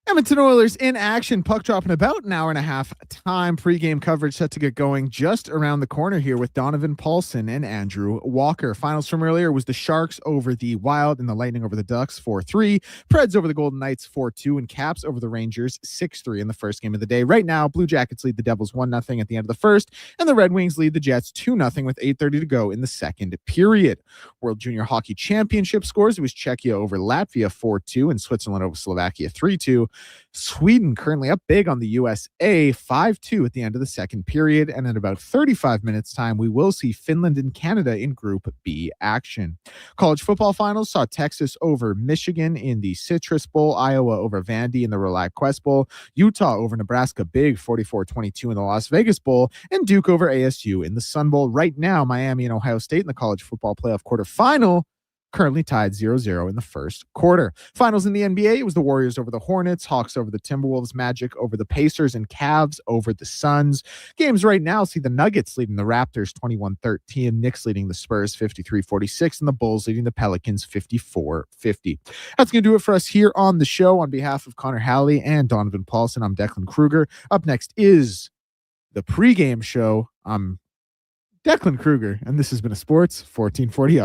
Speaker 3: Edmonton Oilers in action. Puck drop in about an hour and a half time. Pre-game coverage set to get going just around the corner here with Donovan Paulson and Andrew Walker. Finals from earlier was the Sharks over the Wild and the Lightning over the Ducks 4-3. Preds over the Golden Knights 4-2 and Caps over the Rangers 6-3 in the first game of the day. Right now, Blue Jackets lead the Devils 1-0 at the end of the first, and the Red Wings lead the Jets 2-0 with 8:30 to go in the second period. World Junior Hockey Championship scores. It was Czechia over Latvia 4-2 and Switzerland over Slovakia 3-2. Sweden currently up big on the USA 5-2 at the end of the second period. And in about 35 minutes time, we will see Finland and Canada in Group B action. College football finals saw Texas over Michigan in the Citrus Bowl, Iowa over Vandy in the Relax Quest Bowl, Utah over Nebraska big 44-22 in the Las Vegas Bowl, and Duke over ASU in the Sun Bowl. Right now, Miami and Ohio State in the college football playoff quarterfinal, currently tied 0-0 in the first quarter. Finals in the NBA, it was the Warriors over the Hornets, Hawks over the Timberwolves, Magic over the Pacers, and Cavs over the Suns. Games right now see the Nuggets leading the Raptors 21-13, Knicks leading the Spurs 53-46, and the Bulls leading the Pelicans 54-50. That's going to do it for us here on the show. On behalf of Connor Halley and Donovan Paulson, I'm Declan Kruger. Up next is the pregame show. I'm Declan Kruger, and this has been a Sports 1440 Update.